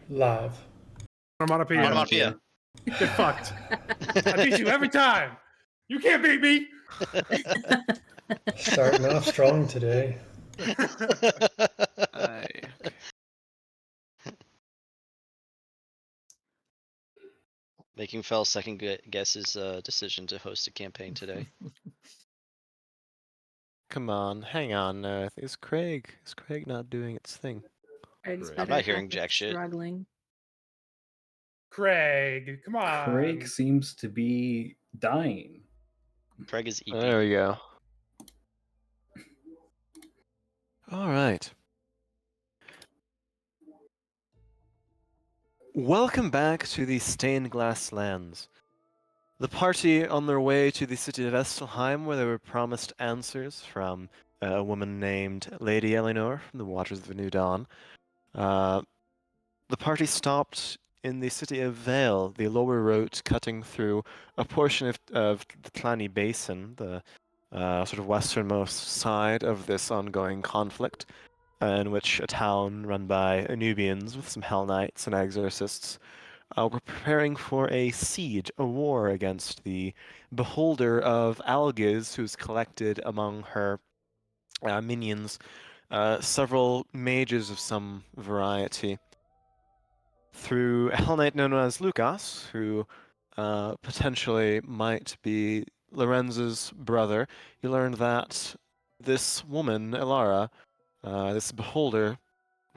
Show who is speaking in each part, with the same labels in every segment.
Speaker 1: Live.
Speaker 2: Onomatopoeia.
Speaker 3: Onomatopoeia.
Speaker 2: Get fucked. I beat you every time. You can't beat me.
Speaker 1: Starting off strong today.
Speaker 3: Making Fell second guess his decision to host a campaign today.
Speaker 4: Come on, hang on. Is Craig not doing its thing?
Speaker 5: Craig's
Speaker 3: I'm not hearing jack shit.
Speaker 5: Struggling.
Speaker 2: Craig, come on.
Speaker 6: Craig seems to be dying.
Speaker 3: Craig is EP.
Speaker 4: There we go. All right. Welcome back to the Stained Glass Lands. The party on their way to the city of Estelheim, where they were promised answers from a woman named Lady Eleanor from the Waters of the New Dawn. The party stopped in the city of Vale, the lower road cutting through a portion of the Tlani Basin, the sort of westernmost side of this ongoing conflict, in which a town run by Anubians with some Hell Knights and exorcists were preparing for a siege, a war against the beholder of Algiz, who's collected among her minions several mages of some variety. Through a Hell Knight known as Lucas, who potentially might be Lorenz's brother, you learned that this woman, Elara, this beholder,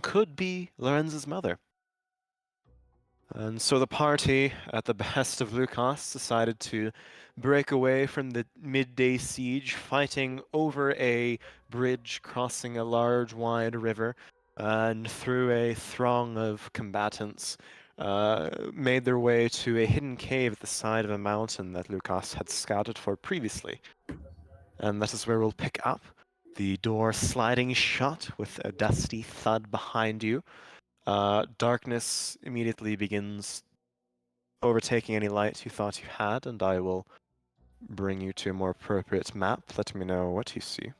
Speaker 4: could be Lorenz's mother. And so the party, at the behest of Lucas, decided to break away from the midday siege, fighting over a bridge crossing a large, wide river, and through a throng of combatants, made their way to a hidden cave at the side of a mountain that Lucas had scouted for previously. And that is where we'll pick up. The door sliding shut with a dusty thud behind you. Darkness immediately begins overtaking any light you thought you had, and I will bring you to a more appropriate map. Let me know what you see.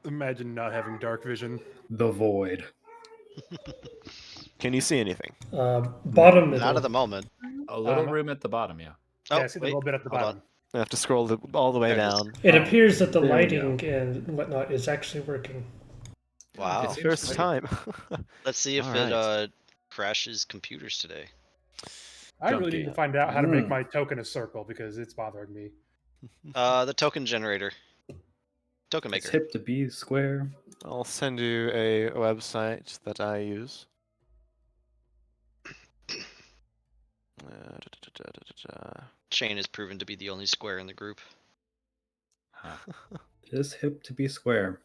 Speaker 2: Imagine not having dark vision.
Speaker 6: The void.
Speaker 4: Can you see anything?
Speaker 1: Bottom middle.
Speaker 3: Not at the moment.
Speaker 7: A little room at the bottom, yeah.
Speaker 3: Oh,
Speaker 2: Yeah, I see the
Speaker 3: wait,
Speaker 2: little bit at the
Speaker 3: hold
Speaker 2: bottom.
Speaker 3: on.
Speaker 4: I have to scroll all the way
Speaker 3: There it is.
Speaker 4: down.
Speaker 1: It appears that the
Speaker 6: there we
Speaker 1: lighting and whatnot is actually working.
Speaker 3: Wow.
Speaker 7: It seems
Speaker 4: First
Speaker 7: like-
Speaker 4: time.
Speaker 3: Let's see if
Speaker 4: Alright.
Speaker 3: it crashes computers today.
Speaker 2: I really
Speaker 7: Junkie.
Speaker 2: need to find out how to make my token a circle because it's bothering me.
Speaker 3: The token generator. Token
Speaker 6: It's
Speaker 3: maker.
Speaker 6: hip to be square.
Speaker 4: I'll send you a website that I use.
Speaker 3: Shane has proven to be the only square in the group.
Speaker 6: It is hip to be square.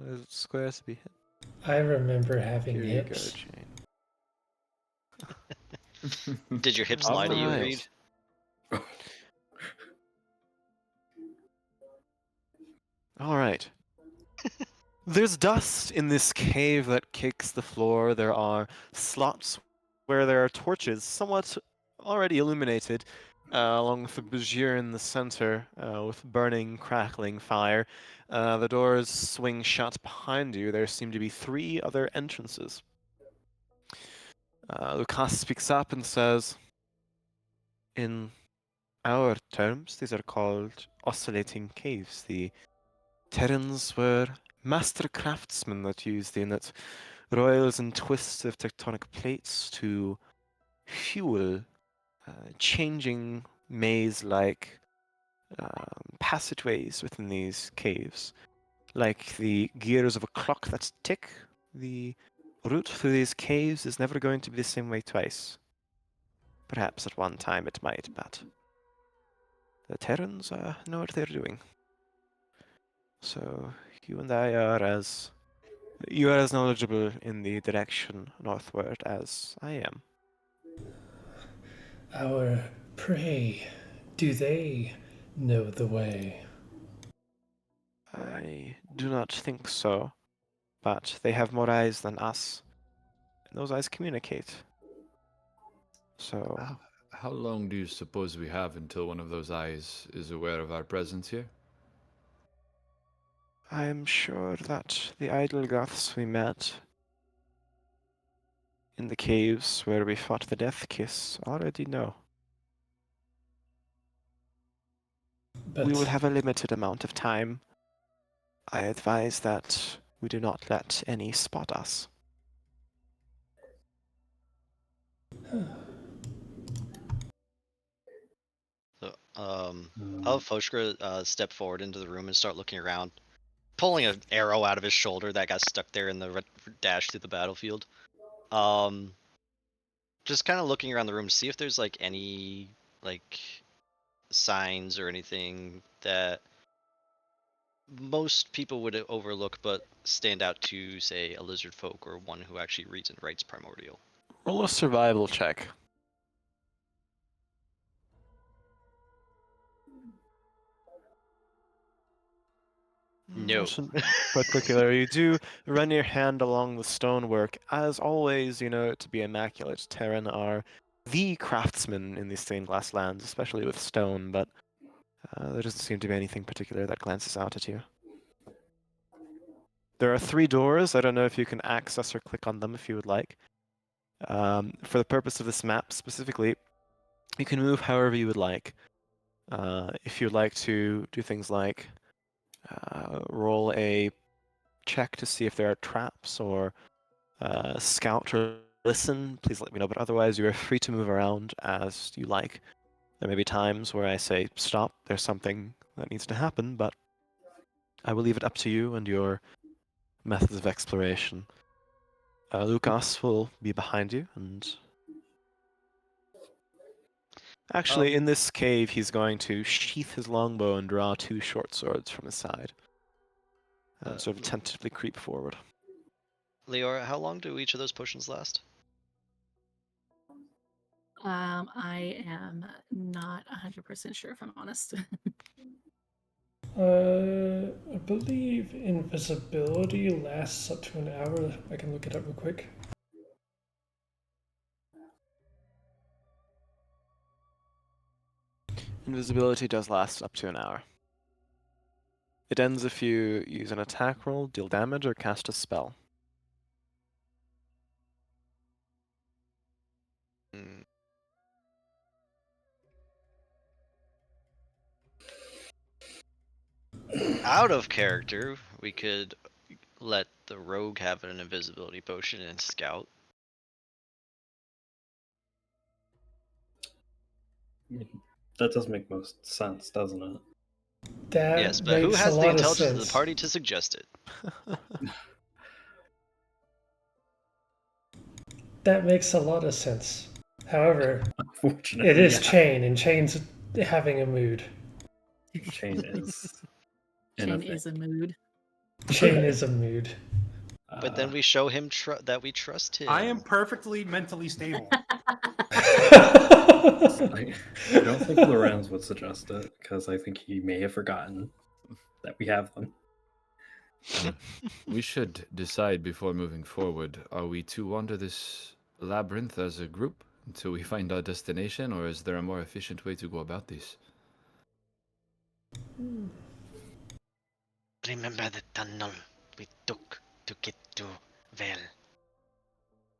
Speaker 4: Is it square to be hit?
Speaker 1: I remember having
Speaker 4: Here you go,
Speaker 1: hips.
Speaker 4: Jane.
Speaker 3: Did your hips lie to you,
Speaker 4: Alright.
Speaker 3: Reed?
Speaker 4: Alright. There's dust in this cave that kicks the floor. There are slots where there are torches, somewhat already illuminated, along with the bougier in the center, with burning, crackling fire. The doors swing shut behind you. There seem to be 3 other entrances. Lucas speaks up and says, in our terms, these are called oscillating caves. The Terrans were master craftsmen that used the inlet roils and twists of tectonic plates to fuel changing maze-like passageways within these caves. Like the gears of a clock that tick, the route through these caves is never going to be the same way twice. Perhaps at one time it might, but the Terrans know what they're doing. So you and I are as knowledgeable in the direction northward as I am.
Speaker 1: Our prey, do they know the way?
Speaker 4: I do not think so, but they have more eyes than us, and those eyes communicate. So,
Speaker 7: How long do you suppose we have until one of those eyes is aware of our presence here?
Speaker 4: I am sure that the idle Goths we met in the caves where we fought the Death Kiss already know.
Speaker 1: But
Speaker 4: We will have a limited amount of time. I advise that we do not let any spot us.
Speaker 3: So, I'll have Foshka step forward into the room and start looking around, pulling an arrow out of his shoulder that got stuck there in the dash through the battlefield. Just kind of looking around the room to see if there's like any like signs or anything that most people would overlook but stand out to, say, a lizard folk or one who actually reads and writes primordial.
Speaker 4: Roll a survival check.
Speaker 3: No.
Speaker 4: Not in particular. You do run your hand along the stonework. As always, you know it to be immaculate. Terran are the craftsmen in these stained glass lands, especially with stone, but there doesn't seem to be anything particular that glances out at you. There are 3 doors. I don't know if you can access or click on them if you would like. For the purpose of this map specifically, you can move however you would like. If you'd like to do things like roll a check to see if there are traps or scout or listen, please let me know. But otherwise, you are free to move around as you like. There may be times where I say, stop, there's something that needs to happen, but I will leave it up to you and your methods of exploration. Lucas will be behind you, and actually, in this cave, he's going to sheath his longbow and draw 2 short swords from his side, and sort of tentatively creep forward.
Speaker 3: Leora, how long do each of those potions last?
Speaker 5: I am not 100% sure if I'm honest.
Speaker 1: I believe invisibility lasts up to an hour. I can look it up real quick.
Speaker 4: Invisibility does last up to an hour. It ends if you use an attack roll, deal damage, or cast a spell.
Speaker 3: Hmm. Out of character, we could let the rogue have an invisibility potion and scout.
Speaker 6: That does make most sense, doesn't it?
Speaker 1: That
Speaker 3: Yes, but who
Speaker 1: makes a
Speaker 3: has the
Speaker 1: lot of
Speaker 3: intelligence of the
Speaker 1: sense.
Speaker 3: party to suggest it?
Speaker 1: That makes a lot of sense. However,
Speaker 6: Unfortunately,
Speaker 1: it is
Speaker 6: yeah.
Speaker 1: Chain, and Chain's having a mood.
Speaker 6: Chain is.
Speaker 5: Chain is a mood.
Speaker 1: Chain is a mood.
Speaker 3: But then we show him that we trust him.
Speaker 2: I am perfectly mentally stable.
Speaker 6: I don't think Lorenz would suggest it because I think he may have forgotten that we have them.
Speaker 7: We should decide before moving forward. Are we to wander this labyrinth as a group until we find our destination, or is there a more efficient way to go about this?
Speaker 8: Remember the tunnel we took to get to Vale?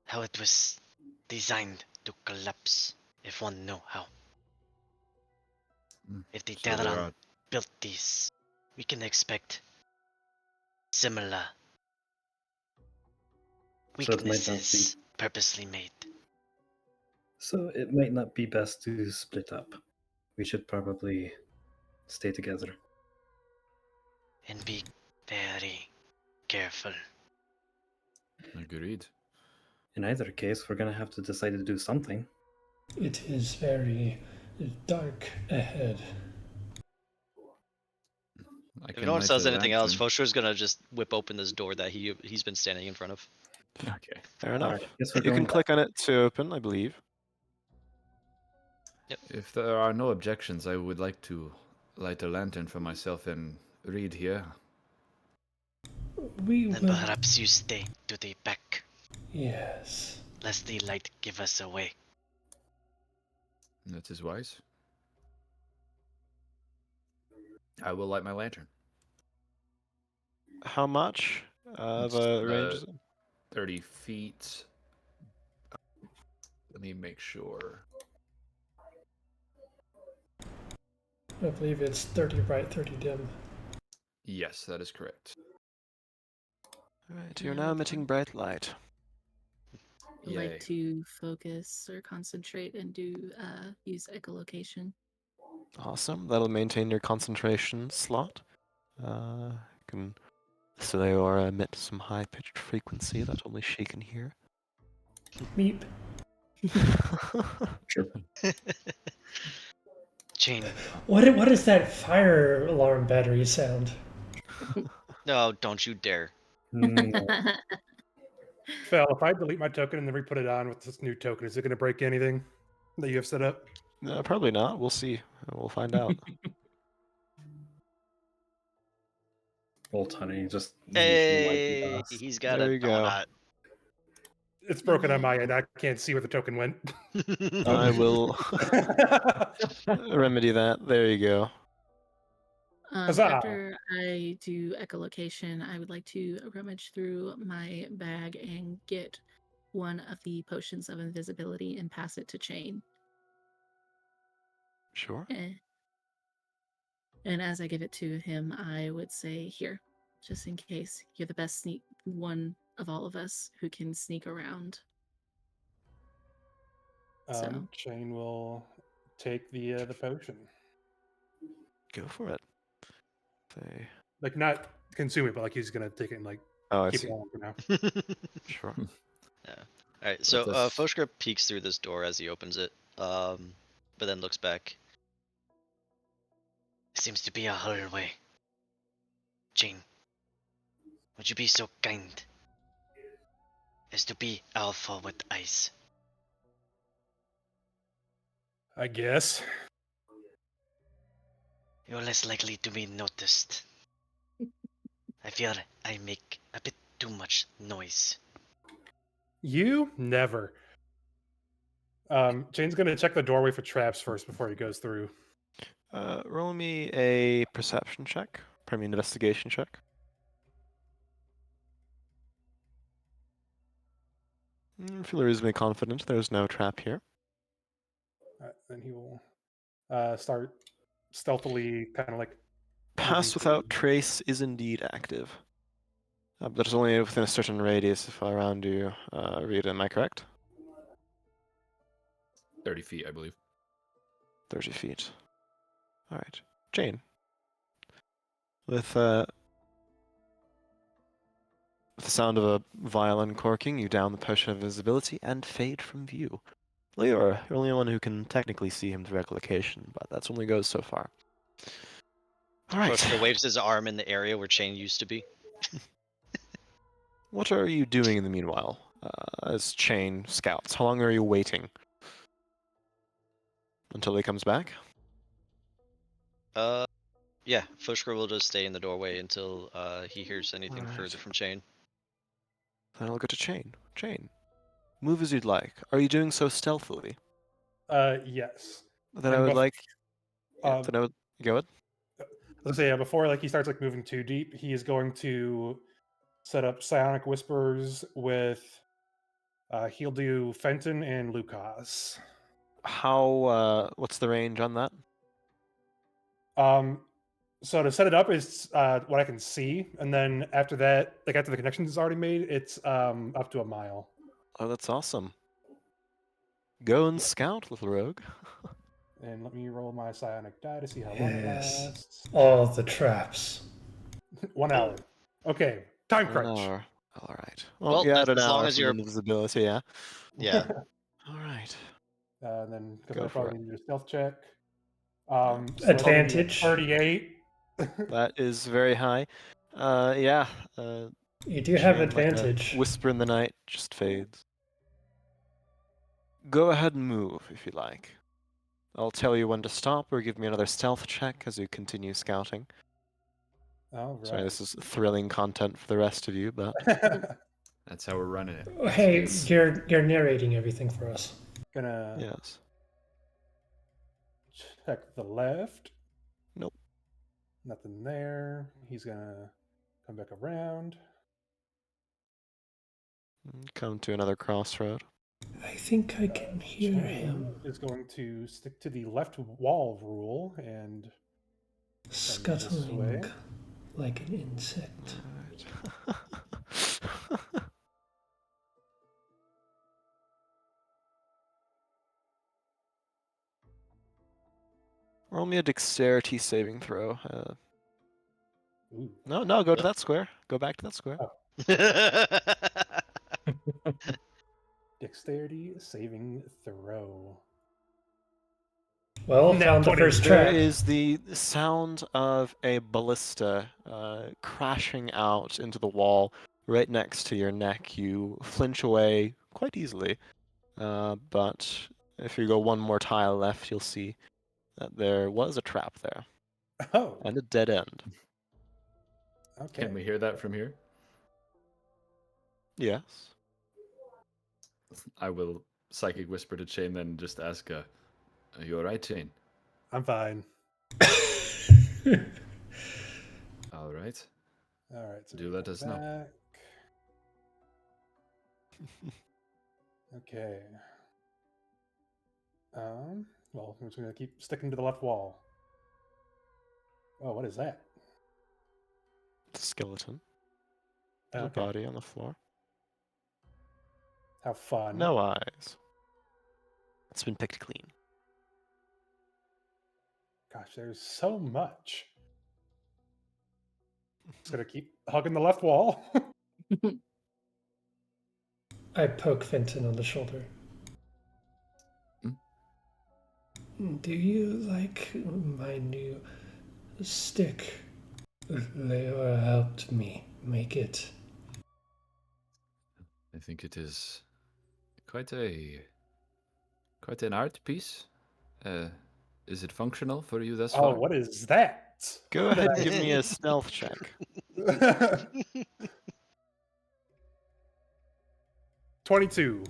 Speaker 8: How it was designed to collapse if one knew how. If the
Speaker 7: So there
Speaker 8: Terran
Speaker 7: are
Speaker 8: built these, we can expect similar
Speaker 6: So it might not
Speaker 8: weaknesses purposely made.
Speaker 6: So it might not be best to split up. We should probably stay together.
Speaker 8: And be very careful.
Speaker 7: agreed.
Speaker 6: In either case, we're gonna have to decide to do something.
Speaker 1: It is very dark ahead.
Speaker 3: If no one says anything else, Fosher's gonna just whip open this door that he's been standing in front of.
Speaker 7: Okay.
Speaker 4: Fair enough.
Speaker 6: Alright, guess we're
Speaker 4: You can
Speaker 6: going
Speaker 4: click on it to open, I believe.
Speaker 7: If there are no objections, I would like to light a lantern for myself and read here.
Speaker 1: We
Speaker 8: Then
Speaker 1: will.
Speaker 8: perhaps you stay to the back,
Speaker 1: Yes.
Speaker 8: lest the light give us away.
Speaker 7: That is wise. I will light my lantern.
Speaker 4: How much of
Speaker 7: It's,
Speaker 4: a range is it?
Speaker 7: 30 feet. Let me make sure.
Speaker 1: I believe it's 30 bright, 30 dim.
Speaker 7: Yes, that is correct.
Speaker 4: Alright, you're
Speaker 5: Yeah,
Speaker 4: now
Speaker 5: that's
Speaker 4: emitting
Speaker 5: fine.
Speaker 4: bright light.
Speaker 5: I'd
Speaker 7: Yay.
Speaker 5: like to focus or concentrate and do use echolocation.
Speaker 4: Awesome. That'll maintain your concentration slot. Can so they or emit some high-pitched frequency that only she can hear.
Speaker 1: Meep.
Speaker 6: Sure.
Speaker 8: Chain.
Speaker 1: What is that fire alarm battery sound?
Speaker 3: No, don't you dare.
Speaker 6: No.
Speaker 2: Fel, if I delete my token and then re-put it on with this new token, is it going to break anything that you have set up?
Speaker 4: No, probably not. We'll see. We'll find out.
Speaker 6: Old Honey just
Speaker 3: Hey, he's got
Speaker 4: There
Speaker 3: a
Speaker 4: you go.
Speaker 3: donut.
Speaker 2: It's broken on my
Speaker 5: Yeah.
Speaker 2: end. I can't see where the token went.
Speaker 4: I will remedy that. There you go.
Speaker 2: Huzzah!
Speaker 5: After I do echolocation, I would like to rummage through my bag and get one of the potions of invisibility and pass it to Chain.
Speaker 4: Sure.
Speaker 5: And as I give it to him, I would say, "Here, just in case. You're the best sneak one of all of us who can sneak around." So
Speaker 2: Shane will take the potion.
Speaker 4: Go for it. Say.
Speaker 2: Like, not consume it, but like he's gonna take it and like
Speaker 4: Oh, I
Speaker 2: keep
Speaker 4: see.
Speaker 2: it on for now.
Speaker 4: Sure.
Speaker 3: Yeah. All right. So
Speaker 7: Let us-
Speaker 3: Foshka peeks through this door as he opens it, but then looks back.
Speaker 8: Seems to be a hallway. Chain. Would you be so kind as to be alpha with eyes?
Speaker 2: I guess.
Speaker 8: You're less likely to be noticed. I fear I make a bit too much noise.
Speaker 2: You never. Shane's gonna check the doorway for traps first before he goes through.
Speaker 4: Roll me a perception check. Pardon me, an investigation check. Feel reasonably confident there's no trap here.
Speaker 2: Then he will start stealthily, kind of like
Speaker 4: Pass
Speaker 2: moving
Speaker 4: without
Speaker 2: through.
Speaker 4: trace is indeed active. But it's only within a certain radius if around you, Rita, am I correct?
Speaker 7: 30 feet, I believe.
Speaker 4: 30 feet. Alright. Jane. With the sound of a vial uncorking, you down the potion of invisibility and fade from view. Leora, you're the only one who can technically see him through echolocation, but that's only goes so far. Alright.
Speaker 3: Foshka waves his arm in the area where Chain used to be.
Speaker 4: What are you doing in the meanwhile, as Chain scouts? How long are you waiting? Until he comes back?
Speaker 3: Yeah, Foshka will just stay in the doorway until he hears anything
Speaker 4: Alright.
Speaker 3: further from Chain.
Speaker 4: Then I'll go to Chain. Chain, move as you'd like. Are you doing so stealthily?
Speaker 2: Yes.
Speaker 4: Then I
Speaker 2: And
Speaker 4: would like...
Speaker 2: um,
Speaker 4: then I would... Go ahead.
Speaker 2: Let's say before like he starts like moving too deep, he is going to set up psionic whispers with. He'll do Fenton and Lucas.
Speaker 4: How, what's the range on that?
Speaker 2: So to set it up is what I can see, and then after that, like after the connection is already made, it's up to a mile.
Speaker 4: Oh, that's awesome. Go and scout, little rogue.
Speaker 2: And let me roll my psionic die to see how long it
Speaker 1: Yes.
Speaker 2: lasts.
Speaker 1: All the traps.
Speaker 2: 1 hour. Okay, time
Speaker 4: 1
Speaker 2: crunch.
Speaker 4: hour. Alright. Well,
Speaker 3: Well,
Speaker 4: you
Speaker 3: that's
Speaker 4: had an
Speaker 3: as long
Speaker 4: hour
Speaker 3: as
Speaker 4: from
Speaker 3: you're.
Speaker 4: invisibility, yeah?
Speaker 3: Yeah.
Speaker 4: Alright.
Speaker 2: And then because
Speaker 4: Go
Speaker 2: I
Speaker 4: for
Speaker 2: probably need to do a stealth check.
Speaker 4: Yeah.
Speaker 2: So that'll be a
Speaker 1: Advantage.
Speaker 2: 38.
Speaker 4: That is very high. Yeah.
Speaker 1: You do have
Speaker 4: Chain, like a
Speaker 1: advantage.
Speaker 4: whisper in the night just fades. Go ahead and move if you like. I'll tell you when to stop or give me another stealth check as you continue scouting.
Speaker 2: All
Speaker 4: Sorry,
Speaker 2: right.
Speaker 4: this is thrilling content for the rest of you, but
Speaker 7: That's how we're running it.
Speaker 1: Hey,
Speaker 4: It's-
Speaker 1: you're narrating everything for us.
Speaker 2: Gonna
Speaker 4: yes.
Speaker 2: check the left.
Speaker 4: Nope.
Speaker 2: Nothing there. He's gonna come back around.
Speaker 4: Come to another crossroad.
Speaker 1: I think I can hear
Speaker 2: Chain
Speaker 1: him
Speaker 2: is going to stick to the left wall rule and
Speaker 1: scuttling like an insect.
Speaker 4: Roll me a dexterity saving throw.
Speaker 2: Ooh.
Speaker 4: No, go to that square. Go back to that square.
Speaker 2: Dexterity saving throw.
Speaker 1: Well,
Speaker 2: Nat
Speaker 1: found the
Speaker 2: 20.
Speaker 1: first
Speaker 4: There
Speaker 1: track.
Speaker 4: is the sound of a ballista crashing out into the wall right next to your neck. You flinch away quite easily, but if you go one more tile left, you'll see that there was a trap there
Speaker 2: Oh,
Speaker 4: and a dead end.
Speaker 2: okay.
Speaker 7: Can we hear that from here?
Speaker 4: Yes.
Speaker 7: I will psychic whisper to Chain, then just ask, "Are you alright, Chain?"
Speaker 2: I'm fine.
Speaker 7: All right.
Speaker 2: All right. So
Speaker 7: Do
Speaker 2: we
Speaker 7: let
Speaker 2: go
Speaker 7: us know.
Speaker 2: back. Okay. Well, I'm just gonna keep sticking to the left wall. Oh, what is that?
Speaker 4: Skeleton. There's
Speaker 2: Okay.
Speaker 4: a body on the floor.
Speaker 2: How fun.
Speaker 4: No eyes. It's been picked clean.
Speaker 2: Gosh, there's so much. Just gonna keep hugging the left wall.
Speaker 1: I poke Fenton on the shoulder. Do you like my new stick? Leora helped me make it.
Speaker 7: I think it is quite an art piece. Is it functional for you thus
Speaker 2: Oh,
Speaker 7: far?
Speaker 2: what is that?
Speaker 4: Go ahead and give me a stealth check.
Speaker 2: 22.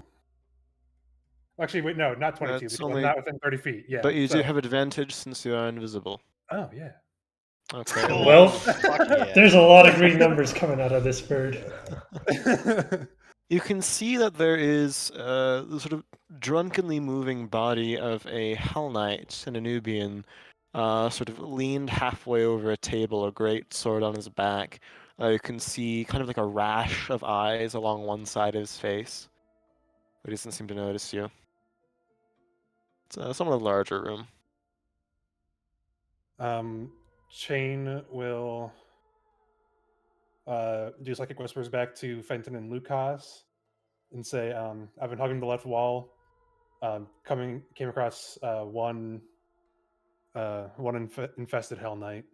Speaker 2: Actually, wait, no, not 22
Speaker 4: That's
Speaker 2: because
Speaker 4: only-
Speaker 2: I'm not within 30 feet. Yeah.
Speaker 4: But you
Speaker 2: so-
Speaker 4: do have advantage since you are invisible.
Speaker 2: Oh, yeah.
Speaker 4: Okay.
Speaker 1: Well,
Speaker 3: Fuck yeah.
Speaker 1: there's a lot of green numbers coming out of this bird.
Speaker 4: You can see that there is the sort of drunkenly moving body of a Hell Knight, an Anubian, sort of leaned halfway over a table, a great sword on his back. You can see kind of like a rash of eyes along one side of his face, but he doesn't seem to notice you. It's somewhat a larger room.
Speaker 2: Chain will do psychic whispers back to Fenton and Lucas and say, I've been hugging the left wall. Came across one infested Hell Knight.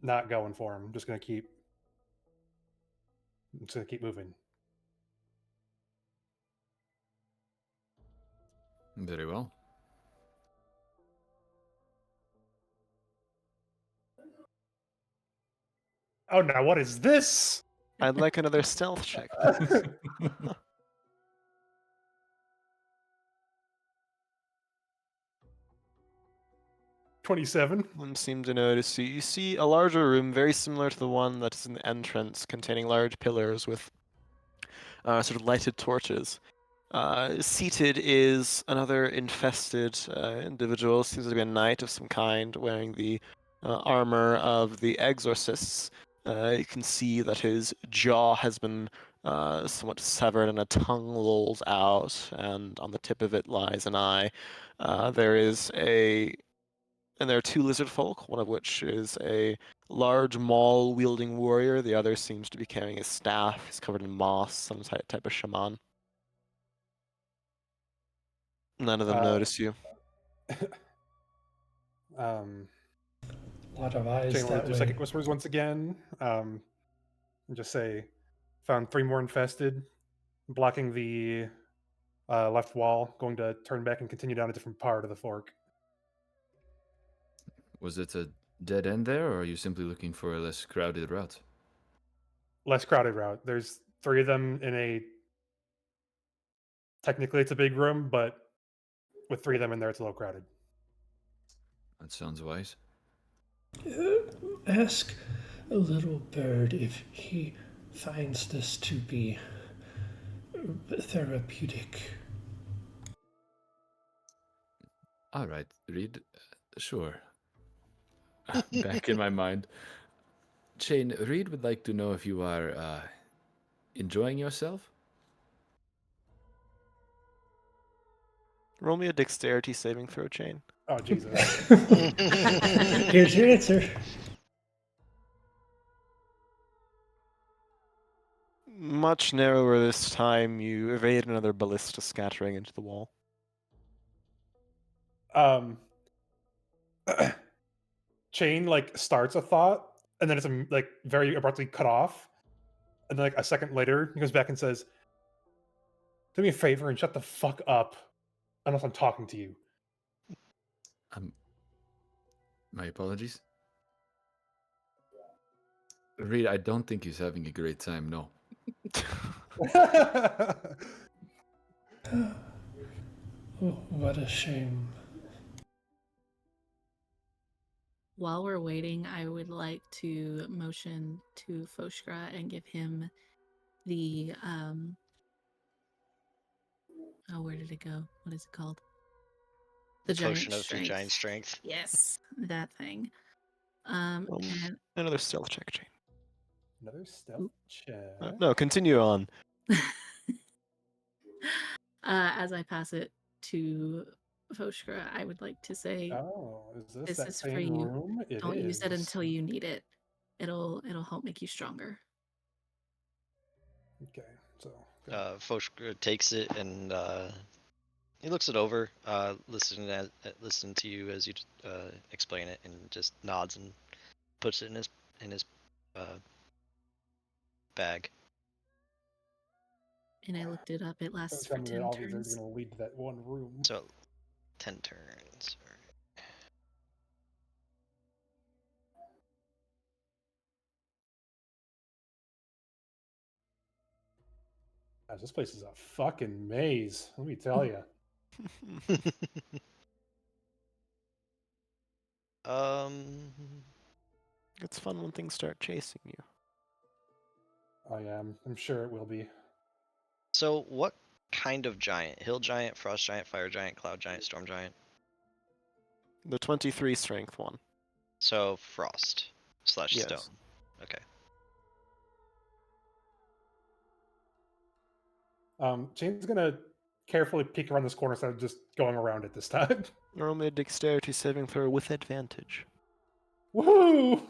Speaker 2: Not going for him. Just gonna keep moving.
Speaker 7: Very well.
Speaker 2: Oh, now what is this?
Speaker 4: I'd like another stealth check.
Speaker 2: 27.
Speaker 4: One seem to notice you. You see a larger room, very similar to the one that is in the entrance, containing large pillars with sort of lighted torches. Seated is another infested individual. Seems to be a knight of some kind, wearing the armor of the exorcists. You can see that his jaw has been somewhat severed and a tongue lolls out, and on the tip of it lies an eye. And there are two lizard folk, one of which is a large maul wielding warrior. The other seems to be carrying a staff. He's covered in moss, some type of shaman. None of them notice you.
Speaker 1: A lot of eyes
Speaker 2: Chain will
Speaker 1: that
Speaker 2: do
Speaker 1: way.
Speaker 2: psychic whispers once again. And just say, found 3 more infested, blocking the left wall. Going to turn back and continue down a different part of the fork.
Speaker 7: Was it a dead end there, or are you simply looking for a less crowded route?
Speaker 2: Less crowded route. There's 3 of them in a. Technically, it's a big room, but with 3 of them in there, it's a little crowded.
Speaker 7: That sounds wise.
Speaker 1: Ask a little bird if he finds this to be therapeutic.
Speaker 7: All right, Reed. Sure. Back in my mind. Shane, Reed would like to know if you are enjoying yourself.
Speaker 4: Roll me a dexterity saving throw, Chain.
Speaker 2: Oh Jesus.
Speaker 1: Here's your answer.
Speaker 4: Much narrower this time, you evade another ballista scattering into the wall.
Speaker 2: Chain like starts a thought and then it's like very abruptly cut off. And then like a second later, he goes back and says, "Do me a favor and shut the fuck up, unless I'm talking to you."
Speaker 7: My apologies. Reed, I don't think he's having a great time. No.
Speaker 1: Oh, what a shame.
Speaker 5: While we're waiting, I would like to motion to Foshkra and give him the oh, where did it go? What is it called? The
Speaker 3: Potion
Speaker 5: giant
Speaker 3: of
Speaker 5: strength.
Speaker 3: giant strength.
Speaker 5: Yes, that thing. And
Speaker 4: Another stealth check, Chain.
Speaker 2: Another stealth check.
Speaker 4: No, continue on.
Speaker 5: as I pass it to Foshkra, I would like to say,
Speaker 2: Oh, is this
Speaker 5: this
Speaker 2: that
Speaker 5: is
Speaker 2: same
Speaker 5: for you.
Speaker 2: room? It
Speaker 5: Don't use it
Speaker 2: is.
Speaker 5: until you need it. It'll help make you stronger.
Speaker 2: Okay, so
Speaker 3: Foshkra takes it and he looks it over, listen to you as you explain it, and just nods and puts it in his bag.
Speaker 5: And I looked it up. It lasts
Speaker 2: tell
Speaker 5: for
Speaker 2: me
Speaker 5: 10
Speaker 2: that all these are
Speaker 5: turns.
Speaker 2: going to lead to that one room.
Speaker 3: So 10 turns. All right.
Speaker 2: Gosh, this place is a fucking maze. Let me tell you.
Speaker 4: It's fun when things start chasing you.
Speaker 2: Oh yeah, I'm sure it will be.
Speaker 3: So what kind of giant? Hill giant, frost giant, fire giant, cloud giant, storm giant?
Speaker 4: The 23 strength one.
Speaker 3: So frost /
Speaker 4: Yes.
Speaker 3: stone. Okay.
Speaker 2: Shane's gonna carefully peek around this corner instead of just going around it this time.
Speaker 4: Roll me a dexterity saving throw with advantage.
Speaker 2: Woohoo!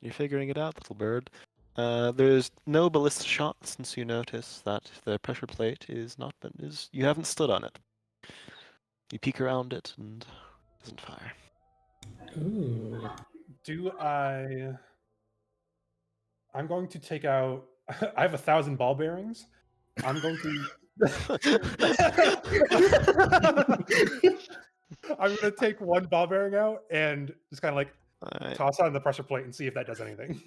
Speaker 4: You're figuring it out, little bird. There's no ballista shot since you notice that the pressure plate you haven't stood on it. You peek around it and it doesn't fire.
Speaker 1: Ooh.
Speaker 2: I'm going to take out. I have 1,000 ball bearings. I'm going to. I'm going to take one ball bearing out and just kind of like toss it on the pressure plate and see if that does anything.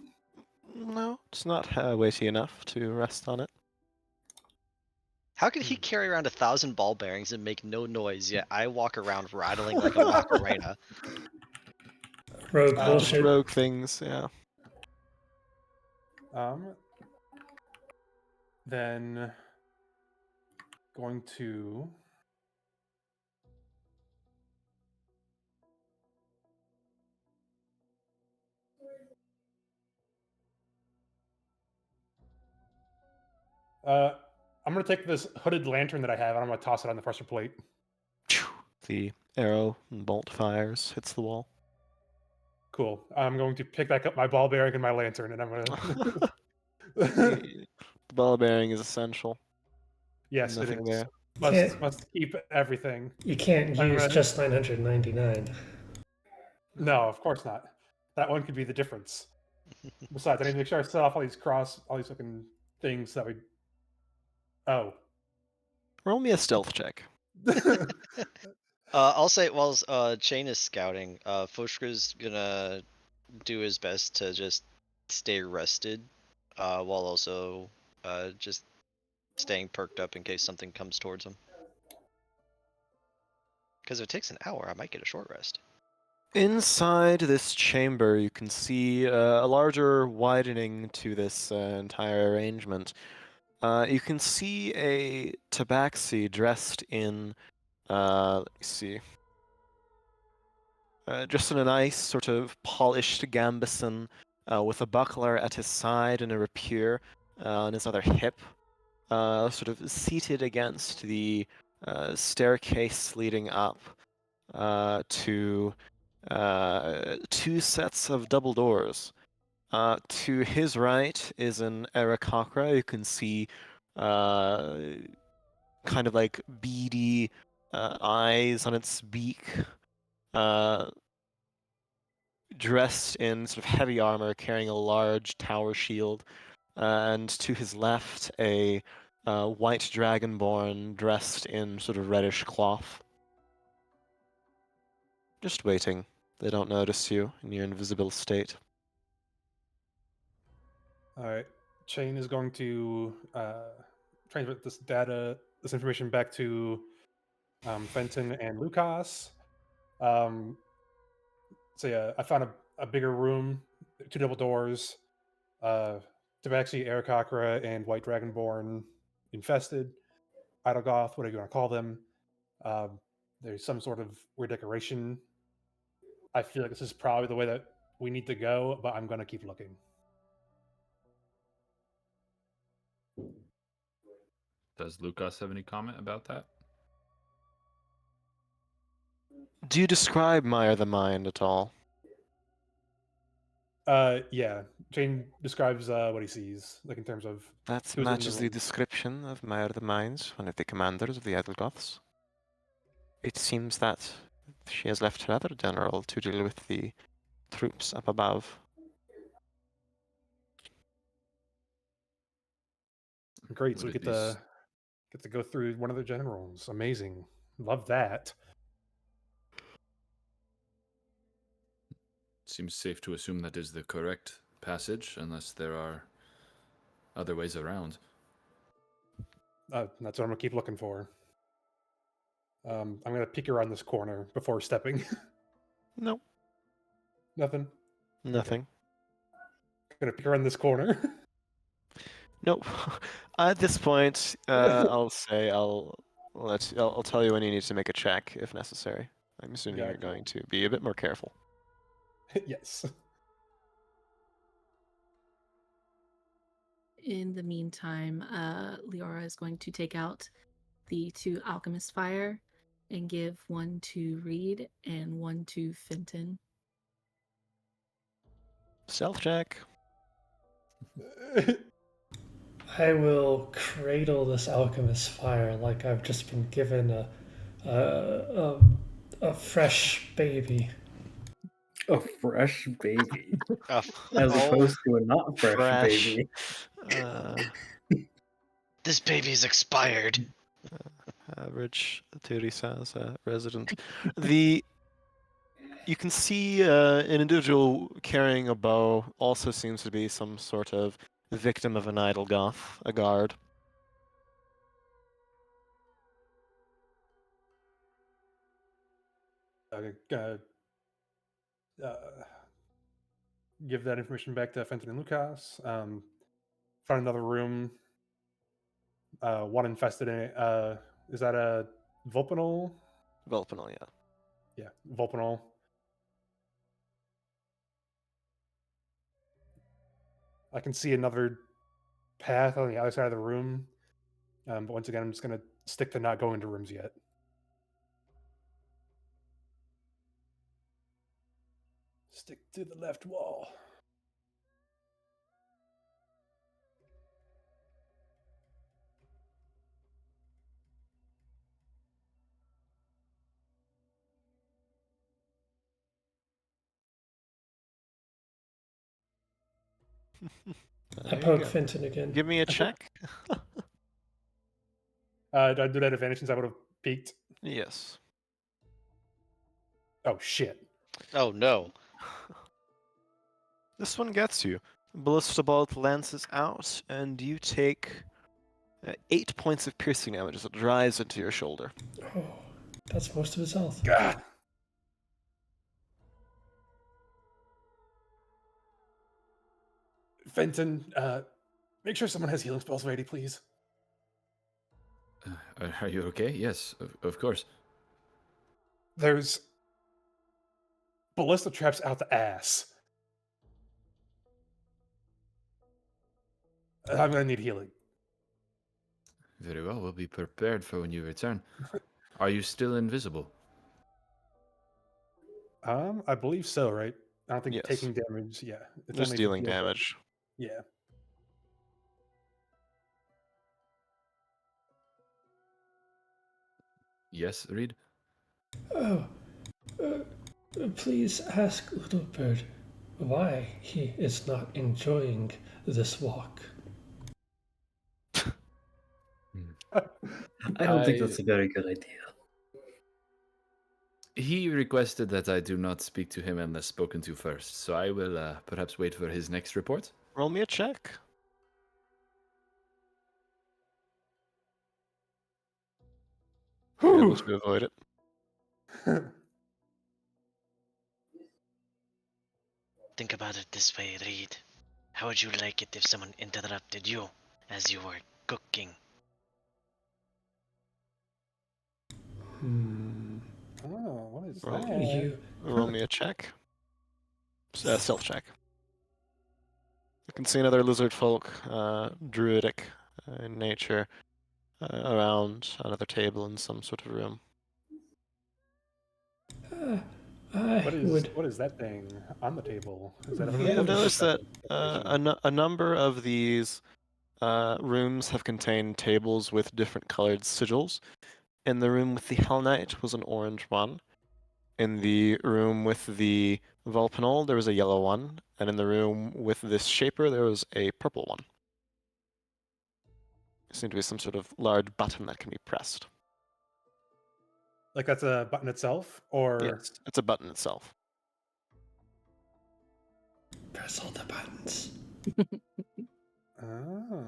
Speaker 4: No, it's not weighty enough to rest on it.
Speaker 3: How could he carry around 1,000 ball bearings and make no noise, yet I walk around rattling like a Macarena?
Speaker 1: Rogue
Speaker 4: Just
Speaker 1: bullshit.
Speaker 4: rogue things, yeah.
Speaker 2: Then going to. I'm going to take this hooded lantern that I have and I'm going to toss it on the pressure plate.
Speaker 4: The arrow and bolt fires, hits the wall.
Speaker 2: Cool. I'm going to pick back up my ball bearing and my lantern and I'm going to.
Speaker 4: The ball bearing is essential.
Speaker 2: Yes,
Speaker 4: Nothing
Speaker 2: it is.
Speaker 4: there.
Speaker 2: Must keep everything.
Speaker 1: You can't use just 999.
Speaker 2: No, of course not. That one could be the difference. Besides, I need to make sure I set off all these fucking things that we. Oh.
Speaker 4: Roll me a stealth check.
Speaker 3: I'll say while Chain is scouting, Foshkra's gonna do his best to just stay rested, while also just staying perked up in case something comes towards him. Because if it takes an hour, I might get a short rest.
Speaker 4: Inside this chamber, you can see a larger widening to this entire arrangement. You can see a tabaxi dressed in, let me see, just in a nice sort of polished gambeson, with a buckler at his side and a rapier on his other hip, sort of seated against the staircase leading up to two sets of double doors. To his right is an Aarakocra. You can see kind of like beady eyes on its beak, dressed in sort of heavy armor, carrying a large tower shield. And to his left, a white dragonborn dressed in sort of reddish cloth. Just waiting. They don't notice you in your invisible state.
Speaker 2: All right. Chain is going to transmit this information back to Fenton and Lucas. So yeah, I found a bigger room, 2 double doors, Tabaxi, Aarakocra, and White Dragonborn infested. Idlegoth, whatever you want to call them. There's some sort of weird decoration. I feel like this is probably the way that we need to go, but I'm going to keep looking.
Speaker 7: Does Lucas have any comment about that?
Speaker 4: Do you describe Mire the Mind at all?
Speaker 2: Yeah. Jane describes what he sees, like in terms of
Speaker 4: That
Speaker 2: who's in the
Speaker 4: matches the
Speaker 2: room.
Speaker 4: description of Mire the Mind, one of the commanders of the Idlegoths. It seems that she has left her other general to deal with the troops up above.
Speaker 2: Great, so
Speaker 7: Would
Speaker 2: we
Speaker 7: it
Speaker 2: get
Speaker 7: be s-
Speaker 2: to go through one of the generals. Amazing, love that.
Speaker 7: Seems safe to assume that is the correct passage, unless there are other ways around.
Speaker 2: That's what I'm gonna keep looking for. I'm gonna peek around this corner before stepping.
Speaker 4: No,
Speaker 2: Nothing.
Speaker 4: nothing.
Speaker 2: Gonna peek around this corner.
Speaker 4: Nope. At this point, I'll say I'll tell you when you need to make a check if necessary. I'm assuming you're
Speaker 2: Gotcha.
Speaker 4: going to be a bit more careful.
Speaker 2: Yes.
Speaker 5: In the meantime, Leora is going to take out the 2 alchemist fire and give one to Reed and one to Fenton.
Speaker 4: Stealth check.
Speaker 1: I will cradle this alchemist fire like I've just been given a fresh baby.
Speaker 6: A fresh baby,
Speaker 3: Uh,
Speaker 6: as
Speaker 3: oh,
Speaker 6: opposed to a not fresh baby.
Speaker 3: this baby's expired.
Speaker 4: Average Teresa as a resident. You can see an individual carrying a bow also seems to be some sort of victim of an idle goth, a guard.
Speaker 2: Give that information back to Fenton and Lucas. Find another room. One infested in it. Is that a Vulpanol?
Speaker 4: Vulpanol, yeah.
Speaker 2: Yeah, Vulpanol. I can see another path on the other side of the room. But once again, I'm just going to stick to not going into rooms yet. Stick to the left wall.
Speaker 1: I
Speaker 4: There you
Speaker 1: poke
Speaker 4: go.
Speaker 1: Fenton again.
Speaker 4: Give me a check.
Speaker 2: Did I do that advantage since I would have peeked?
Speaker 4: Yes.
Speaker 2: Oh, shit.
Speaker 3: Oh no.
Speaker 4: This one gets you. Ballista bolt lances out, and you take 8 points of piercing damage as it drives into your shoulder.
Speaker 1: Oh, that's most of his health.
Speaker 2: God. Fenton, make sure someone has healing spells ready, please.
Speaker 7: Are you okay? Yes, of course.
Speaker 2: There's ballista traps out the ass. I'm gonna need healing.
Speaker 7: Very well. We'll be prepared for when you return. Are you still invisible?
Speaker 2: I believe so, right? I don't think
Speaker 4: Yes.
Speaker 2: taking damage. Yeah, it's
Speaker 4: Just
Speaker 2: only if you
Speaker 4: dealing
Speaker 2: deal
Speaker 4: damage.
Speaker 2: Yeah.
Speaker 7: Yes, Reed?
Speaker 1: Oh, please ask Little Bird why he is not enjoying this walk.
Speaker 6: I don't think that's a very good idea.
Speaker 7: He requested that I do not speak to him unless spoken to first, so I will perhaps wait for his next report.
Speaker 4: Roll me a check. You're able to avoid it.
Speaker 8: Think about it this way, Reed. How would you like it if someone interrupted you as you were cooking?
Speaker 2: Oh, what is
Speaker 4: Roll.
Speaker 2: that?
Speaker 1: You
Speaker 4: Roll me a check. Stealth check. You can see another lizard folk, druidic in nature, around another table in some sort of room.
Speaker 1: I would.
Speaker 2: What is that thing on the table? Is that a
Speaker 1: You
Speaker 4: You've
Speaker 1: notice
Speaker 4: noticed that a number of these rooms have contained tables with different colored sigils. In the room with the Hell Knight was an orange one. In the room with the Volpanol, there was a yellow one. And in the room with this Shaper, there was a purple one. There seemed to be some sort of large button that can be pressed.
Speaker 2: Like that's a button itself, or
Speaker 4: Yes, it's a button itself.
Speaker 1: Press all the buttons.
Speaker 2: Oh.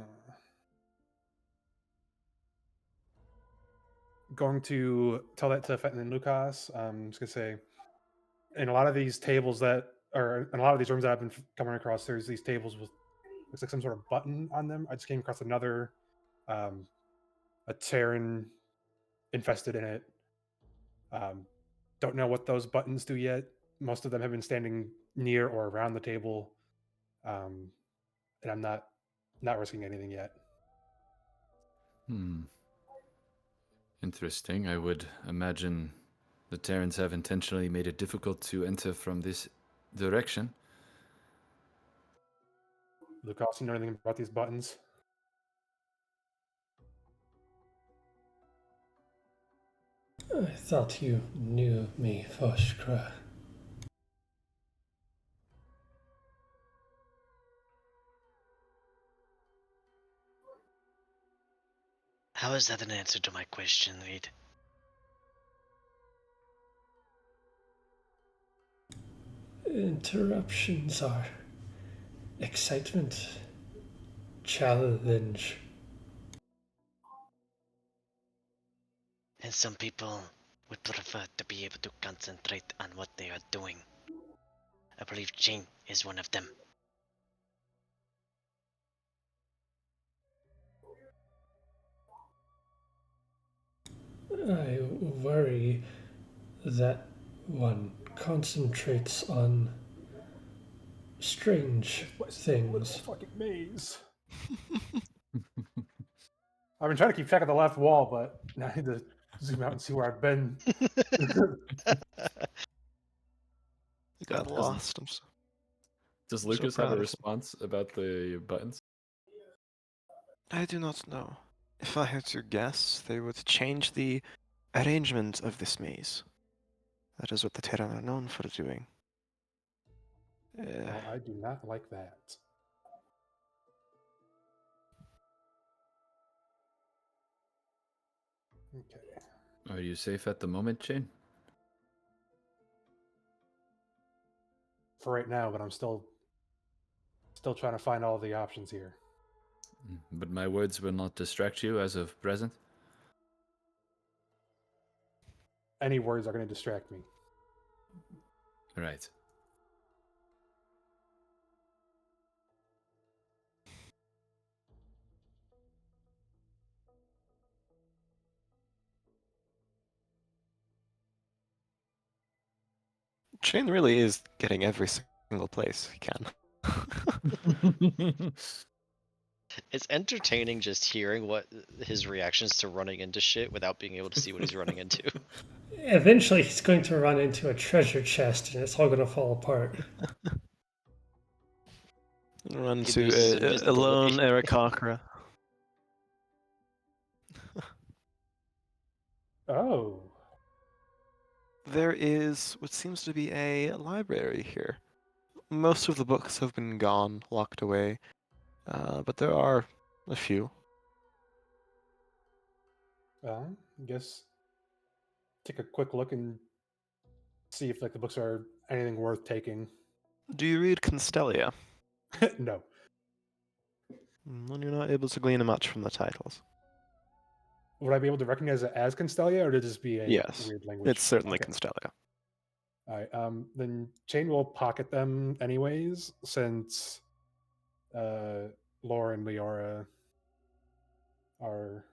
Speaker 2: Going to tell that to Fenton and Lucas. I'm just gonna say, in a lot of these tables that, or in a lot of these rooms that I've been coming across, there's these tables with looks like some sort of button on them. I just came across another, a Terran infested in it. Don't know what those buttons do yet. Most of them have been standing near or around the table, and I'm not risking anything yet.
Speaker 7: Interesting. I would imagine the Terrans have intentionally made it difficult to enter from this direction.
Speaker 2: Lucas, you know anything about these buttons?
Speaker 1: I thought you knew me, Foshkra.
Speaker 8: How is that an answer to my question, Reed?
Speaker 1: Interruptions are excitement, challenge.
Speaker 8: And some people would prefer to be able to concentrate on what they are doing. I believe Jane is one of them.
Speaker 1: I worry that one concentrates on strange things.
Speaker 2: Fucking maze. I've been trying to keep track of the left wall, but now I need to zoom out and see where I've been.
Speaker 4: You got lost. I'm so
Speaker 7: Does
Speaker 4: so
Speaker 7: Lucas have
Speaker 4: proud
Speaker 7: a
Speaker 4: of him.
Speaker 7: response about the buttons?
Speaker 4: I do not know. If I had to guess, they would change the arrangement of this maze. That is what the Terran are known for doing.
Speaker 2: Well, I do not like that. Okay.
Speaker 7: Are you safe at the moment, Jane?
Speaker 2: For right now, but I'm still trying to find all the options here.
Speaker 7: But my words will not distract you as of present.
Speaker 2: Any words are going to distract me.
Speaker 7: Right.
Speaker 4: Shane really is getting every single place he can.
Speaker 3: It's entertaining just hearing what his reactions to running into shit without being able to see what he's running into.
Speaker 1: Eventually, he's going to run into a treasure chest, and it's all going to fall apart.
Speaker 4: Run
Speaker 3: He
Speaker 4: to
Speaker 3: loses
Speaker 4: a lone
Speaker 3: invisibility.
Speaker 4: Aarakocra.
Speaker 2: Oh.
Speaker 4: There is what seems to be a library here. Most of the books have been gone, locked away, but there are a few.
Speaker 2: I guess take a quick look and see if like the books are anything worth taking.
Speaker 4: Do you read Constellia?
Speaker 2: No.
Speaker 4: Then you're not able to glean much from the titles.
Speaker 2: Would I be able to recognize it as Constellia, or would it just be a
Speaker 4: Yes,
Speaker 2: weird language?
Speaker 4: it's certainly
Speaker 2: Okay.
Speaker 4: Constellia.
Speaker 2: All right. Then Chain will pocket them anyways, since Laura and Leora are,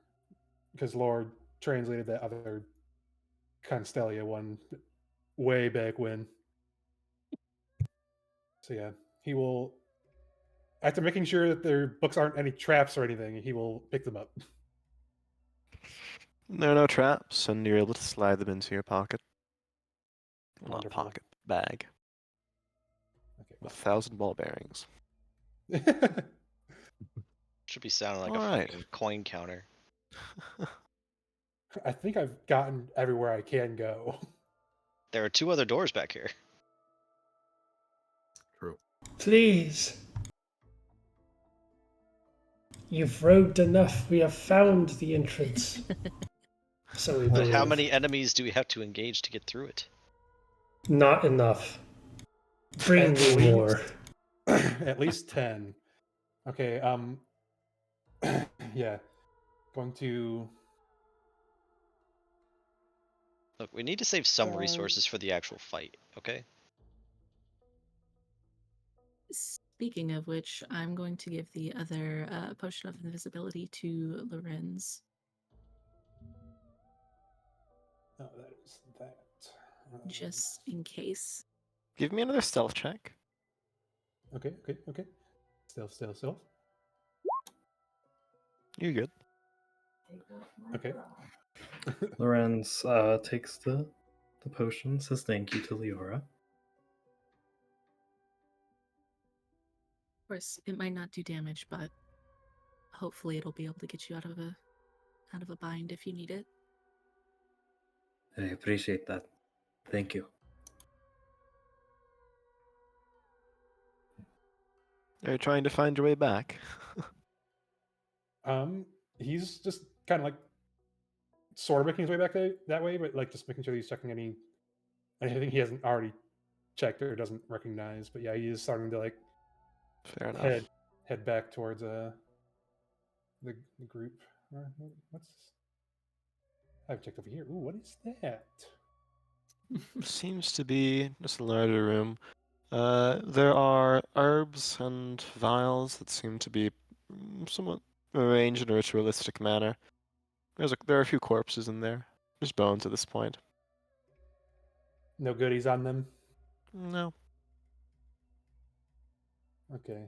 Speaker 2: because Laura translated that other Constellia one way back when. So yeah, he will, after making sure that their books aren't any traps or anything, he will pick them up.
Speaker 4: There are no traps, and you're able to slide them into your pocket. Well, not
Speaker 2: Wonderful.
Speaker 4: pocket, bag.
Speaker 2: Okay.
Speaker 4: 1,000 ball bearings.
Speaker 3: Should be sounding like
Speaker 4: All
Speaker 3: a
Speaker 4: right.
Speaker 3: fucking coin counter.
Speaker 2: I think I've gotten everywhere I can go.
Speaker 3: There are 2 other doors back here.
Speaker 7: True.
Speaker 1: Please. You've rogued enough. We have found the entrance. So we
Speaker 3: But
Speaker 1: believe.
Speaker 3: how many enemies do we have to engage to get through it?
Speaker 1: Not enough. Bring
Speaker 2: At
Speaker 1: me
Speaker 2: least-
Speaker 1: more.
Speaker 2: At least 10. Okay, yeah. Going to
Speaker 3: Look, we need to save some resources for the actual fight, okay?
Speaker 5: Speaking of which, I'm going to give the other potion of invisibility to Lorenz.
Speaker 2: oh, that is that.
Speaker 5: Just in case.
Speaker 4: Give me another stealth check.
Speaker 2: Okay. Stealth.
Speaker 4: You're good.
Speaker 2: Okay.
Speaker 6: Lorenz takes the potion, says thank you to Leora.
Speaker 5: Of course, it might not do damage, but hopefully it'll be able to get you out of a bind if you need it.
Speaker 6: I appreciate that. Thank you.
Speaker 4: Are you trying to find your way back?
Speaker 2: He's just kind of like sort of making his way back that way, but like just making sure he's checking anything he hasn't already checked or doesn't recognize. But yeah, he is starting to like
Speaker 4: Fair enough.
Speaker 2: head back towards the group. What's I've checked over here. Ooh, what is that?
Speaker 4: Seems to be just a larger room. There are herbs and vials that seem to be somewhat arranged in a ritualistic manner. There are a few corpses in there. Just bones at this point.
Speaker 2: No goodies on them.
Speaker 4: No.
Speaker 2: Okay.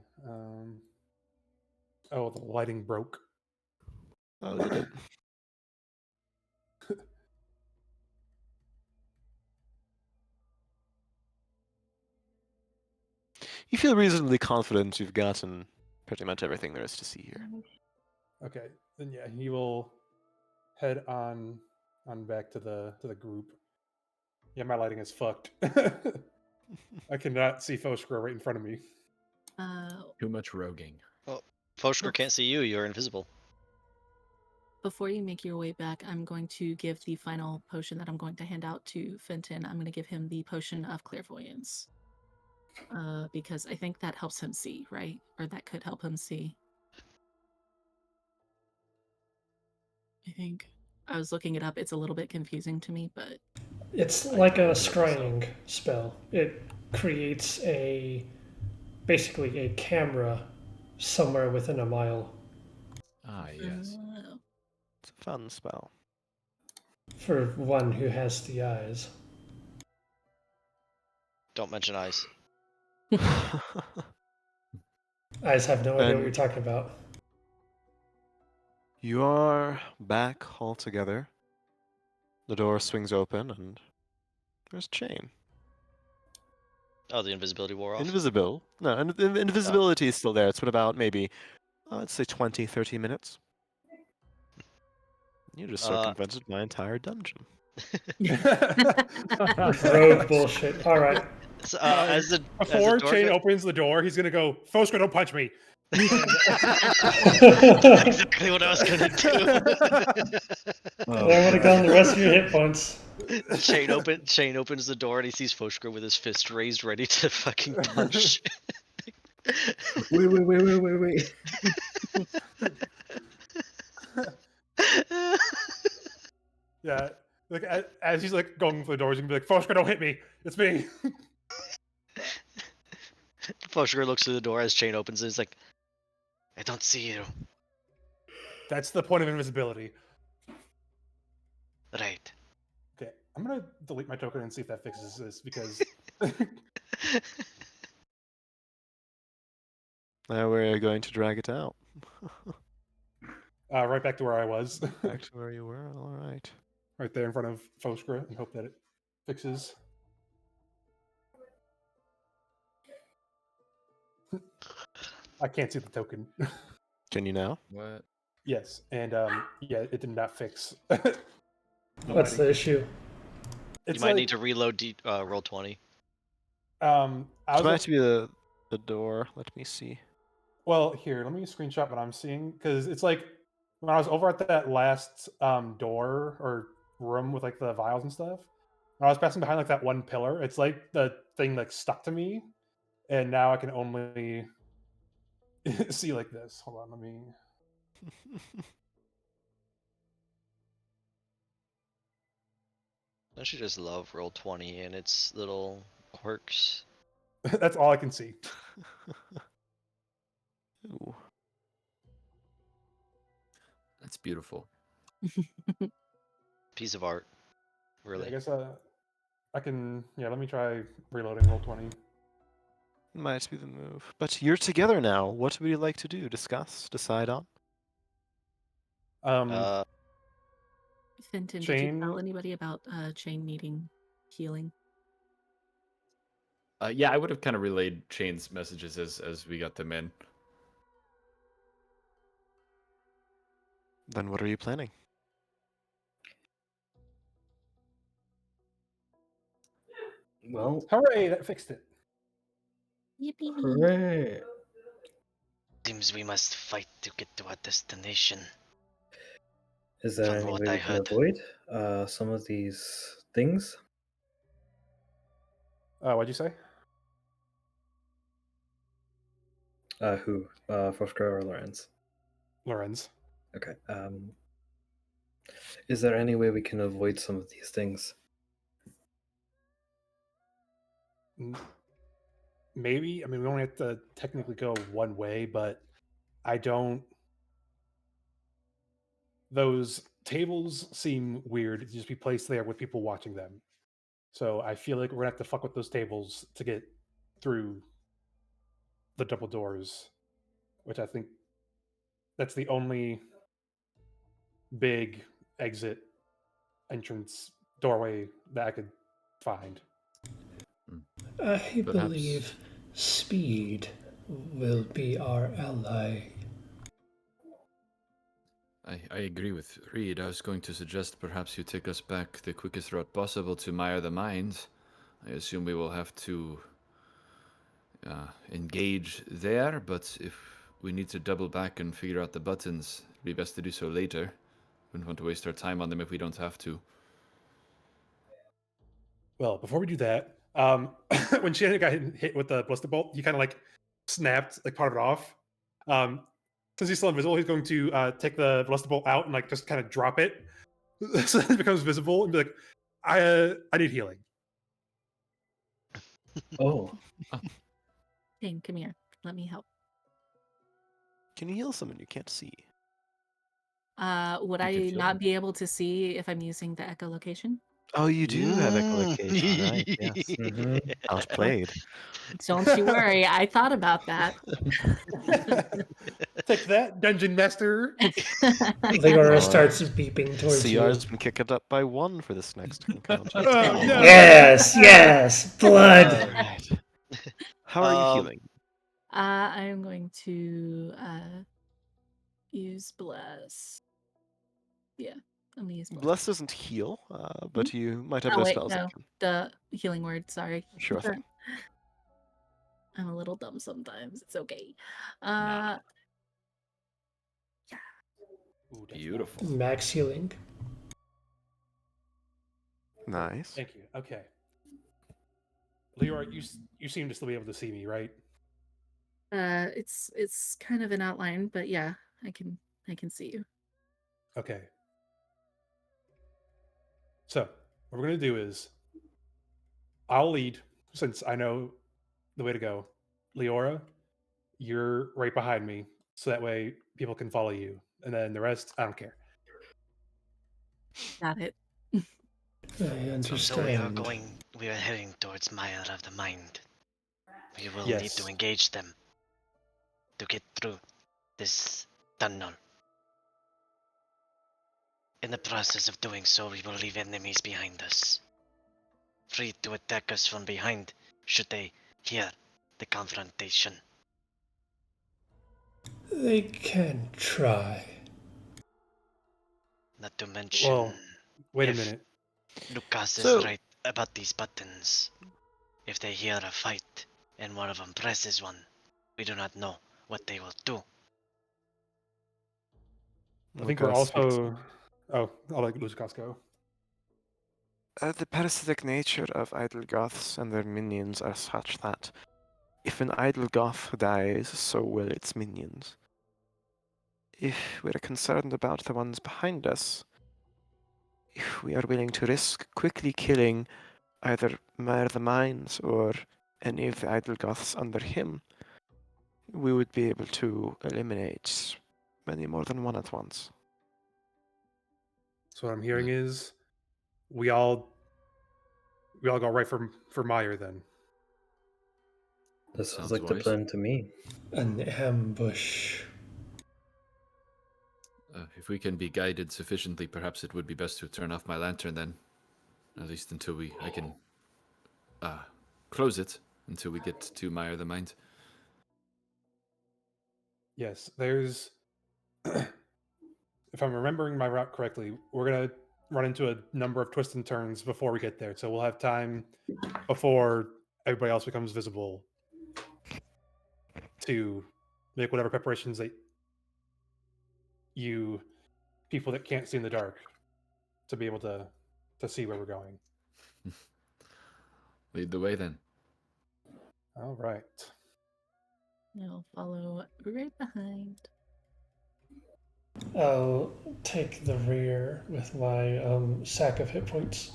Speaker 2: Oh, the lighting broke.
Speaker 4: Oh, did it? You feel reasonably confident you've gotten pretty much everything there is to see here.
Speaker 2: Okay, then yeah, he will head on back to the group. Yeah, my lighting is fucked. I cannot see Foskra right in front of me.
Speaker 7: Too much roguing.
Speaker 3: Foshker can't see you, you're invisible.
Speaker 5: Before you make your way back, I'm going to give the final potion that I'm going to hand out to Fenton. I'm going to give him the potion of clairvoyance. Because I think that helps him see, right? Or that could help him see. I think. I was looking it up. It's a little bit confusing to me, but
Speaker 1: It's
Speaker 7: I
Speaker 1: like
Speaker 7: can
Speaker 1: a
Speaker 7: look it up myself.
Speaker 1: scrying spell. It creates basically a camera somewhere within a mile
Speaker 7: Ah, yes.
Speaker 4: It's a fun spell.
Speaker 1: for one who has the eyes.
Speaker 3: Don't mention eyes.
Speaker 1: I just have no idea what
Speaker 4: And-
Speaker 1: you're talking about.
Speaker 4: You are back all together. The door swings open, and there's Chain.
Speaker 3: Oh, the invisibility wore off.
Speaker 4: Invisible. No, invisibility is still there. It's been about maybe, let's say 20, 30 minutes. You just circumvented my entire dungeon.
Speaker 1: Rogue bullshit. All right.
Speaker 3: So,
Speaker 2: Before
Speaker 3: door
Speaker 2: Chain
Speaker 3: go-
Speaker 2: opens the door, he's gonna go, Fosco, don't punch me.
Speaker 8: That's exactly what I was gonna do.
Speaker 6: Oh,
Speaker 1: I would have gone
Speaker 6: God.
Speaker 1: the rest of your hit points.
Speaker 3: Chain opens the door and he sees Foshka with his fist raised, ready to fucking punch.
Speaker 6: Wait.
Speaker 2: Yeah. Like as he's like going for the doors, he's gonna be like, Fosco, don't hit me. It's me.
Speaker 3: Foshka looks through the door as Chain opens it. He's like,
Speaker 8: I don't see you.
Speaker 2: That's the point of invisibility.
Speaker 8: Right.
Speaker 2: Okay, I'm gonna delete my token and see if that fixes this because
Speaker 4: Now we're going to drag it out.
Speaker 2: right back to where I was.
Speaker 4: Back to where you were. All right.
Speaker 2: Right there in front of Foskra and hope that it fixes. I can't see the token.
Speaker 4: Can you now?
Speaker 7: What?
Speaker 2: Yes, and yeah, it did not fix.
Speaker 1: What's the issue?
Speaker 2: It's
Speaker 3: you might
Speaker 2: like,
Speaker 3: need to reload roll 20.
Speaker 2: I
Speaker 4: It
Speaker 2: was
Speaker 4: might be the door. Let me see.
Speaker 2: well here. Let me screenshot what I'm seeing because it's like when I was over at that last door or room with like the vials and stuff. When I was passing behind like that one pillar, it's like the thing like stuck to me, and now I can only see like this. Hold on, let me.
Speaker 3: Don't you just love roll 20 and its little quirks?
Speaker 2: That's all I can see.
Speaker 4: Ooh.
Speaker 7: That's beautiful.
Speaker 3: Piece of art,
Speaker 2: Yeah,
Speaker 3: really.
Speaker 2: I guess I can. Yeah, let me try reloading roll 20.
Speaker 4: Might be the move. But you're together now. What would you like to do? Discuss? Decide on?
Speaker 5: Fenton, did you
Speaker 2: Chain.
Speaker 5: tell anybody about Chain needing healing?
Speaker 7: Yeah, I would have kind of relayed Chain's messages as we got them in.
Speaker 4: Then what are you planning?
Speaker 6: Well,
Speaker 2: Hooray! That fixed it.
Speaker 5: Yippee!
Speaker 6: hooray.
Speaker 8: Seems we must fight to get to our destination.
Speaker 6: Is there
Speaker 8: From
Speaker 6: any
Speaker 8: what
Speaker 6: way
Speaker 8: I
Speaker 6: we can
Speaker 8: heard.
Speaker 6: avoid some of these things?
Speaker 2: What'd you say?
Speaker 6: Who? Foshka or Lorenz?
Speaker 2: Lorenz.
Speaker 6: Okay. Is there any way we can avoid some of these things?
Speaker 2: Maybe. I mean, we only have to technically go one way, but I don't. Those tables seem weird to just be placed there with people watching them. So I feel like we're gonna have to fuck with those tables to get through the double doors, which I think that's the only big exit entrance doorway that I could find.
Speaker 1: I
Speaker 7: Perhaps-
Speaker 1: believe speed will be our ally.
Speaker 7: I agree with Reed. I was going to suggest perhaps you take us back the quickest route possible to Mire the Mines. I assume we will have to engage there, but if we need to double back and figure out the buttons, it'd be best to do so later. Wouldn't want to waste our time on them if we don't have to.
Speaker 2: Well, before we do that, when Shannon got hit with the ballistic bolt, he kind of like snapped like part of it off. Since he's still invisible, he's going to take the ballistic bolt out and like just kind of drop it, so it becomes visible, and be like, "I need healing."
Speaker 6: Oh,
Speaker 5: Chain, come here. Let me help.
Speaker 4: Can you heal someone you can't see?
Speaker 5: Would
Speaker 7: You
Speaker 5: I
Speaker 7: can feel
Speaker 5: not
Speaker 7: them.
Speaker 5: be able to see if I'm using the echolocation?
Speaker 4: Oh, you do have echolocation, right? Yes.
Speaker 6: Mhm.
Speaker 4: Outplayed.
Speaker 5: Don't you worry, I thought about that.
Speaker 2: Take that, Dungeon Master.
Speaker 1: Leora
Speaker 4: Oh,
Speaker 1: starts beeping towards you.
Speaker 4: CR's been kicked up by 1 for this next encounter.
Speaker 2: Oh, no.
Speaker 1: Yes, yes, blood.
Speaker 4: Alright. How are you
Speaker 3: Um,
Speaker 4: healing?
Speaker 5: I am going to use bless. Yeah, I'm gonna use bless.
Speaker 4: Bless doesn't heal, but you might have
Speaker 5: Oh
Speaker 4: no
Speaker 5: wait,
Speaker 4: spells that
Speaker 5: no,
Speaker 4: can.
Speaker 5: the healing word. Sorry.
Speaker 4: Sure thing.
Speaker 5: I'm a little dumb sometimes. It's okay.
Speaker 7: Nah.
Speaker 5: Yeah.
Speaker 2: Ooh, that's
Speaker 7: Beautiful.
Speaker 1: Max healing.
Speaker 4: Nice.
Speaker 2: Thank you. Okay. Leora, you seem to still be able to see me, right?
Speaker 5: It's kind of an outline, but yeah, I can see you.
Speaker 2: Okay. So what we're gonna do is I'll lead since I know the way to go. Leora, you're right behind me, so that way people can follow you. And then the rest, I don't care.
Speaker 5: Got it.
Speaker 1: I understand.
Speaker 8: So we are heading towards Mire of the Mind. We will need to
Speaker 2: Yes.
Speaker 8: engage them to get through this tunnel. In the process of doing so, we will leave enemies behind us, free to attack us from behind should they hear the confrontation.
Speaker 1: They can try.
Speaker 8: Not to mention,
Speaker 2: Well, wait a
Speaker 8: if
Speaker 2: minute.
Speaker 8: Lucas
Speaker 4: So-
Speaker 8: is right about these buttons. If they hear a fight and one of them presses one, we do not know what they will do.
Speaker 2: I think we're
Speaker 4: Lucas speaks-
Speaker 2: also. Oh, I'll let Lucas go.
Speaker 4: The parasitic nature of idle goths and their minions are such that if an idle goth dies, so will its minions. If we're concerned about the ones behind us, if we are willing to risk quickly killing either Mire the Mines or any of the idle goths under him, we would be able to eliminate many more than one at once.
Speaker 2: So what I'm hearing is we all go right for Meyer then.
Speaker 6: That sounds
Speaker 7: Sounds
Speaker 6: like the
Speaker 7: wise.
Speaker 6: plan to me.
Speaker 1: An ambush.
Speaker 7: If we can be guided sufficiently, perhaps it would be best to turn off my lantern then. At least until I can close it until we get to Mire the Mind.
Speaker 2: Yes, there's. If I'm remembering my route correctly, we're gonna run into a number of twists and turns before we get there, so we'll have time before everybody else becomes visible to make whatever preparations that you people that can't see in the dark to be able to see where we're going.
Speaker 7: Lead the way then.
Speaker 2: All right.
Speaker 5: I'll follow right behind.
Speaker 1: I'll take the rear with my sack of hit points.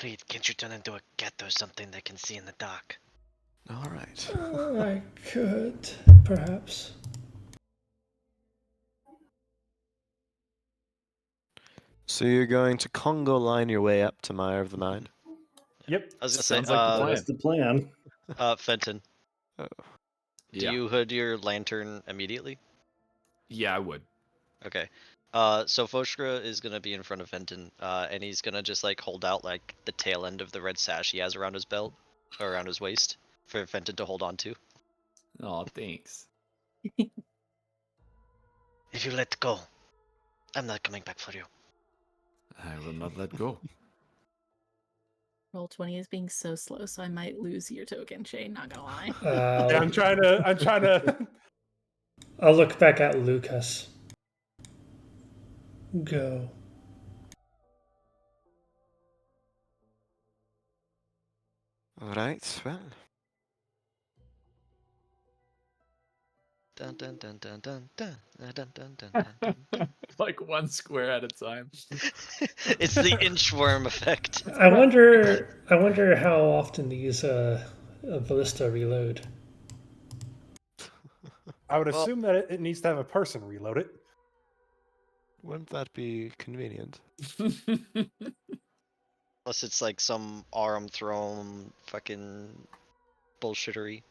Speaker 8: Reed, can't you turn into a cat or something that can see in the dark?
Speaker 4: All right.
Speaker 1: I could, perhaps.
Speaker 4: So you're going to Congo line your way up to Mire of the Mind?
Speaker 3: I
Speaker 2: Yep.
Speaker 3: was gonna
Speaker 7: Sounds
Speaker 3: say,
Speaker 7: like the plan.
Speaker 6: That's the plan.
Speaker 3: Fenton, do
Speaker 7: Yeah.
Speaker 3: you hood your lantern immediately?
Speaker 7: Yeah, I would.
Speaker 3: Okay. So Foshkra is gonna be in front of Fenton, and he's gonna just like hold out like the tail end of the red sash he has around his belt or around his waist for Fenton to hold on to.
Speaker 7: Oh, thanks.
Speaker 8: If you let go, I'm not coming back for you.
Speaker 7: I will not let go.
Speaker 5: Roll20 is being so slow, so I might lose your token, Shane. Not gonna lie.
Speaker 2: Yeah, I'm trying to.
Speaker 1: I'll look back at Lucas. Go.
Speaker 4: All right, well.
Speaker 3: Dun dun dun dun dun dun dun dun dun dun dun dun.
Speaker 7: Like one square at a time.
Speaker 3: It's the inchworm effect.
Speaker 1: I wonder how often these ballista reload.
Speaker 2: I would
Speaker 3: Well-
Speaker 2: assume that it needs to have a person reload it.
Speaker 4: Wouldn't that be convenient?
Speaker 3: Unless it's like some arm thrown fucking bullshittery.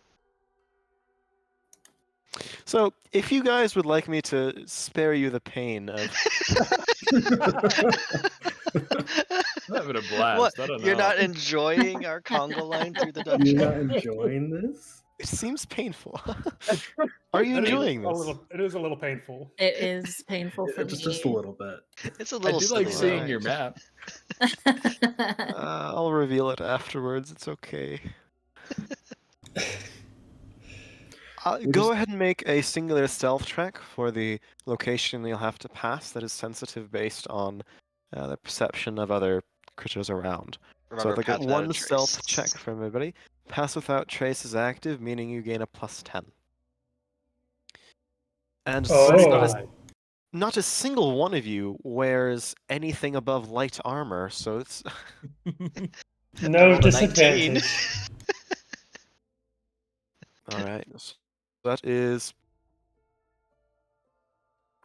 Speaker 4: So, if you guys would like me to spare you the pain of
Speaker 7: I'm having a blast.
Speaker 3: What?
Speaker 7: I don't
Speaker 3: You're
Speaker 7: know.
Speaker 3: not enjoying our conga line through the
Speaker 6: You're
Speaker 3: dungeon?
Speaker 6: not enjoying this?
Speaker 4: it seems painful. Are you
Speaker 2: It is
Speaker 4: enjoying
Speaker 2: a
Speaker 4: this?
Speaker 2: little. It is a little painful.
Speaker 5: It is painful for
Speaker 6: Just a
Speaker 5: me.
Speaker 6: little bit.
Speaker 3: It's a
Speaker 7: I
Speaker 3: little
Speaker 7: do like
Speaker 3: silly
Speaker 7: seeing
Speaker 3: though.
Speaker 7: your map.
Speaker 4: I'll reveal it afterwards. It's okay.
Speaker 6: We
Speaker 4: Go
Speaker 6: just-
Speaker 4: ahead and make a singular stealth check for the location you'll have to pass that is sensitive based on the perception of other critters around.
Speaker 3: Remember,
Speaker 4: so I get
Speaker 3: path without a
Speaker 4: one stealth
Speaker 3: trace.
Speaker 4: check from everybody. Pass without trace is active, meaning you gain a +10. And
Speaker 1: Oh.
Speaker 4: not a single one of you wears anything above light armor, so it's
Speaker 3: I
Speaker 1: No
Speaker 3: rolled a 19.
Speaker 1: disadvantage.
Speaker 4: all right. So that is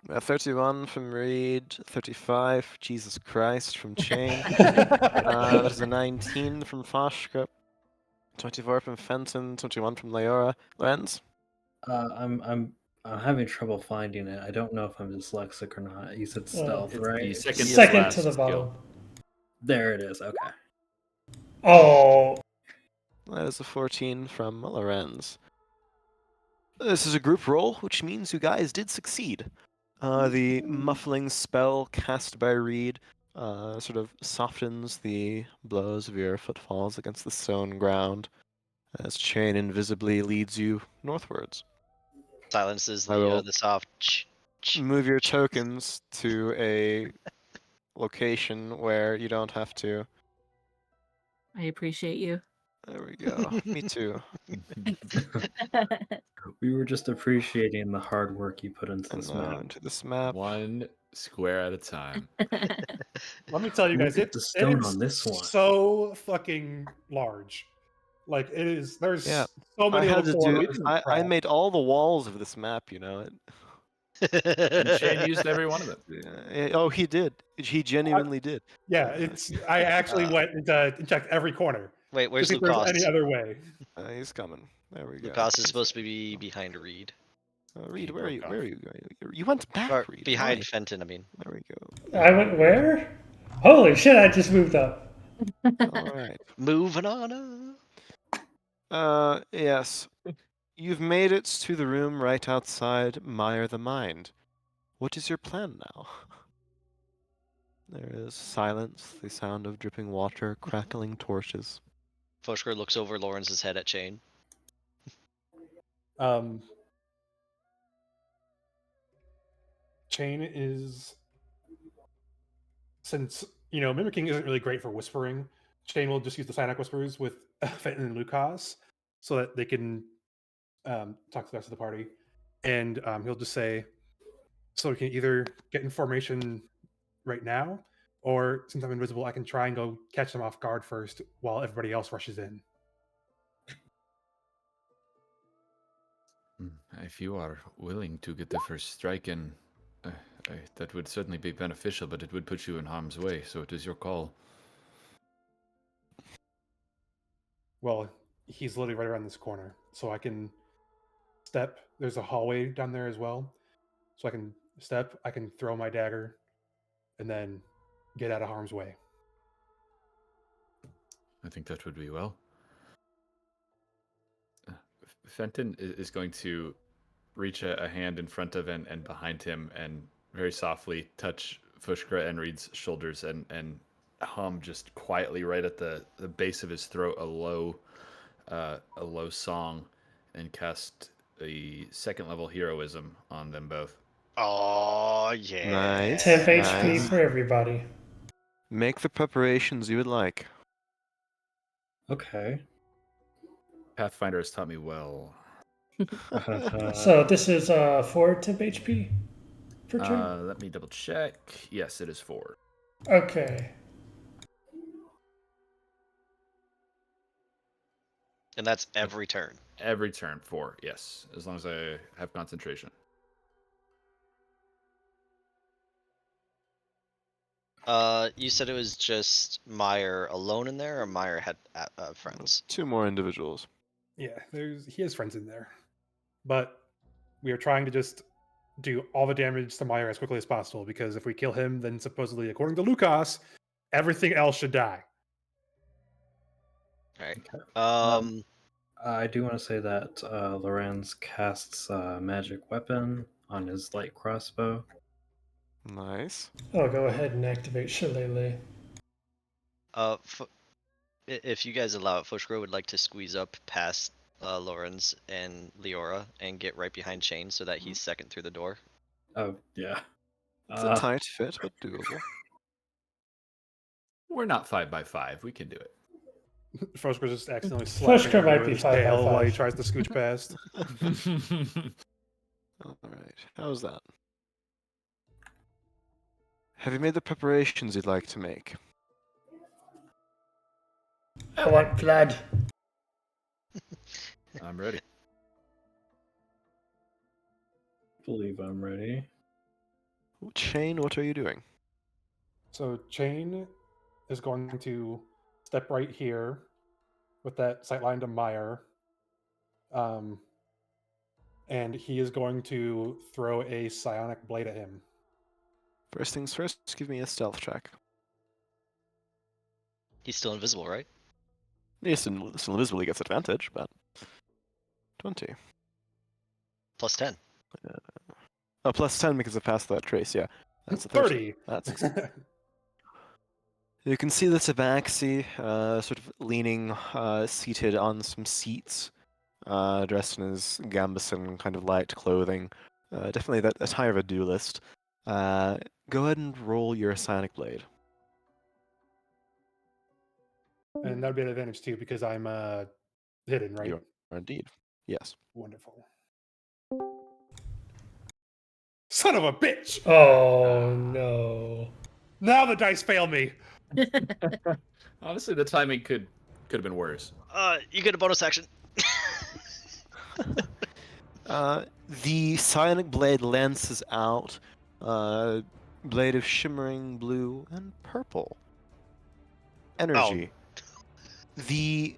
Speaker 4: 31 from Reed, 35, Jesus Christ, from Chain. That is a 19 from Foshka, 24 from Fenton, 21 from Leora. Lorenz?
Speaker 6: I'm having trouble finding it. I don't know if I'm dyslexic or not. You said stealth,
Speaker 7: It's
Speaker 6: right?
Speaker 7: the second,
Speaker 1: Second
Speaker 7: last
Speaker 1: to the
Speaker 7: skill.
Speaker 1: bottom.
Speaker 6: There it is. Okay.
Speaker 1: Oh.
Speaker 4: That is a 14 from Lorenz. This is a group roll, which means you guys did succeed. The muffling spell cast by Reed sort of softens the blows of your footfalls against the stone ground as Chain invisibly leads you northwards.
Speaker 3: Silences
Speaker 4: I will
Speaker 3: the soft.
Speaker 4: move your tokens to a location where you don't have to.
Speaker 5: I appreciate you.
Speaker 4: There we go. Me too.
Speaker 6: We were just appreciating the hard work you put into
Speaker 4: And
Speaker 6: this
Speaker 4: now
Speaker 6: map.
Speaker 4: into this map.
Speaker 7: One square at a time.
Speaker 2: Let me tell you
Speaker 6: Look
Speaker 2: guys,
Speaker 6: at the stone on this one.
Speaker 2: so fucking large. Like it is. There's
Speaker 4: Yeah,
Speaker 2: so
Speaker 4: I
Speaker 2: many
Speaker 4: had to
Speaker 2: little
Speaker 4: do.
Speaker 2: corners and
Speaker 4: I
Speaker 2: crap.
Speaker 4: made all the walls of this map. You know it.
Speaker 7: And Shane used every one of them.
Speaker 4: Oh, he did. He genuinely did.
Speaker 2: Yeah, it's. I actually went and checked every corner.
Speaker 3: Wait,
Speaker 2: To
Speaker 3: where's
Speaker 2: see if there's any
Speaker 3: Lucas?
Speaker 2: other way.
Speaker 4: He's coming. There we go.
Speaker 3: Lucas is supposed to be behind Reed.
Speaker 4: Reed,
Speaker 7: He
Speaker 4: where are you?
Speaker 7: broke
Speaker 4: Where are
Speaker 7: off.
Speaker 4: you going? You went back,
Speaker 3: Or
Speaker 4: Reed.
Speaker 3: behind
Speaker 4: Why?
Speaker 3: Fenton, I mean.
Speaker 4: There we go.
Speaker 1: I went where? Holy shit, I just moved up.
Speaker 4: All right.
Speaker 3: Moving on.
Speaker 4: Yes. You've made it to the room right outside Mire the Mind. What is your plan now? There is silence, the sound of dripping water, crackling torches.
Speaker 3: Foshker looks over Lawrence's head at Chain.
Speaker 2: Chain is, since mimicking isn't really great for whispering. Chain will just use the Psychic Whispers with Fenton and Lucas so that they can talk to the rest of the party, and he'll just say, "So we can either get in formation right now, or since I'm invisible, I can try and go catch them off guard first while everybody else rushes in."
Speaker 7: If you are willing to get the first strike in, that would certainly be beneficial, but it would put you in harm's way, so it is your call.
Speaker 2: Well, he's literally right around this corner, so I can step. There's a hallway down there as well, so I can step. I can throw my dagger, and then get out of harm's way.
Speaker 7: I think that would be well. Fenton is going to reach a hand in front of and behind him and very softly touch Fushkra and Reed's shoulders and hum just quietly right at the base of his throat a low song and cast a second level heroism on them both.
Speaker 3: Oh yeah.
Speaker 4: Nice.
Speaker 1: Temp HP
Speaker 4: Nice.
Speaker 1: for everybody.
Speaker 4: Make the preparations you would like.
Speaker 6: Okay.
Speaker 7: Pathfinder has taught me well.
Speaker 1: So this is 4 temp HP per turn?
Speaker 7: Let me double check. Yes, it is 4.
Speaker 1: Okay.
Speaker 3: And that's every turn.
Speaker 7: Every turn, 4. Yes, as long as I have concentration.
Speaker 3: You said it was just Meyer alone in there, or Meyer had friends?
Speaker 4: 2 more individuals.
Speaker 2: Yeah, he has friends in there, but we are trying to just do all the damage to Meyer as quickly as possible because if we kill him, then supposedly, according to Lucas, everything else should die.
Speaker 3: Alright.
Speaker 6: Okay. I do want to say that Lorenz casts a magic weapon on his light crossbow.
Speaker 4: Nice.
Speaker 1: Oh, go ahead and activate Shillelagh.
Speaker 3: If you guys allow it, Fushgro would like to squeeze up past Lorenz and Leora and get right behind Chain so that he's second through the door.
Speaker 6: Oh, yeah.
Speaker 4: It's a tight fit, but doable.
Speaker 7: We're not 5x5. We can do it.
Speaker 2: Fushgro just accidentally slapping
Speaker 1: Fushgro might
Speaker 2: over
Speaker 1: be
Speaker 2: his
Speaker 1: 5 by
Speaker 2: tail while he
Speaker 1: 5.
Speaker 2: tries to scooch past.
Speaker 4: Alright, how's that? Have you made the preparations you'd like to make?
Speaker 1: I want blood.
Speaker 7: I'm ready.
Speaker 6: believe I'm ready.
Speaker 4: Chain, what are you doing?
Speaker 2: So Chain is going to step right here with that sightline to Meyer. And he is going to throw a psionic blade at him.
Speaker 4: First things first, give me a stealth check.
Speaker 3: He's still invisible, right?
Speaker 4: Yes, still invisible, he gets advantage, but 20.
Speaker 3: Plus 10.
Speaker 4: Oh, plus 10 because I passed that trace, yeah. That's a 30.
Speaker 2: 30.
Speaker 4: That's You can see the Tabaxi sort of leaning, seated on some seats, dressed in his gambeson kind of light clothing. Definitely that attire of a duelist. Go ahead and roll your psionic blade.
Speaker 2: And that would be an advantage too because I'm hidden, right?
Speaker 4: You are indeed. Yes.
Speaker 2: Wonderful. Son of a bitch!
Speaker 1: Oh no.
Speaker 2: Now the dice fail me.
Speaker 7: Honestly, the timing could have been worse.
Speaker 3: You get a bonus action.
Speaker 4: The psionic blade lances out, blade of shimmering blue and purple energy. The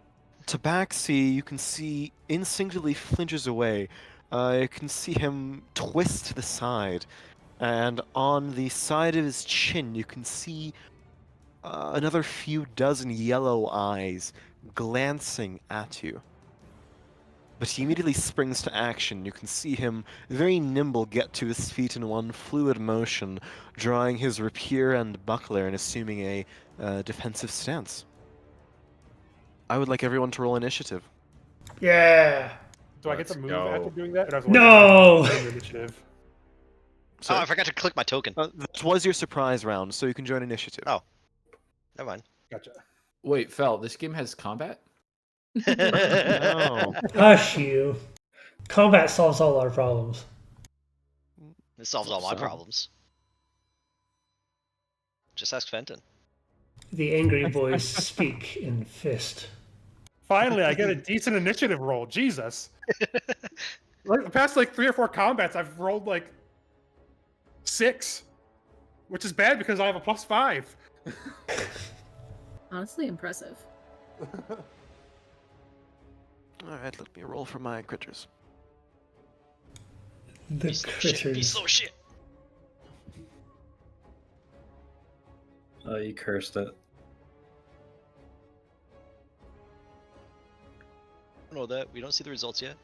Speaker 4: Tabaxi, you can see, instinctively flinches away. You can see him twist to the side, and on the side of his chin, you can see another few dozen yellow eyes glancing at you. But he immediately springs to action. You can see him, very nimble, get to his feet in one fluid motion, drawing his rapier and buckler and assuming a defensive stance. I would like everyone to roll initiative.
Speaker 1: Yeah.
Speaker 2: Do I get to
Speaker 7: Let's
Speaker 2: move
Speaker 7: go.
Speaker 2: after doing that? Or do I have to
Speaker 1: No!
Speaker 2: wait for the initiative?
Speaker 3: Oh, I forgot to click my token.
Speaker 4: That was your surprise round, so you can join initiative.
Speaker 3: Oh. Never mind.
Speaker 2: Gotcha.
Speaker 7: Wait, Fel, this game has combat?
Speaker 4: No.
Speaker 1: Hush you. Combat solves all our problems.
Speaker 3: This solves all my
Speaker 4: So-
Speaker 3: problems. Just ask Fenton.
Speaker 1: The angry boys speak in fist.
Speaker 2: Finally, I get a decent initiative roll. Jesus. Like the past 3 or 4 combats, I've rolled 6, which is bad because I have a +5.
Speaker 5: Honestly, impressive.
Speaker 4: Alright, let me roll for my critters.
Speaker 1: The
Speaker 3: Be slow shit. Be
Speaker 1: critters.
Speaker 3: slow shit.
Speaker 6: You cursed it.
Speaker 3: I don't know that. We don't see the results yet.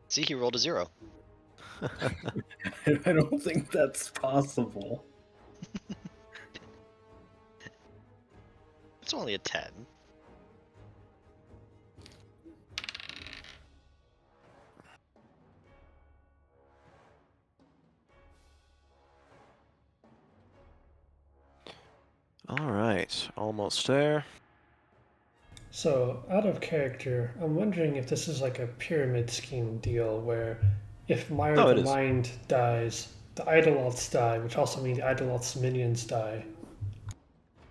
Speaker 3: See, he rolled a 0.
Speaker 6: I don't think that's possible.
Speaker 3: It's only a 10.
Speaker 4: Alright, almost there.
Speaker 1: So, out of character, I'm wondering if this is like a pyramid scheme deal where if Meyer
Speaker 4: Oh, it
Speaker 1: the
Speaker 4: is.
Speaker 1: Mind dies, the Idolots die, which also means Idolots minions die.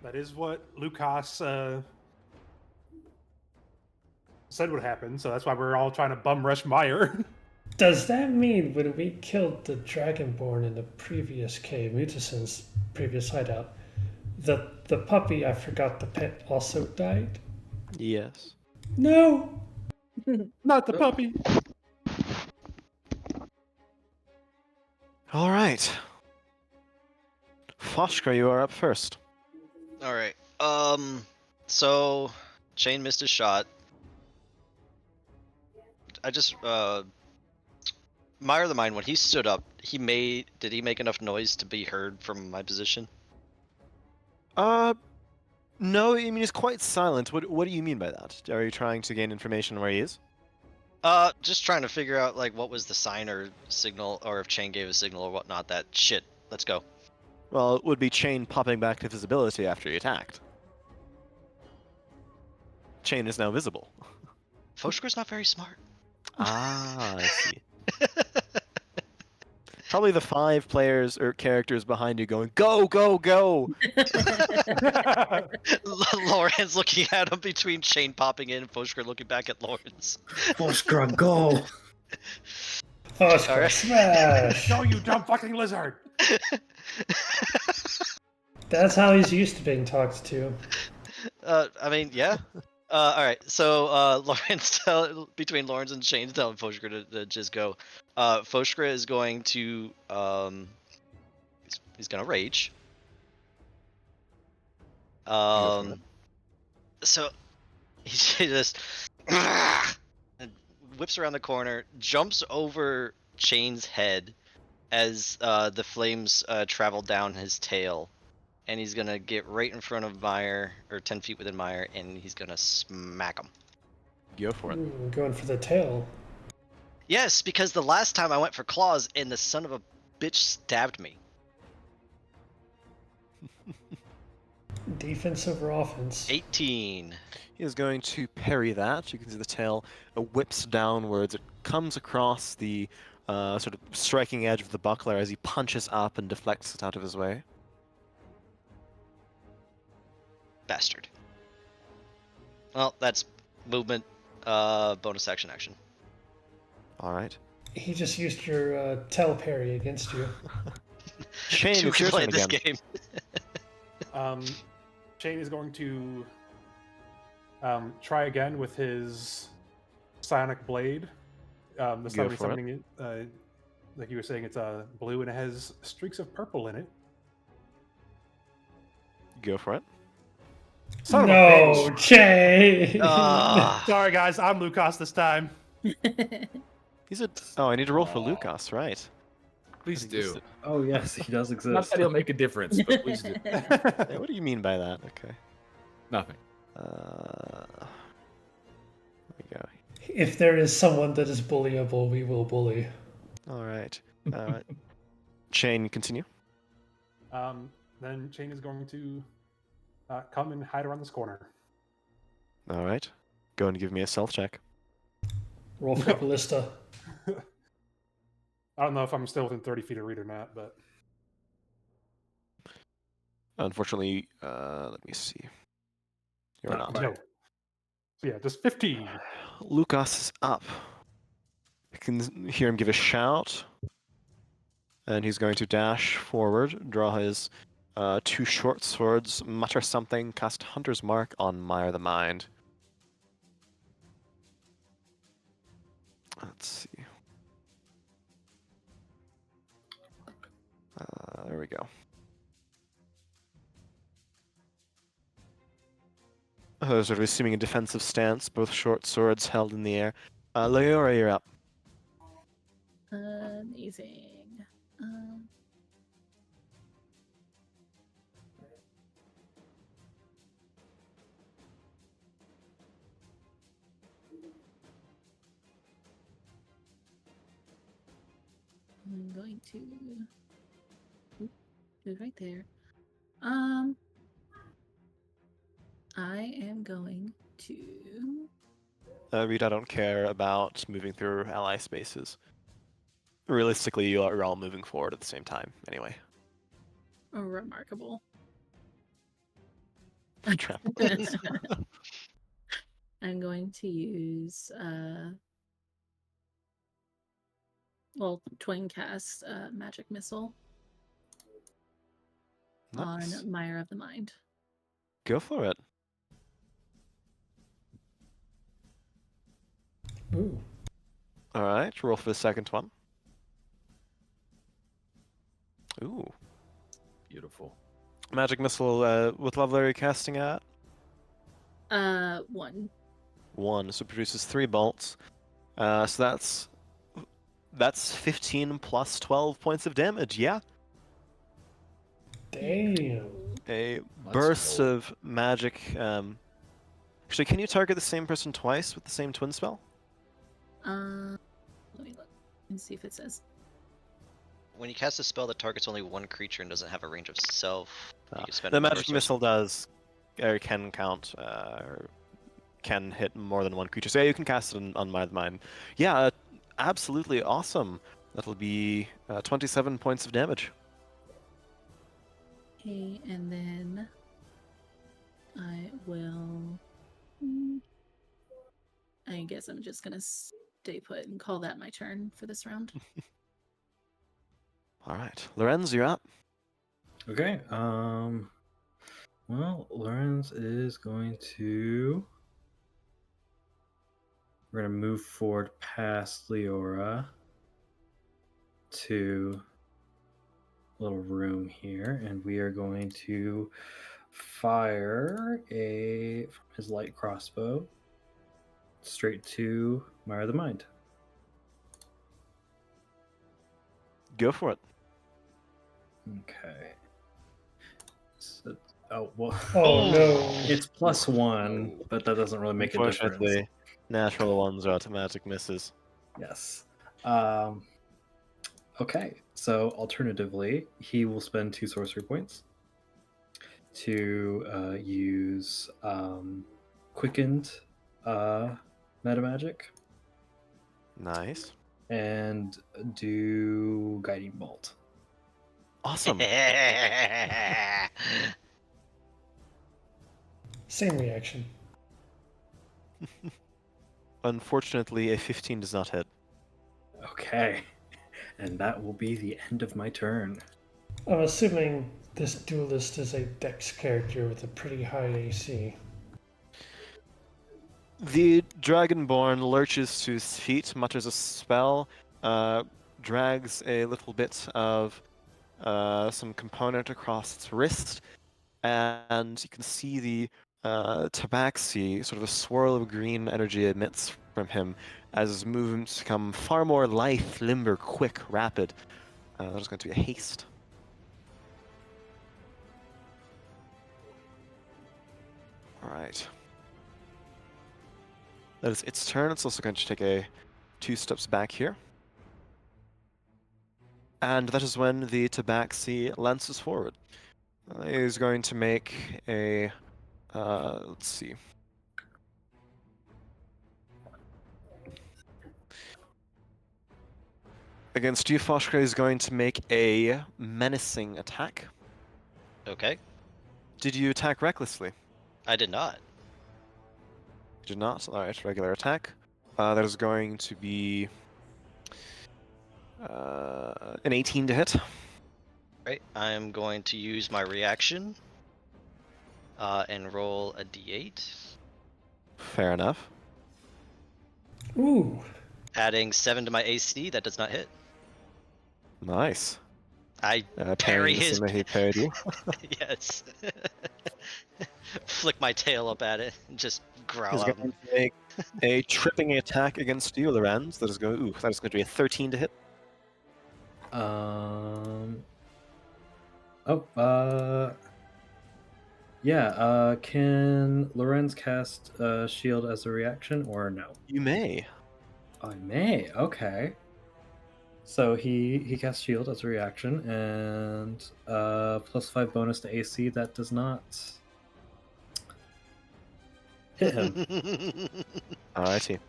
Speaker 2: That is what Lucas said would happen, so that's why we're all trying to bum rush Meyer.
Speaker 1: Does that mean when we killed the Dragonborn in the previous cave, Mutasen's previous hideout, the puppy, I forgot the pet, also died?
Speaker 4: Yes.
Speaker 1: No!
Speaker 2: Not the puppy.
Speaker 4: All right. Foshka, you are up first.
Speaker 3: All right. So Shane missed his shot. I just Meyer the Mind, when he stood up, did he make enough noise to be heard from my position?
Speaker 4: No, I mean he's quite silent. What do you mean by that? Are you trying to gain information where he is?
Speaker 3: Just trying to figure out like what was the sign or signal, or if Chain gave a signal or whatnot. That shit. Let's go.
Speaker 4: Well, it would be Chain popping back to visibility after he attacked. Chain is now visible.
Speaker 3: Foshker's not very smart.
Speaker 4: Ah, I see. Probably the 5 players or characters behind you going, go, go, go!
Speaker 3: Lauren's looking at him between Chain popping in and Foshker looking back at Lawrence.
Speaker 6: Foshka, go!
Speaker 1: Foshka,
Speaker 3: Alright.
Speaker 1: smash!
Speaker 2: No, you dumb fucking lizard!
Speaker 1: That's how he's used to being talked to.
Speaker 3: I mean, yeah. Alright, so Lawrence between Lawrence and Shane telling Foshker to just go. Foshker is going to he's gonna rage.
Speaker 4: for
Speaker 3: So he just and whips around the corner, jumps over Chain's head as the flames travel down his tail, and he's gonna get right in front of Meyer, or 10 feet within Meyer, and he's gonna smack him.
Speaker 4: Go for it.
Speaker 1: Going for the tail.
Speaker 3: Yes, because the last time I went for claws and the son of a bitch stabbed me.
Speaker 1: Defense over offense.
Speaker 3: 18.
Speaker 4: He is going to parry that. You can see the tail whips downwards. It comes across the sort of striking edge of the buckler as he punches up and deflects it out of his way.
Speaker 3: Bastard. Well, that's movement, bonus action.
Speaker 4: All right.
Speaker 1: He just used your tail parry against you.
Speaker 4: Shane,
Speaker 3: To
Speaker 4: it's your
Speaker 3: play
Speaker 4: turn
Speaker 3: this
Speaker 4: again.
Speaker 3: game.
Speaker 2: Shane is going to try again with his psionic blade. This
Speaker 4: Go
Speaker 2: time he's
Speaker 4: for it.
Speaker 2: summoning it. Like you were saying, it's blue and it has streaks of purple in it.
Speaker 4: Go for it.
Speaker 2: Son of a
Speaker 1: No,
Speaker 2: bitch!
Speaker 1: Jay!
Speaker 3: Ah,
Speaker 2: Sorry guys, I'm Lucas this time.
Speaker 4: He's a. Oh, I need to roll for Lucas, right?
Speaker 7: Please
Speaker 4: What do you
Speaker 7: do.
Speaker 4: use
Speaker 6: Oh yes, he does
Speaker 7: Not
Speaker 6: exist.
Speaker 7: that he'll make a difference, but please do.
Speaker 4: Yeah, what do you mean by that? Okay.
Speaker 7: Nothing.
Speaker 4: There we go.
Speaker 1: If there is someone that is bullyable, we will bully.
Speaker 4: All right. Shane, continue.
Speaker 2: Then Shane is going to come and hide around this corner.
Speaker 4: All right. Go and give me a stealth check.
Speaker 1: Roll for ballista.
Speaker 2: I don't know if I'm still within 30 feet of Reed or not, but
Speaker 4: Unfortunately, let me see. You're
Speaker 6: Not
Speaker 4: not.
Speaker 2: no. So yeah, just 15.
Speaker 4: Lucas is up. You can hear him give a shout. And he's going to dash forward, draw his 2 short swords, mutter something, cast Hunter's Mark on Meyer the Mind. Let's see. There we go. Sort of assuming a defensive stance, both short swords held in the air. Leora, you're up.
Speaker 5: Amazing. I'm going to do it right there. I am going to.
Speaker 4: Reed, I don't care about moving through ally spaces. realistically, you're all moving forward at the same time anyway.
Speaker 5: Remarkable.
Speaker 4: Travelers.
Speaker 5: I'm going to use twin cast magic missile
Speaker 4: Nice.
Speaker 5: on Mire of the Mind.
Speaker 4: Go for it.
Speaker 1: Ooh.
Speaker 4: All right, roll for the second one. Ooh.
Speaker 7: Beautiful.
Speaker 4: Magic missile, what level are you casting at?
Speaker 5: 1.
Speaker 4: 1, so it produces 3 bolts. So that's 15 plus 12 points of damage, yeah?
Speaker 1: Damn.
Speaker 4: A
Speaker 7: Let's
Speaker 4: burst
Speaker 7: go.
Speaker 4: of magic. Actually, can you target the same person twice with the same twin spell?
Speaker 5: Let me look and see if it says.
Speaker 3: When you cast a spell that targets only one creature and doesn't have a range of self, you can spend
Speaker 4: The
Speaker 3: one
Speaker 4: magic
Speaker 3: resource.
Speaker 4: missile does, or can count, or can hit more than one creature. So yeah, you can cast it on my mind. Yeah, absolutely awesome. That'll be 27 points of damage.
Speaker 5: Okay, and then I will. I guess I'm just gonna stay put and call that my turn for this round.
Speaker 4: All right, Lorenz, you're up.
Speaker 6: Okay. Well, Lorenz is going to. We're going to move forward past Leora to a little room here, and we are going to fire from his light crossbow straight to Mire the Mind.
Speaker 4: Go for it.
Speaker 6: Okay. So, oh well.
Speaker 1: Oh no.
Speaker 6: It's +1, but that doesn't really make a difference.
Speaker 4: Unfortunately, natural ones are automatic misses.
Speaker 6: Yes. Okay. So alternatively, he will spend 2 sorcery points to use quickened meta magic
Speaker 4: Nice.
Speaker 6: and do guiding bolt.
Speaker 4: Awesome.
Speaker 1: Same reaction.
Speaker 4: Unfortunately, a 15 does not hit.
Speaker 6: Okay. And that will be the end of my turn.
Speaker 1: I'm assuming this duelist is a dex character with a pretty high AC.
Speaker 4: The Dragonborn lurches to his feet, mutters a spell, drags a little bit of some component across its wrist, and you can see the tabaxi, sort of a swirl of green energy emits from him as his movements become far more lithe, limber, quick, rapid. There's going to be a haste. Alright. That is its turn. It's also going to take 2 steps back here. And that is when the tabaxi lances forward. He's going to make a... let's see. Against you, Foshka is going to make a menacing attack.
Speaker 3: Okay,
Speaker 4: Did you attack recklessly?
Speaker 3: I did not.
Speaker 4: You did not? Alright, regular attack. That is going to be an 18 to hit.
Speaker 3: Right, I'm going to use my reaction and roll a d8,
Speaker 4: Fair enough.
Speaker 1: Ooh.
Speaker 3: adding 7 to my AC. That does not hit.
Speaker 4: Nice.
Speaker 3: I
Speaker 4: Parry
Speaker 3: parry
Speaker 4: the
Speaker 3: his.
Speaker 4: same way he parried you.
Speaker 3: Yes. Flick my tail up at it and just growl
Speaker 4: He's
Speaker 3: out.
Speaker 4: going to make a tripping attack against you, Lorenz. That is going to be a 13 to hit.
Speaker 6: Can Lorenz cast shield as a reaction or no?
Speaker 4: You may.
Speaker 6: I may. Okay. So he casts shield as a reaction and +5 bonus to AC. That does not hit him.
Speaker 4: Alrighty.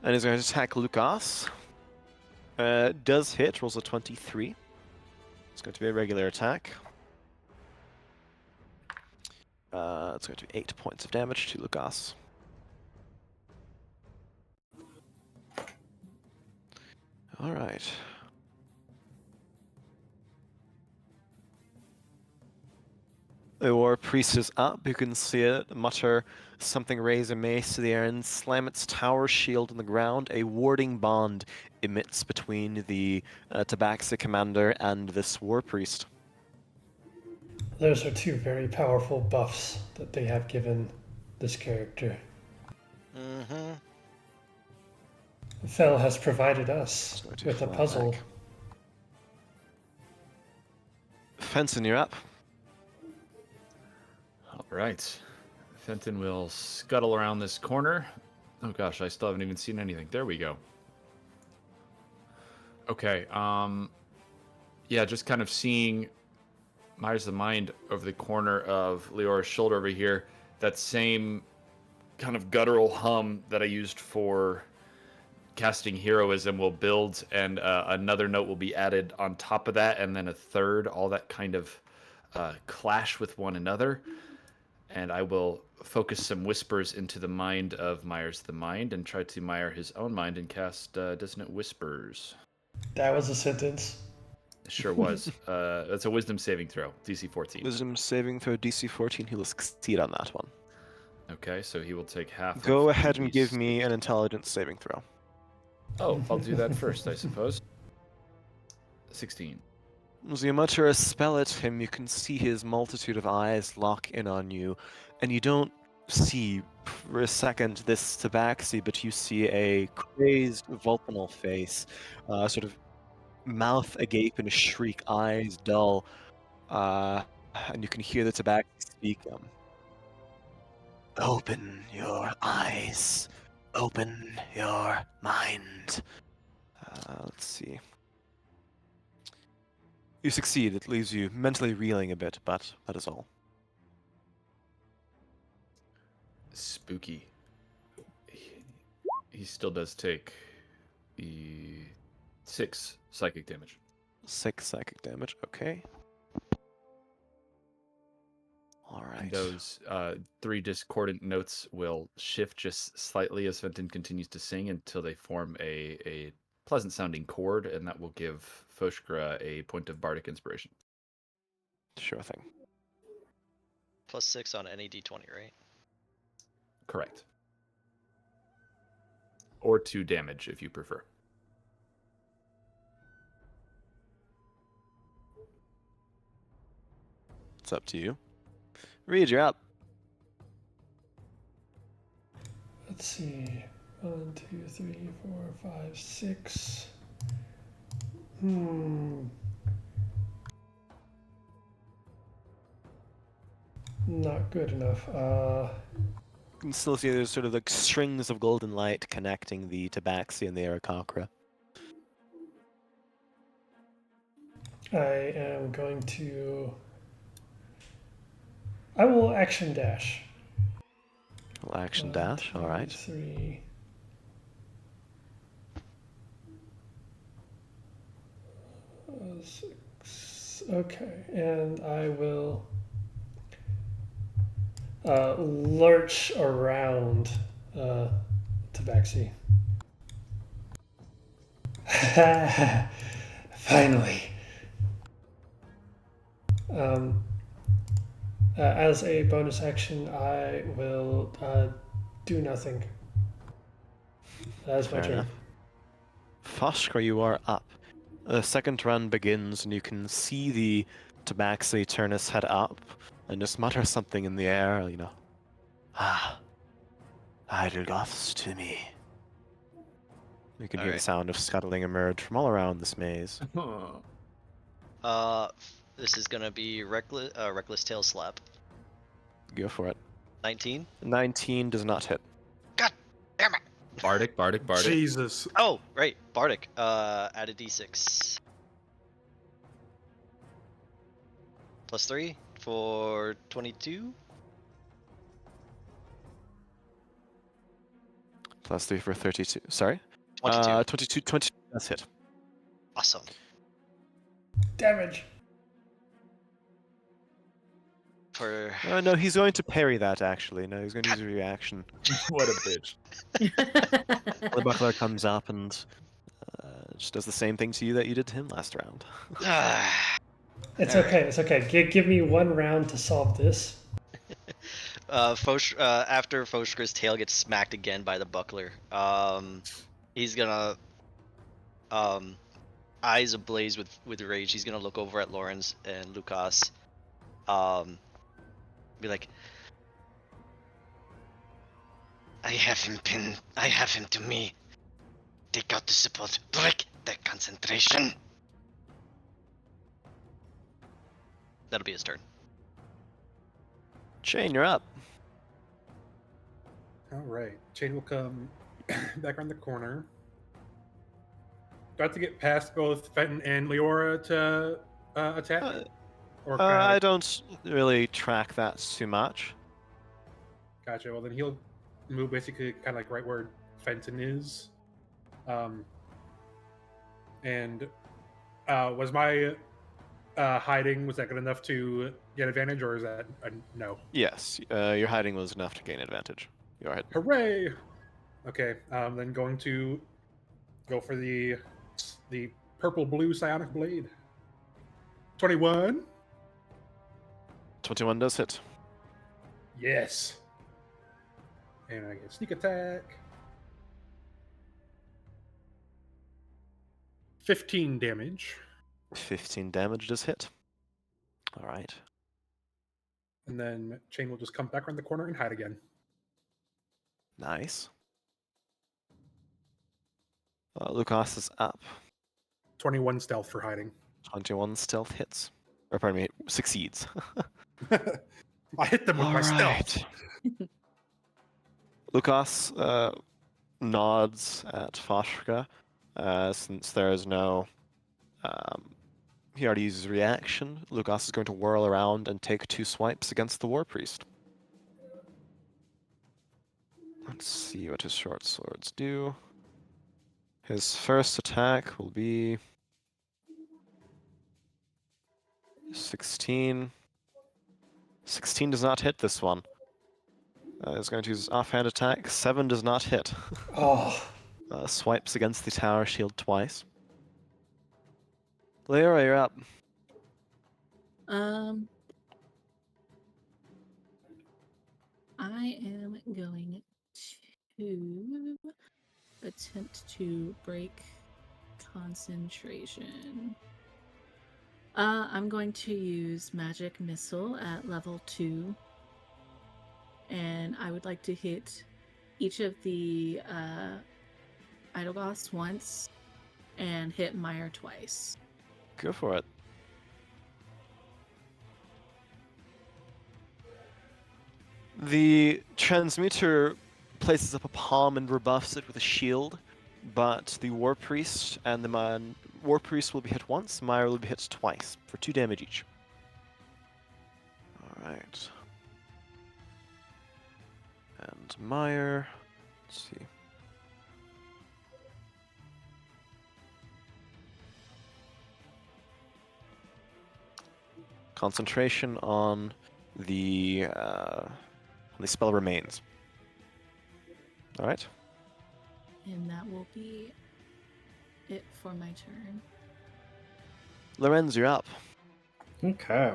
Speaker 4: And he's going to attack Lucas. Does hit, rolls a 23. It's going to be a regular attack. It's going to be 8 points of damage to Lugas. Alright. The War Priest is up. You can see it mutter something, raise a mace to the air, and slam its tower shield on the ground. A warding bond emits between the Tabaxi commander and this War Priest.
Speaker 1: Those are two very powerful buffs that they have given this character.
Speaker 3: Mm-hmm.
Speaker 1: Fel has provided us
Speaker 4: So I do
Speaker 1: with a
Speaker 4: fly
Speaker 1: puzzle.
Speaker 4: back. Fenton, you're up.
Speaker 7: All right. Fenton will scuttle around this corner. Oh gosh, I still haven't even seen anything. There we go. Okay. Yeah, just kind of seeing Myers the Mind over the corner of Leora's shoulder over here. That same kind of guttural hum that I used for casting heroism will build, and another note will be added on top of that, and then a third. All that kind of clash with one another. And I will focus some whispers into the mind of Myers the Mind and try to mire his own mind and cast Dissonant Whispers.
Speaker 1: That was a sentence.
Speaker 7: It sure was. That's a wisdom saving throw, DC 14.
Speaker 4: Wisdom saving throw DC 14. He will succeed on that one.
Speaker 7: Okay, so he will take half.
Speaker 4: Go
Speaker 7: of
Speaker 4: ahead and give
Speaker 7: these-
Speaker 4: me an intelligence saving throw.
Speaker 7: Oh, I'll do that first, I suppose. 16.
Speaker 4: As you mutter a spell at him, you can see his multitude of eyes lock in on you, and you don't see for a second this tabaxi, but you see a crazed vulcanal face, sort of mouth agape in a shriek, eyes dull, and you can hear the tabaxi speak. Open your eyes. Open your mind. Let's see. You succeed. It leaves you mentally reeling a bit, but that is all.
Speaker 7: Spooky. He still does take the 6 psychic damage.
Speaker 4: 6 psychic damage. Okay. All
Speaker 7: And
Speaker 4: right.
Speaker 7: those 3 discordant notes will shift just slightly as Fenton continues to sing until they form a pleasant sounding chord, and that will give Foshkra a point of bardic inspiration.
Speaker 4: Sure thing.
Speaker 3: +6 on any d20, right?
Speaker 7: Correct. Or 2 damage if you prefer.
Speaker 4: It's up to you. Reed, you're up.
Speaker 1: Let's see. 1, 2, 3, 4, 5, 6. Not good enough.
Speaker 4: You can still see there's sort of like strings of golden light connecting the tabaxi and the Aarakocra.
Speaker 1: I am going to. I will action dash.
Speaker 4: Little action
Speaker 1: 1,
Speaker 4: dash,
Speaker 1: 2,
Speaker 4: alright.
Speaker 1: 3. Six. Okay, and I will lurch around Tabaxi. Finally. As a bonus action, I will do nothing. That's my
Speaker 4: Fair
Speaker 1: turn.
Speaker 4: enough. Foshkra, you are up. The second run begins, and you can see the tabaxi turn his head up and just mutter something in the air, you know. Ah, idle goths to me. You can hear the
Speaker 3: Alright.
Speaker 4: sound of scuttling emerge from all around this maze.
Speaker 3: This is gonna be reckless tail slap.
Speaker 4: Go for it.
Speaker 3: 19.
Speaker 4: 19 does not hit.
Speaker 3: God damn it!
Speaker 7: Bardic.
Speaker 2: Jesus.
Speaker 3: Oh, right, Bardic. Add a d6. +3 for 22.
Speaker 4: Plus 3 for 32. Sorry?
Speaker 3: 22.
Speaker 4: 22 does hit.
Speaker 3: Awesome.
Speaker 1: Damage.
Speaker 4: No, he's going to parry that, actually. No, he's going to use a reaction.
Speaker 7: What a bitch.
Speaker 4: The buckler comes up and just does the same thing to you that you did to him last round.
Speaker 1: It's
Speaker 3: Alright.
Speaker 1: okay. It's okay. Give me 1 round to solve this.
Speaker 3: After Foshkra's tail gets smacked again by the buckler, he's gonna, eyes ablaze with rage. He's gonna look over at Lawrence and Lucas, be like,
Speaker 8: I have him to me. Take out the support. Break the concentration.
Speaker 3: that'll be his turn.
Speaker 4: Shane, you're up.
Speaker 2: All right. Chain will come back around the corner. Do I have to get past both Fenton and Leora to attack? Or can
Speaker 4: I don't really track that too much.
Speaker 2: Gotcha. Well, then he'll move basically kind of like right where Fenton is. And was my hiding, was that good enough to get advantage, or is that a no?
Speaker 4: Yes, your hiding was enough to gain advantage. Go ahead.
Speaker 2: Hooray! Okay, then going to go for the purple-blue psionic blade. 21.
Speaker 4: 21 does hit.
Speaker 2: Yes. And I get sneak attack. 15 damage.
Speaker 4: 15 damage does hit. All right.
Speaker 2: And then Chain will just come back around the corner and hide again.
Speaker 4: Nice. Lucas is up.
Speaker 2: 21 stealth for hiding.
Speaker 4: 21 stealth hits. Or pardon me, succeeds.
Speaker 2: I hit them with my stealth.
Speaker 4: Lucas nods at Foshka, since there is no... he already uses reaction. Lucas is going to whirl around and take 2 swipes against the War Priest. Let's see what his short swords do. His first attack will be 16. 16 does not hit this one. He's going to use offhand attack. 7 does not hit.
Speaker 1: Oh,
Speaker 4: Swipes against the tower shield twice. Leora, you're up.
Speaker 5: I am going to attempt to break concentration. I'm going to use magic missile at level 2, and I would like to hit each of the Idolgoths once and hit Meyer twice.
Speaker 4: Go for it. The transmuter places up a palm and rebuffs it with a shield, but the War Priest and the War Priest will be hit once, Meyer will be hit twice, for 2 damage each. Alright. And Meyer, let's see. Concentration on the spell remains. All right.
Speaker 5: And that will be it for my turn.
Speaker 4: Lorenz, you're up.
Speaker 6: Okay.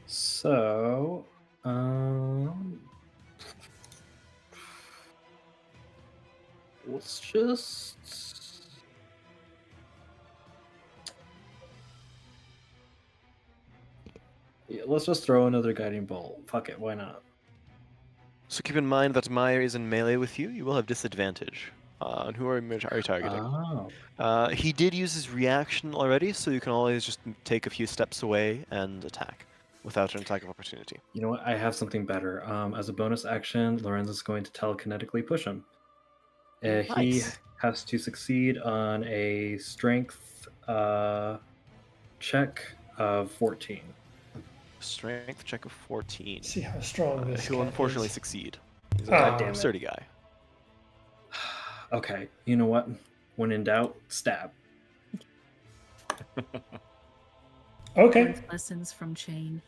Speaker 6: So, let's just. Yeah, let's just throw another guiding bolt. Fuck it, why not?
Speaker 4: So keep in mind that Meyer is in melee with you. You will have disadvantage. On who are you targeting?
Speaker 6: Oh.
Speaker 4: He did use his reaction already, so you can always just take a few steps away and attack without an attack of opportunity.
Speaker 6: You know what? I have something better. As a bonus action, Lorenz is going to telekinetically push him. He
Speaker 4: Nice.
Speaker 6: has to succeed on a strength check of 14.
Speaker 4: Strength check of 14.
Speaker 1: see how strong this
Speaker 4: He'll
Speaker 1: cat
Speaker 4: unfortunately
Speaker 1: is.
Speaker 4: succeed. He's a
Speaker 1: Ah.
Speaker 6: Damn it.
Speaker 4: sturdy guy.
Speaker 6: Okay, you know what? When in doubt, stab.
Speaker 1: Okay.
Speaker 5: Life lessons from Chain.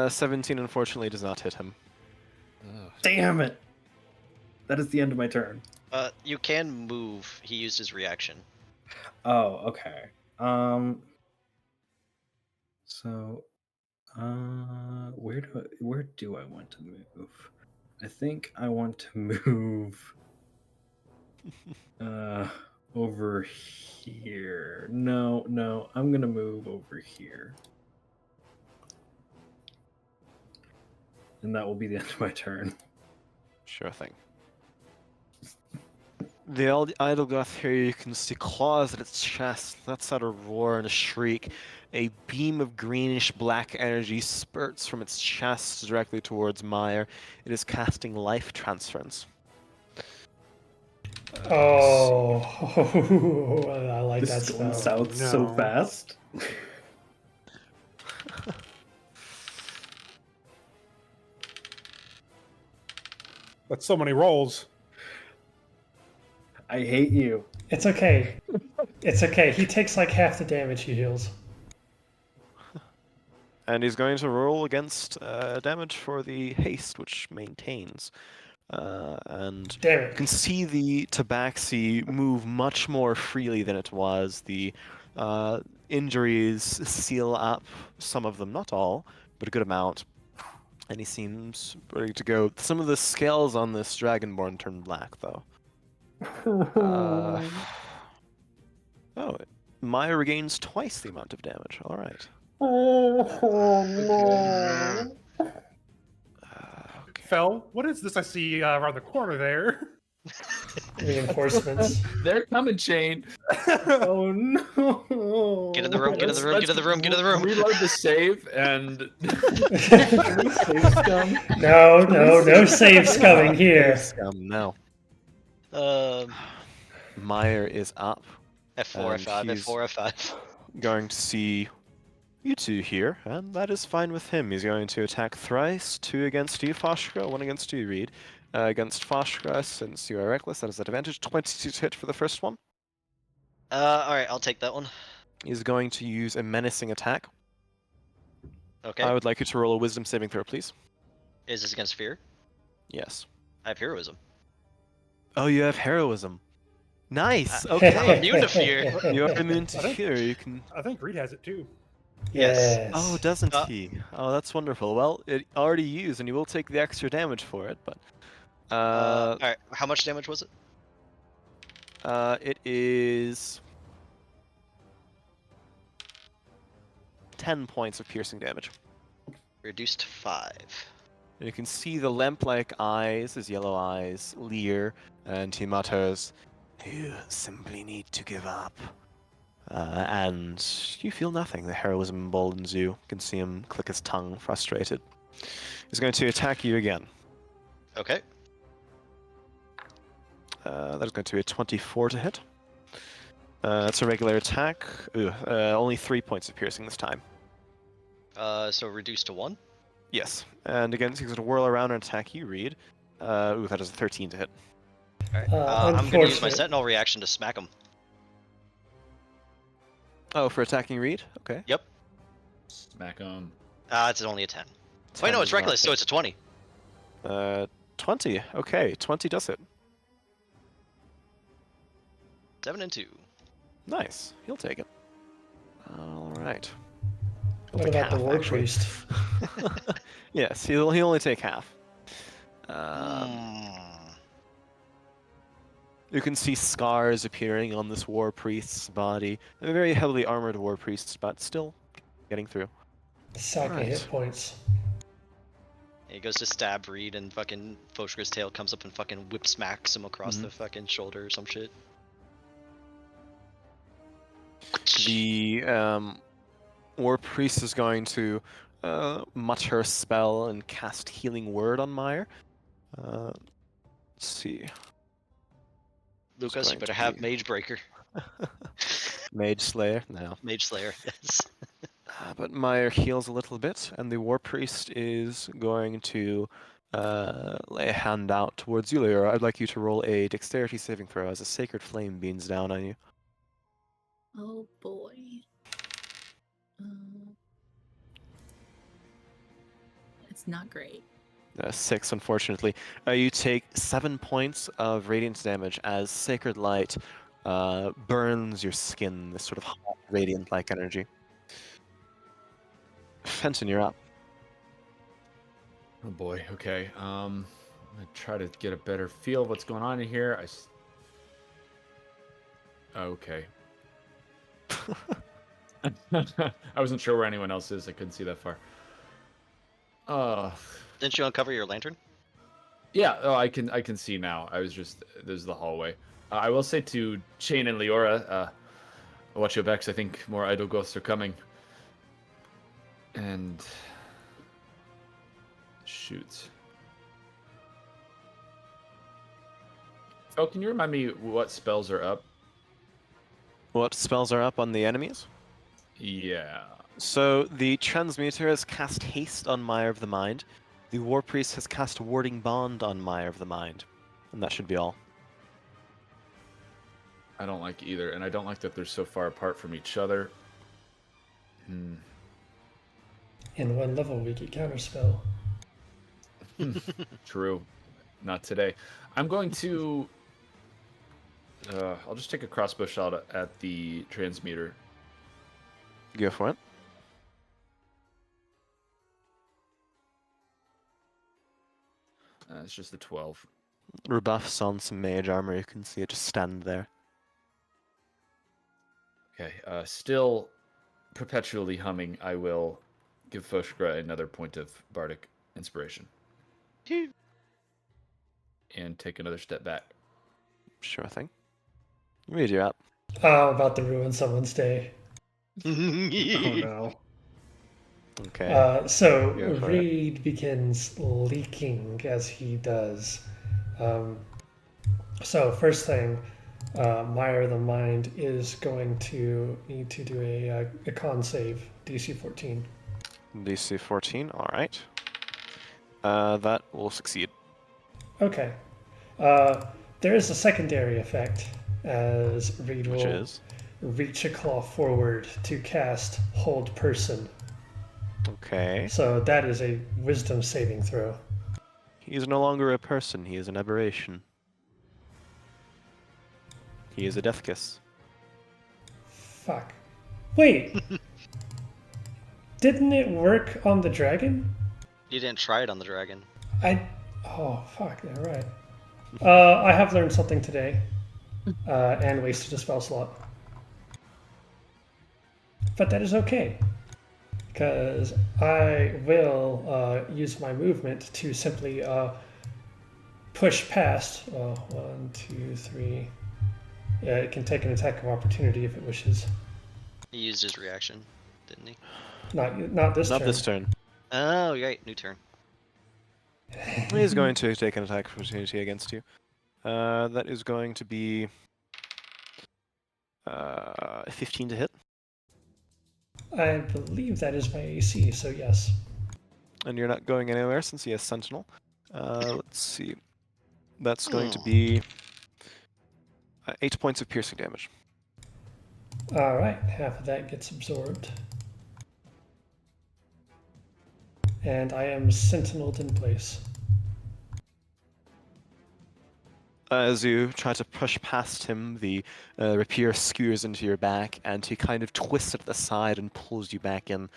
Speaker 4: 17 unfortunately does not hit him.
Speaker 7: Oh,
Speaker 6: Damn it! That is the end of my turn.
Speaker 3: You can move. He used his reaction.
Speaker 6: Oh, okay. So, where do I want to move? I think I want to move over here. No, I'm gonna move over here. And that will be the end of my turn.
Speaker 4: Sure thing. The Idlegoth here, you can see claws at its chest, lets out a roar and a shriek. A beam of greenish black energy spurts from its chest directly towards Meyer. It is casting life transference.
Speaker 1: Oh, I like
Speaker 6: This
Speaker 1: that
Speaker 6: is going
Speaker 1: spell.
Speaker 6: south so
Speaker 2: No.
Speaker 6: fast.
Speaker 2: That's so many rolls.
Speaker 6: I hate you.
Speaker 1: It's okay. It's okay. He takes like half the damage he heals.
Speaker 4: And he's going to roll against damage for the haste, which maintains. And
Speaker 1: Damn
Speaker 4: you can
Speaker 1: it.
Speaker 4: see the tabaxi move much more freely than it was. The injuries seal up some of them, not all, but a good amount. And he seems ready to go. Some of the scales on this dragonborn turn black, though. Oh, Maya regains twice the amount of damage. All right.
Speaker 8: No.
Speaker 4: Okay.
Speaker 2: Fel, what is this I see around the corner there?
Speaker 1: Reinforcements.
Speaker 7: They're coming, Chain.
Speaker 6: Oh no!
Speaker 3: Get in the room, get in the room, get in the room, get in the room.
Speaker 7: Reload the save and
Speaker 6: Can we save scum?
Speaker 1: No saves coming here.
Speaker 4: No. Meyer is up.
Speaker 3: F4,
Speaker 4: And
Speaker 3: F5,
Speaker 4: he's-
Speaker 3: F4, F5.
Speaker 4: Going to see you two here, and that is fine with him. He's going to attack thrice, 2 against you, Foshka, 1 against you, Reed. Against Foshka, since you are reckless, that is at advantage. 22 to hit for the first one.
Speaker 3: Alright, I'll take that one.
Speaker 4: He's going to use a menacing attack.
Speaker 3: Okay.
Speaker 4: I would like you to roll a wisdom saving throw, please.
Speaker 3: Is this against fear?
Speaker 4: Yes.
Speaker 3: I have heroism.
Speaker 4: Oh, you have heroism. Nice.
Speaker 3: I'm
Speaker 4: Okay.
Speaker 3: immune to fear.
Speaker 4: You are immune to
Speaker 2: I think-
Speaker 4: fear. You can.
Speaker 2: I think Reed has it too.
Speaker 1: Yes.
Speaker 4: Oh, doesn't
Speaker 3: Uh,
Speaker 4: he? Oh, that's wonderful. Well, it already used, and you will take the extra damage for it, but.
Speaker 3: Alright, how much damage was it?
Speaker 4: It is 10 points of piercing damage.
Speaker 3: Reduced to 5.
Speaker 4: And you can see the lamp-like eyes, his yellow eyes, leer, and he mutters, "You simply need to give up." And you feel nothing. The heroism emboldens you. You can see him click his tongue, frustrated. He's going to attack you again.
Speaker 3: Okay.
Speaker 4: That is going to be a 24 to hit. That's a regular attack. Only 3 points of piercing this time.
Speaker 3: So reduced to 1.
Speaker 4: Yes. And again, he's going to whirl around and attack you, Reed. That is a 13 to hit.
Speaker 3: Alright. I'm gonna use my
Speaker 1: Unfortunate.
Speaker 3: sentinel reaction to smack him.
Speaker 4: Oh, for attacking Reed? Okay.
Speaker 3: Yep.
Speaker 7: smack them.
Speaker 3: It's only a 10. Wait,
Speaker 4: 10
Speaker 3: no,
Speaker 4: does
Speaker 3: it's
Speaker 4: not
Speaker 3: reckless, so
Speaker 4: hit.
Speaker 3: it's a 20.
Speaker 4: 20. Okay, 20 does hit.
Speaker 3: 7 and 2.
Speaker 4: Nice. He'll take it. All right. He'll
Speaker 1: What
Speaker 4: take
Speaker 1: about the
Speaker 4: half,
Speaker 1: war
Speaker 4: actually.
Speaker 1: priest?
Speaker 4: Yes, he'll only take half. You can see scars appearing on this war priest's body. A very heavily armored war priest, but still getting through.
Speaker 1: Sacking
Speaker 4: Right.
Speaker 1: hit points.
Speaker 3: He goes to stab Reed, and fucking Foshka's tail comes up and fucking whip smacks him across the fucking shoulder or some shit.
Speaker 4: The war priest is going to mutter a spell and cast healing word on Meyer. Let's see.
Speaker 3: Lucas, you
Speaker 4: going
Speaker 3: better
Speaker 4: to
Speaker 3: have
Speaker 4: be-
Speaker 3: Mage Breaker.
Speaker 4: Mage Slayer? No.
Speaker 3: Mage Slayer, yes.
Speaker 4: But Meyer heals a little bit, and the war priest is going to lay a hand out towards you, Lyra. I'd like you to roll a dexterity saving throw as a sacred flame beams down on you.
Speaker 5: Oh boy. It's not great.
Speaker 4: 6, unfortunately. You take 7 points of radiant damage as Sacred Light burns your skin, this sort of hot, radiant-like energy. Fenton, you're up.
Speaker 7: Oh boy. Okay. I'm gonna try to get a better feel of what's going on in here. Okay. I wasn't sure where anyone else is. I couldn't see that far.
Speaker 3: Didn't you uncover your lantern?
Speaker 7: Yeah. Oh, I can see now. I was just there's the hallway. I will say to Chain and Leora, watch your backs. I think more idle ghosts are coming. And shoot. Oh, can you remind me what spells are up?
Speaker 4: What spells are up on the enemies?
Speaker 7: Yeah.
Speaker 4: So the Transmuter has cast Haste on Mire of the Mind. The War Priest has cast Warding Bond on Mire of the Mind. And that should be all.
Speaker 7: I don't like either, and I don't like that they're so far apart from each other.
Speaker 1: In one level, we get counterspell.
Speaker 7: True. Not today. I'm going to... I'll just take a crossbow shot at the transmuter.
Speaker 4: Go for it.
Speaker 7: It's just a 12.
Speaker 4: Rebuffs on some mage armor, you can see it just stand there.
Speaker 7: Okay, still perpetually humming, I will give Foshgra another point of bardic inspiration. And take another step back.
Speaker 4: Sure thing. Read, you're up.
Speaker 1: Oh, about to ruin someone's day.
Speaker 6: Oh no.
Speaker 4: Okay.
Speaker 1: So
Speaker 4: Go for it.
Speaker 1: Reed begins leaking as he does. So first thing, Mire of the Mind is going to need to do a con save, DC 14.
Speaker 4: DC 14, alright. That will succeed.
Speaker 1: Okay. There is a secondary effect as Reed
Speaker 4: Which
Speaker 1: will
Speaker 4: is?
Speaker 1: reach a claw forward to cast Hold Person.
Speaker 4: Okay.
Speaker 1: So that is a wisdom saving throw.
Speaker 4: He is no longer a person, he is an aberration. He is a death kiss.
Speaker 1: Fuck. Wait. Didn't it work on the dragon?
Speaker 3: You didn't try it on the dragon.
Speaker 1: Oh, fuck. Yeah, right. I have learned something today. And wasted a spell slot. But that is okay. Because I will use my movement to simply push past. 1, 2, 3. Yeah, it can take an attack of opportunity if it wishes.
Speaker 3: He used his reaction, didn't he?
Speaker 1: Not this
Speaker 4: Not
Speaker 1: turn.
Speaker 4: this turn.
Speaker 3: Oh, right. New turn.
Speaker 4: He's going to take an attack of opportunity against you. That is going to be 15 to hit.
Speaker 1: I believe that is my AC, so yes.
Speaker 4: And you're not going anywhere since he has Sentinel. Let's see. That's going to be 8 points of piercing damage.
Speaker 1: Alright, half of that gets absorbed. And I am sentineled in place.
Speaker 4: As you try to push past him, the rapier skewers into your back, and he kind of twists at the side and pulls you back in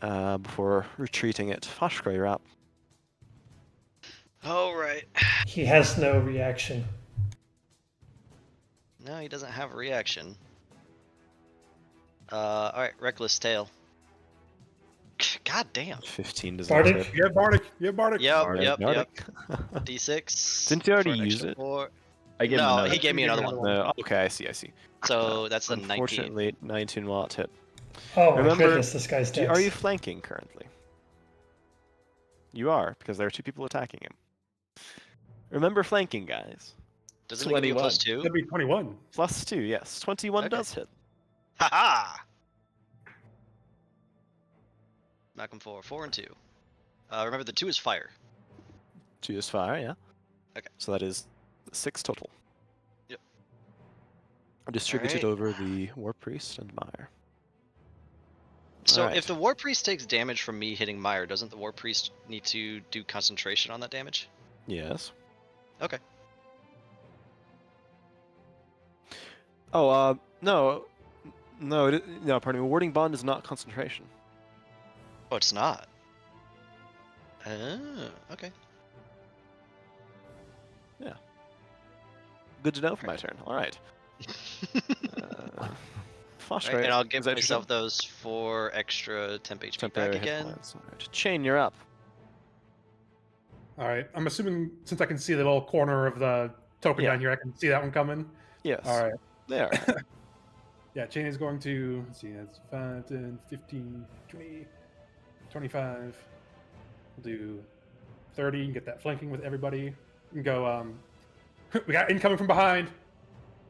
Speaker 4: before retreating it. Foshgra, you're up.
Speaker 3: All right.
Speaker 1: He has no reaction.
Speaker 3: No, he doesn't have a reaction. All right. Reckless tail. God damn.
Speaker 4: 15 does
Speaker 1: Bardic?
Speaker 4: not hit.
Speaker 2: Yeah, Bardic. Yeah, Bardic.
Speaker 3: Yep.
Speaker 4: Bardic,
Speaker 3: Yep.
Speaker 4: Bardic.
Speaker 3: D6.
Speaker 4: Didn't you already
Speaker 3: for an
Speaker 4: use
Speaker 3: extra
Speaker 4: it?
Speaker 3: 4.
Speaker 7: I gave him
Speaker 3: No,
Speaker 7: another.
Speaker 3: he gave me another one.
Speaker 4: No, okay, I see.
Speaker 3: So that's the 19.
Speaker 4: Unfortunately, 19 will not hit.
Speaker 1: Oh my
Speaker 4: Remember,
Speaker 1: goodness, this guy's dead.
Speaker 4: Are you flanking currently? You are, because there are 2 people attacking him. Remember flanking, guys.
Speaker 3: Doesn't it give you a
Speaker 7: 21.
Speaker 3: +2?
Speaker 2: That'd be 21.
Speaker 4: +2, yes. 21
Speaker 3: Okay.
Speaker 4: does hit.
Speaker 3: Haha! Knock him for 4 and 2. Remember, the 2 is fire.
Speaker 4: 2 is fire, yeah.
Speaker 3: Okay.
Speaker 4: So that is 6 total.
Speaker 3: Yep.
Speaker 4: distributed
Speaker 3: Alright.
Speaker 4: over the War Priest and Meyer.
Speaker 3: So
Speaker 4: Alright.
Speaker 3: if the War Priest takes damage from me hitting Meyer, doesn't the War Priest need to do concentration on that damage?
Speaker 4: Yes.
Speaker 3: Okay.
Speaker 4: Oh, no. No, pardon me. Warding Bond is not concentration.
Speaker 3: Oh, it's not. Oh, okay.
Speaker 4: Good to know for my turn. Alright.
Speaker 3: Right,
Speaker 4: Phosphorate.
Speaker 3: and I'll
Speaker 4: Is
Speaker 3: give
Speaker 4: that your
Speaker 3: myself
Speaker 4: turn?
Speaker 3: those 4 extra temp HP
Speaker 4: Temporary
Speaker 3: back
Speaker 4: hit
Speaker 3: again.
Speaker 4: points. Alright. Chain, you're up.
Speaker 2: All right. I'm assuming since I can see the little corner of the token
Speaker 4: Yeah.
Speaker 2: down here, I can see that one coming.
Speaker 4: Yes.
Speaker 2: All right.
Speaker 4: There.
Speaker 2: Yeah, Chain is going to, let's see, that's 5, 10, 15, 20, 25. We'll do 30 and get that flanking with everybody. And go, we got incoming from behind.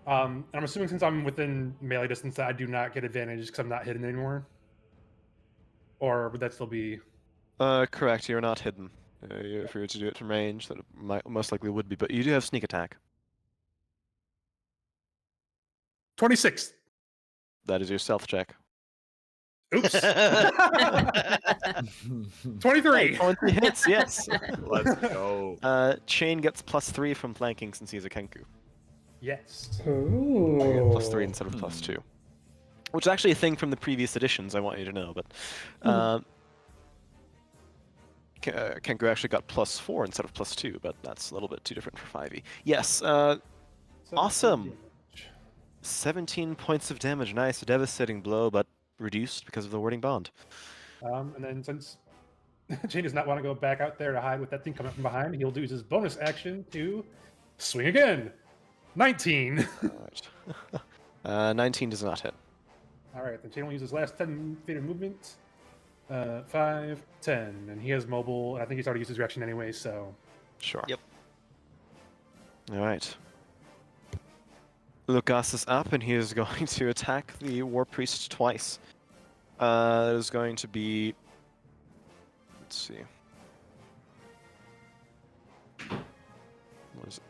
Speaker 2: And I'm assuming since I'm within melee distance that I do not get advantage because I'm not hidden anymore. Or would that still be...
Speaker 4: Correct. You're not hidden. If you were to do it from range, that most likely would be, but you do have sneak attack.
Speaker 2: 26.
Speaker 4: That is your stealth check.
Speaker 2: Oops.
Speaker 4: Hey,
Speaker 2: 23.
Speaker 4: 20 hits, yes.
Speaker 7: Let's go.
Speaker 4: Chain gets +3 from flanking since he's a Kenku.
Speaker 2: Yes.
Speaker 1: Ooh.
Speaker 4: I get +3 instead of +2. Which is actually a thing from the previous editions, I want you to know, but... Kenku actually got +4 instead of +2, but that's a little bit too different for 5e. Yes, awesome. 17 points of damage. Nice, a devastating blow, but reduced because of the warding bond.
Speaker 2: And then since Chain does not want to go back out there to hide with that thing coming from behind, he'll do his bonus action to swing again. 19.
Speaker 4: Alright. 19 does not hit.
Speaker 2: All right, then Chain will use his last 10 feet of movement. 5, 10, and he has mobile. I think he's already used his reaction anyway, so...
Speaker 4: Sure.
Speaker 3: Yep.
Speaker 4: Alright. Lucas is up, and he is going to attack the War Priest twice. That is going to be... Let's see. What is it?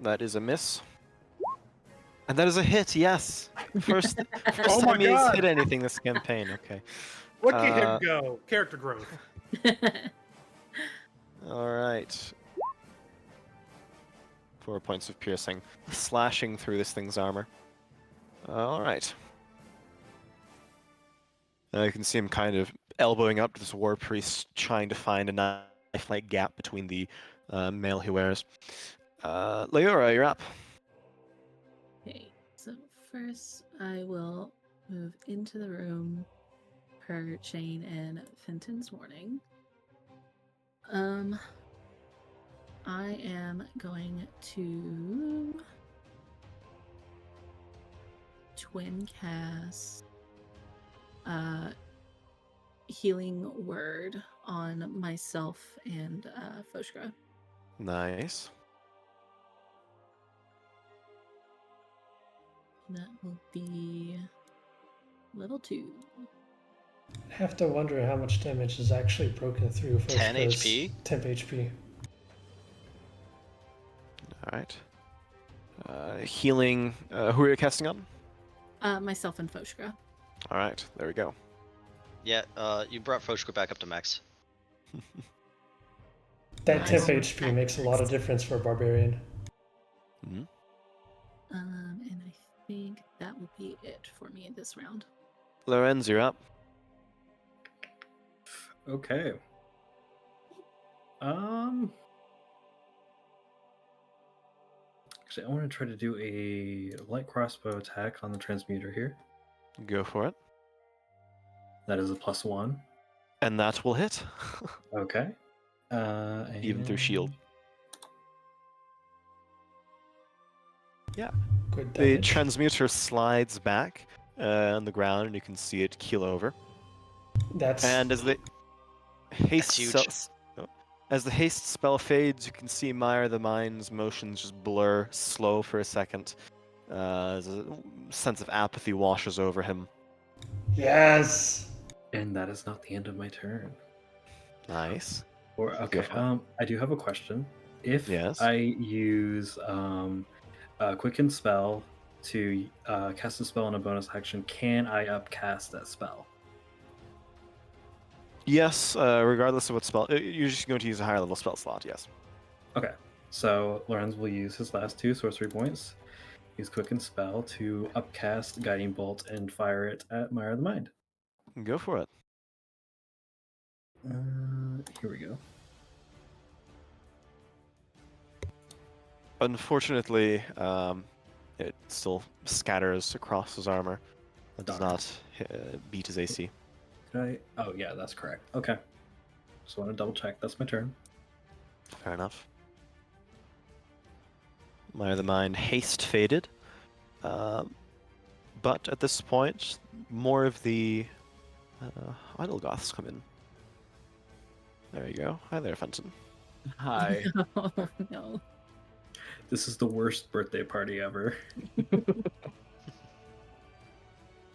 Speaker 4: That is a miss. And that is a hit, yes! First
Speaker 2: Oh my
Speaker 4: time he has
Speaker 2: God.
Speaker 4: hit anything this campaign, okay.
Speaker 2: Look at him go. Character growth.
Speaker 4: Alright. 4 points of piercing, slashing through this thing's armor. Alright. You can see him kind of elbowing up to this War Priest, trying to find a knife-like gap between the mail he wears. Leora, you're up.
Speaker 5: Okay, so first I will move into the room per Chain and Fenton's warning. I am going to twin cast healing word on myself and Foshka.
Speaker 4: Nice.
Speaker 5: That will be level 2.
Speaker 1: I have to wonder how much damage is actually broken through.
Speaker 3: 10
Speaker 1: Foshka's
Speaker 3: HP?
Speaker 1: Temp HP.
Speaker 4: Alright. Healing. Who are you casting on?
Speaker 5: Myself and Foshka.
Speaker 4: Alright, there we go.
Speaker 3: Yeah, you brought Foshka back up to max.
Speaker 1: That
Speaker 5: Nice.
Speaker 1: temp HP makes a lot of difference for a barbarian.
Speaker 4: Mm-hmm.
Speaker 5: And I think that will be it for me this round.
Speaker 4: Lorenz, you're up.
Speaker 6: Okay. Actually, I want to try to do a light crossbow attack on the transmuter here.
Speaker 4: Go for it.
Speaker 6: That is a +1.
Speaker 4: And that will hit.
Speaker 6: Okay.
Speaker 4: Even through shield. Yeah.
Speaker 1: Good
Speaker 4: The
Speaker 1: damage.
Speaker 4: transmuter slides back on the ground, and you can see it keel over.
Speaker 1: That's
Speaker 4: And as the haste
Speaker 3: huge.
Speaker 4: as the haste spell fades, you can see Meyer the Mind's motions just blur, slow for a second. As a sense of apathy washes over him.
Speaker 1: yes.
Speaker 6: And that is not the end of my turn.
Speaker 4: Nice.
Speaker 6: Or okay.
Speaker 4: for it.
Speaker 6: I do have a question. If
Speaker 4: Yes.
Speaker 6: I use a quicken spell to cast a spell in a bonus action, can I upcast that spell?
Speaker 4: Yes, regardless of what spell, you're just going to use a higher level spell slot. Yes.
Speaker 6: Okay, so Lorenz will use his last 2 sorcery points, use quicken spell to upcast Guiding Bolt and fire it at Mire of the Mind.
Speaker 4: Go for it.
Speaker 6: Here we go.
Speaker 4: Unfortunately, it still scatters across his armor. It does
Speaker 6: Darn.
Speaker 4: not beat his AC.
Speaker 6: Did I? Oh yeah, that's correct. Okay. Just want to double check. That's my turn.
Speaker 4: Fair enough. Mire of the Mind haste faded. But at this point, more of the idle goths come in. There you go. Hi there, Fenton.
Speaker 7: Hi.
Speaker 5: Oh no.
Speaker 6: This is the worst birthday party ever.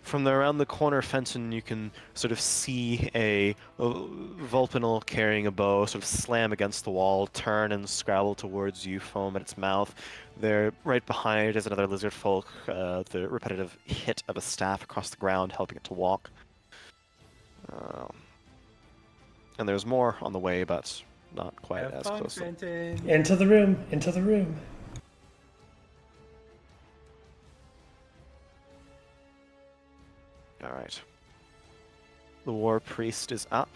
Speaker 4: From around the corner, Fenton, you can sort of see a Vulpinal carrying a bow sort of slam against the wall, turn and scrabble towards you, foam at its mouth. There, right behind it, is another lizard folk, the repetitive hit of a staff across the ground, helping it to walk. And there's more on the way, but not quite
Speaker 2: Have
Speaker 4: as
Speaker 2: fun,
Speaker 4: close.
Speaker 2: Fenton.
Speaker 1: Into the room. Into the room.
Speaker 4: All right. The War Priest is up.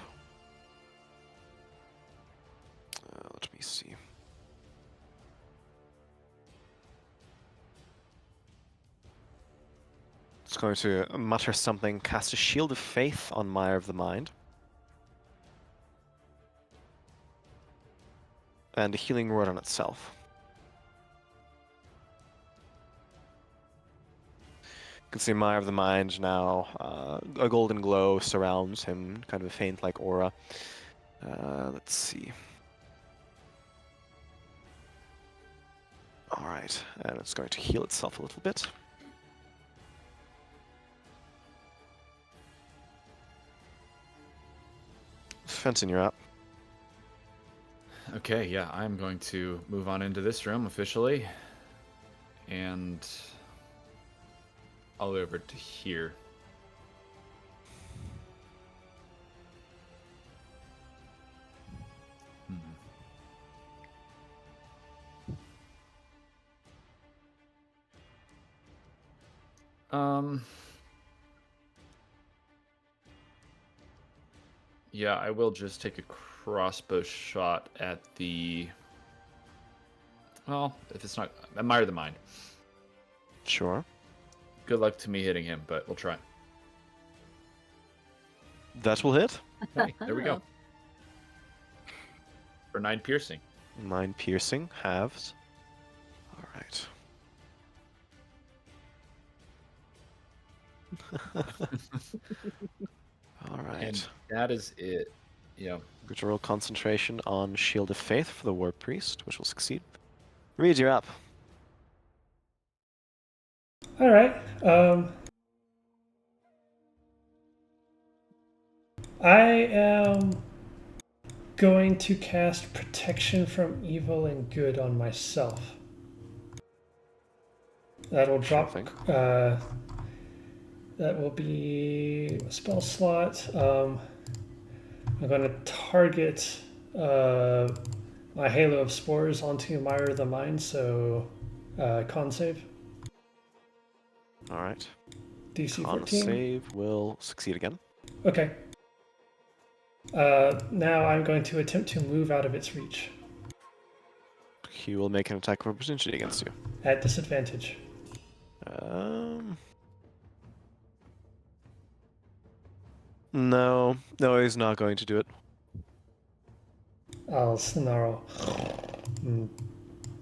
Speaker 4: Let me see. It's going to mutter something, cast a Shield of Faith on Mire of the Mind. And a Healing Word on itself. You can see Mire of the Mind now, a golden glow surrounds him, kind of a faint-like aura. Let's see. Alright, and it's going to heal itself a little bit. Fenton, you're up.
Speaker 7: Okay, yeah, I'm going to move on into this room officially. And all the way over to here. Yeah, I will just take a crossbow shot at the... Well, if it's not... Admire the Mind.
Speaker 4: Sure.
Speaker 7: Good luck to me hitting him, but we'll try.
Speaker 4: That will hit.
Speaker 7: Hey, there we go. For 9 piercing.
Speaker 4: 9 piercing, halved. Alright. Alright.
Speaker 7: And that is it. Yeah.
Speaker 4: Good to roll concentration on Shield of Faith for the War Priest, which will succeed. Reed, you're up.
Speaker 1: All right. I am going to cast Protection from Evil and Good on myself. That'll drop.
Speaker 4: thing.
Speaker 1: That will be a spell slot. I'm going to target my Halo of Spores onto Mire of the Mind, so con save.
Speaker 4: Alright.
Speaker 1: DC
Speaker 4: Con
Speaker 1: 14.
Speaker 4: save will succeed again.
Speaker 1: Okay. Now I'm going to attempt to move out of its reach
Speaker 4: He will make an attack of opportunity against you.
Speaker 1: at disadvantage.
Speaker 4: No, he's not going to do it.
Speaker 1: I'll snarl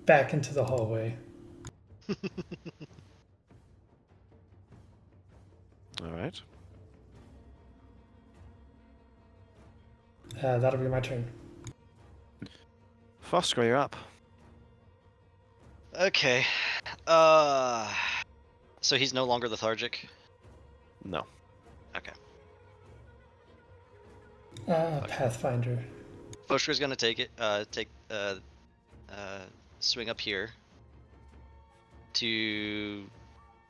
Speaker 1: back into the hallway.
Speaker 4: Alright.
Speaker 1: That'll be my turn.
Speaker 4: Foster, you're up.
Speaker 3: Okay. So he's no longer lethargic?
Speaker 4: No.
Speaker 3: Okay.
Speaker 1: Pathfinder.
Speaker 3: Fosher's gonna take swing up here to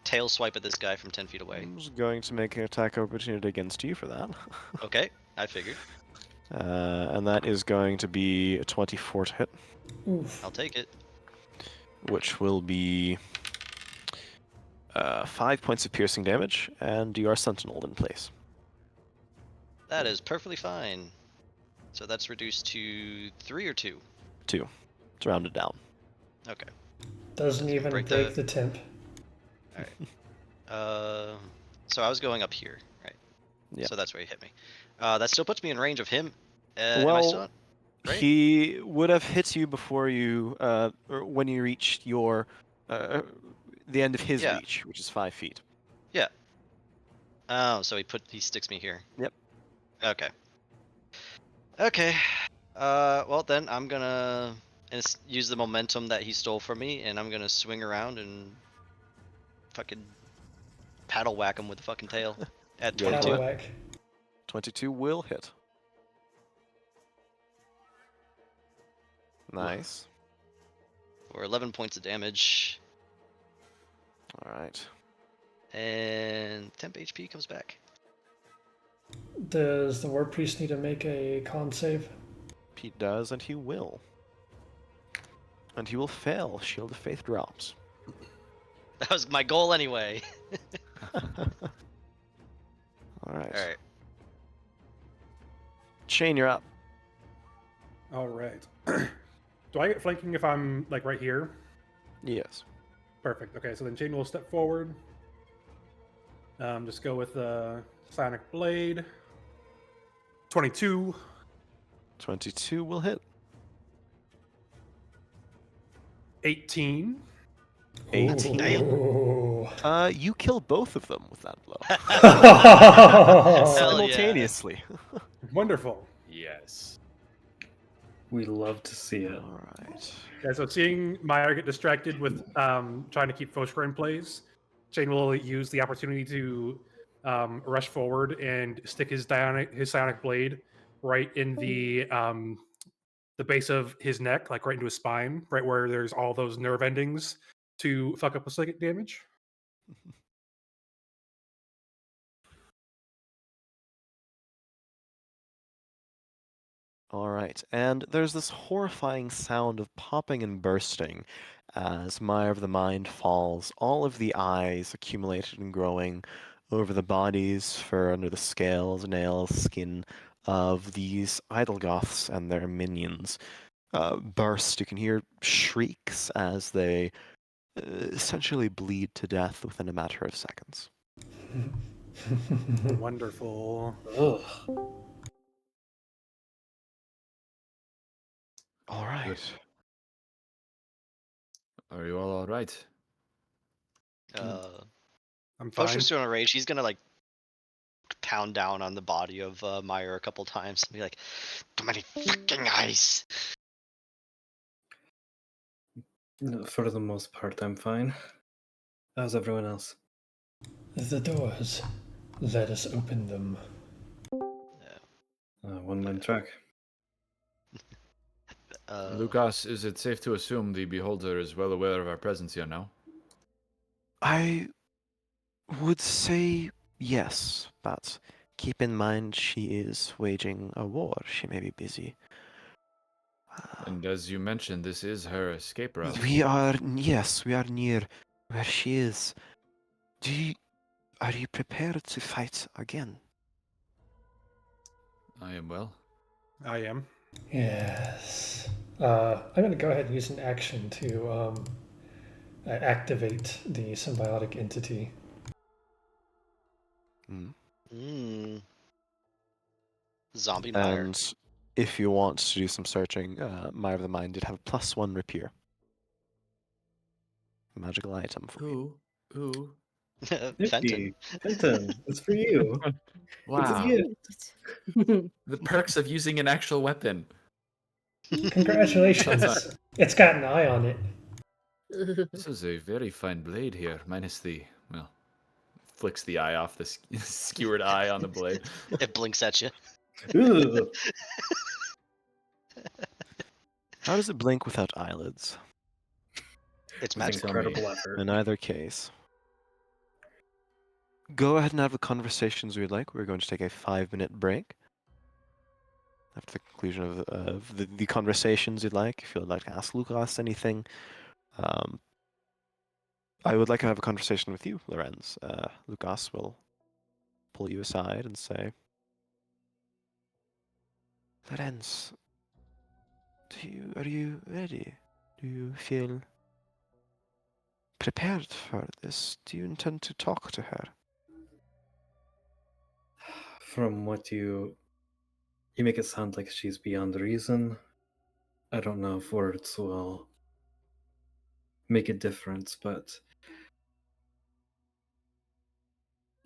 Speaker 3: tail swipe at this guy from 10 feet away.
Speaker 4: I'm just going to make an attack opportunity against you for that.
Speaker 3: Okay, I figured.
Speaker 4: And that is going to be a 24 to hit,
Speaker 1: Oof.
Speaker 3: I'll take it.
Speaker 4: which will be 5 points of piercing damage, and you are sentineled in place.
Speaker 3: That is perfectly fine. So that's reduced to 3 or 2.
Speaker 4: 2. It's rounded down.
Speaker 3: Okay.
Speaker 1: Doesn't even
Speaker 3: break
Speaker 1: break
Speaker 3: the-
Speaker 1: the temp.
Speaker 3: So I was going up here, right?
Speaker 4: Yeah.
Speaker 3: So that's where he hit me. That still puts me in range of him. Am I
Speaker 4: Well,
Speaker 3: still on? Right?
Speaker 4: he would have hit you before you, or when you reached your, the end of his
Speaker 3: Yeah.
Speaker 4: reach, which is 5 feet.
Speaker 3: Oh, so he sticks me here.
Speaker 4: Yep.
Speaker 3: Okay. Okay. Well then I'm gonna use the momentum that he stole from me, and I'm gonna swing around and fucking paddle whack him with the fucking tail at
Speaker 4: Go for
Speaker 3: 22.
Speaker 1: Paddle whack.
Speaker 4: 22 will hit. Nice.
Speaker 3: For 11 points of damage,
Speaker 4: All right.
Speaker 3: and temp HP comes back.
Speaker 1: Does the War Priest need to make a con save?
Speaker 4: Pete does, and he will. And he will fail. Shield of Faith drops.
Speaker 3: That was my goal anyway.
Speaker 4: All right.
Speaker 3: All right.
Speaker 4: Shane, you're up.
Speaker 2: All right. Do I get flanking if I'm like right here?
Speaker 4: Yes.
Speaker 2: Perfect. Okay, so then Chain will step forward. Just go with Sonic Blade. 22.
Speaker 4: 22 will hit.
Speaker 2: 18.
Speaker 4: 18.
Speaker 1: Ooh.
Speaker 4: You kill both of them with that blow.
Speaker 3: Hell yeah.
Speaker 4: Simultaneously.
Speaker 2: Wonderful.
Speaker 7: Yes.
Speaker 6: We love to see it.
Speaker 4: All right.
Speaker 2: Yeah, so seeing Meyer get distracted with trying to keep Foshker in place, Shane will use the opportunity to rush forward and stick his psionic blade right in the base of his neck, like right into his spine, right where there's all those nerve endings to fuck up with psychic damage.
Speaker 4: All right. And there's this horrifying sound of popping and bursting as Mire of the Mind falls. All of the eyes accumulated and growing over the bodies, fur under the scales, nails, skin of these idol goths and their minions burst. You can hear shrieks as they essentially bleed to death within a matter of seconds.
Speaker 2: Wonderful.
Speaker 6: Ugh.
Speaker 4: All right.
Speaker 7: Are you all right?
Speaker 2: I'm fine.
Speaker 3: Fosher's still in a rage. He's gonna like pound down on the body of Meyer a couple times and be like, "Too many fucking eyes."
Speaker 6: No, for the most part, I'm fine. How's everyone else?
Speaker 1: The doors. Let us open them.
Speaker 6: One-man track.
Speaker 7: Lucas, is it safe to assume the Beholder is well aware of our presence here now?
Speaker 4: I would say yes, but keep in mind she is waging a war. She may be busy.
Speaker 7: And as you mentioned, this is her escape route.
Speaker 4: Yes, we are near where she is. Are you prepared to fight again?
Speaker 7: I am well.
Speaker 2: I am.
Speaker 1: Yes. I'm going to go ahead and use an action to activate the symbiotic entity.
Speaker 3: Zombie Meyer.
Speaker 4: And if you want to do some searching, Mire of the Mind did have a +1 rapier. Magical item for you.
Speaker 7: Who?
Speaker 3: Fenton.
Speaker 6: Fenton, it's for you.
Speaker 7: Wow.
Speaker 6: It's
Speaker 7: The perks of using an actual weapon.
Speaker 1: Congratulations. It's got an eye on it.
Speaker 7: This is a very fine blade here, minus the, well, flicks the eye off the skewered eye on the blade.
Speaker 3: It blinks at you.
Speaker 6: Ugh.
Speaker 4: How does it blink without eyelids?
Speaker 3: It's
Speaker 6: With
Speaker 3: magical.
Speaker 6: incredible effort.
Speaker 4: In either case, go ahead and have the conversations we'd like. We're going to take a 5-minute break. After the conclusion of the conversations you'd like, if you'd like to ask Lucas anything, I would like to have a conversation with you, Lorenz. Lucas will pull you aside and say, Lorenz, are you ready? Do you feel prepared for this? Do you intend to talk to her?
Speaker 6: From what you make it sound like she's beyond reason. I don't know if words will make a difference, but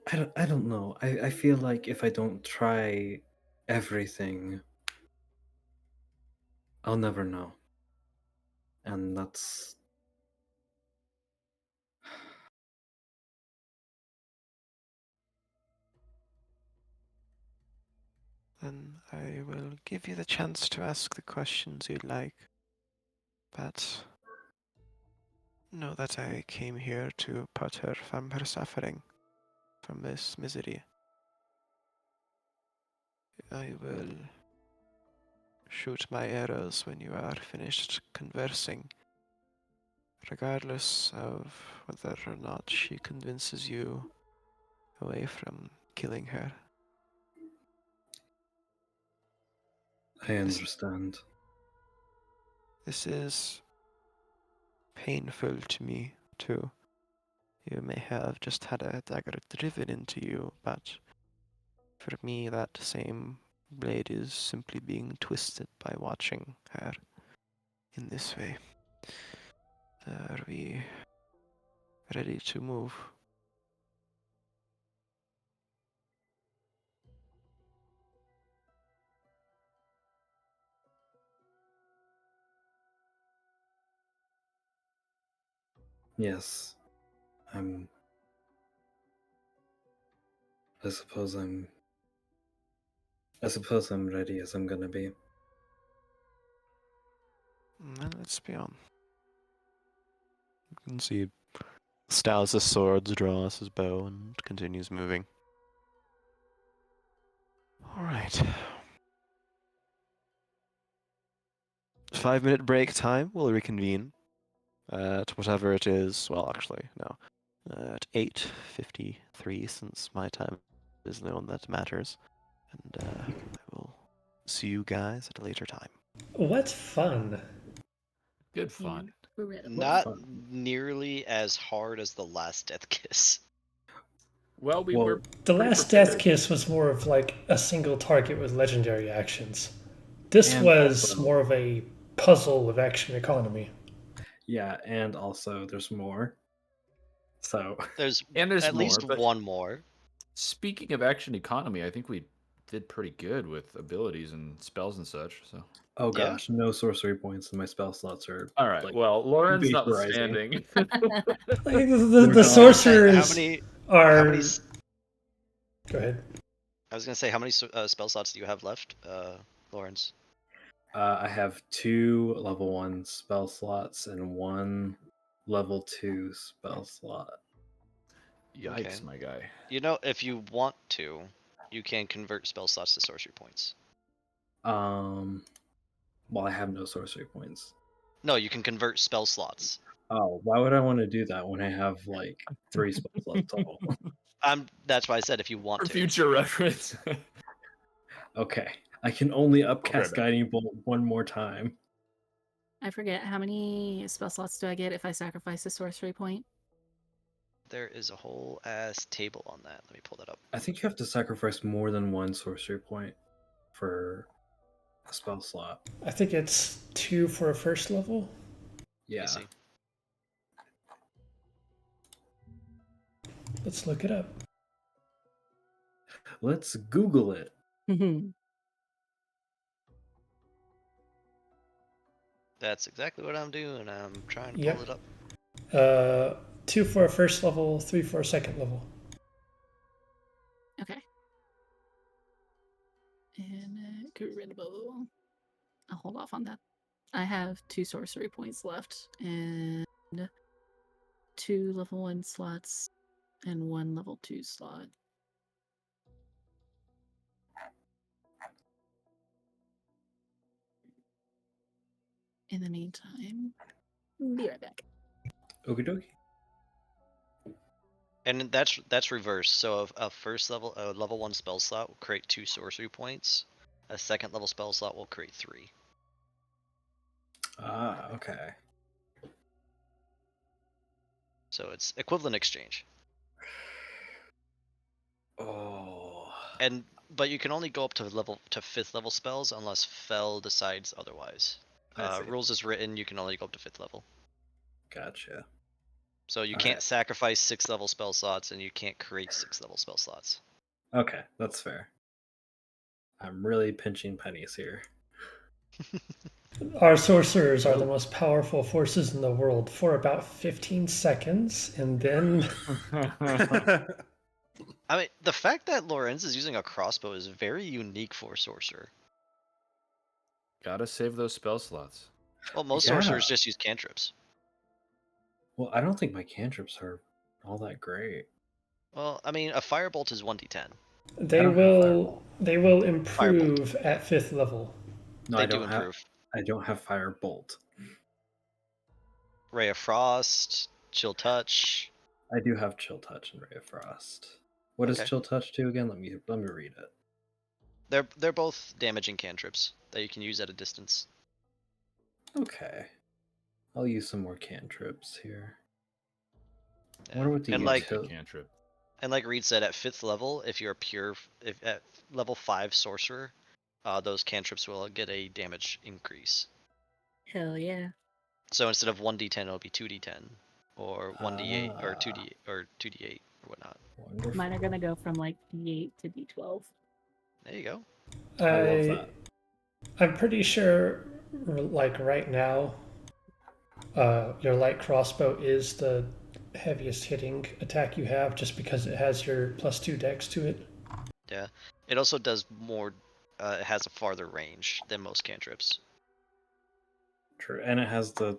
Speaker 6: I don't know. I feel like if I don't try everything, I'll never know. And that's
Speaker 4: Then I will give you the chance to ask the questions you'd like. But know that I came here to put her from her suffering, from this misery. I will shoot my arrows when you are finished conversing, regardless of whether or not she convinces you away from killing her.
Speaker 6: I understand.
Speaker 4: This is painful to me, too. You may have just had a dagger driven into you, but for me, that same blade is simply being twisted by watching her in this way. Are we ready to move?
Speaker 6: Yes. I suppose I'm ready as I'm gonna be.
Speaker 4: Then let's be on. You can see styles his swords, draws his bow, and continues moving. Alright. 5-minute break time. We'll reconvene at whatever it is. Well, actually, no. At 8:53, since my time is the one that matters. And I will see you guys at a later time.
Speaker 1: What fun.
Speaker 7: Good fun.
Speaker 5: Incredible.
Speaker 3: Not
Speaker 6: fun.
Speaker 3: nearly as hard as the last Death Kiss.
Speaker 7: Well, we
Speaker 6: Well,
Speaker 7: were
Speaker 1: The
Speaker 7: pretty
Speaker 1: last
Speaker 7: prepared.
Speaker 1: Death Kiss was more of like a single target with legendary actions. This
Speaker 6: And
Speaker 1: was
Speaker 6: also-
Speaker 1: more of a puzzle of action economy.
Speaker 6: Yeah, and also there's more. So
Speaker 3: There's
Speaker 7: There's
Speaker 3: at
Speaker 7: more,
Speaker 3: least
Speaker 7: but
Speaker 3: one more.
Speaker 7: speaking of action economy, I think we did pretty good with abilities and spells and such. So,
Speaker 6: oh
Speaker 3: Yeah.
Speaker 6: gosh, no sorcery points and my spell slots are
Speaker 7: all right.
Speaker 6: like
Speaker 7: Well, Lauren's
Speaker 6: vaporizing.
Speaker 7: notwithstanding.
Speaker 1: Like the
Speaker 6: They're not.
Speaker 1: sorcerers
Speaker 3: How many?
Speaker 1: are.
Speaker 3: How many?
Speaker 1: Go ahead.
Speaker 3: I was gonna say, how many spell slots do you have left, Lawrence?
Speaker 6: I have 2 level 1 spell slots and 1 level 2 spell slot.
Speaker 7: Yikes,
Speaker 3: Okay.
Speaker 7: my guy.
Speaker 3: You know, if you want to, you can convert spell slots to sorcery points.
Speaker 6: Well, I have no sorcery points.
Speaker 3: No, you can convert spell slots.
Speaker 6: Oh, why would I want to do that when I have like 3 spell slots total?
Speaker 3: That's why I said if you want
Speaker 7: For
Speaker 3: to.
Speaker 7: future reference.
Speaker 6: Okay, I can only upcast
Speaker 7: back.
Speaker 6: Guiding Bolt one more time.
Speaker 5: I forget, how many spell slots do I get if I sacrifice a sorcery point?
Speaker 3: There is a whole ass table on that. Let me pull that up.
Speaker 6: I think you have to sacrifice more than 1 sorcery point for a spell slot.
Speaker 1: I think it's 2 for a first level.
Speaker 3: Let
Speaker 6: Yeah.
Speaker 3: me see.
Speaker 1: Let's look it up.
Speaker 6: Let's Google it.
Speaker 3: That's exactly what I'm doing. I'm trying to pull
Speaker 1: Yep.
Speaker 3: it up.
Speaker 1: 2 for a first level, 3 for a second level.
Speaker 5: Okay. And incredible. I'll hold off on that I have 2 sorcery points left, and 2 level 1 slots, and 1 level 2 slot. In the meantime, be right back.
Speaker 6: Okie dokie.
Speaker 3: And that's reversed. So a first level, a level 1 spell slot will create 2 sorcery points. A second level spell slot will create 3.
Speaker 6: Ah, okay.
Speaker 3: So it's equivalent exchange.
Speaker 6: Oh.
Speaker 3: But you can only go up to 5th level spells unless Fel decides otherwise.
Speaker 6: I see.
Speaker 3: Rules is written, you can only go up to 5th level.
Speaker 6: Gotcha.
Speaker 3: So you
Speaker 6: All
Speaker 3: can't
Speaker 6: right.
Speaker 3: sacrifice 6th level spell slots, and you can't create 6th level spell slots.
Speaker 6: Okay, that's fair. I'm really pinching pennies here.
Speaker 1: Our sorcerers are the most powerful forces in the world for about 15 seconds, and then
Speaker 3: I mean, the fact that Lorenz is using a crossbow is very unique for a sorcerer.
Speaker 7: Gotta save those spell slots.
Speaker 3: Well, most
Speaker 6: Yeah.
Speaker 3: sorcerers just use cantrips.
Speaker 6: Well, I don't think my cantrips are all that great.
Speaker 3: Well, I mean, a firebolt is 1d10.
Speaker 1: they
Speaker 6: don't have
Speaker 1: will improve at 5th level.
Speaker 6: No,
Speaker 3: They
Speaker 6: I
Speaker 3: do
Speaker 6: don't have.
Speaker 3: improve.
Speaker 6: I don't have firebolt.
Speaker 3: Ray of Frost, Chill Touch.
Speaker 6: I do have chill touch and ray of frost. What does
Speaker 3: Okay.
Speaker 6: chill touch do again? Let me read it.
Speaker 3: They're both damaging cantrips that you can use at a distance.
Speaker 6: Okay. I'll use some more cantrips here. I
Speaker 3: Yeah.
Speaker 6: wonder what the
Speaker 3: And like
Speaker 6: utility.
Speaker 7: Cantrip.
Speaker 3: And like Reed said, at 5th level, if you're if at level 5 sorcerer, those cantrips will get a damage increase.
Speaker 5: Hell yeah.
Speaker 3: So instead of 1d10, it'll be 2d10, or 1d8, or 2d or 2d8 or whatnot.
Speaker 6: Wonderful.
Speaker 5: Mine are gonna go from like D8 to D12.
Speaker 3: There you go.
Speaker 6: I love that.
Speaker 1: I'm pretty sure, like right now, your light crossbow is the heaviest hitting attack you have, just because it has your +2 dex to it.
Speaker 3: Yeah. It also does more. It has a farther range than most cantrips.
Speaker 6: True, and it has the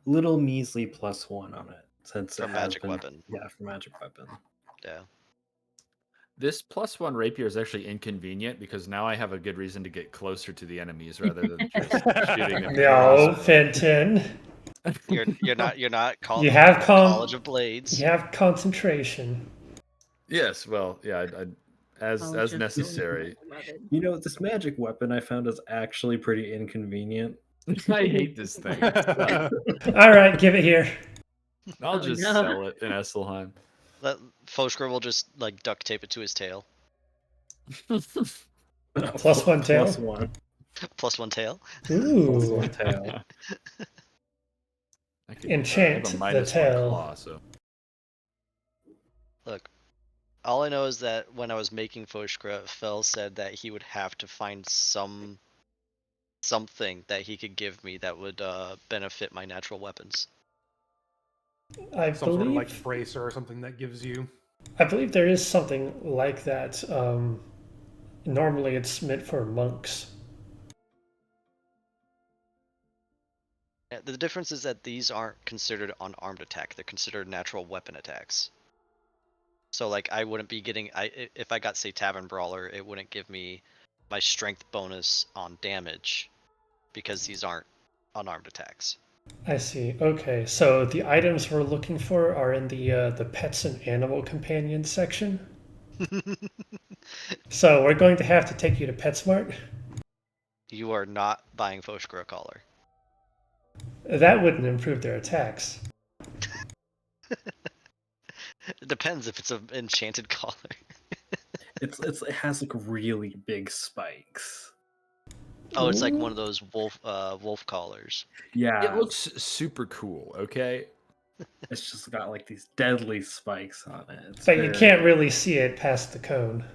Speaker 6: little measly +1 on it since
Speaker 3: For
Speaker 6: it has
Speaker 3: magic
Speaker 6: been,
Speaker 3: weapon.
Speaker 6: Yeah, for magic weapon.
Speaker 3: Yeah.
Speaker 7: This +1 rapier is actually inconvenient because now I have a good reason to get closer to the enemies rather than just shooting them. with a
Speaker 1: No,
Speaker 7: crossbow.
Speaker 1: Fenton.
Speaker 3: You're not called
Speaker 1: You have
Speaker 3: College of Blades.
Speaker 1: You have concentration.
Speaker 7: Yes, well, yeah, as
Speaker 5: College of
Speaker 7: necessary.
Speaker 5: Love it.
Speaker 6: You know, this magic weapon I found is actually pretty inconvenient.
Speaker 7: I hate this thing.
Speaker 1: All right, give it here.
Speaker 7: I'll
Speaker 5: Oh,
Speaker 7: just
Speaker 5: no.
Speaker 7: sell it in Esselheim.
Speaker 3: Foshker will just like duct tape it to his tail.
Speaker 1: +1 tail?
Speaker 6: +1.
Speaker 3: +1 tail.
Speaker 1: Ooh.
Speaker 6: +1 tail.
Speaker 7: I could,
Speaker 1: Enchant
Speaker 7: I have a
Speaker 1: the
Speaker 7: -1
Speaker 1: tail.
Speaker 7: claw, so
Speaker 3: Look, all I know is that when I was making Foshkra, Fel said that he would have to find something that he could give me that would benefit my natural weapons.
Speaker 1: I
Speaker 2: Some sort of like
Speaker 1: believe
Speaker 2: bracer or something that gives you.
Speaker 1: there is something like that. Normally, it's meant for monks.
Speaker 3: Yeah, the difference is that these aren't considered unarmed attack; they're considered natural weapon attacks. So, like, I wouldn't be getting if I got, say, Tavern Brawler, it wouldn't give me my strength bonus on damage because these aren't unarmed attacks.
Speaker 1: I see. Okay, so the items we're looking for are in the pets and animal companions section. So we're going to have to take you to PetSmart.
Speaker 3: You are not buying Foshkra collar.
Speaker 1: That wouldn't improve their attacks.
Speaker 3: It depends if it's an enchanted collar.
Speaker 6: It has like really big spikes.
Speaker 3: Oh, it's like
Speaker 1: Ooh.
Speaker 3: one of those wolf collars.
Speaker 6: Yeah,
Speaker 7: it looks super cool. Okay,
Speaker 6: it's just got like these deadly spikes on it. It's
Speaker 1: But you
Speaker 6: very-
Speaker 1: can't really see it past the cone.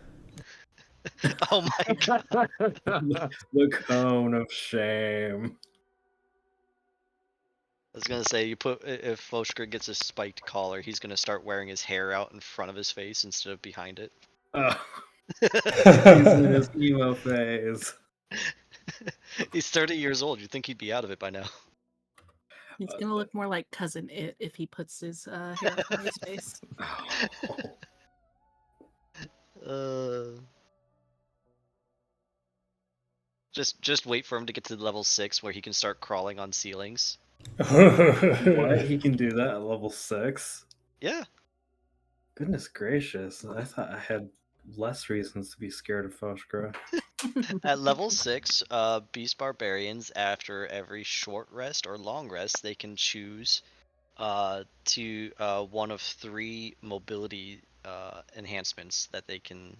Speaker 3: Oh my god!
Speaker 6: The cone of shame.
Speaker 3: I was gonna say if Foshkra gets a spiked collar, he's gonna start wearing his hair out in front of his face instead of behind it.
Speaker 6: Oh, he's in his emo phase.
Speaker 3: He's 30 years old. You'd think he'd be out of it by now.
Speaker 5: He's gonna look more like Cousin It if he puts his hair up on his face.
Speaker 3: Uh, just wait for him to get to level 6 where he can start crawling on ceilings.
Speaker 6: What? He can do that at level 6?
Speaker 3: Yeah.
Speaker 6: Goodness gracious. I thought I had less reasons to be scared of Foshkra.
Speaker 3: At level 6, Beast Barbarians, after every short rest or long rest, they can choose to one of 3 mobility enhancements that they can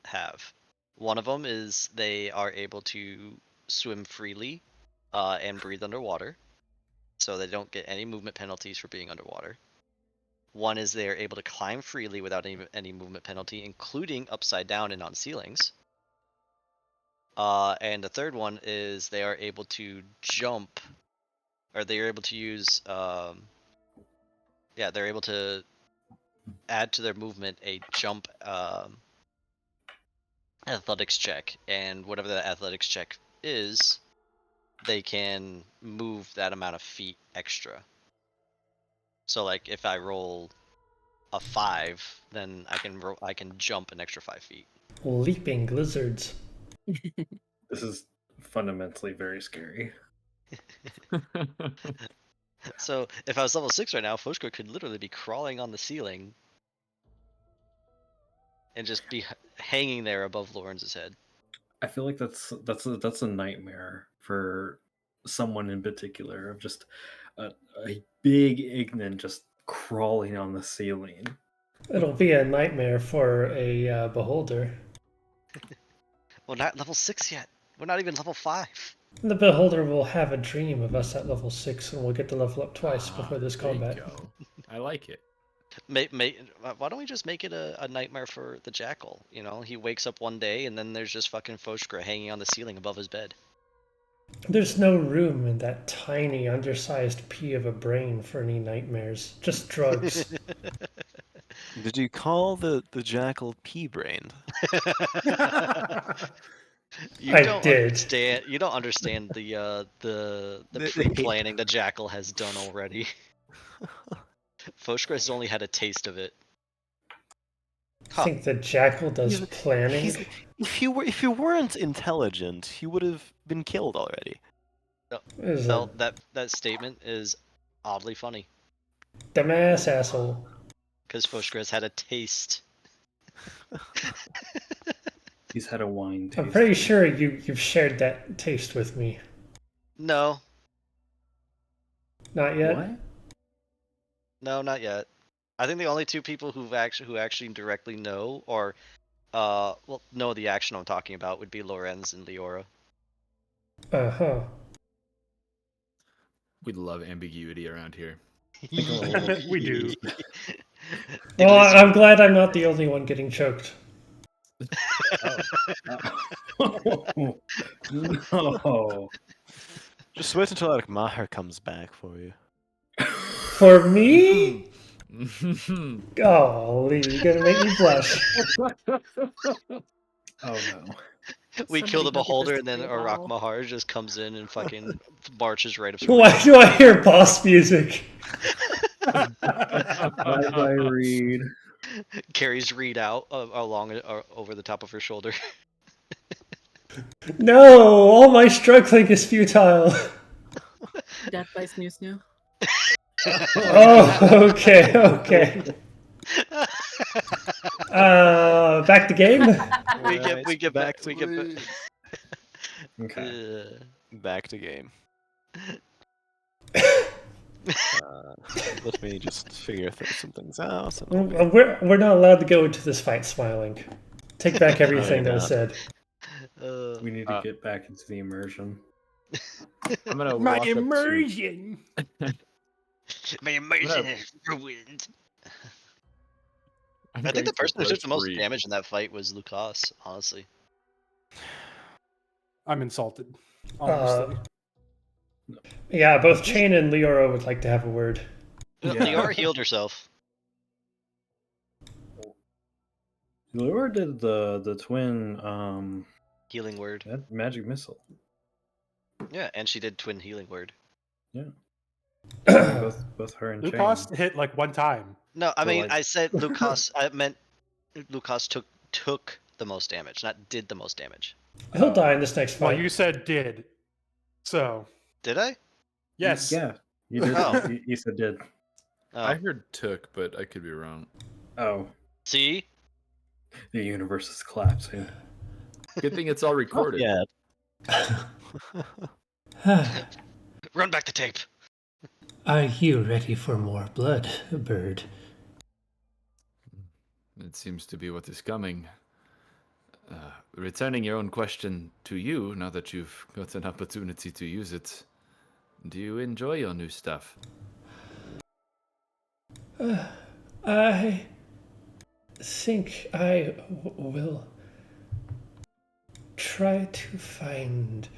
Speaker 3: have. One of them is they are able to swim freely and breathe underwater, so they don't get any movement penalties for being underwater. One is they are able to climb freely without any movement penalty, including upside down and on ceilings. And the third one is they are able to jump, or they are able to use, they're able to add to their movement a jump athletics check, and whatever that athletics check is, they can move that amount of feet extra. So like if I roll a 5, then I can jump an extra 5 feet.
Speaker 1: Leaping lizards.
Speaker 6: This is fundamentally very scary.
Speaker 3: So if I was level 6 right now, Foshko could literally be crawling on the ceiling and just be hanging there above Lawrence's head.
Speaker 6: I feel like that's a nightmare for someone in particular, of just a big Ignan just crawling on the ceiling.
Speaker 1: It'll be a nightmare for a beholder.
Speaker 3: Well, not level 6 yet. We're not even level 5.
Speaker 1: The beholder will have a dream of us at level 6, and we'll get to level up twice before this
Speaker 7: There you
Speaker 1: combat.
Speaker 7: go. I like it.
Speaker 3: Why don't we just make it a nightmare for the jackal? You know, he wakes up one day and then there's just fucking Foshkra hanging on the ceiling above his bed.
Speaker 1: There's no room in that tiny, undersized pea of a brain for any nightmares. Just drugs.
Speaker 4: Did you call the jackal pea-brained?
Speaker 3: You
Speaker 1: I
Speaker 3: don't
Speaker 1: did.
Speaker 3: understand. You don't understand the pre-planning the jackal has done already. Foshkra has only had a taste of it.
Speaker 1: I think the jackal does
Speaker 4: He's-
Speaker 1: planning.
Speaker 4: If you weren't intelligent, he would have been killed already.
Speaker 1: Is a
Speaker 3: Well, that statement is oddly funny
Speaker 1: dumbass asshole.
Speaker 3: because Foshkra has had a taste.
Speaker 6: He's had a wine taste.
Speaker 1: I'm pretty sure you've shared that taste with me.
Speaker 3: No,
Speaker 1: Not yet?
Speaker 6: What?
Speaker 3: no, not yet. I think the only 2 people who actually directly know or know the action I'm talking about would be Lorenz and Leora.
Speaker 1: Uh-huh.
Speaker 7: We love ambiguity around here.
Speaker 2: We do.
Speaker 1: Well, I'm glad I'm not the only one getting choked.
Speaker 6: No.
Speaker 4: Just wait until like Maher comes back for you.
Speaker 1: For me? Golly, you're gonna make me blush.
Speaker 6: Oh no.
Speaker 3: We kill
Speaker 5: Somebody
Speaker 3: the
Speaker 5: go get
Speaker 3: beholder,
Speaker 5: this
Speaker 3: and then
Speaker 5: spray
Speaker 3: Arak
Speaker 5: bottle.
Speaker 3: Mahar just comes in and fucking marches right up to
Speaker 1: Why do I hear boss music?
Speaker 6: Bye, Reed.
Speaker 3: carries Reed out along over the top of her shoulder.
Speaker 1: No, all my struggling is futile.
Speaker 5: Death by Snoo Snoo.
Speaker 1: Oh, okay. Back to game.
Speaker 3: we get back.
Speaker 6: Okay.
Speaker 4: Back to game. Let me just figure some things out. and I'll be-
Speaker 1: We're not allowed to go into this fight smiling. Take back everything that was said.
Speaker 6: We need to get back into the immersion.
Speaker 7: I'm gonna
Speaker 2: My
Speaker 7: walk up to-
Speaker 2: immersion.
Speaker 3: My immersion is ruined. I think the person who took the most damage in that fight was Lucas, honestly.
Speaker 2: I'm insulted. Honestly.
Speaker 1: Yeah, both Chain and Leora would like to have a word.
Speaker 6: Yeah.
Speaker 3: Leora healed herself.
Speaker 6: Lure did the twin
Speaker 3: Healing word.
Speaker 6: That magic missile.
Speaker 3: Yeah, and she did twin healing word.
Speaker 6: Both her and Chain.
Speaker 2: Lucas hit like one time.
Speaker 3: No, I
Speaker 6: So,
Speaker 3: mean
Speaker 6: like-
Speaker 3: I said Lucas. I meant Lucas took the most damage, not did the most damage.
Speaker 1: He'll die in this next
Speaker 2: Well,
Speaker 1: fight.
Speaker 2: you said did. So,
Speaker 3: Did I?
Speaker 2: yes.
Speaker 6: Yeah, you did.
Speaker 3: Oh.
Speaker 6: You said did.
Speaker 3: Oh,
Speaker 7: I heard took, but I could be wrong.
Speaker 6: Oh,
Speaker 3: see,
Speaker 6: the universe is collapsing.
Speaker 7: Good thing it's all recorded.
Speaker 4: Yeah.
Speaker 3: run back the tape.
Speaker 1: Are you ready for more blood, bird?
Speaker 7: It seems to be what is coming. Returning your own question to you, now that you've got an opportunity to use it, do you enjoy your new stuff?
Speaker 1: I think I will try to find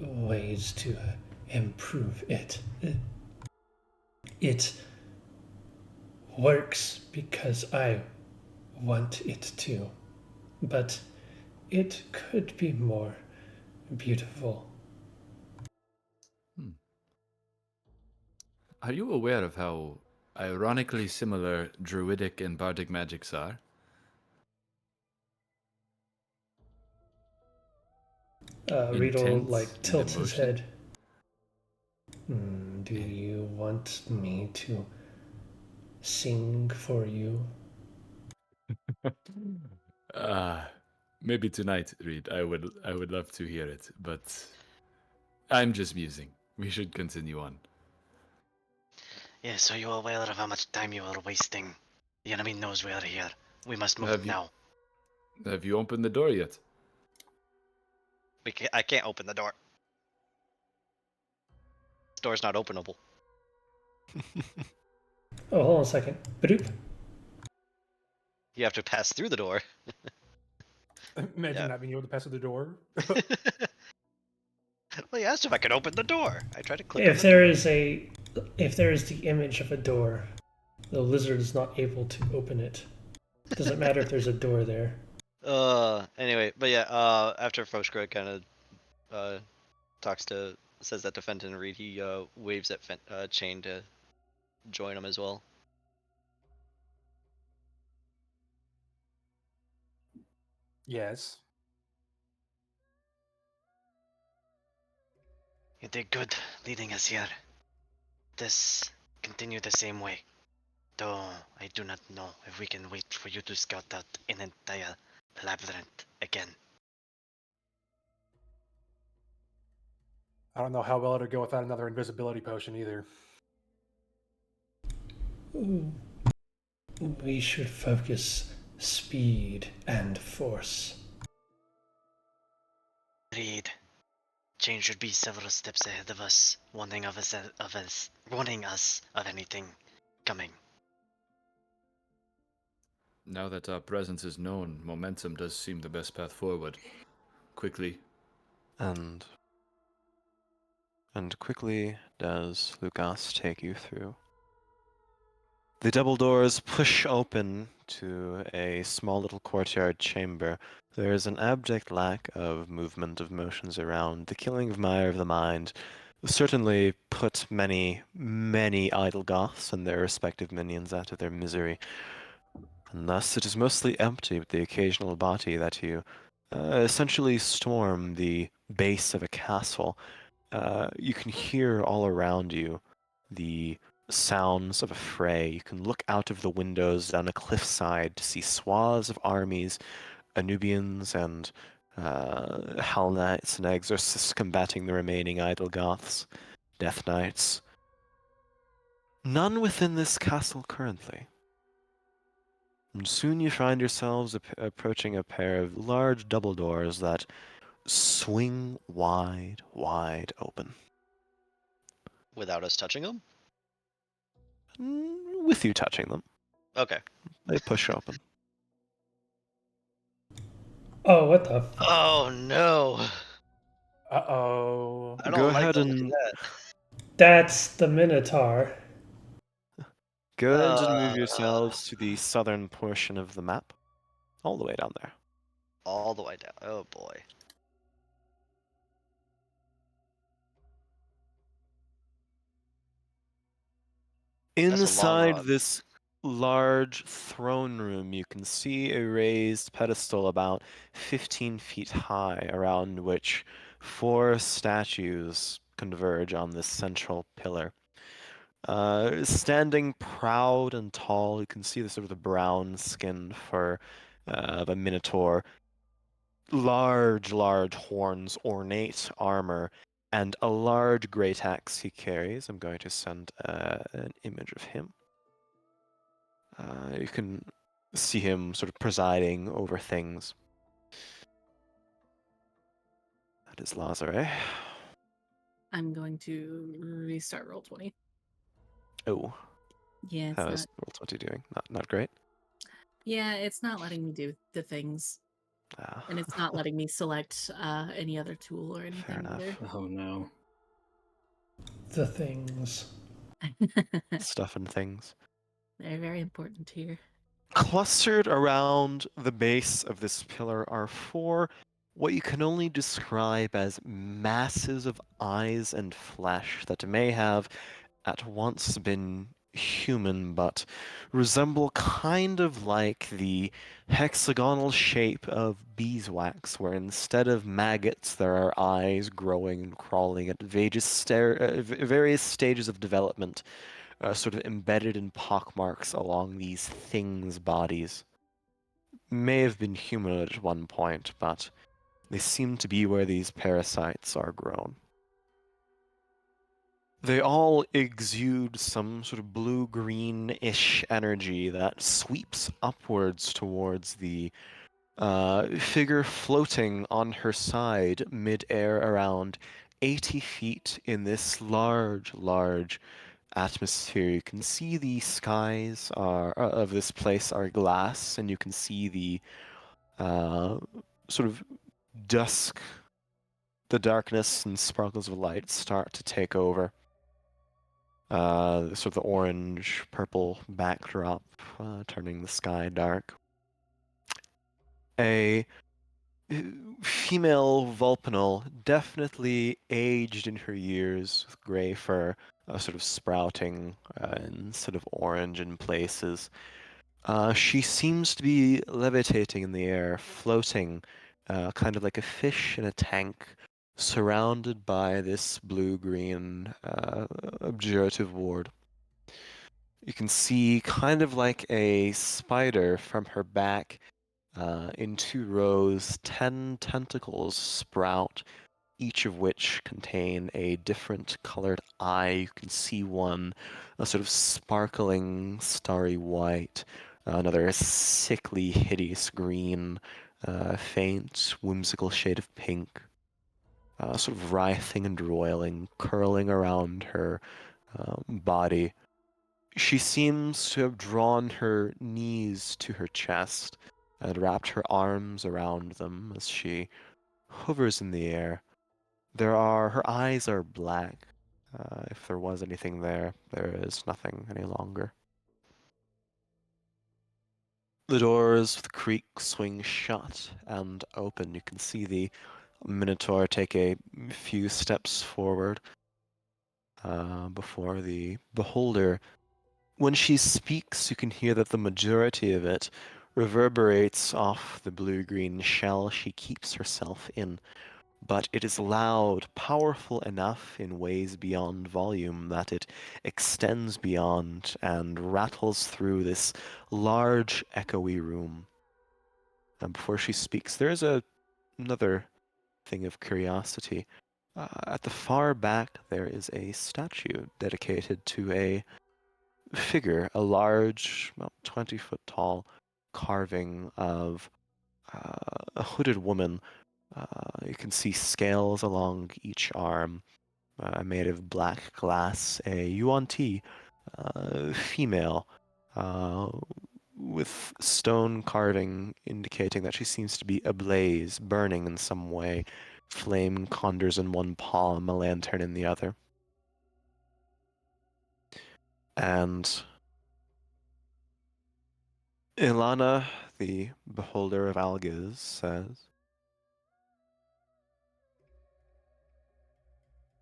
Speaker 1: ways to improve it. It works because I want it to, but it could be more beautiful.
Speaker 7: Are you aware of how ironically similar druidic and bardic magics are?
Speaker 1: Reed will
Speaker 7: Intent
Speaker 1: like
Speaker 7: and
Speaker 1: tilt his
Speaker 7: emotion?
Speaker 1: head. Do you want me to sing for you?
Speaker 7: Maybe tonight, Reed. I would love to hear it, but I'm just musing. We should continue on.
Speaker 8: Yes, are you aware of how much time you are wasting? The enemy knows we are here. We must move
Speaker 7: Have you-
Speaker 8: now.
Speaker 7: Have you opened the door yet?
Speaker 3: I can't open the door. This door's not openable.
Speaker 1: Oh, hold on a second. Badoop.
Speaker 3: You have to pass through the door.
Speaker 2: Imagine
Speaker 3: Yeah.
Speaker 2: not being able to pass through the door.
Speaker 3: Well, he asked if I could open the door. I tried to click. on
Speaker 1: If
Speaker 3: the
Speaker 1: there
Speaker 3: door.
Speaker 1: if there is the image of a door, the lizard is not able to open it. Doesn't matter if there's a door there.
Speaker 3: Anyway, but yeah. After Foshkra kind of says that to Fenton and Reed, he waves at Chain to join him as well.
Speaker 2: Yes.
Speaker 8: You did good leading us here. This continue the same way. Though I do not know if we can wait for you to scout out an entire labyrinth again.
Speaker 2: I don't know how well it'll go without another invisibility potion either.
Speaker 1: We should focus speed and force.
Speaker 8: Reed, Jane should be several steps ahead of us, warning us of anything coming.
Speaker 7: Now that our presence is known, momentum does seem the best path forward. Quickly.
Speaker 4: And quickly does Lucas take you through. The double doors push open to a small little courtyard chamber. There is an abject lack of movement of motions around. The killing of Mire of the Mind certainly put many, many idle Goths and their respective minions out of their misery. And thus it is mostly empty, with the occasional body that you essentially storm the base of a castle. You can hear all around you the sounds of a fray. You can look out of the windows down a cliffside to see swaths of armies, Anubians and Hell Knights and Exorcists combating the remaining idle Goths, Death Knights. None within this castle currently. And soon you find yourselves approaching a pair of large double doors that swing wide, wide open.
Speaker 3: Without us touching them?
Speaker 4: With you touching them.
Speaker 3: Okay.
Speaker 4: They push open.
Speaker 1: Oh, what the?
Speaker 3: Oh no!
Speaker 2: Uh-oh.
Speaker 3: I don't
Speaker 4: Go
Speaker 3: like
Speaker 4: ahead
Speaker 3: the look of
Speaker 4: and
Speaker 3: that.
Speaker 1: That's the Minotaur.
Speaker 4: go ahead and move yourselves to the southern portion of the map. All the way down there.
Speaker 3: All the way down. Oh boy. long
Speaker 4: Inside
Speaker 3: run.
Speaker 4: this large throne room, you can see a raised pedestal about 15 feet high, around which 4 statues converge on this central pillar. Standing proud and tall, you can see the sort of the brown-skinned fur of a minotaur, large horns, ornate armor, and a large great axe he carries. I'm going to send an image of him. You can see him sort of presiding over things. That is Lazare.
Speaker 5: I'm going to restart roll 20.
Speaker 4: Oh,
Speaker 5: Yeah, it's
Speaker 4: how
Speaker 5: not.
Speaker 4: is Roll20 doing? Not great.
Speaker 5: Yeah, it's not letting me do the things,
Speaker 4: Ah,
Speaker 5: and it's not letting me select any other tool or
Speaker 4: Fair
Speaker 5: anything
Speaker 4: enough.
Speaker 5: either.
Speaker 6: Oh no.
Speaker 1: The things.
Speaker 4: Stuff and things.
Speaker 5: They're very important here.
Speaker 4: Clustered around the base of this pillar are 4 what you can only describe as masses of eyes and flesh that may have at once been human, but resemble kind of like the hexagonal shape of beeswax, where instead of maggots, there are eyes growing and crawling at various stages of development, sort of embedded in pockmarks along these things' bodies. May have been humanoid at one point, but they seem to be where these parasites are grown. They all exude some sort of blue-green-ish energy that sweeps upwards towards the figure floating on her side mid-air around 80 feet in this large atmosphere. You can see the skies of this place are glass, and you can see the sort of dusk, the darkness and sparkles of light start to take over. Sort of the orange purple backdrop, turning the sky dark. A female Vulpinal, definitely aged in her years, with gray fur, sort of sprouting instead of orange in places. She seems to be levitating in the air, floating, kind of like a fish in a tank, surrounded by this blue-green obdurative ward. You can see kind of like a spider from her back, in 2 rows, 10 tentacles sprout, each of which contain a different colored eye. You can see one, a sort of sparkling starry white, another sickly, hideous green, faint, whimsical shade of pink, sort of writhing and roiling, curling around her body. She seems to have drawn her knees to her chest and wrapped her arms around them as she hovers in the air. Her eyes are black. If there was anything there, there is nothing any longer. The doors with a creak swing shut and open. You can see the Minotaur take a few steps forward before the beholder. When she speaks, you can hear that the majority of it reverberates off the blue-green shell she keeps herself in, but it is loud, powerful enough in ways beyond volume that it extends beyond and rattles through this large, echoey room. And before she speaks, there's another thing of curiosity. At the far back, there is a statue dedicated to a figure, a large, about 20-foot tall carving of a hooded woman. You can see scales along each arm, made of black glass, a yuan-ti, female, uh, with stone carving indicating that she seems to be ablaze, burning in some way. Flame conjures in one palm, a lantern in the other. And Ilana, the beholder of Algiz, says,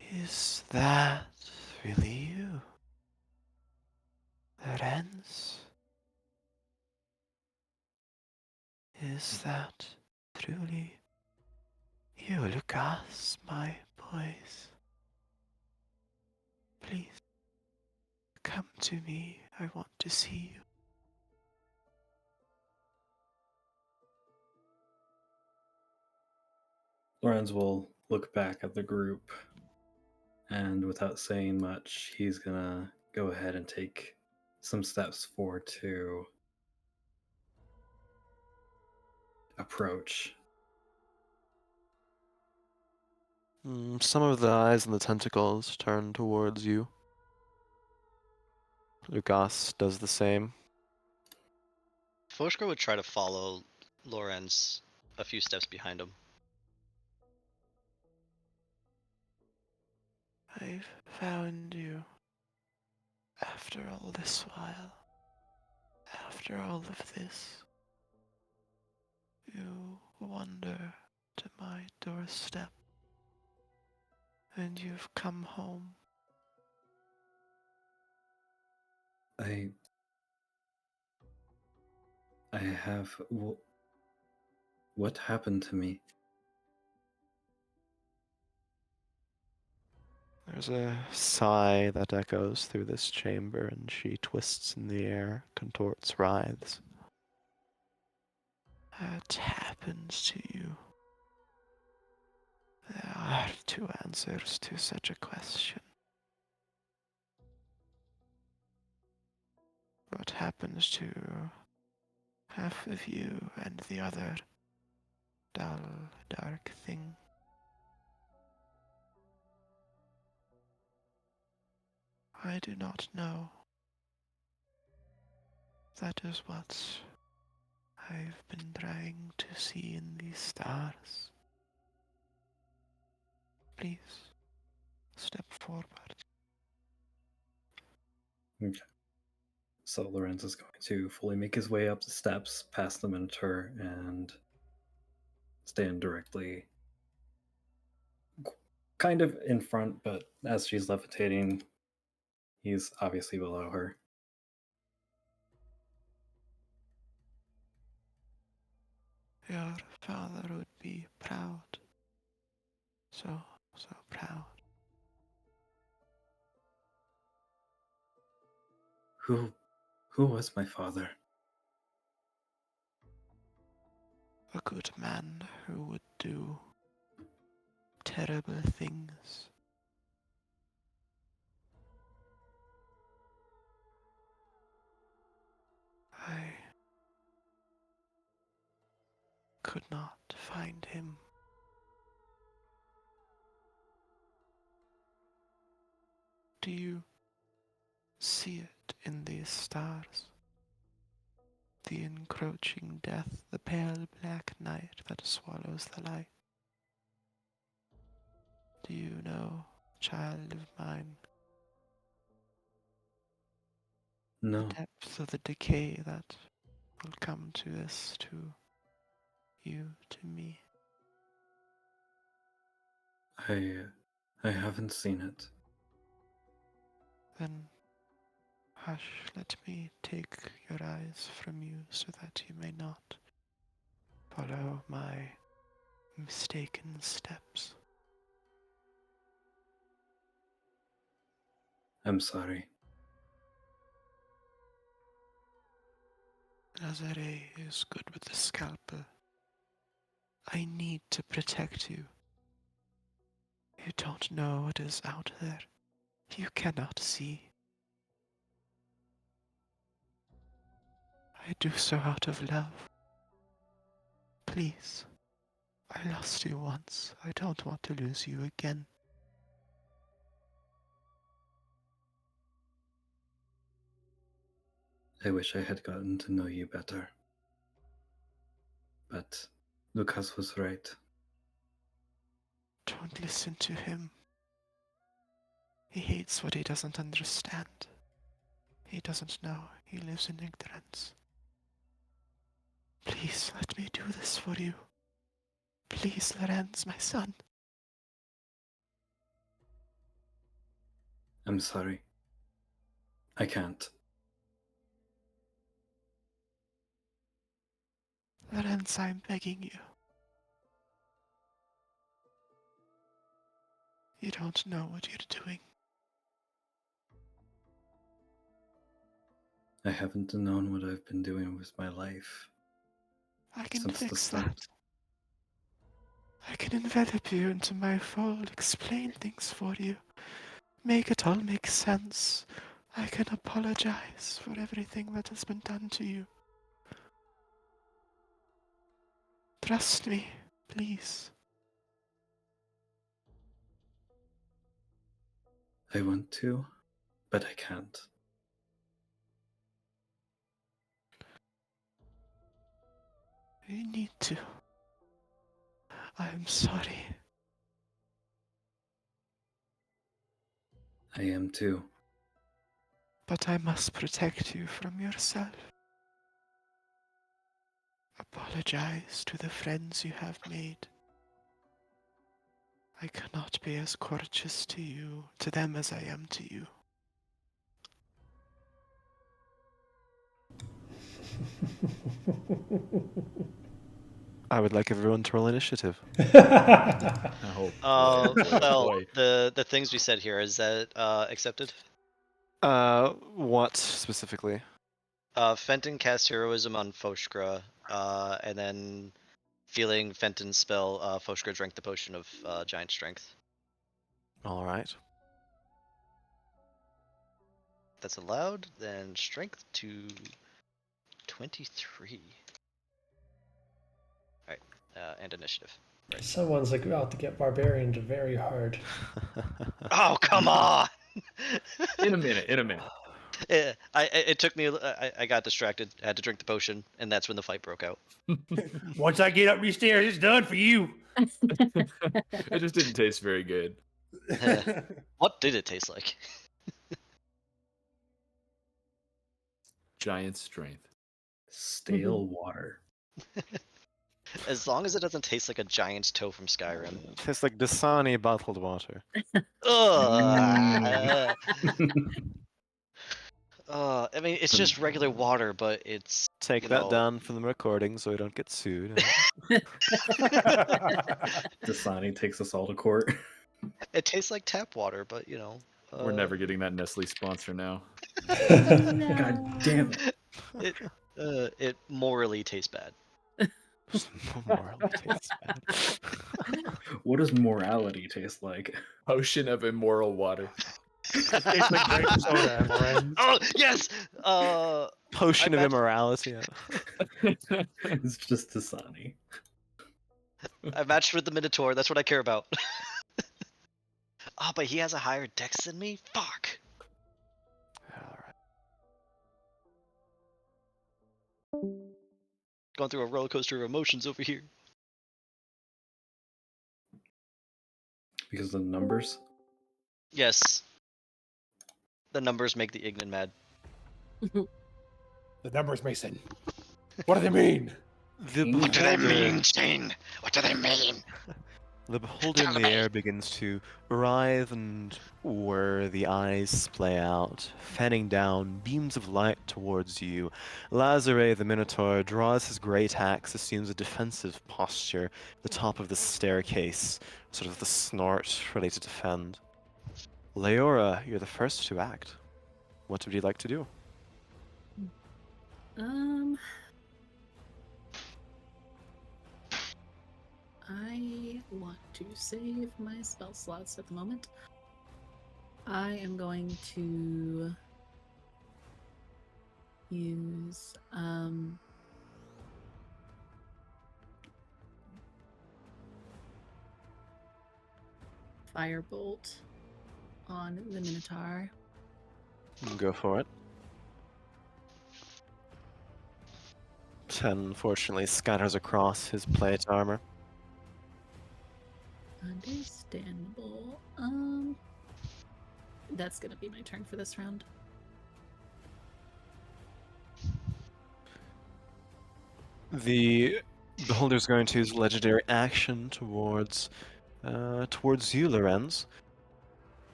Speaker 4: "Is that really you?" Lorenz? Is that truly you, Lucas, my boys? Please, come to me. I want to see you.
Speaker 6: Lorenz will look back at the group, and without saying much, he's gonna go ahead and take some steps forward to approach.
Speaker 4: Some of the eyes and the tentacles turn towards you. Lucas does the same.
Speaker 3: Foshka would try to follow Lorenz a few steps behind him.
Speaker 4: I've found you. After all this while. After all of this. You wander to my doorstep. And you've come home.
Speaker 6: I have. What happened to me?
Speaker 4: There's a sigh that echoes through this chamber, and she twists in the air, contorts, writhes. What happened to you? There are two answers to such a question. What happens to half of you and the other dull, dark thing? I do not know. That is what I've been trying to see in these stars. Please, step forward.
Speaker 6: Okay. So Lorenz is going to fully make his way up the steps, past the Minotaur, and stand directly, kind of in front, but as she's levitating, he's obviously below her.
Speaker 4: Your father would be proud. So proud.
Speaker 6: Who was my father?
Speaker 4: A good man who would do terrible things. I could not find him. Do you see it in these stars? The encroaching death, the pale black night that swallows the light. Do you know, child of mine,
Speaker 6: No,
Speaker 4: the depth of the decay that will come to this, to you, to me?
Speaker 6: I haven't seen it.
Speaker 4: Then hush, let me take your eyes from you so that you may not follow my mistaken steps.
Speaker 6: I'm sorry.
Speaker 4: Nazare is good with the scalpel. I need to protect you. You don't know what is out there. You cannot see. I do so out of love. Please. I lost you once. I don't want to lose you again.
Speaker 6: I wish I had gotten to know you better. But Lucas was right.
Speaker 4: Don't listen to him. He hates what he doesn't understand. He doesn't know. He lives in ignorance. Please let me do this for you. Please, Lorenz, my son.
Speaker 6: I'm sorry. I can't.
Speaker 4: Lorenz, I'm begging you. You don't know what you're doing.
Speaker 6: I haven't known what I've been doing with my life
Speaker 4: I can
Speaker 6: since the
Speaker 4: fix
Speaker 6: start.
Speaker 4: that. I can envelop you into my fold, explain things for you, make it all make sense. I can apologize for everything that has been done to you. Trust me, please.
Speaker 6: I want to, but I can't.
Speaker 4: You need to. I'm sorry.
Speaker 6: I am too.
Speaker 4: But I must protect you from yourself. Apologize to the friends you have made. I cannot be as courteous to them as I am to you. I would like everyone to roll initiative.
Speaker 7: Oh,
Speaker 3: Well,
Speaker 7: boy.
Speaker 3: the things we said here, is that accepted?
Speaker 4: What specifically?
Speaker 3: Fenton cast heroism on Foshkra, and then feeling Fenton's spell, Foshkra drank the potion of giant strength.
Speaker 4: All right.
Speaker 3: That's allowed. Then strength to 23. Alright, and initiative.
Speaker 1: Someone's like about to get barbarianed very hard.
Speaker 3: Oh, come on!
Speaker 7: In a minute.
Speaker 3: Yeah, it took me. I got distracted. I had to drink the potion, and that's when the fight broke out.
Speaker 2: Once I get up these stairs, it's done for you.
Speaker 7: It just didn't taste very good.
Speaker 3: What did it taste like?
Speaker 7: Giant strength.
Speaker 6: Stale water.
Speaker 3: As long as it doesn't taste like a giant's toe from Skyrim.
Speaker 4: Tastes like Dasani bottled water.
Speaker 3: Ugh. I mean, it's just regular water, but it's.
Speaker 4: Take
Speaker 3: you
Speaker 4: that
Speaker 3: know,
Speaker 4: down from the recording so we don't get sued.
Speaker 6: Dasani takes us all to court.
Speaker 3: It tastes like tap water, but you know.
Speaker 7: We're never getting that Nestle sponsor now.
Speaker 6: God damn it.
Speaker 3: It morally tastes bad.
Speaker 4: Morally tastes bad.
Speaker 6: What does morality taste like?
Speaker 7: Potion of immoral water.
Speaker 2: It tastes like grape soda, Lorenz.
Speaker 3: Oh yes.
Speaker 4: Potion
Speaker 3: I
Speaker 4: of
Speaker 3: imagine-
Speaker 4: immorality.
Speaker 6: It's just Dasani.
Speaker 3: I matched with the Minotaur. That's what I care about. Oh, but he has a higher dex than me? Fuck.
Speaker 4: All right.
Speaker 3: Going through a roller coaster of emotions over here.
Speaker 6: Because of the numbers?
Speaker 3: Yes. The numbers make the Ignan mad.
Speaker 2: The numbers, Mason. What do they mean?
Speaker 4: The
Speaker 6: What
Speaker 3: What do they
Speaker 4: beholder,
Speaker 3: mean, Shane? What do they mean?
Speaker 4: the beholder in the air begins to writhe and whir, the eyes splay out, fanning down beams of light towards you. Lazare the Minotaur draws his great axe, assumes a defensive posture at the top of the staircase, sort of the snort, ready to defend. Leora, you're the first to act. What would you like to do?
Speaker 5: I want to save my spell slots at the moment. I am going to use Firebolt on the Minotaur.
Speaker 4: Go for it. 10 unfortunately scatters across his plate armor.
Speaker 5: Understandable. That's gonna be my turn for this round.
Speaker 4: The beholder's going to use legendary action towards you, Lorenz.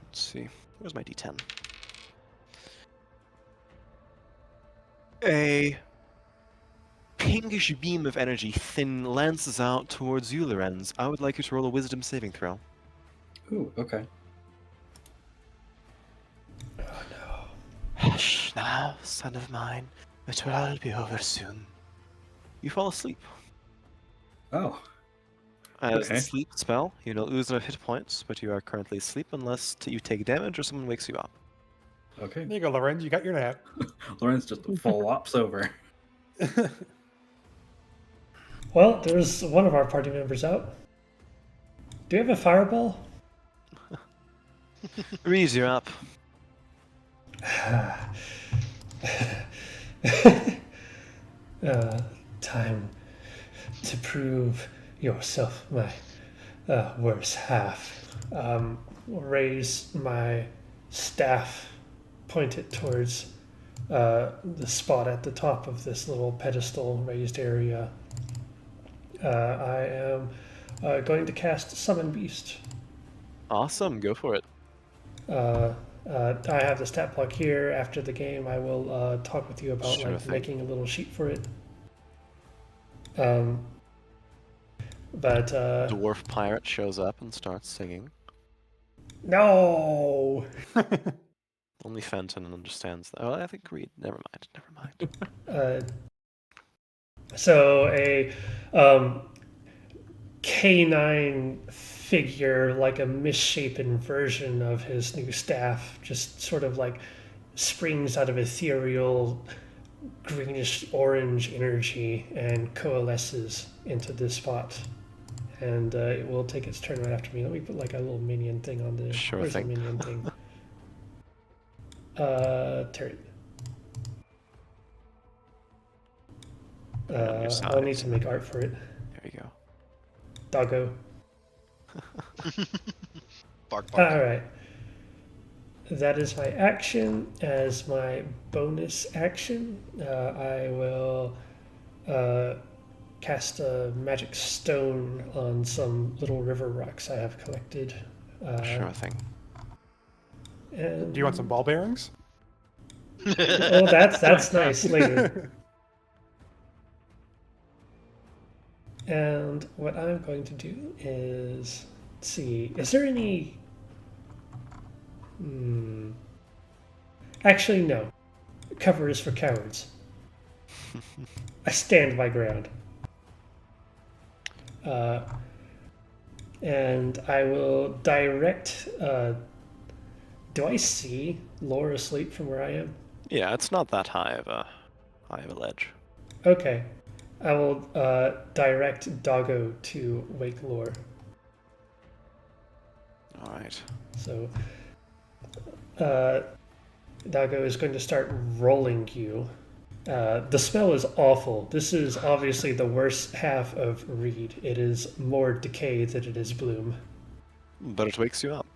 Speaker 4: Let's see. Where's my D10? A pinkish beam of energy lances out towards you, Lorenz. I would like you to roll a wisdom saving throw.
Speaker 6: Ooh, okay.
Speaker 1: Oh no.
Speaker 4: Hush now, son of mine. It will all be over soon. You fall asleep.
Speaker 6: Oh,
Speaker 4: As
Speaker 6: Okay.
Speaker 4: a sleep spell, you don't lose enough hit points, but you are currently asleep unless you take damage or someone wakes you up.
Speaker 6: okay.
Speaker 2: There you go, Lorenz. You got your nap.
Speaker 6: Lauren's just full ops over.
Speaker 1: Well, there's one of our party members out. Do you have a fireball?
Speaker 4: Reese, you're up.
Speaker 1: Time to prove yourself, my worse half. Raise my staff, point it towards the spot at the top of this little pedestal raised area. I am going to cast Summon Beast.
Speaker 4: Awesome, go for it.
Speaker 1: I have the stat block here. After the game, I will talk with you about
Speaker 4: Sure thing.
Speaker 1: making a little sheet for it. But
Speaker 4: Dwarf pirate shows up and starts singing.
Speaker 1: no.
Speaker 4: Only Fenton understands that. Oh, I think Reed. Never mind.
Speaker 1: So a canine figure, like a misshapen version of his new staff, just sort of like springs out of ethereal greenish orange energy and coalesces into this spot. And it will take its turn right after me. Let me put like a little minion thing on there.
Speaker 4: Sure
Speaker 1: Where's
Speaker 4: thing.
Speaker 1: the minion thing? Turret.
Speaker 4: Right on your
Speaker 1: I'll need
Speaker 4: side.
Speaker 1: to make art for it.
Speaker 4: There you go.
Speaker 1: Doggo.
Speaker 3: Bark, bark.
Speaker 1: All right. That is my action. As my bonus action, I will cast a magic stone on some little river rocks I have collected.
Speaker 4: Sure thing.
Speaker 1: And
Speaker 2: Do you want some ball bearings?
Speaker 1: Oh, that's nice later. And what I'm going to do is see. Is there any? Actually, no. Cover is for cowards. I stand my ground. And I will direct. Do I see Laura asleep from where I am?
Speaker 4: Yeah, it's not that high of a ledge.
Speaker 1: Okay. I will direct Doggo to wake Lore.
Speaker 4: All right.
Speaker 1: So Doggo is going to start rolling you. The spell is awful. This is obviously the worst half of Reed. It is more decay than it is bloom.
Speaker 4: But it wakes you up.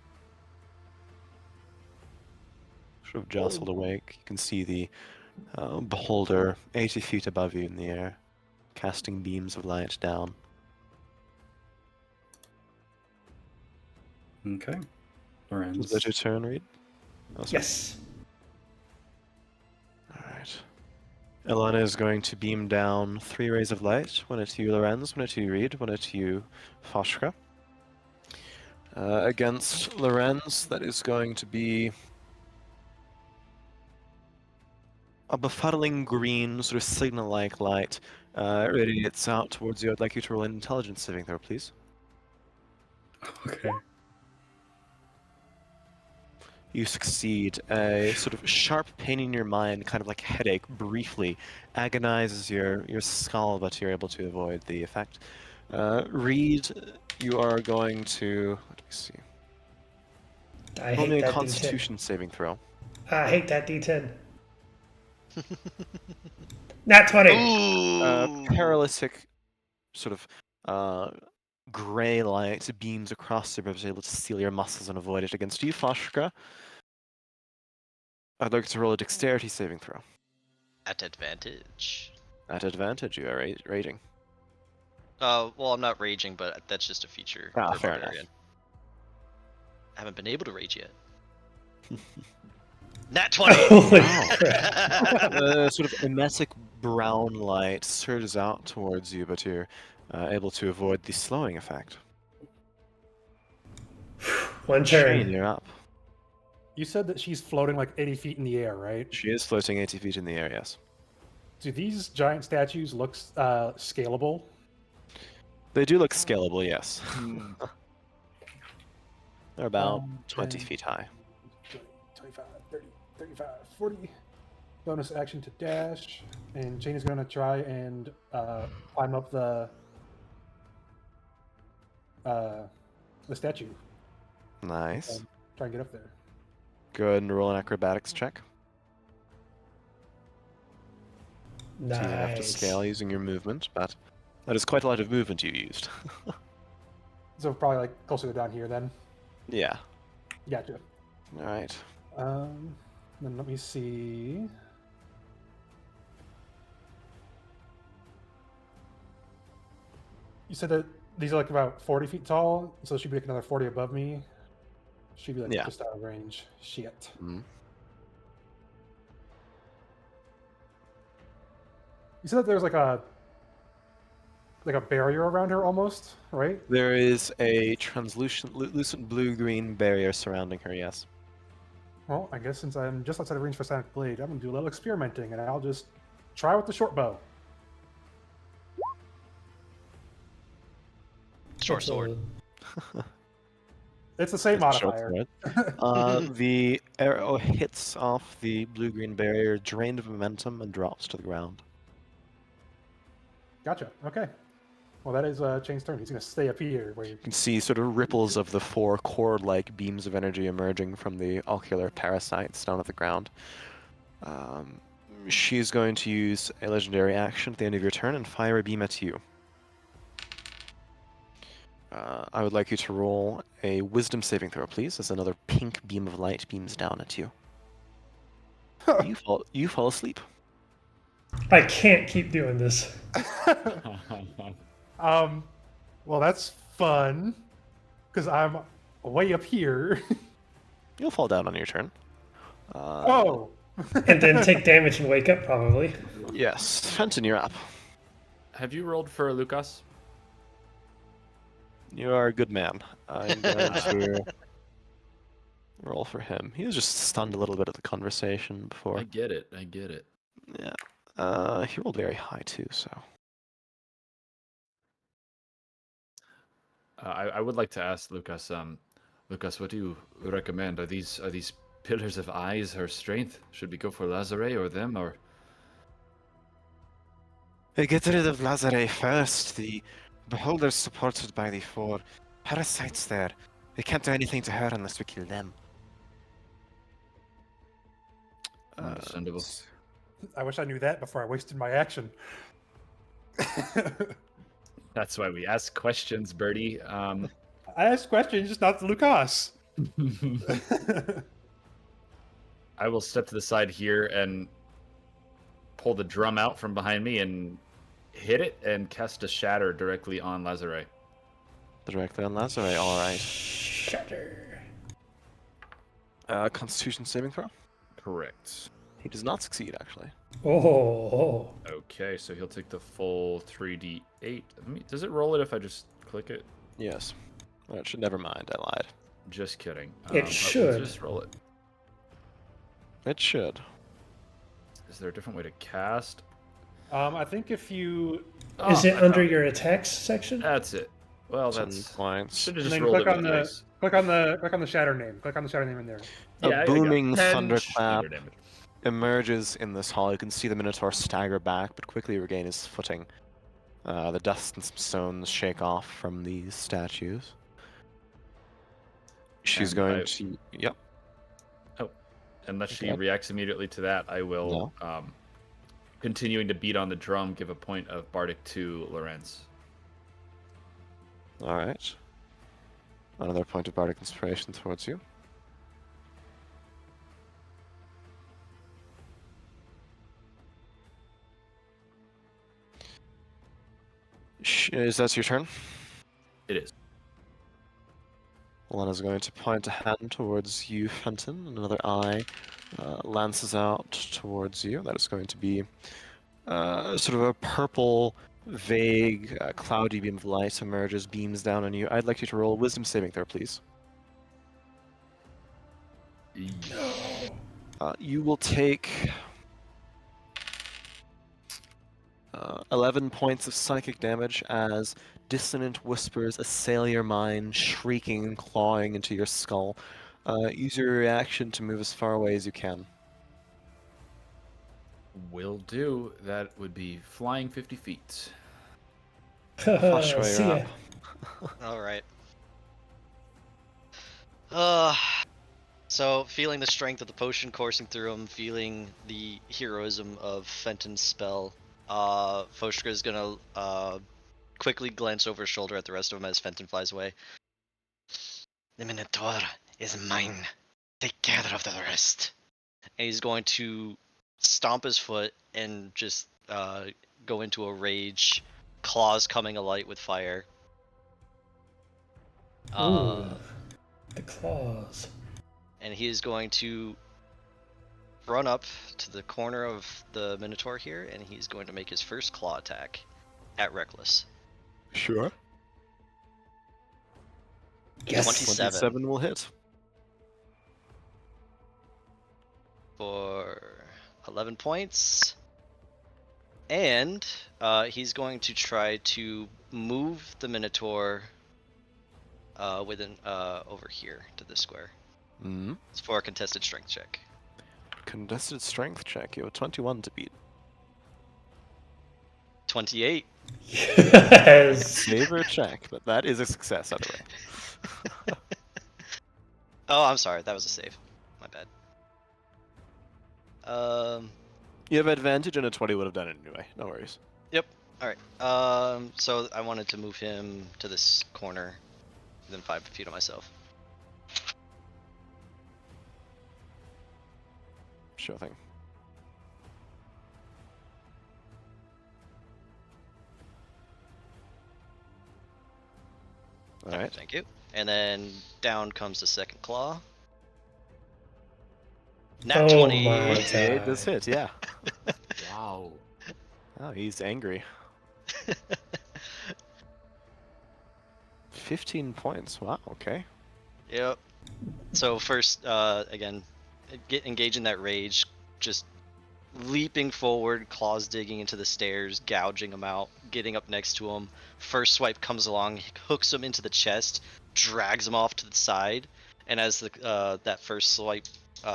Speaker 4: Sort of jostled awake. You can see the beholder 80 feet above you in the air, casting beams of light down.
Speaker 6: Okay.
Speaker 4: Is
Speaker 6: Lorenz.
Speaker 4: that your turn, Reed? Oh, sorry.
Speaker 1: Yes.
Speaker 4: Alright. Elena is going to beam down 3 rays of light. One at you, Lorenz, one at you, Reed, one at you, Foshka. Against Lorenz, that is going to be a befuddling green, sort of signal-like light. Radiates out towards you. I'd like you to roll an intelligence saving throw, please.
Speaker 6: Okay.
Speaker 4: You succeed. A sort of sharp pain in your mind, kind of like headache, briefly agonizes your skull, but you're able to avoid the effect. Reed, you are going to... Let me see.
Speaker 1: I
Speaker 4: Roll me
Speaker 1: hate
Speaker 4: a
Speaker 1: that
Speaker 4: Constitution saving throw.
Speaker 1: D10. I hate that D10. Nat 20.
Speaker 3: Ooh.
Speaker 4: Paralytic, sort of gray light beams across you, but was able to seal your muscles and avoid it. Against you, Foshka, I'd like to roll a dexterity saving throw.
Speaker 3: At advantage.
Speaker 4: At advantage, you are rating.
Speaker 3: Well, I'm not raging, but that's just a feature.
Speaker 4: Ah,
Speaker 3: for
Speaker 4: fair enough.
Speaker 3: Barbarian. I haven't been able to rage yet. Nat 20!
Speaker 1: Holy
Speaker 4: Wow.
Speaker 1: crap.
Speaker 4: Sort of emetic brown light surges out towards you, but you're able to avoid the slowing effect.
Speaker 1: One
Speaker 4: Shane,
Speaker 1: turn.
Speaker 4: you're up.
Speaker 2: You said that she's floating like 80 feet in the air, right?
Speaker 4: She is floating 80 feet in the air, yes.
Speaker 2: Do these giant statues look scalable?
Speaker 4: They do look scalable, yes. They're about 20
Speaker 2: 10,
Speaker 4: feet high.
Speaker 2: 25, 30, 35, 40. Bonus action to dash. And Jane is going to try and climb up the statue.
Speaker 4: Nice.
Speaker 2: Try and get up there.
Speaker 4: Go ahead and roll an acrobatics check.
Speaker 1: Nice.
Speaker 4: So you have to scale using your movement, but that is quite a lot of movement you used.
Speaker 2: So probably like closer to down here then.
Speaker 4: Yeah.
Speaker 2: Gotcha.
Speaker 4: All right.
Speaker 2: Then let me see. You said that these are like about 40 feet tall, so she'd be like another 40 above me. She'd be like
Speaker 4: Yeah.
Speaker 2: just out of range. Shit.
Speaker 4: Mhm.
Speaker 2: You said that there's like a barrier around her almost, right?
Speaker 4: There is a translucent blue-green barrier surrounding her, yes.
Speaker 2: Well, I guess since I'm just outside of range for Sonic Blade, I'm gonna do a little experimenting, and I'll just try with the short bow.
Speaker 3: Short sword.
Speaker 2: It's the same
Speaker 4: It's a short
Speaker 2: modifier.
Speaker 4: sword. The arrow hits off the blue-green barrier, drained of momentum, and drops to the ground.
Speaker 2: Gotcha. Okay. Well, that is Chain's turn. He's gonna stay up here. Where
Speaker 4: You can see sort of ripples of the four cord-like beams of energy emerging from the ocular parasites down at the ground. She's going to use a legendary action at the end of your turn and fire a beam at you. I would like you to roll a wisdom saving throw, please, as another pink beam of light beams down at you. You fall asleep.
Speaker 1: I can't keep doing this.
Speaker 2: Well, that's fun because I'm way up here.
Speaker 4: You'll fall down on your turn.
Speaker 2: Oh.
Speaker 1: And then take damage and wake up, probably.
Speaker 4: Yes. Fenton, you're up.
Speaker 7: Have you rolled for Lucas?
Speaker 4: You are a good man. I'm going to roll for him. He was just stunned a little bit at the conversation before.
Speaker 7: I get it. I get it.
Speaker 4: Yeah. He rolled very high too, so.
Speaker 7: I would like to ask Lucas. Lucas, what do you recommend? Are these pillars of eyes her strength? Should we go for Lazare or them or?
Speaker 9: Get rid of Lazare first. The beholder's supported by the four parasites there. We can't do anything to her unless we kill them.
Speaker 7: Understandable.
Speaker 2: I wish I knew that before I wasted my action.
Speaker 7: That's why we ask questions, Birdie.
Speaker 2: I asked questions, just not to Lucas.
Speaker 7: I will step to the side here and pull the drum out from behind me and hit it and cast a shatter directly on Lazare.
Speaker 4: Directly on Lazare, alright.
Speaker 1: Shatter.
Speaker 4: Constitution saving throw?
Speaker 7: Correct.
Speaker 4: He does not succeed, actually.
Speaker 1: Oh.
Speaker 7: Okay, so he'll take the full 3d8. Does it roll it if I just click it?
Speaker 4: Yes. That should never mind, I lied.
Speaker 7: Just kidding.
Speaker 1: It
Speaker 7: but we'll
Speaker 1: should.
Speaker 7: just roll it.
Speaker 4: It should.
Speaker 7: Is there a different way to cast?
Speaker 2: I think if you
Speaker 1: Is
Speaker 7: Oh,
Speaker 1: it
Speaker 7: I
Speaker 1: under
Speaker 7: found
Speaker 1: your attacks section?
Speaker 7: That's it. Well,
Speaker 4: Some
Speaker 7: that's
Speaker 4: points.
Speaker 7: should have
Speaker 2: and
Speaker 7: just
Speaker 2: then
Speaker 7: rolled
Speaker 2: click
Speaker 7: it
Speaker 2: on
Speaker 7: with
Speaker 2: the
Speaker 7: dice.
Speaker 2: click on the shatter name. Click on the shatter name in there.
Speaker 4: A
Speaker 7: Yeah, I got
Speaker 4: booming
Speaker 7: 10
Speaker 4: thunderclap
Speaker 7: shatter damage.
Speaker 4: emerges in this hall. You can see the Minotaur stagger back, but quickly regain his footing. The dust and some stones shake off from these statues. She's
Speaker 7: And
Speaker 4: going
Speaker 7: I-
Speaker 4: to... Yep.
Speaker 7: Unless she
Speaker 4: Okay.
Speaker 7: reacts immediately to that, I will, continuing to beat on the drum, give a point of Bardic to Lorenz.
Speaker 4: Alright. Another point of Bardic Inspiration towards you. Is that your turn?
Speaker 7: It is.
Speaker 4: Lena's going to point a hand towards you, Fenton, and another eye lances out towards you. That is going to be sort of a purple, vague, cloudy beam of light emerges, beams down on you. I'd like you to roll a wisdom saving throw, please. You will take 11 points of psychic damage as dissonant whispers assail your mind, shrieking and clawing into your skull. Use your reaction to move as far away as you can.
Speaker 7: Will do. That would be flying 50 feet.
Speaker 4: Flash away,
Speaker 1: See
Speaker 4: you're
Speaker 1: ya.
Speaker 4: up.
Speaker 3: All right. So feeling the strength of the potion coursing through him, feeling the heroism of Fenton's spell, Foshka is gonna quickly glance over his shoulder at the rest of them as Fenton flies away.
Speaker 8: The Minotaur is mine. Take care of the rest.
Speaker 3: And he's going to stomp his foot and just go into a rage, claws coming alight with fire.
Speaker 1: Ooh, the claws.
Speaker 3: And he is going to run up to the corner of the Minotaur here, and he's going to make his first claw attack at Reckless.
Speaker 4: Sure.
Speaker 1: Yes.
Speaker 4: 27 will hit.
Speaker 3: For 11 points. And he's going to try to move the Minotaur within over here to this square.
Speaker 4: Mm-hmm.
Speaker 3: It's for a contested strength check.
Speaker 4: Contested strength check. You have 21 to beat.
Speaker 3: 28.
Speaker 1: Yes.
Speaker 4: Save or check, but that is a success either way.
Speaker 3: Oh, I'm sorry. That was a save. My bad.
Speaker 4: You have advantage, and a 20 would have done it anyway. No worries.
Speaker 3: Yep. All right. So I wanted to move him to this corner, within 5 feet of myself.
Speaker 4: Sure thing. All right.
Speaker 3: Thank you. And then down comes the second claw. Nat
Speaker 1: Oh
Speaker 3: 20.
Speaker 1: my
Speaker 4: 28
Speaker 1: God.
Speaker 4: does hit, yeah.
Speaker 7: Wow.
Speaker 4: Oh, he's angry. 15 points. Wow, okay.
Speaker 3: Yep. So first, again, engage in that rage, just leaping forward, claws digging into the stairs, gouging him out, getting up next to him. First swipe comes along, hooks him into the chest, drags him off to the side, and as the that first swipe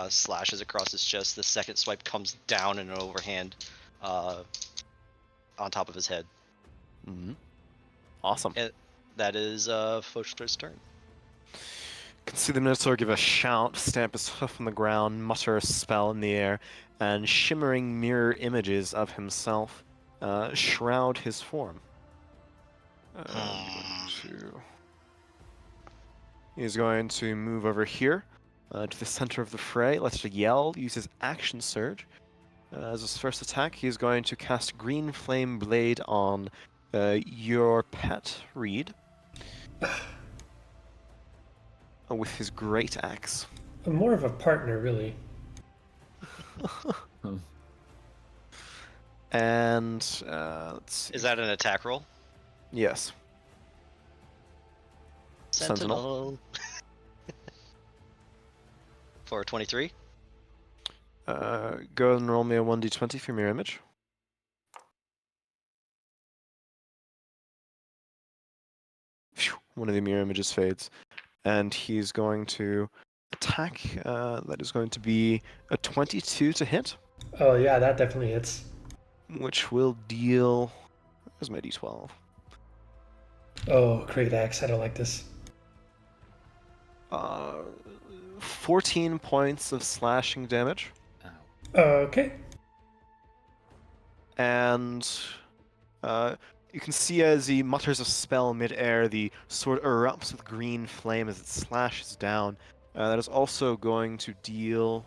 Speaker 3: slashes across his chest, the second swipe comes down in an overhand on top of his head.
Speaker 4: Mm-hmm. Awesome.
Speaker 3: And that is Foster's turn.
Speaker 4: You can see the Minotaur give a shout, stamp his hoof on the ground, mutter a spell in the air, and shimmering mirror images of himself shroud his form. He's going to move over here to the center of the fray. Let's yell, use his action surge. As his first attack, he's going to cast Green Flame Blade on your pet, Reed. With his great axe.
Speaker 1: I'm more of a partner, really.
Speaker 4: And let's see.
Speaker 3: Is that an attack roll?
Speaker 4: Yes.
Speaker 3: Sentinel. For 23.
Speaker 4: Go and roll me a 1d20 for mirror image. Phew, one of the mirror images fades. And he's going to attack. That is going to be a 22 to hit.
Speaker 1: Oh yeah, that definitely hits.
Speaker 4: Which will deal... Where's my d12?
Speaker 1: Oh, great axe. I don't like this.
Speaker 4: 14 points of slashing damage.
Speaker 1: Okay.
Speaker 4: And you can see as he mutters a spell mid-air, the sword erupts with green flame as it slashes down. That is also going to deal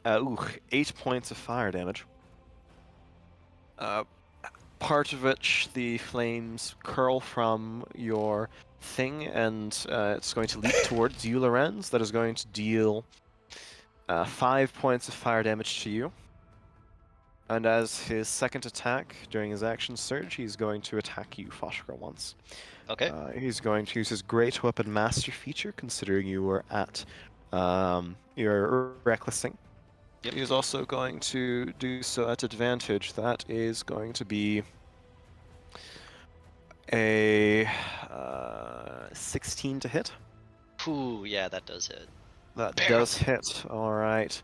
Speaker 4: 8 points of fire damage. Part of which the flames curl from your thing, and it's going to leap towards you, Lorenz. That is going to deal 5 points of fire damage to you. And as his second attack during his action surge, he's going to attack you, Foshka, once.
Speaker 3: Okay.
Speaker 4: He's going to use his Great Weapon Master feature, considering you were at your recklessing.
Speaker 3: Yep.
Speaker 4: He's also going to do so at advantage. That is going to be a 16 to hit.
Speaker 3: Ooh, yeah, that does hit.
Speaker 4: That
Speaker 3: Barely.
Speaker 4: does hit, alright.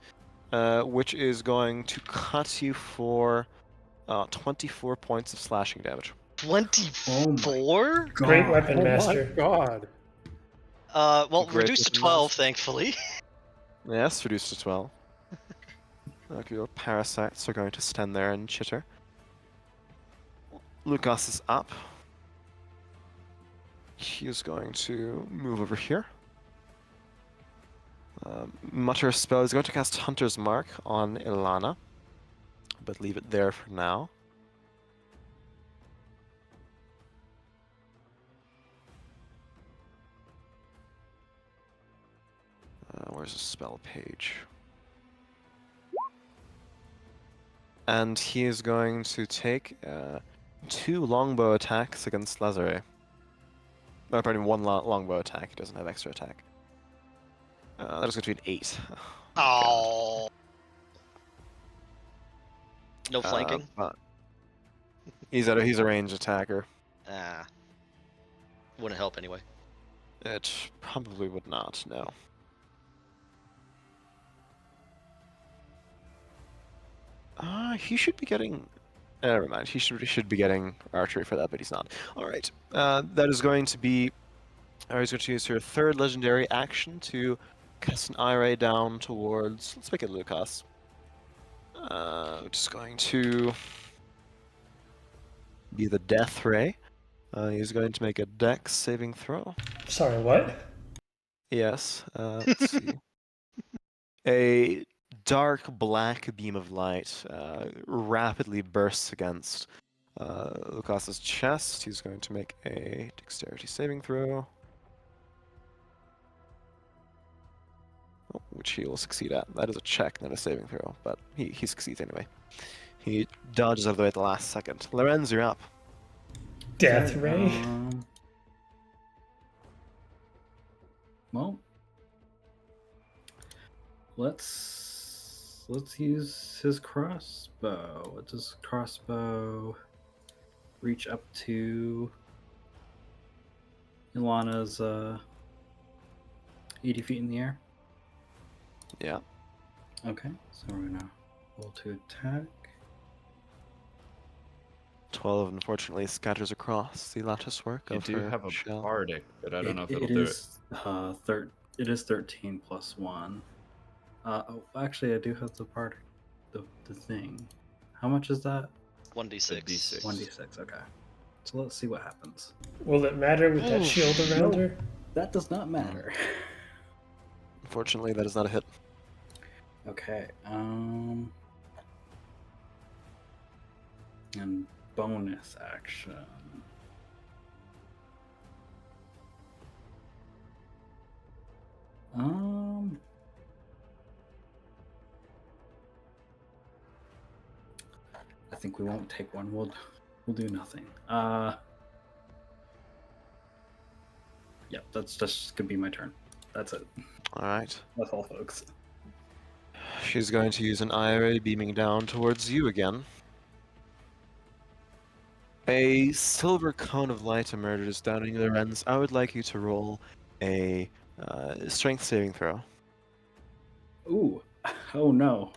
Speaker 4: Which is going to cut you for 24 points of slashing damage.
Speaker 3: 24?
Speaker 1: Great weapon,
Speaker 2: Oh
Speaker 1: master.
Speaker 2: my god.
Speaker 3: Well,
Speaker 4: Great
Speaker 3: reduced to
Speaker 4: weapon
Speaker 3: 12,
Speaker 4: master.
Speaker 3: thankfully.
Speaker 4: Yes, reduced to 12. Okay, your parasites are going to stand there and chitter. Lucas is up. He is going to move over here. Mutter a spell. He's going to cast Hunter's Mark on Ilana, but leave it there for now. Where's the spell page? And he is going to take 2 longbow attacks against Lazare. Oh, pardon, 1 longbow attack. He doesn't have extra attack. That is going to be an 8.
Speaker 3: Oh. No flanking?
Speaker 4: But he's a ranged attacker.
Speaker 3: Ah. Wouldn't help anyway.
Speaker 4: It probably would not, no. He should be getting... Never mind, he should be getting archery for that, but he's not. Alright, that is going to be... he's going to use her third legendary action to cast an eye ray down towards... Let's make it Lucas. Just going to be the Death Ray. He's going to make a Dex saving throw.
Speaker 1: Sorry, what?
Speaker 4: Yes, let's see. A dark black beam of light rapidly bursts against Lucas's chest. He's going to make a dexterity saving throw. Which he will succeed at. That is a check, not a saving throw, but he succeeds anyway. He dodges out of the way at the last second. Lorenz, you're up.
Speaker 1: Death
Speaker 6: Okay,
Speaker 1: ray.
Speaker 6: Well, let's use his crossbow. What does crossbow reach up to? Ilana's 80 feet in the air.
Speaker 4: Yeah.
Speaker 6: Okay, so we're gonna roll to attack.
Speaker 4: 12, unfortunately, scatters across the lattice work
Speaker 7: You
Speaker 4: of
Speaker 7: do
Speaker 4: her
Speaker 7: have a
Speaker 4: shell.
Speaker 7: bardic, but I don't know if it'll do it.
Speaker 6: It is 13 plus 1. Actually, I do have the part, the thing. How much is that?
Speaker 3: 1d6.
Speaker 7: D6.
Speaker 6: 1d6. Okay. So let's see what happens.
Speaker 1: Will it matter with that
Speaker 3: Oof.
Speaker 1: shield around her?
Speaker 6: That does not matter.
Speaker 4: Unfortunately, that is not a hit.
Speaker 6: Okay. And bonus action. I think we won't take one. We'll do nothing. Yep, that's just gonna be my turn. That's it.
Speaker 4: Alright.
Speaker 6: That's all, folks.
Speaker 4: She's going to use an eye ray beaming down towards you again. A silver cone of light emerges down in your ends. I would like you to roll a strength saving throw.
Speaker 6: Ooh. Oh no.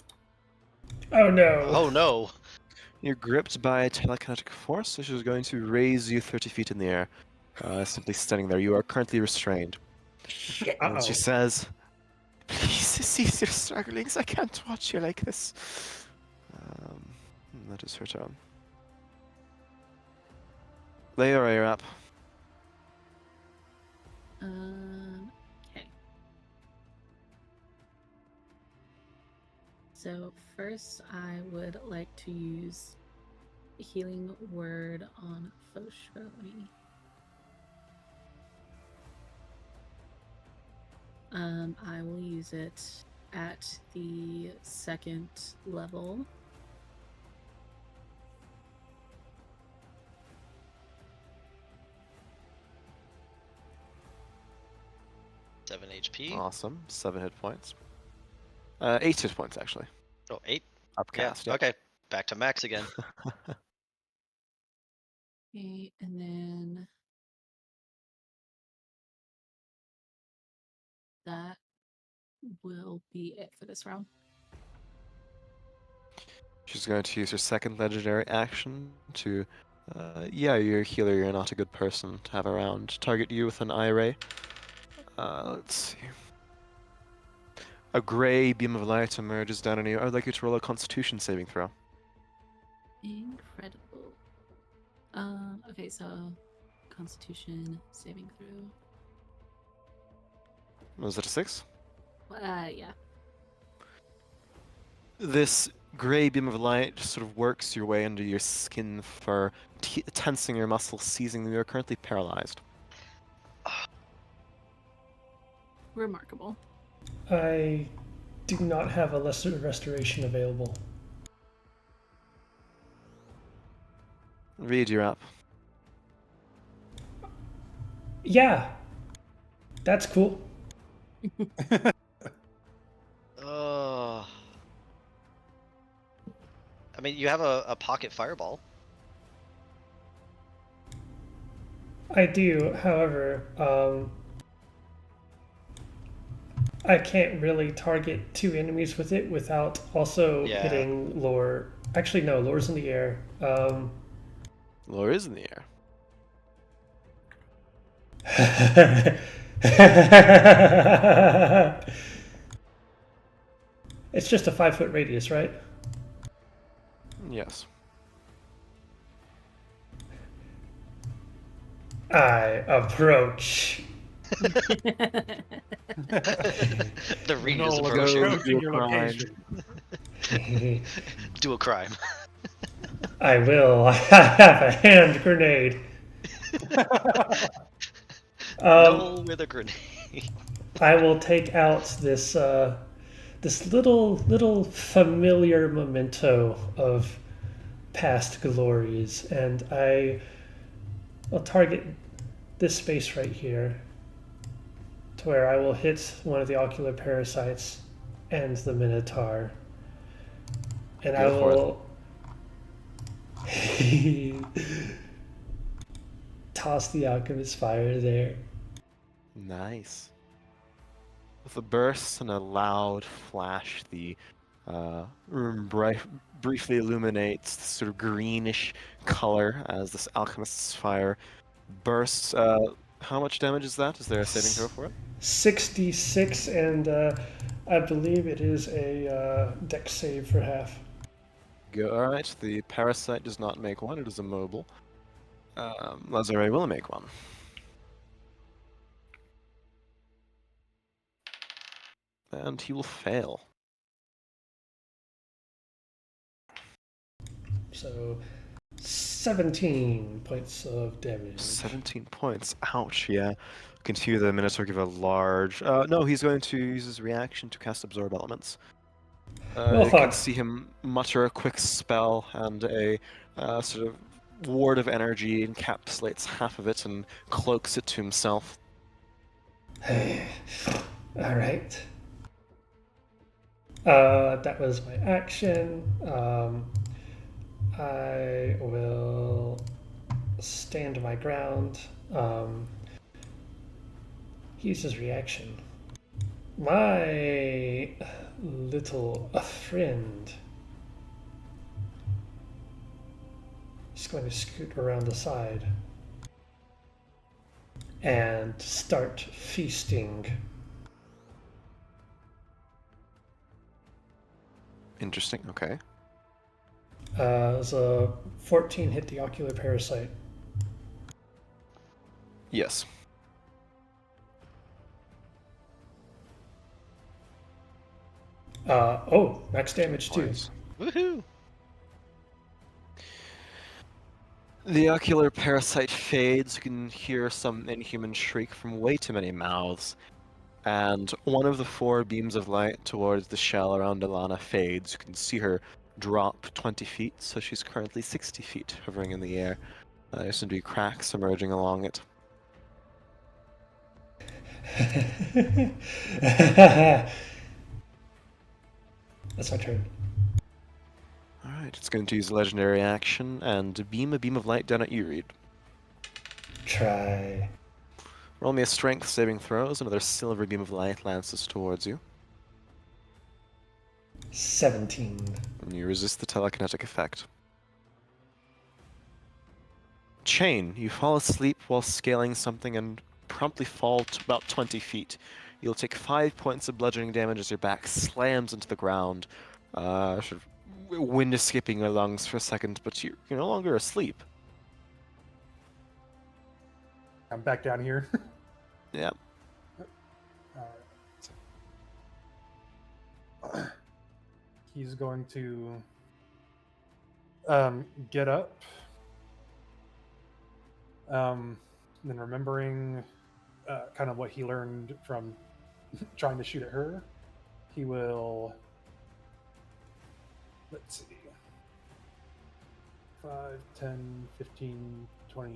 Speaker 1: Oh no.
Speaker 3: Oh no.
Speaker 4: You're gripped by a telekinetic force, which is going to raise you 30 feet in the air. Simply standing there. You are currently restrained. And she says, "Please cease your strugglings. I can't watch you like this." That is her turn. Leora, you're up.
Speaker 5: Okay. So first, I would like to use Healing Word on Foshoni. I will use it at the second level.
Speaker 3: Seven HP.
Speaker 4: Awesome. 7 hit points. 8 hit points, actually.
Speaker 3: Oh, 8.
Speaker 4: Upcast.
Speaker 3: Yeah. Okay. Back to max again.
Speaker 5: Okay, and then that will be it for this round.
Speaker 4: She's going to use her second legendary action to, yeah, you're a healer, you're not a good person to have around. Target you with an eye ray. Let's see. A gray beam of light emerges down on you. I would like you to roll a Constitution saving throw.
Speaker 5: Incredible. Okay, so Constitution saving throw.
Speaker 4: Was it a 6?
Speaker 5: Yeah.
Speaker 4: This gray beam of light sort of works your way under your skin for tensing your muscles, seizing them. You are currently paralyzed.
Speaker 5: Remarkable.
Speaker 1: I do not have a lesser restoration available.
Speaker 4: Reed, you're up.
Speaker 1: Yeah, that's cool.
Speaker 3: Oh. I mean, you have a pocket fireball.
Speaker 1: I do, however, I can't really target 2 enemies with it without also
Speaker 3: Yeah.
Speaker 1: hitting lore. Actually, no, lore's in the air.
Speaker 4: Lore is in the air.
Speaker 1: It's just a 5-foot radius, right?
Speaker 4: Yes.
Speaker 1: I approach.
Speaker 3: The ring
Speaker 2: No,
Speaker 3: is
Speaker 2: look,
Speaker 3: approaching.
Speaker 2: go to
Speaker 4: Do a
Speaker 2: your
Speaker 4: crime.
Speaker 2: location.
Speaker 3: Do a crime.
Speaker 1: I will. I have a hand grenade.
Speaker 3: No with a grenade.
Speaker 1: I will take out this this little familiar memento of past glories, and I will target this space right here, to where I will hit one of the ocular parasites and the Minotaur, and I
Speaker 4: Go for it.
Speaker 1: will toss the alchemist fire there.
Speaker 4: Nice. With a burst and a loud flash, the room briefly illuminates this sort of greenish color as this alchemist's fire bursts. How much damage is that? Is there a saving throw for it?
Speaker 1: 66, and I believe it is a dex save for half.
Speaker 4: Alright, the parasite does not make one, it is immobile. Lazare will make one. And he will fail.
Speaker 1: So 17 points of damage.
Speaker 4: 17 points. Ouch, yeah. Continue the Minotaur give a large... no, he's going to use his reaction to cast Absorb Elements.
Speaker 1: Well,
Speaker 4: You can
Speaker 1: fuck.
Speaker 4: see him mutter a quick spell, and a sort of ward of energy encapsulates half of it and cloaks it to himself.
Speaker 1: All right. That was my action. I will stand my ground. Use his reaction. My little friend is going to scoot around the side and start feasting.
Speaker 4: Interesting, okay.
Speaker 1: As a 14 hit the ocular parasite.
Speaker 4: Yes.
Speaker 1: Max damage too.
Speaker 4: Points.
Speaker 3: Woohoo!
Speaker 4: The ocular parasite fades. You can hear some inhuman shriek from way too many mouths. and one of the 4 beams of light towards the shell around Alana fades. You can see her drop 20 feet, so she's currently 60 feet, hovering in the air. There seem to be cracks emerging along it.
Speaker 1: That's my turn.
Speaker 4: Alright, it's going to use a legendary action and beam a beam of light down at you, Reed.
Speaker 1: Try.
Speaker 4: Roll me a strength saving throw as another silver beam of light lances towards you.
Speaker 1: 17.
Speaker 4: And you resist the telekinetic effect. Chain, you fall asleep while scaling something and promptly fall to about 20 feet. You'll take 5 points of bludgeoning damage as your back slams into the ground. Sort of wind escaping your lungs for a second, but you're no longer asleep.
Speaker 2: I'm back down here.
Speaker 4: Yeah.
Speaker 2: Alright. He's going to get up. And then remembering kind of what he learned from trying to shoot at her, he will, let's see, 5, 10, 15, 20,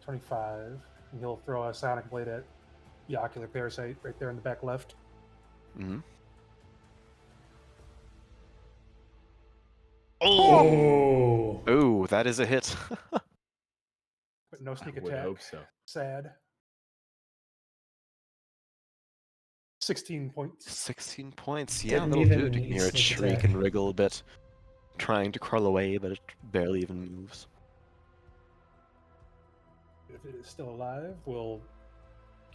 Speaker 2: 25. And he'll throw a sonic blade at the ocular parasite right there in the back left.
Speaker 4: Mm-hmm.
Speaker 1: Oh!
Speaker 4: Oh, that is a hit.
Speaker 2: But no sneak
Speaker 7: I would
Speaker 2: attack.
Speaker 7: hope so.
Speaker 2: Sad. 16 points.
Speaker 4: 16 points. Yeah,
Speaker 1: Didn't
Speaker 4: that'll
Speaker 1: even
Speaker 4: do it. You can
Speaker 1: need
Speaker 4: hear it
Speaker 1: sneak
Speaker 4: shriek
Speaker 1: attack.
Speaker 4: and wriggle a bit, trying to crawl away, but it barely even moves.
Speaker 2: If it is still alive, we'll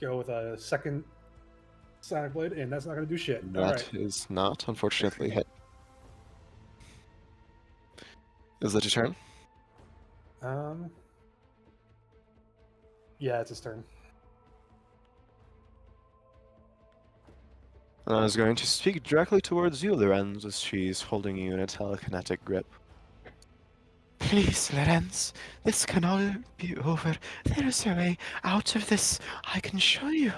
Speaker 2: go with a second sonic blade, and that's not going to do shit. All
Speaker 4: That
Speaker 2: right.
Speaker 4: is not, unfortunately, hit. Is that your turn?
Speaker 2: Yeah, it's his turn.
Speaker 4: I was going to speak directly towards you, Lorenz, as she's holding you in a telekinetic grip.
Speaker 9: Please, Lorenz, this can all be over. There is a way out of this. I can show you.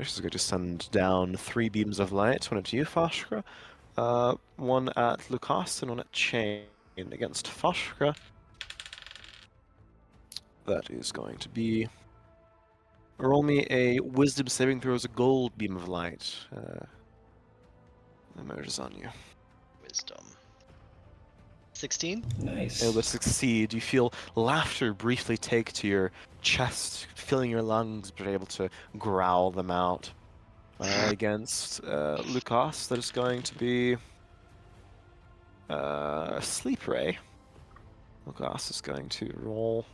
Speaker 4: She's going to send down 3 beams of light, one at you, Foshka, one at Lucas, and one at Chain. Against Foshka, that is going to be... Roll me a wisdom saving throw as a gold beam of light. Emerges on you.
Speaker 3: Wisdom. 16?
Speaker 1: Nice.
Speaker 4: Able to succeed. You feel laughter briefly take to your chest, filling your lungs, but able to growl them out. Against Lucas, that is going to be a sleep ray. Lucas is going to roll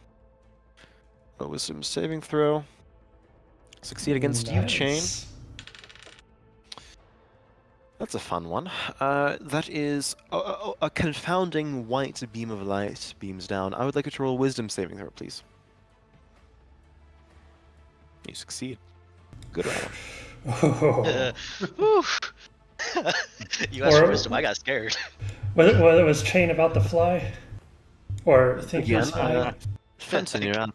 Speaker 4: a wisdom saving throw. Succeed against you, Chain.
Speaker 1: Nice.
Speaker 4: That's a fun one. That is a confounding white beam of light beams down. I would like you to roll a wisdom saving throw, please. You succeed. Good round.
Speaker 1: Oh.
Speaker 3: Whew. You asked
Speaker 1: Or-
Speaker 3: for wisdom, I got scared.
Speaker 1: Was Chain about to fly? Or think he
Speaker 4: Again,
Speaker 1: was flying?
Speaker 4: Fenton, you're up.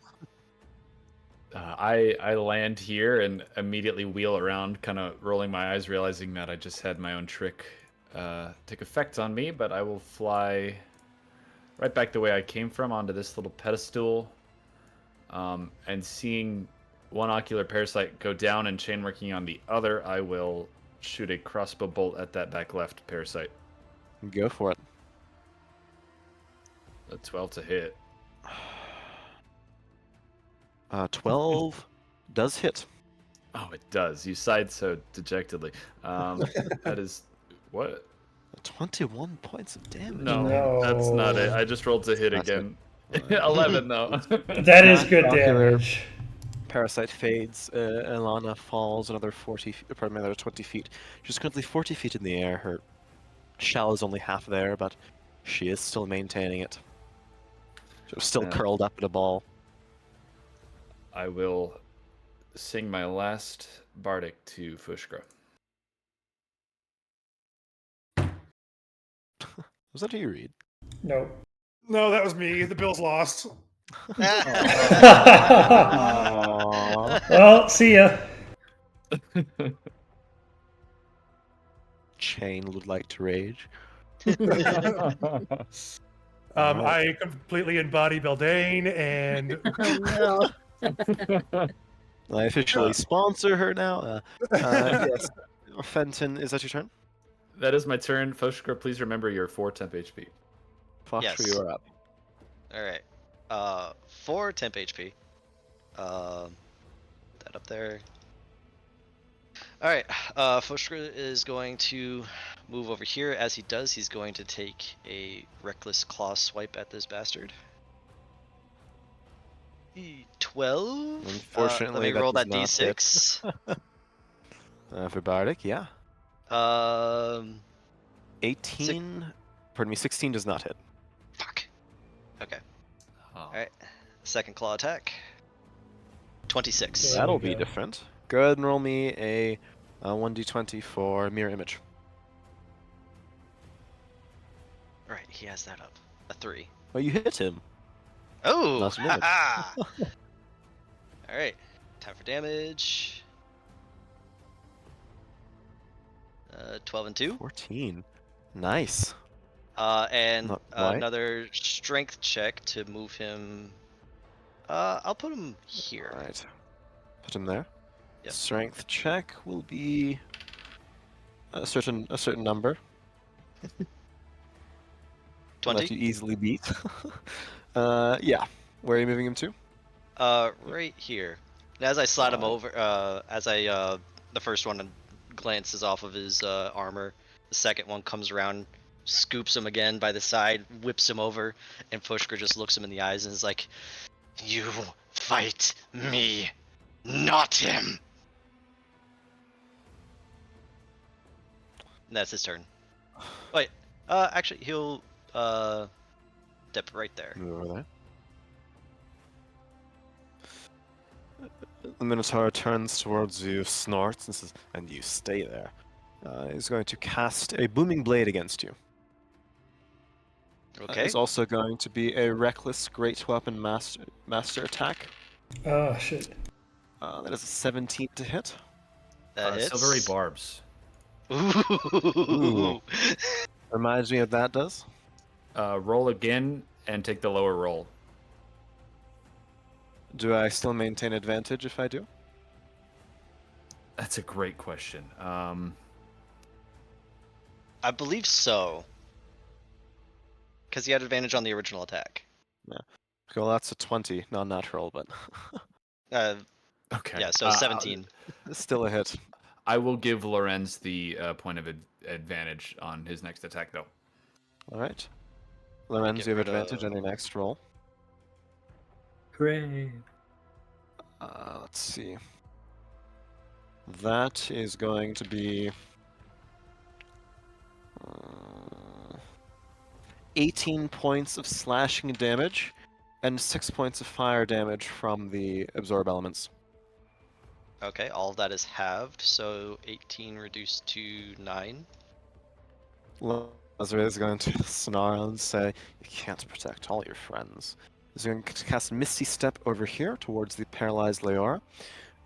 Speaker 7: I land here and immediately wheel around, kind of rolling my eyes, realizing that I just had my own trick take effect on me, but I will fly right back the way I came from onto this little pedestal, and seeing one ocular parasite go down and Chain working on the other, I will shoot a crossbow bolt at that back left parasite.
Speaker 4: Go for it.
Speaker 7: A 12 to hit.
Speaker 4: 12 does hit.
Speaker 7: Oh, it does. You sighed so dejectedly. That is what?
Speaker 4: 21 points of damage.
Speaker 7: No, that's not it.
Speaker 1: No.
Speaker 7: I just rolled to hit
Speaker 4: That's
Speaker 7: again. 11 though.
Speaker 1: That is good
Speaker 4: Ocular.
Speaker 1: damage.
Speaker 4: Parasite fades. Ilana falls another 20 feet. She's currently 40 feet in the air. Her shell is only half there, but she is still maintaining it. She's still
Speaker 7: Yeah.
Speaker 4: curled up in a ball.
Speaker 7: I will sing my last bardic to Fushkra.
Speaker 4: Was that who you read?
Speaker 1: Nope.
Speaker 2: No, that was me. The Bills lost.
Speaker 4: Aww.
Speaker 1: Well, see ya.
Speaker 4: Chain would like to rage. Alright.
Speaker 2: I completely embody Beldain, and
Speaker 5: Oh no.
Speaker 4: I officially sponsor her now. Yes. Fenton, is that your turn?
Speaker 7: That is my turn. Foshka, please remember your 4 temp HP.
Speaker 4: Fox,
Speaker 3: Yes.
Speaker 4: you are up.
Speaker 3: Alright. 4 temp HP. That up there. Alright, Foshka is going to move over here. As he does, he's going to take a reckless claw swipe at this bastard. 12? Let
Speaker 4: Unfortunately,
Speaker 3: me
Speaker 4: that
Speaker 3: roll
Speaker 4: does
Speaker 3: that
Speaker 4: not hit.
Speaker 3: d6.
Speaker 4: For Bardic, yeah. 18. Pardon me, 16 does not hit.
Speaker 3: Fuck. Okay.
Speaker 7: Oh.
Speaker 3: Alright. Second claw attack. 26.
Speaker 1: There
Speaker 4: That'll
Speaker 1: we
Speaker 4: be
Speaker 1: go.
Speaker 4: different. Go ahead and roll me a 1d20 for mirror image.
Speaker 3: Alright, he has that up. A 3.
Speaker 4: Oh, you hit him.
Speaker 3: Oh!
Speaker 4: Not a minute.
Speaker 3: Haha! Alright. Time for damage. 12 and 2.
Speaker 4: 14. Nice.
Speaker 3: And
Speaker 4: Not quite.
Speaker 3: another strength check to move him. I'll put him here.
Speaker 4: Alright. Put him there.
Speaker 3: Yep.
Speaker 4: Strength check will be a certain number
Speaker 3: 20.
Speaker 4: that you easily beat. Yeah. Where are you moving him to?
Speaker 3: Right here. And as I slide him
Speaker 4: Alright.
Speaker 3: over, the first one glances off of his armor, the second one comes around, scoops him again by the side, whips him over, and Pushker just looks him in the eyes and is like, "You fight me, not him." And that's his turn. Wait, actually, he'll dip right there.
Speaker 4: Move over there. The Minotaur turns towards you, snorts, and says, "And you stay there." He's going to cast a booming blade against you.
Speaker 3: Okay.
Speaker 4: It's also going to be a reckless great weapon master attack.
Speaker 1: Oh, shit.
Speaker 4: That is a 17 to hit.
Speaker 3: That hits.
Speaker 7: Silvery barbs.
Speaker 3: Ooh.
Speaker 4: Reminds me of that does.
Speaker 7: Roll again and take the lower roll.
Speaker 4: Do I still maintain advantage if I do?
Speaker 7: That's a great question.
Speaker 3: I believe so. Because he had advantage on the original attack.
Speaker 4: Well, that's a 20, non-natural, but
Speaker 7: Okay.
Speaker 3: Yeah, so 17.
Speaker 4: still a hit.
Speaker 7: I will give Lorenz the point of advantage on his next attack, though.
Speaker 4: All right. Lorenz,
Speaker 3: Get
Speaker 4: you have
Speaker 3: rid
Speaker 4: advantage
Speaker 3: of-
Speaker 4: on your next roll.
Speaker 6: Hooray!
Speaker 4: Let's see. That is going to be 18 points of slashing damage and 6 points of fire damage from the absorb elements.
Speaker 3: Okay, all of that is halved, so 18 reduced to 9.
Speaker 4: Lazarus is going to snarl and say, "You can't protect all your friends." He's going to cast Misty Step over here towards the paralyzed Leora,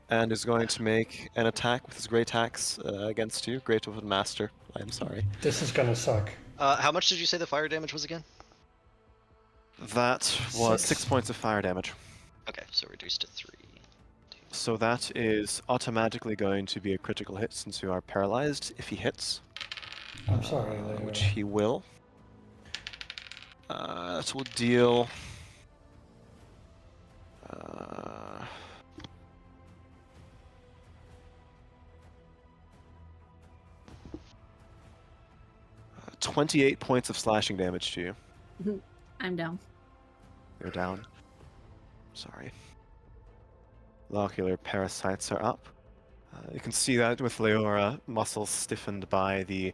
Speaker 4: and is going to make an attack with his Great Axe against you. Great Weapon Master. I'm sorry.
Speaker 1: This is gonna suck.
Speaker 3: How much did you say the fire damage was again?
Speaker 4: That was 6
Speaker 1: 6.
Speaker 4: points of fire damage.
Speaker 3: Okay, so reduced to 3.
Speaker 4: So that is automatically going to be a critical hit since you are paralyzed if he hits.
Speaker 1: I'm sorry,
Speaker 4: Which
Speaker 1: Leo.
Speaker 4: he will. That will deal. 28 points of slashing damage to you.
Speaker 5: I'm down.
Speaker 4: You're down. Sorry. Locular parasites are up. You can see that with Leora, muscles stiffened by the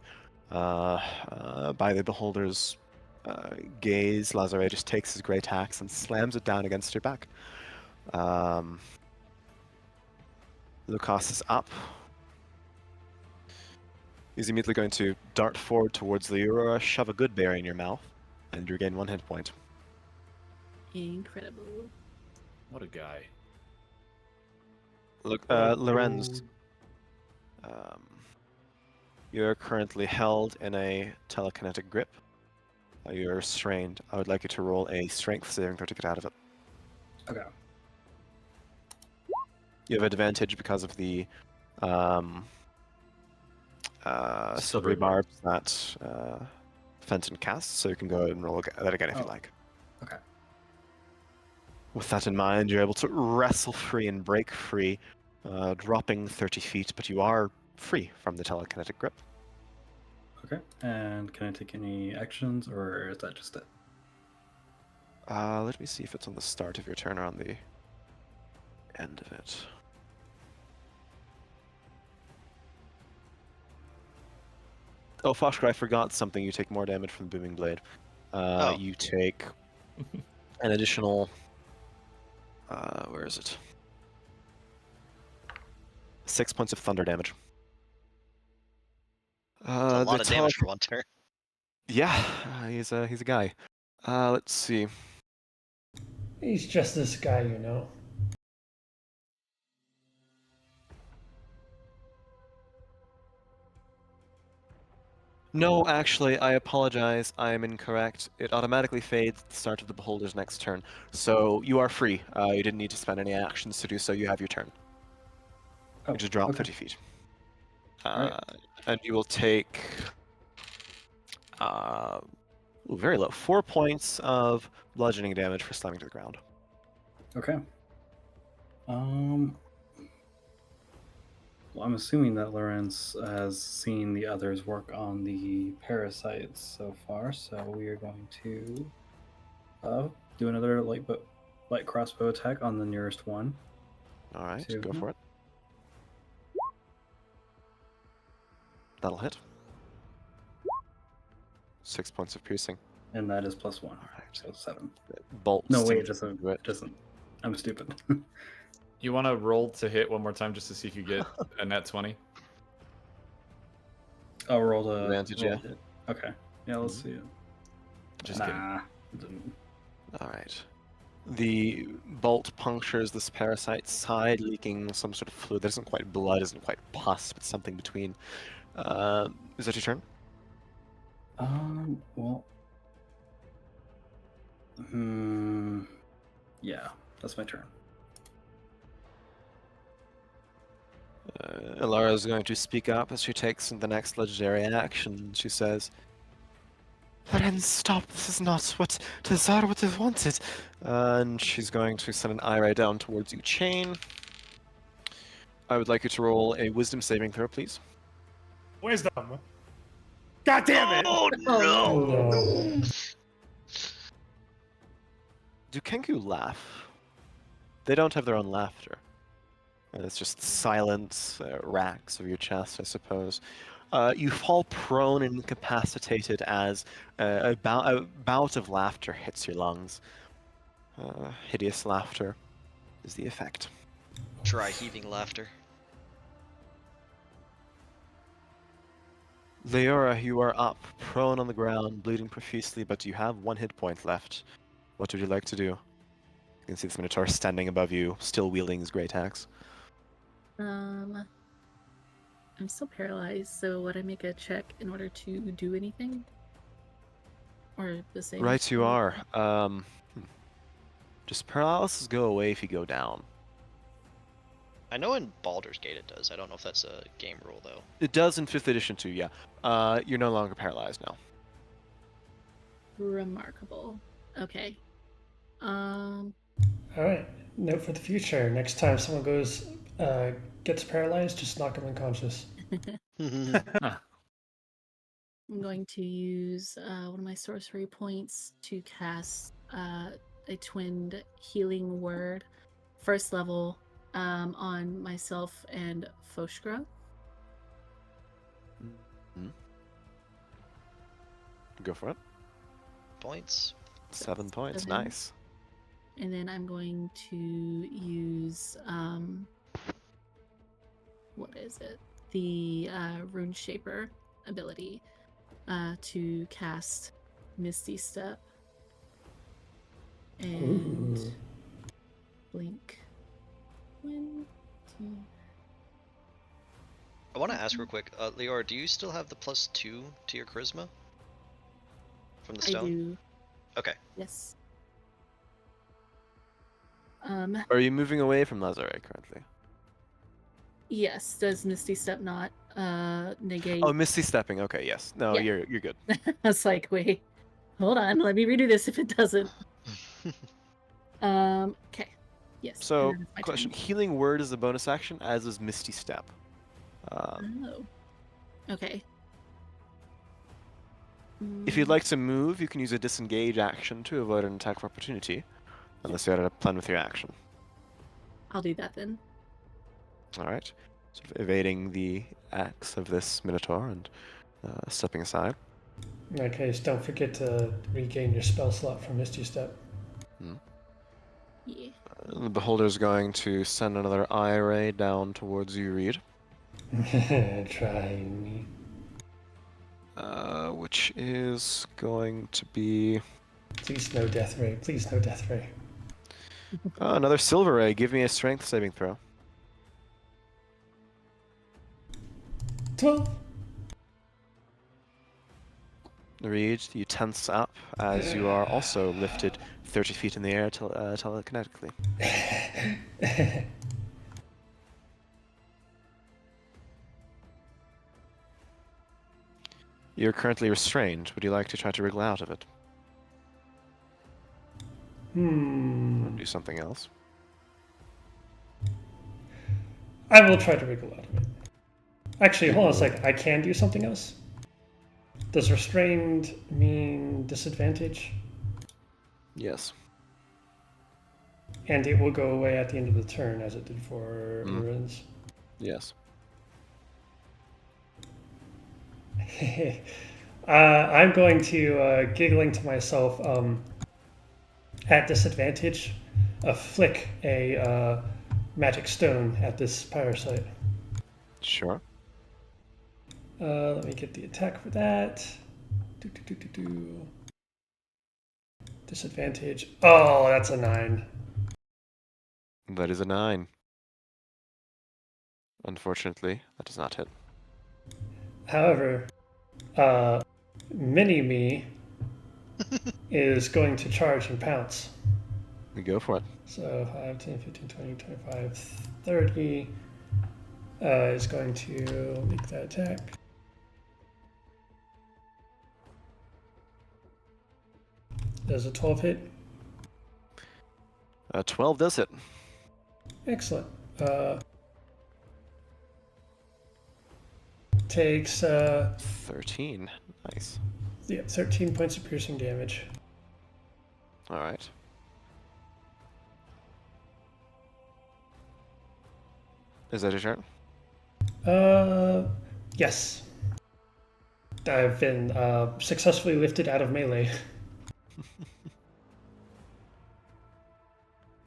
Speaker 4: beholder's gaze. Lazare just takes his great axe and slams it down against her back. Lukas is up. He's immediately going to dart forward towards the Aurora, shove a good berry in your mouth, and you regain 1 hit point.
Speaker 5: Incredible.
Speaker 7: What a guy.
Speaker 4: Look,
Speaker 2: What a
Speaker 4: Lorenz,
Speaker 2: dude.
Speaker 4: you're currently held in a telekinetic grip. You're restrained. I would like you to roll a strength saving throw to get out of it.
Speaker 6: Okay.
Speaker 4: You have advantage because of the silvery
Speaker 7: Silver
Speaker 4: barbs that Fenton casts, so you can go ahead and roll that again if you
Speaker 6: Oh.
Speaker 4: like.
Speaker 6: Okay.
Speaker 4: With that in mind, you're able to wrestle free and break free, dropping 30 feet, but you are free from the telekinetic grip.
Speaker 6: Okay. And can I take any actions, or is that just it?
Speaker 4: Let me see if it's on the start of your turn or on the end of it. Oh, Foshka, I forgot something. You take more damage from the booming blade.
Speaker 3: Oh.
Speaker 4: You take an additional. Where is it? 6 points of thunder damage.
Speaker 3: It's a lot
Speaker 4: the
Speaker 3: of damage for one turn.
Speaker 4: Yeah, he's a guy. Let's see.
Speaker 1: He's just this guy, you know.
Speaker 4: No, actually, I apologize. I am incorrect. It automatically fades at the start of the beholder's next turn. So you are free. You didn't need to spend any actions to do so. You have your turn.
Speaker 6: Oh,
Speaker 4: You just drop
Speaker 6: okay.
Speaker 4: 30 feet.
Speaker 6: Alright.
Speaker 4: And you will take very low, 4 points of bludgeoning damage for slamming to the ground.
Speaker 6: Okay. Well, I'm assuming that Lorenz has seen the others work on the parasites so far, so we are going to do another light crossbow attack on the nearest one.
Speaker 4: All right,
Speaker 6: to
Speaker 4: go
Speaker 6: him.
Speaker 4: for it. That'll hit. 6 points of piercing.
Speaker 6: And that is +1.
Speaker 4: All right.
Speaker 6: So 7.
Speaker 4: Bolt.
Speaker 6: No, wait,
Speaker 4: stings
Speaker 6: it doesn't.
Speaker 4: into it.
Speaker 6: It doesn't. I'm stupid.
Speaker 7: You want to roll to hit one more time just to see if you get a net 20?
Speaker 6: Oh, roll the
Speaker 4: Advantage,
Speaker 6: roll
Speaker 4: yeah.
Speaker 6: hit. Okay. Yeah, let's see it.
Speaker 7: Just kidding.
Speaker 6: Nah. It didn't.
Speaker 4: All right. The bolt punctures this parasite's side, leaking some sort of fluid that isn't quite blood, isn't quite pus, but something between. Is that your turn?
Speaker 6: Well. Yeah, that's my turn.
Speaker 4: Ilara is going to speak up as she takes the next legendary action. She says, Lorenz, stop. This is not what Tazar would have wanted. And she's going to send an eye ray down towards you, Chain. I would like you to roll a wisdom saving throw, please.
Speaker 2: Wisdom. God damn it!
Speaker 3: Oh
Speaker 1: no!
Speaker 4: Do Kenku laugh? They don't have their own laughter. It's just silent racks of your chest, I suppose. You fall prone and incapacitated as a bout of laughter hits your lungs. Hideous laughter is the effect.
Speaker 3: Dry heaving laughter.
Speaker 4: Leora, you are up, prone on the ground, bleeding profusely, but you have 1 hit point left. What would you like to do? You can see this Minotaur standing above you, still wielding his great axe.
Speaker 5: I'm still paralyzed, so would I make a check in order to do anything? Or the same?
Speaker 4: Right, you are. Just paralysis go away if you go down.
Speaker 3: I know in Baldur's Gate it does. I don't know if that's a game rule though.
Speaker 4: It does in 5th edition too, yeah. You're no longer paralyzed now.
Speaker 5: Remarkable. Okay.
Speaker 1: All right. Note for the future: next time someone gets paralyzed, just knock them unconscious.
Speaker 5: I'm going to use one of my sorcery points to cast a twinned healing word, 1st level, on myself and Foshgra.
Speaker 4: Go for it.
Speaker 3: Points.
Speaker 4: 7 points,
Speaker 5: 7.
Speaker 4: nice.
Speaker 5: And then I'm going to use what is it? The Rune Shaper ability to cast Misty Step. And
Speaker 1: Ooh.
Speaker 5: blink. 1, 2.
Speaker 3: I want to ask real quick, Leor, do you still have the +2 to your charisma from the
Speaker 5: I
Speaker 3: stone?
Speaker 5: do.
Speaker 3: Okay.
Speaker 5: Yes.
Speaker 4: Are you moving away from Lazare currently?
Speaker 5: Yes. Does Misty Step not negate?
Speaker 4: Oh, Misty stepping. Okay, yes. No,
Speaker 5: Yeah.
Speaker 4: you're good.
Speaker 5: I was like, wait, hold on, let me redo this if it doesn't. Okay. Yes. and
Speaker 4: So,
Speaker 5: then it's my
Speaker 4: question:
Speaker 5: turn.
Speaker 4: Healing Word is a bonus action, as is Misty Step.
Speaker 5: Oh. Okay.
Speaker 4: If you'd like to move, you can use a disengage action to avoid an attack of opportunity, unless you're out of plan with your action.
Speaker 5: I'll do that then.
Speaker 4: All right, sort of evading the axe of this minotaur and stepping aside.
Speaker 1: In that case, don't forget to regain your spell slot from Misty Step.
Speaker 5: Yeah.
Speaker 4: The beholder's going to send another eye ray down towards you, Reed.
Speaker 1: Try me.
Speaker 4: Which is going to be
Speaker 1: Please no death ray. Please no death ray.
Speaker 4: another silver ray. Give me a strength saving throw.
Speaker 1: 12.
Speaker 4: Reed, you tense up as you are also lifted 30 feet in the air telekinetically. You're currently restrained. Would you like to try to wriggle out of it? Or do something else?
Speaker 1: I will try to wriggle out of it. Actually, hold on a second. I can do something else? Does restrained mean disadvantage?
Speaker 4: Yes.
Speaker 1: And it will go away at the end of the turn, as it did for Urins.
Speaker 4: Yes.
Speaker 1: I'm going to, giggling to myself, at disadvantage, flick a magic stone at this parasite.
Speaker 4: Sure.
Speaker 1: Let me get the attack for that. Disadvantage. Oh, that's a 9.
Speaker 4: That is a 9. Unfortunately, that does not hit.
Speaker 1: However, mini-me is going to charge and pounce.
Speaker 4: We go for it.
Speaker 1: So 5, 10, 15, 20, 25, 30 is going to make that attack. Does a 12 hit?
Speaker 4: 12 does hit.
Speaker 1: Excellent. Takes
Speaker 4: 13. Nice.
Speaker 1: 13 points of piercing damage.
Speaker 4: All right. Is that your turn?
Speaker 1: Yes. I've been successfully lifted out of melee.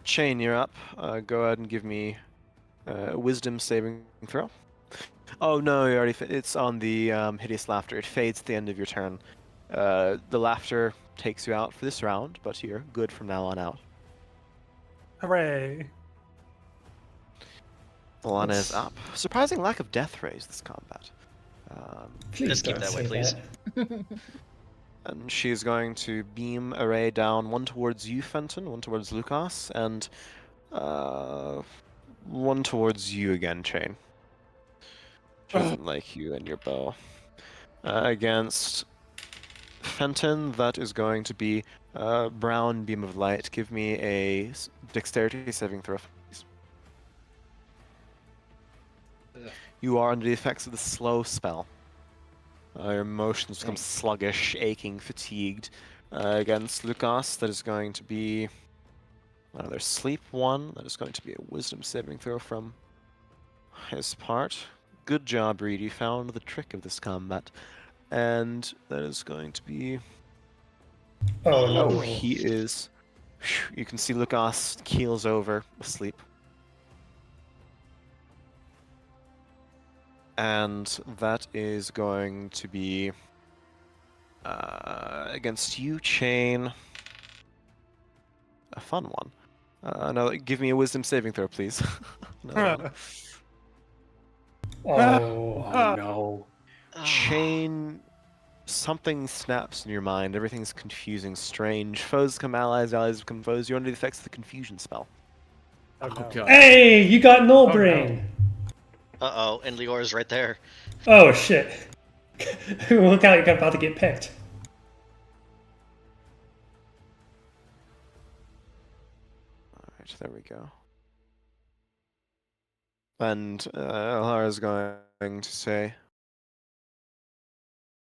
Speaker 4: Chain, you're up. Go ahead and give me a wisdom saving throw. Oh no, you already. It's on the hideous laughter. It fades at the end of your turn. The laughter takes you out for this round, but you're good from now on out.
Speaker 2: Hooray!
Speaker 4: Alana is up. Surprising lack of death rays this combat.
Speaker 1: Please
Speaker 3: Just keep
Speaker 1: don't
Speaker 3: that way,
Speaker 1: say
Speaker 3: please.
Speaker 1: that.
Speaker 4: And she's going to beam a ray down, one towards you, Fenton, one towards Lucas, and one towards you again, Chain. She doesn't like you and your bow. Against Fenton, that is going to be brown beam of light. Give me a dexterity saving throw, please. You are under the effects of the slow spell. Your motions become sluggish, aching, fatigued. Against Lucas, that is going to be another sleep 1. That is going to be a wisdom saving throw from his part. Good job, Reed. You found the trick of this combat. And that is going to be...
Speaker 1: Oh no.
Speaker 4: Oh, he is... You can see Lucas keels over, asleep. And that is going to be... against you, Chain. a fun one. Now, give me a wisdom saving throw, please. Another one.
Speaker 1: Oh,
Speaker 6: Oh no.
Speaker 4: Chain. Something snaps in your mind. Everything's confusing, strange. Foes become allies, allies become foes. You're under the effects of the confusion spell.
Speaker 2: Oh, no.
Speaker 7: God.
Speaker 1: hey, you got null
Speaker 2: Oh, no.
Speaker 1: brain.
Speaker 3: Uh-oh, and Lior's right there.
Speaker 1: Oh shit! Look out, you're about to get picked.
Speaker 4: Alright, there we go. And Alhara's going to say,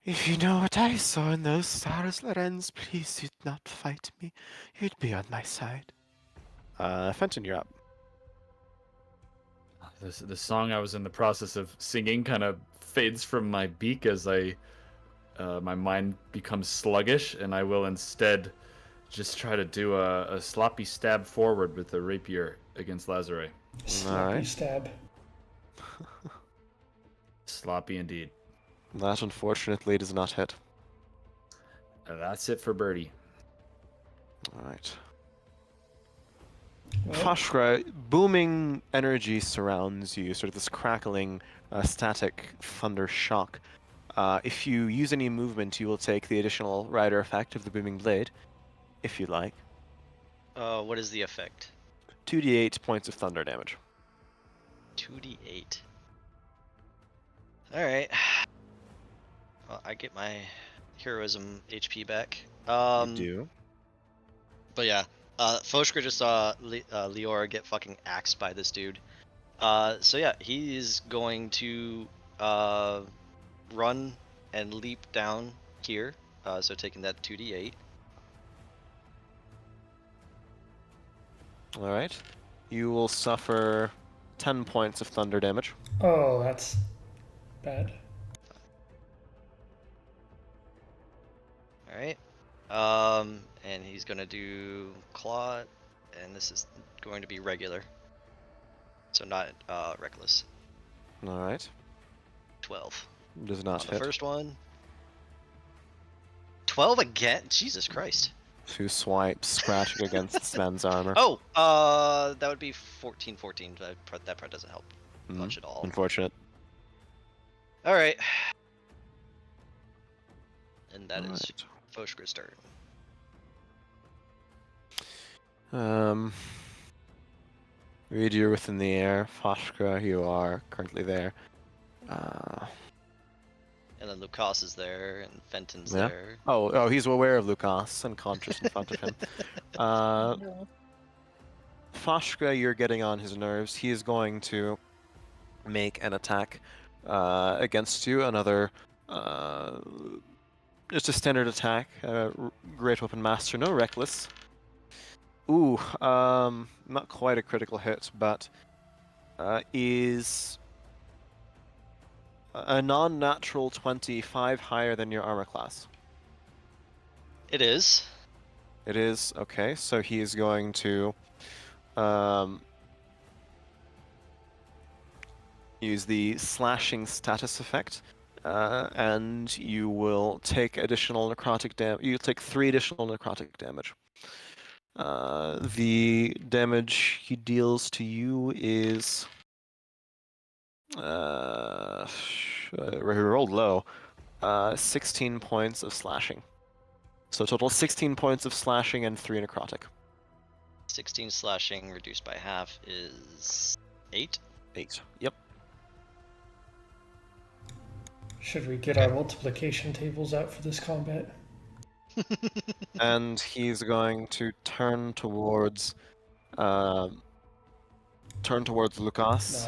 Speaker 4: if you know what I saw in those stars, Lorenz, please do not fight me. You'd be on my side. Fenton, you're up.
Speaker 7: The song I was in the process of singing kind of fades from my beak as my mind becomes sluggish, and I will instead just try to do a sloppy stab forward with the rapier against Lazare.
Speaker 1: Sloppy
Speaker 4: Alright.
Speaker 1: stab.
Speaker 7: Sloppy indeed.
Speaker 4: That unfortunately does not hit.
Speaker 7: That's it for Birdie.
Speaker 4: Alright.
Speaker 1: Well,
Speaker 4: Fashra, booming energy surrounds you, sort of this crackling, static thunder shock. If you use any movement, you will take the additional rider effect of the booming blade, if you'd like.
Speaker 3: What is the effect?
Speaker 4: 2d8 points of thunder damage.
Speaker 3: 2d8. Alright. Well, I get my heroism HP back.
Speaker 4: You do.
Speaker 3: But yeah, Foshka just saw Lior get fucking axed by this dude. So yeah, he's going to run and leap down here. So taking that 2d8.
Speaker 4: Alright. You will suffer 10 points of thunder damage.
Speaker 1: oh, that's bad.
Speaker 3: Alright. And he's gonna do claw, and this is going to be regular. So not reckless.
Speaker 4: Alright.
Speaker 3: 12.
Speaker 4: Does
Speaker 3: On
Speaker 4: not
Speaker 3: the
Speaker 4: hit.
Speaker 3: first one. 12 again? Jesus Christ.
Speaker 4: 2 swipes, scratching against Sven's armor.
Speaker 3: Oh, that would be 14. That part doesn't help much at all.
Speaker 4: Unfortunate.
Speaker 3: Alright. And that is
Speaker 4: Alright.
Speaker 3: Foshka's turn.
Speaker 4: Reed, you're within the air. Foshka, you are currently there.
Speaker 3: And then Lukas is there, and Fenton's
Speaker 4: Yeah.
Speaker 3: there.
Speaker 4: Oh, he's aware of Lukas and conscious in front of him.
Speaker 5: No.
Speaker 4: Foshka, you're getting on his nerves. He is going to make an attack against you. Another, just a standard attack. Great Weapon Master, no reckless. Ooh, not quite a critical hit, but is a non-natural 25 higher than your armor class.
Speaker 3: It is.
Speaker 4: It is, okay, so he is going to use the slashing status effect, and you will take additional necrotic damage. You'll take 3 additional necrotic damage. The damage he deals to you is he rolled low. 16 points of slashing. So total 16 points of slashing and 3 necrotic.
Speaker 3: 16 slashing reduced by half is 8.
Speaker 4: 8. Yep.
Speaker 1: Should we get our multiplication tables out for this combat?
Speaker 4: And he's going to turn towards Lukas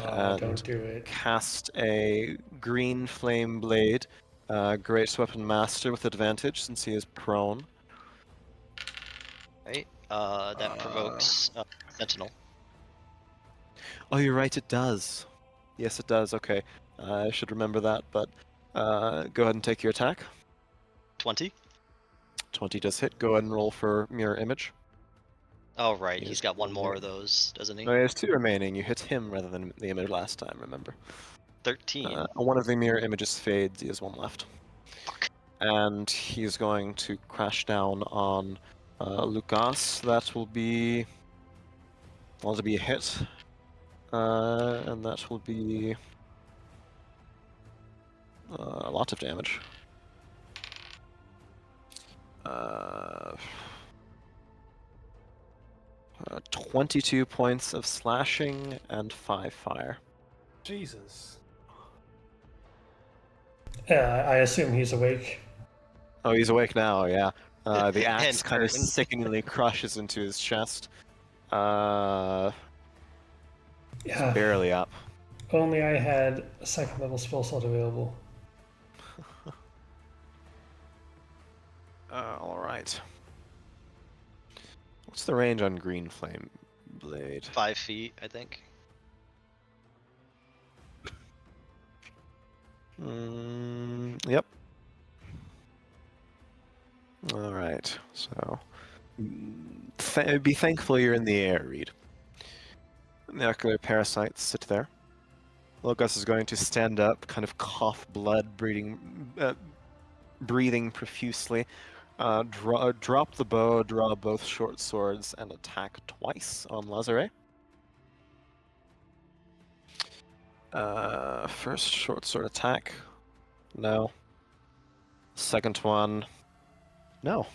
Speaker 1: No,
Speaker 4: and
Speaker 1: don't do it.
Speaker 4: cast a green flame blade. Great Weapon Master with advantage since he is prone.
Speaker 3: Right? That provokes Sentinel.
Speaker 4: Oh, you're right, it does. Yes, it does. Okay. I should remember that, but go ahead and take your attack.
Speaker 3: 20.
Speaker 4: 20 does hit. Go ahead and roll for Mirror Image.
Speaker 3: Oh, right.
Speaker 4: Yes,
Speaker 3: He's got one more
Speaker 4: yeah.
Speaker 3: of those, doesn't he?
Speaker 4: No, he has 2 remaining. You hit him rather than the image last time, remember?
Speaker 3: 13.
Speaker 4: One of the mirror images fades. He has 1 left.
Speaker 3: Fuck.
Speaker 4: And he's going to crash down on Lucas, that will be... Well, to be a hit. And that will be... a lot of damage. 22 points of slashing and 5 fire.
Speaker 2: Jesus.
Speaker 1: I assume he's awake.
Speaker 4: Oh, he's awake now, yeah. The axe
Speaker 3: And
Speaker 4: kind of
Speaker 3: hurting.
Speaker 4: sickeningly crushes into his chest. He's
Speaker 1: Yeah.
Speaker 4: barely up.
Speaker 1: Only I had a second level spell slot available.
Speaker 4: Alright. What's the range on Green Flame Blade?
Speaker 3: 5 feet, I think.
Speaker 4: Yep. Alright, so... be thankful you're in the air, Reed. The ocular parasites sit there. Locus is going to stand up, kind of cough blood, breathing profusely. Drop the bow, draw both short swords, and attack twice on Lazare. First short sword attack. No. Second one. No.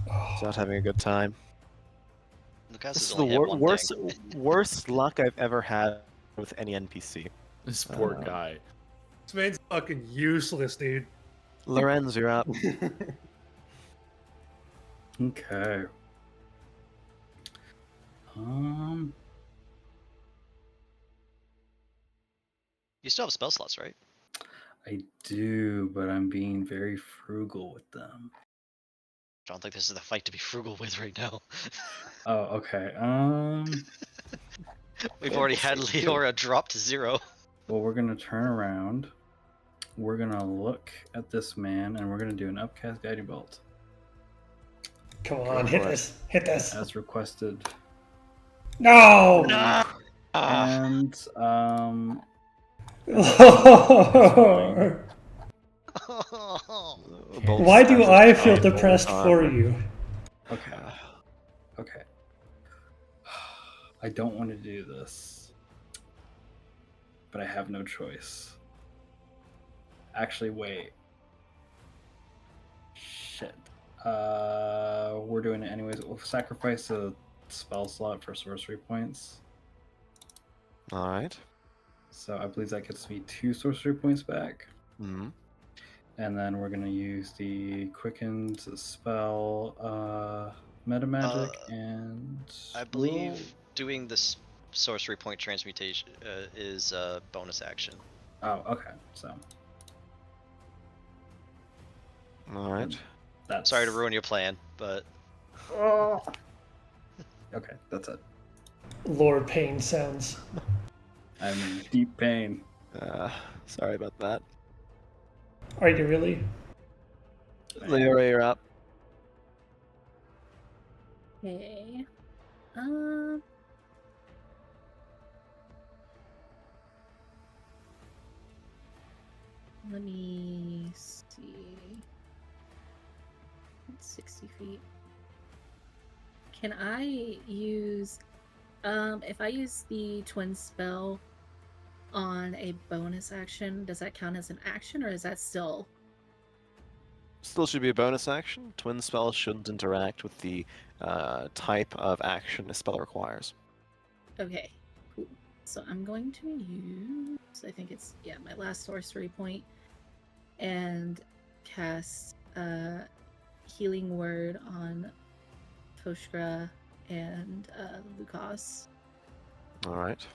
Speaker 4: He's not having a good time.
Speaker 3: Lucas
Speaker 4: This
Speaker 3: has
Speaker 4: is the
Speaker 3: only had one
Speaker 4: worst luck I've ever had with any NPC.
Speaker 7: This poor guy.
Speaker 2: This man's fucking useless, dude.
Speaker 4: Lorenz, you're up.
Speaker 6: Okay.
Speaker 3: You still have spell slots, right?
Speaker 6: I do, but I'm being very frugal with them.
Speaker 3: I don't think this is the fight to be frugal with right now.
Speaker 6: Oh, okay.
Speaker 3: We've already had Leora drop to 0.
Speaker 6: Well, we're gonna turn around. We're gonna look at this man, and we're gonna do an upcast guiding bolt
Speaker 1: Come on, hit
Speaker 4: for it.
Speaker 1: this. Hit this.
Speaker 6: as requested.
Speaker 1: No!
Speaker 6: And
Speaker 1: Why do I feel depressed for you?
Speaker 6: okay, okay. I don't want to do this, but I have no choice. Actually, wait. Shit. We're doing it anyways. We'll sacrifice a spell slot for sorcery points.
Speaker 4: Alright.
Speaker 6: So I believe that gets me 2 sorcery points back.
Speaker 4: Mm-hmm.
Speaker 6: And then we're gonna use the quickened spell, meta magic, and
Speaker 3: I believe doing this sorcery point transmutation is a bonus action.
Speaker 6: Oh, okay. So
Speaker 4: Alright.
Speaker 6: that's
Speaker 3: Sorry to ruin your plan, but
Speaker 6: Okay, that's it.
Speaker 1: Lord Pain sounds.
Speaker 6: I'm in deep pain.
Speaker 4: Sorry about that.
Speaker 1: Are you really?
Speaker 4: Leora, you're up.
Speaker 5: Okay. Let me see. It's 60 feet. Can I use, if I use the twin spell on a bonus action, does that count as an action or is that still?
Speaker 4: Still should be a bonus action. Twin spells shouldn't interact with the type of action a spell requires.
Speaker 5: Okay, cool. So I'm going to use, I think it's, yeah, my last sorcery point and cast Healing Word on Foshgra and Lucas.
Speaker 4: Alright.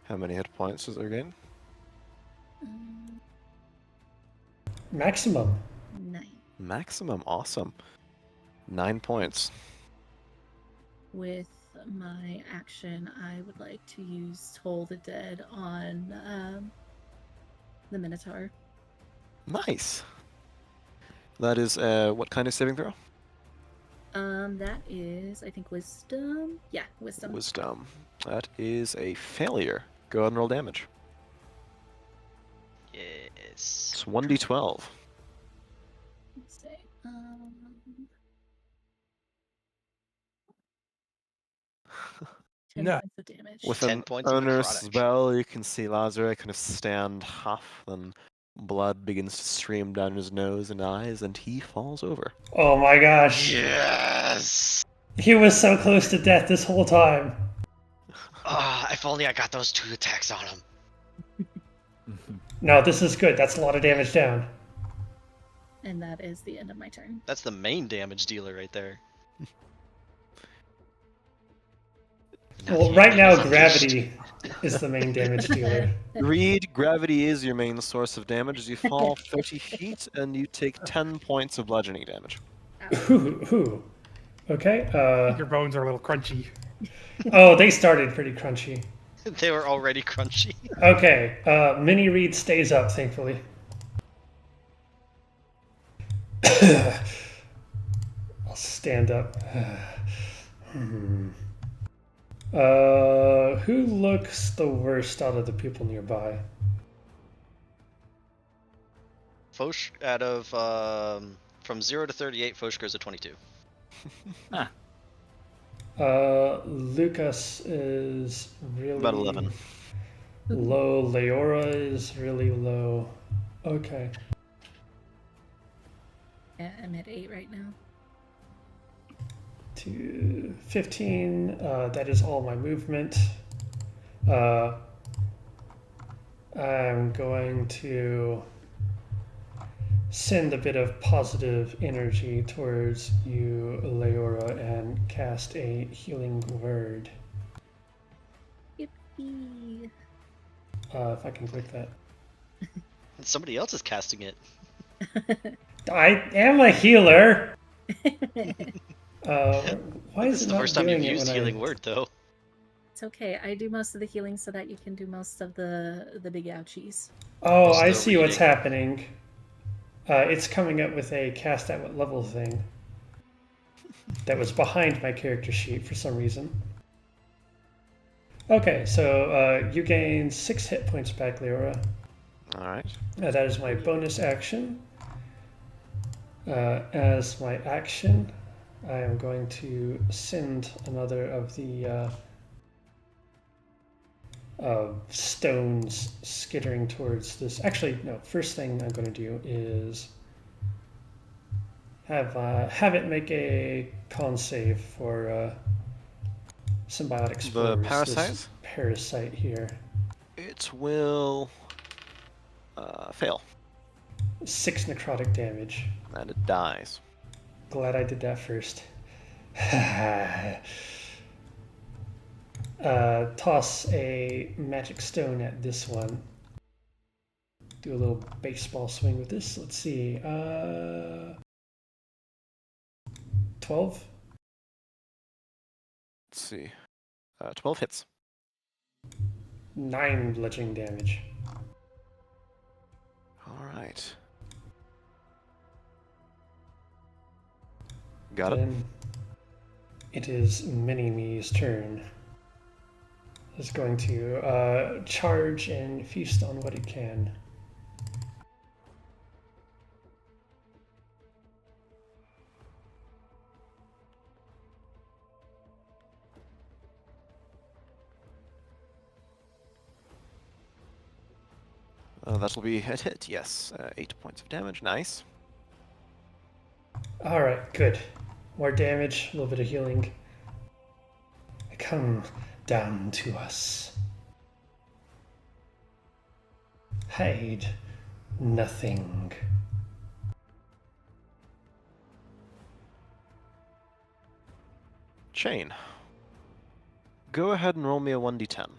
Speaker 4: How many hit points does it regain?
Speaker 1: Maximum.
Speaker 5: 9.
Speaker 4: Maximum, awesome. 9 points.
Speaker 5: With my action, I would like to use Toll the Dead on the Minotaur.
Speaker 4: Nice. That is what kind of saving throw?
Speaker 5: That is, I think, Wisdom. Yeah, Wisdom.
Speaker 4: Wisdom. That is a failure. Go ahead and roll damage.
Speaker 3: yes.
Speaker 4: It's 1d12.
Speaker 5: Let's see. 10
Speaker 2: No.
Speaker 5: points of damage.
Speaker 4: With
Speaker 3: 10
Speaker 4: an
Speaker 3: points of
Speaker 4: onerous
Speaker 3: necrotic.
Speaker 4: spell, you can see Lazare kind of stand huff, then blood begins to stream down his nose and eyes, and he falls over.
Speaker 1: Oh my gosh.
Speaker 8: Yes.
Speaker 1: He was so close to death this whole time.
Speaker 8: Ah, if only I got those 2 attacks on him.
Speaker 1: No, this is good. That's a lot of damage down.
Speaker 5: And that is the end of my turn.
Speaker 3: That's the main damage dealer right there.
Speaker 1: Well,
Speaker 8: Nothing
Speaker 1: right now,
Speaker 8: is unleashed.
Speaker 1: gravity is the main damage dealer.
Speaker 4: Reed, gravity is your main source of damage as you fall 30 feet and you take 10 points of bludgeoning damage.
Speaker 1: Ooh. Okay.
Speaker 2: Your bones are a little crunchy.
Speaker 1: Oh, they started pretty crunchy.
Speaker 3: They were already crunchy.
Speaker 1: Okay. Mini Reed stays up, thankfully. I'll stand up. Who looks the worst out of the people nearby?
Speaker 3: Fosh out of from 0 to 38, Foshker's a 22.
Speaker 1: Lucas is really
Speaker 4: About 11.
Speaker 1: low. Leora is really low. Okay.
Speaker 5: Yeah, I'm at 8 right now.
Speaker 1: To 15. That is all my movement. I'm going to send a bit of positive energy towards you, Leora, and cast a healing word.
Speaker 5: Yippee.
Speaker 1: If I can click that.
Speaker 3: And somebody else is casting it.
Speaker 1: I am a healer. Why
Speaker 3: This
Speaker 1: is
Speaker 3: is
Speaker 1: it
Speaker 3: the
Speaker 1: not
Speaker 3: first time you've
Speaker 1: doing it
Speaker 3: used
Speaker 1: when
Speaker 3: healing word, though.
Speaker 5: It's okay. I do most of the healing so that you can do most of the big ouchies.
Speaker 1: Oh,
Speaker 3: Most of
Speaker 1: I
Speaker 3: the
Speaker 1: see what's
Speaker 3: reading.
Speaker 1: happening. It's coming up with a cast at what level thing that was behind my character sheet for some reason. Okay, so you gain 6 hit points back, Leora.
Speaker 4: Alright.
Speaker 1: That is my bonus action. As my action, I am going to send another of the stones skittering towards this. Actually, no. First thing I'm going to do is have it make a con save for symbiotic spores.
Speaker 4: The
Speaker 1: This
Speaker 4: parasite?
Speaker 1: parasite here.
Speaker 4: It will fail,
Speaker 1: 6 necrotic damage.
Speaker 4: and it dies.
Speaker 1: Glad I did that first. Toss a magic stone at this one. Do a little baseball swing with this. Let's see. 12?
Speaker 4: Let's see. 12 hits.
Speaker 1: 9 bludgeoning damage.
Speaker 4: Alright. Got it.
Speaker 1: Then it is Mini-Me's turn. It's going to charge and feast on what it can.
Speaker 4: That will be a hit, yes. 8 points of damage, nice.
Speaker 1: Alright, good. More damage, a little bit of healing. Come down to us. Hide nothing.
Speaker 4: Chain. Go ahead and roll me a 1d10.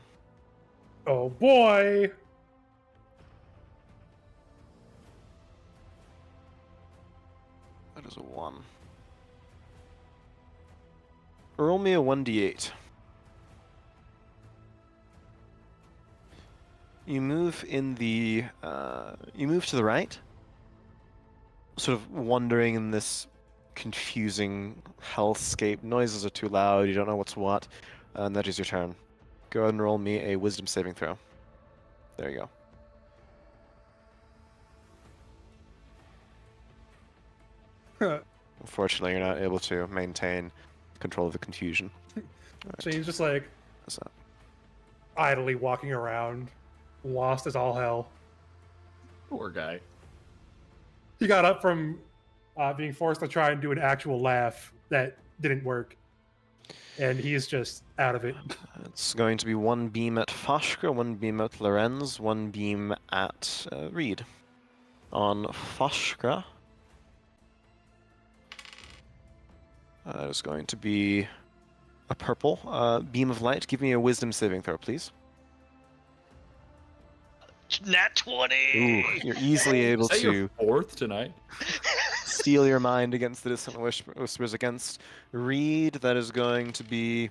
Speaker 2: Oh boy!
Speaker 4: That is a 1. Roll me a 1d8. You move in the. You move to the right, sort of wandering in this confusing hellscape. Noises are too loud, you don't know what's what, and that is your turn. Go ahead and roll me a wisdom saving throw. There you go. Unfortunately, you're not able to maintain control of the confusion.
Speaker 2: Shane's just like,
Speaker 4: What's that?
Speaker 2: idly walking around, lost as all hell.
Speaker 7: Poor guy.
Speaker 2: He got up from being forced to try and do an actual laugh that didn't work, and he's just out of it.
Speaker 4: It's going to be one beam at Foshka, one beam at Lorenz, one beam at Reed. On Foshka, that is going to be a purple beam of light. Give me a wisdom saving throw, please.
Speaker 3: Nat 20!
Speaker 4: Ooh, you're easily able
Speaker 7: Is that
Speaker 4: to
Speaker 7: your fourth tonight?
Speaker 4: steal your mind against the dissonant whispers against Reed. That is going to be,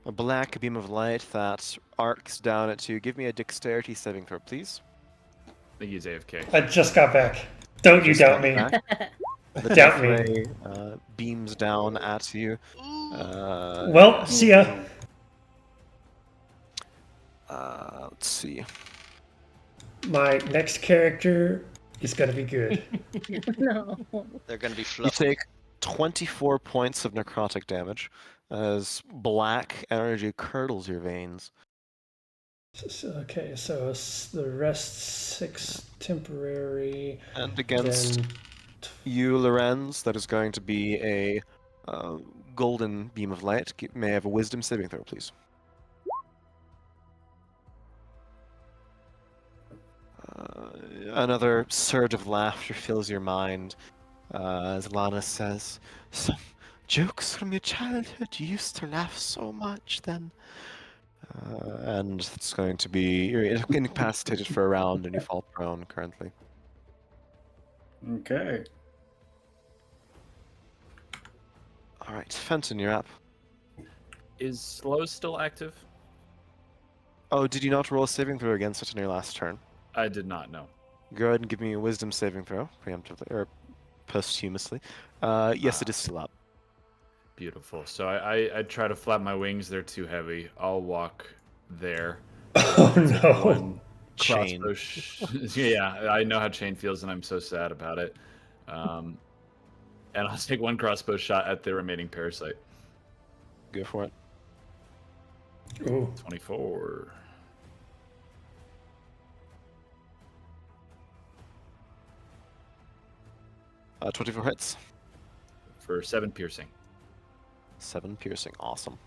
Speaker 4: a black beam of light that arcs down at you. Give me a dexterity saving throw, please.
Speaker 7: I think he's AFK.
Speaker 1: I just got back. Don't you
Speaker 4: Just
Speaker 1: doubt
Speaker 4: got
Speaker 1: me.
Speaker 4: back. The
Speaker 1: Doubt
Speaker 4: death
Speaker 1: me.
Speaker 4: ray beams down at you.
Speaker 1: Well, see ya.
Speaker 4: Let's see.
Speaker 1: My next character is gonna be good.
Speaker 5: No.
Speaker 3: They're gonna be
Speaker 4: You
Speaker 3: fluffy.
Speaker 4: take 24 points of necrotic damage as black energy curdles your veins.
Speaker 1: Okay, so the rest 6 temporary.
Speaker 4: And against
Speaker 1: Then
Speaker 4: you, Lorenz, that is going to be a golden beam of light. May I have a wisdom saving throw, please? Another surge of laughter fills your mind as Lana says, "Some jokes from your childhood. You used to laugh so much then." And it's going to be you're incapacitated for a round and you fall prone currently.
Speaker 6: Okay.
Speaker 4: All right, Fenton, you're up.
Speaker 7: Is slow still active?
Speaker 4: Oh, did you not roll a saving throw against it in your last turn?
Speaker 7: I did not know.
Speaker 4: Go ahead and give me a wisdom saving throw, preemptively or posthumously. Yes, it is still up.
Speaker 7: Beautiful. So I try to flap my wings. They're too heavy. I'll walk there.
Speaker 1: oh no.
Speaker 7: One
Speaker 4: Chain.
Speaker 7: crossbow. Yeah, I know how chain feels, and I'm so sad about it. And I'll take one crossbow shot at the remaining parasite.
Speaker 4: Go for it.
Speaker 1: Ooh.
Speaker 7: 24.
Speaker 4: Uh, 24 hits.
Speaker 7: For 7 piercing.
Speaker 4: 7 piercing. Awesome.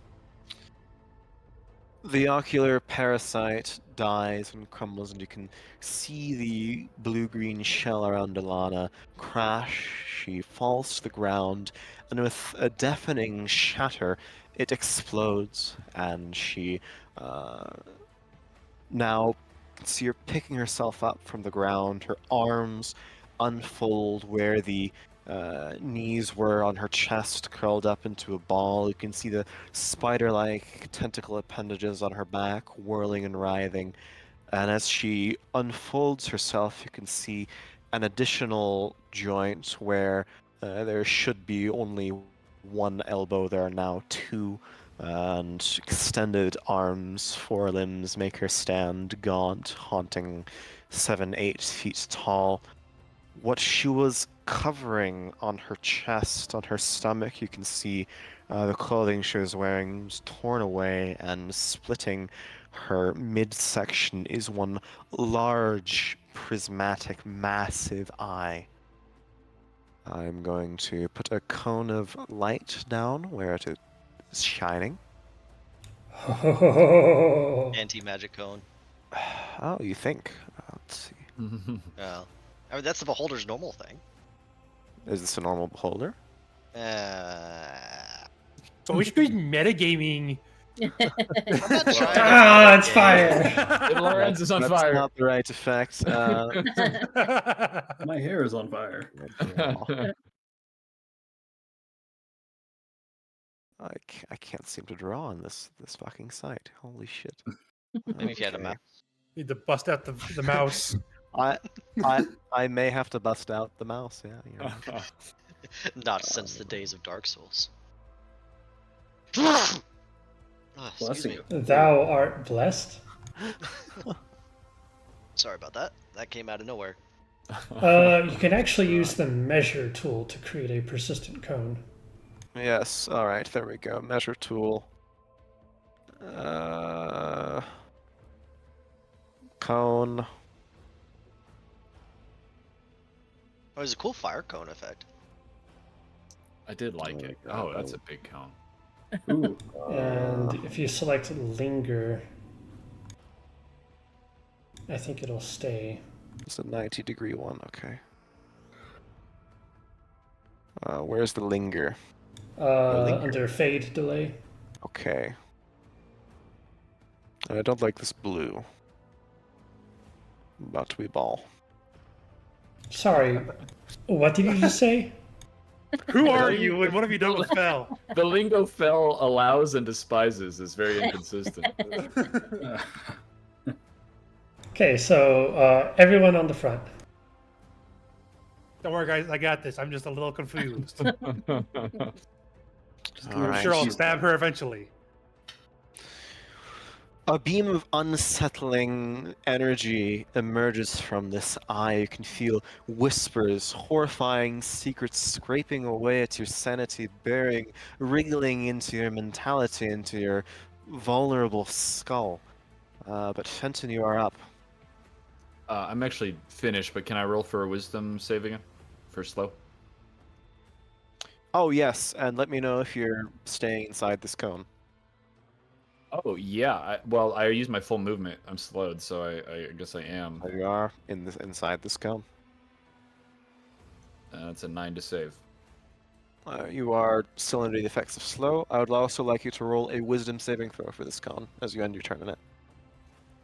Speaker 4: The ocular parasite dies and crumbles, and you can see the blue-green shell around Alana crash. She falls to the ground, and with a deafening shatter, it explodes, and she now see her picking herself up from the ground. Her arms unfold where the knees were on her chest, curled up into a ball. You can see the spider-like tentacle appendages on her back, whirling and writhing. And as she unfolds herself, you can see an additional joint where there should be only one elbow. There are now two, and extended arms, forelimbs make her stand gaunt, haunting 7-8 feet tall. What she was covering on her chest, on her stomach, you can see the clothing she was wearing was torn away, and splitting her midsection is one large, prismatic, massive eye. I'm going to put a cone of light down where it is shining.
Speaker 3: Anti-magic cone.
Speaker 4: Oh, you think? Let's see.
Speaker 3: Well, I mean, that's the beholder's normal thing.
Speaker 4: Is this a normal beholder?
Speaker 2: So we should be metagaming.
Speaker 3: I'm not trying to
Speaker 1: Ah, it's
Speaker 3: metagame.
Speaker 1: fire.
Speaker 7: Lorenz is on
Speaker 4: That's
Speaker 7: fire.
Speaker 4: not the right effect.
Speaker 6: My hair is on fire.
Speaker 4: I can't seem to draw on this fucking site. Holy shit.
Speaker 3: Maybe if you had a
Speaker 4: Okay.
Speaker 3: map.
Speaker 2: Need to bust out the mouse.
Speaker 4: I may have to bust out the mouse. Yeah, you're right.
Speaker 3: Not since the days of Dark Souls. Oh, excuse
Speaker 6: Blessing
Speaker 3: me.
Speaker 6: you.
Speaker 1: Thou art blessed.
Speaker 3: Sorry about that. That came out of nowhere.
Speaker 1: You can actually use the measure tool to create a persistent cone.
Speaker 4: Yes, alright, there we go. Measure tool. Cone.
Speaker 3: Oh, there's a cool fire cone effect.
Speaker 7: I did like it. Oh, that's a big cone.
Speaker 6: Ooh.
Speaker 1: And if you select linger, I think it'll stay.
Speaker 4: It's a 90-degree one. Okay. Where's the linger? Linger.
Speaker 1: Under fade delay.
Speaker 4: Okay. I don't like this blue. But we ball.
Speaker 1: Sorry, what did you just say?
Speaker 2: Who are you and what have you done with Fel?
Speaker 7: The lingo Fel allows and despises is very inconsistent.
Speaker 1: Okay, so everyone on the front.
Speaker 2: Don't worry, guys. I got this. I'm just a little confused. I'm
Speaker 4: Alright.
Speaker 2: sure I'll stab her eventually.
Speaker 4: A beam of unsettling energy emerges from this eye. You can feel whispers, horrifying secrets scraping away at your sanity, wriggling into your mentality, into your vulnerable skull. But Fenton, you are up.
Speaker 7: I'm actually finished, but can I roll for a wisdom save again? For slow?
Speaker 4: Oh, yes, and let me know if you're staying inside this cone.
Speaker 7: Oh, yeah. Well, I use my full movement. I'm slowed, so I guess I am.
Speaker 4: There you are, inside this cone.
Speaker 7: That's a 9 to save.
Speaker 4: You are still under the effects of slow. I would also like you to roll a wisdom saving throw for this cone as you end your turn in it.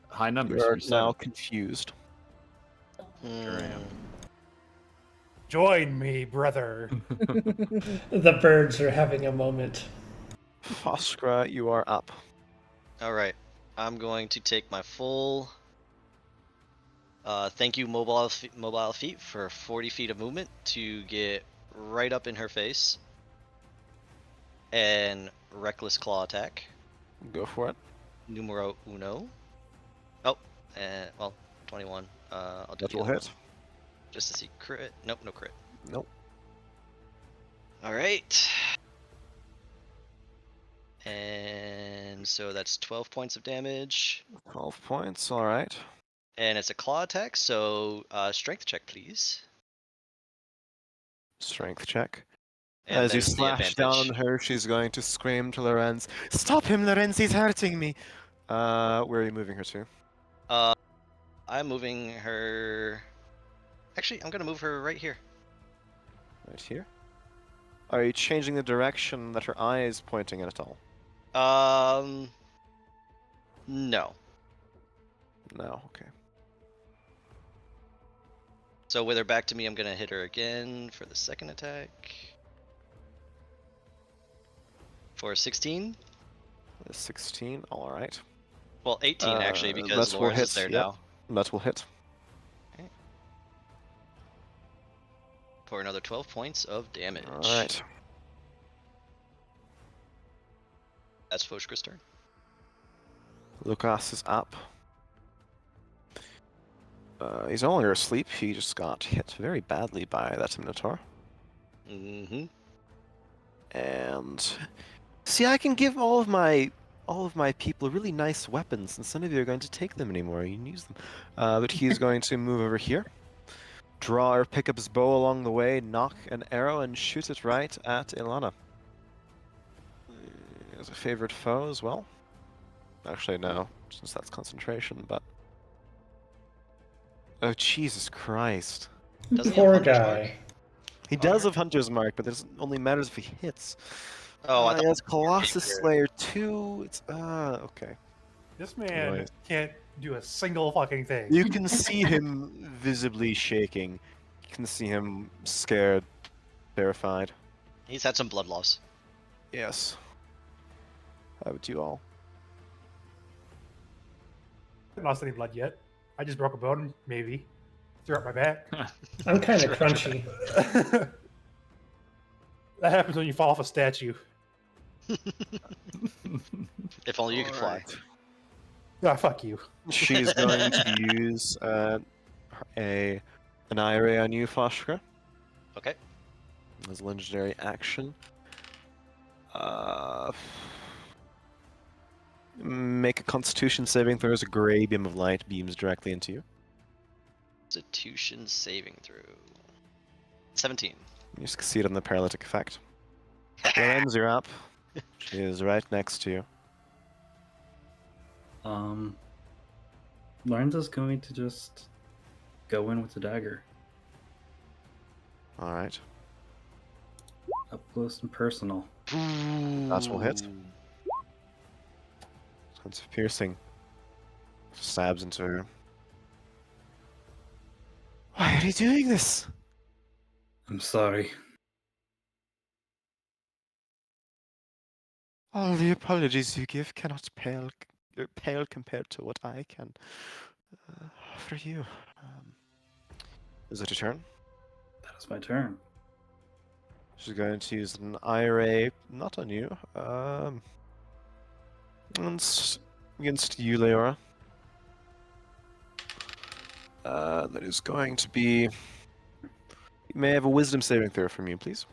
Speaker 7: High numbers.
Speaker 4: You are
Speaker 7: for 7.
Speaker 4: now confused.
Speaker 7: Sure I am.
Speaker 2: Join me, brother.
Speaker 1: The birds are having a moment.
Speaker 4: Foskra, you are up.
Speaker 3: All right, I'm going to take my full. Thank you, mobile feet, for 40 feet of movement to get right up in her face. And reckless claw attack.
Speaker 4: Go for it.
Speaker 3: Numero uno. Oh, and well, 21. I'll do
Speaker 4: That
Speaker 3: the
Speaker 4: will
Speaker 3: other
Speaker 4: hit.
Speaker 3: one just to see crit. Nope, no crit.
Speaker 4: Nope.
Speaker 3: All right. And so that's 12 points of damage.
Speaker 4: 12 points, alright.
Speaker 3: And it's a claw attack, so strength check, please.
Speaker 4: Strength check.
Speaker 3: And
Speaker 4: As you
Speaker 3: there's the
Speaker 4: slash down on
Speaker 3: advantage.
Speaker 4: her, she's going to scream to Lorenz, "Stop him, Lorenz, he's hurting me!" Where are you moving her to?
Speaker 3: I'm moving her. Actually, I'm gonna move her right here.
Speaker 4: Right here? Are you changing the direction that her eye is pointing in at all?
Speaker 3: No.
Speaker 4: No, okay.
Speaker 3: So with her back to me, I'm gonna hit her again for the second attack. For 16.
Speaker 4: 16, alright.
Speaker 3: Well, 18 actually, because
Speaker 4: that will
Speaker 3: Lawrence is
Speaker 4: hit,
Speaker 3: there
Speaker 4: yep.
Speaker 3: now.
Speaker 4: That will hit.
Speaker 3: For another 12 points of damage.
Speaker 4: Alright.
Speaker 3: That's Foshkra's turn.
Speaker 4: Lucas is up. He's no longer asleep, he just got hit very badly by that Minotaur.
Speaker 3: Mm-hmm.
Speaker 4: And see, I can give all of my people really nice weapons, and some of you are going to take them anymore. You can use them. But he's going to move over here, draw or pick up his bow along the way, knock an arrow, and shoot it right at Ilana. As a favorite foe as well. Actually, no, since that's concentration. But oh Jesus Christ!
Speaker 3: Doesn't he have
Speaker 1: Poor
Speaker 3: Hunter's
Speaker 1: guy.
Speaker 3: Mark?
Speaker 4: He does have Hunter's Mark, but it only matters if he hits.
Speaker 3: Oh, I
Speaker 4: He
Speaker 3: thought.
Speaker 4: has Colossus Slayer 2. It's okay.
Speaker 2: This man
Speaker 4: Anyways.
Speaker 2: can't do a single fucking thing.
Speaker 4: You can see him visibly shaking. You can see him scared, terrified.
Speaker 3: He's had some blood loss.
Speaker 4: Yes. How would you all?
Speaker 2: I haven't lost any blood yet. I just broke a bone, maybe. Threw up my back.
Speaker 1: I'm kind of crunchy.
Speaker 2: That happens when you fall off a statue.
Speaker 3: If only you could fly.
Speaker 4: Alright.
Speaker 2: Ah, fuck you.
Speaker 4: She's going to use an eye ray on you, Foshka,
Speaker 3: Okay.
Speaker 4: as a legendary action. Make a Constitution saving throw as a gray beam of light beams directly into you.
Speaker 3: Constitution saving throw. 17.
Speaker 4: You succeed on the paralytic effect. Lorenz, you're up. She is right next to you.
Speaker 6: Lorenzo's going to just go in with the dagger.
Speaker 4: All right.
Speaker 6: Up close and personal.
Speaker 4: That will hit. Sense of piercing. Stabs into her. Why are you doing this?
Speaker 6: I'm sorry.
Speaker 4: All the apologies you give cannot pale compared to what I can offer you. Is it your turn?
Speaker 6: That is my turn.
Speaker 4: She's going to use an eye not on you, against you, Leora. That is going to be... You may have a wisdom saving throw from you, please.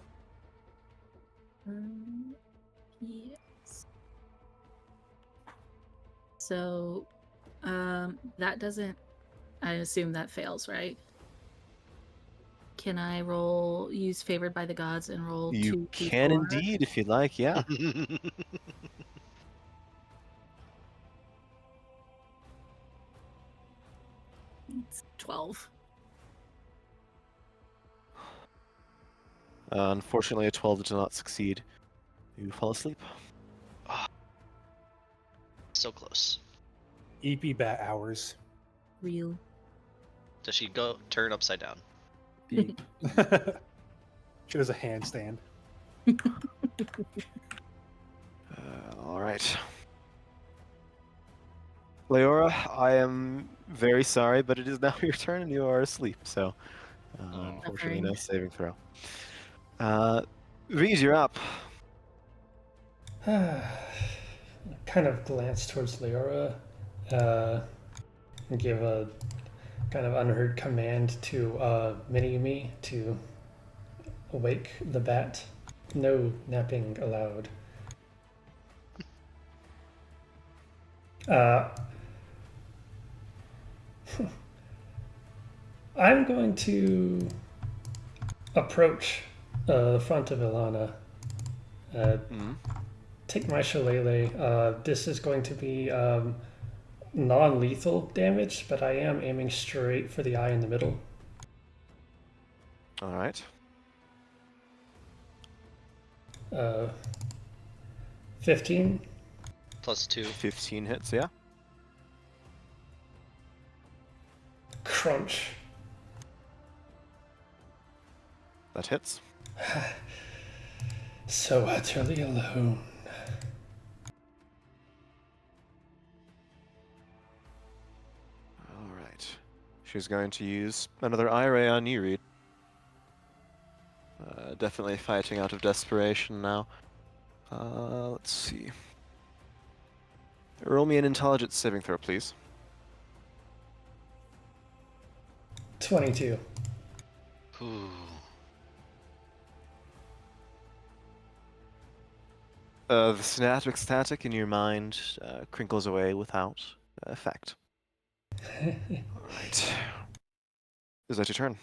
Speaker 5: Yes. So, that doesn't. I assume that fails, right? Can I use favored by the gods and roll
Speaker 4: You
Speaker 5: 2d4?
Speaker 4: can indeed, if you'd like, yeah.
Speaker 5: It's 12.
Speaker 4: Unfortunately, a 12 did not succeed. You fall asleep.
Speaker 3: So close.
Speaker 2: EP bat hours.
Speaker 5: Real.
Speaker 3: Does she go turn upside down?
Speaker 2: She does a handstand.
Speaker 4: All right. Leora, I am very sorry, but it is now your turn and you are asleep, so unfortunately no saving throw. Reed, you're up.
Speaker 1: Kind of glance towards Leora, and give a kind of unheard command to Mini-Me to awake the bat. No napping allowed. I'm going to approach the front of Ilana. Take my shillelagh. This is going to be non-lethal damage, but I am aiming straight for the eye in the middle.
Speaker 4: All right.
Speaker 1: 15.
Speaker 3: +2.
Speaker 4: 15 hits, yeah.
Speaker 1: Crunch.
Speaker 4: That hits.
Speaker 1: So utterly alone.
Speaker 4: All right. She's going to use another eye ray on you, Reed. Definitely fighting out of desperation now. Let's see. Roll me an intelligence saving throw, please.
Speaker 1: 22.
Speaker 3: Ooh.
Speaker 4: The synaptic static in your mind crinkles away without effect. Alright. Is that your turn?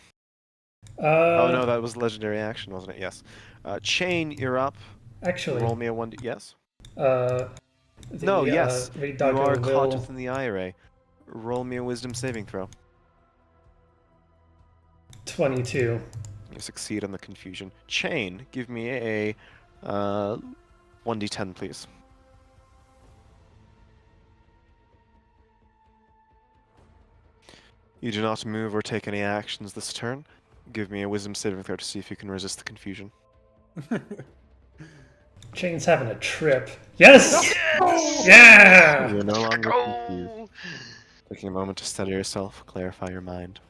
Speaker 4: Oh no, that was legendary action, wasn't it? Yes. Chain, you're up.
Speaker 1: Actually,
Speaker 4: Roll me a 1d. Yes?
Speaker 1: no,
Speaker 4: yes.
Speaker 1: Reed
Speaker 4: You are
Speaker 1: Doggo
Speaker 4: caught
Speaker 1: will
Speaker 4: within the eye ray. Roll me a wisdom saving throw.
Speaker 1: 22.
Speaker 4: You succeed on the confusion. Chain, give me a 1d10, please. You do not move or take any actions this turn. Give me a wisdom saving throw to see if you can resist the confusion.
Speaker 1: Chain's having a trip. Yes! Yeah!
Speaker 4: You're no longer confused. Taking a moment to steady yourself, clarify your mind.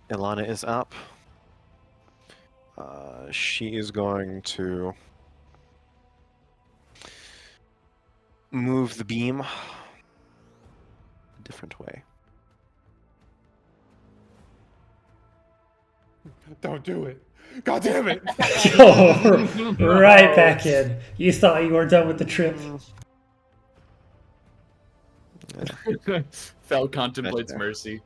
Speaker 4: Ilana is up. She is going to move the beam a different way.
Speaker 2: Don't do it. God damn it!
Speaker 1: Oh, right back in. You thought you were done with the trip.
Speaker 7: Fel contemplates
Speaker 4: Better.
Speaker 7: mercy.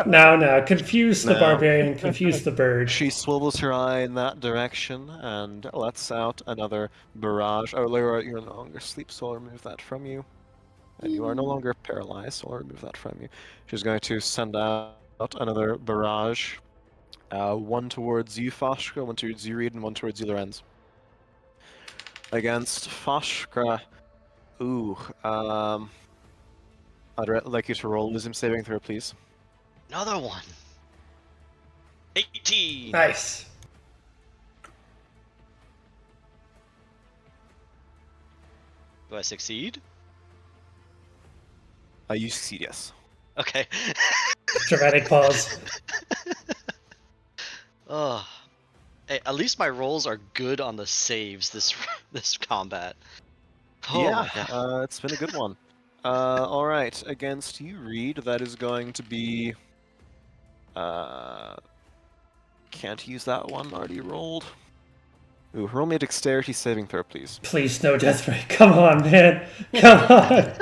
Speaker 1: No, confuse the
Speaker 4: No.
Speaker 1: barbarian, confuse the bird.
Speaker 4: She swivels her eye in that direction and lets out another barrage. Oh, Lyra, you're no longer asleep, so I'll remove that from you. And you are no longer paralyzed, so I'll remove that from you. She's going to send out another barrage. One towards you, Foshka, one towards you, Reed, and one towards you, Lorenz. Against Foshka, I'd like you to roll wisdom saving throw, please.
Speaker 8: Another one. 18.
Speaker 1: Nice.
Speaker 3: Do I succeed?
Speaker 4: You succeed, yes.
Speaker 3: Okay.
Speaker 1: Dramatic pause.
Speaker 3: Oh. Hey, at least my rolls are good on the saves this combat. Oh
Speaker 4: Yeah,
Speaker 3: my god.
Speaker 4: it's been a good one. All right, against you, Reed, that is going to be. Can't use that one. Already rolled. Ooh, roll me a dexterity saving throw, please.
Speaker 1: Please, no death ray. Come on, man. Come on.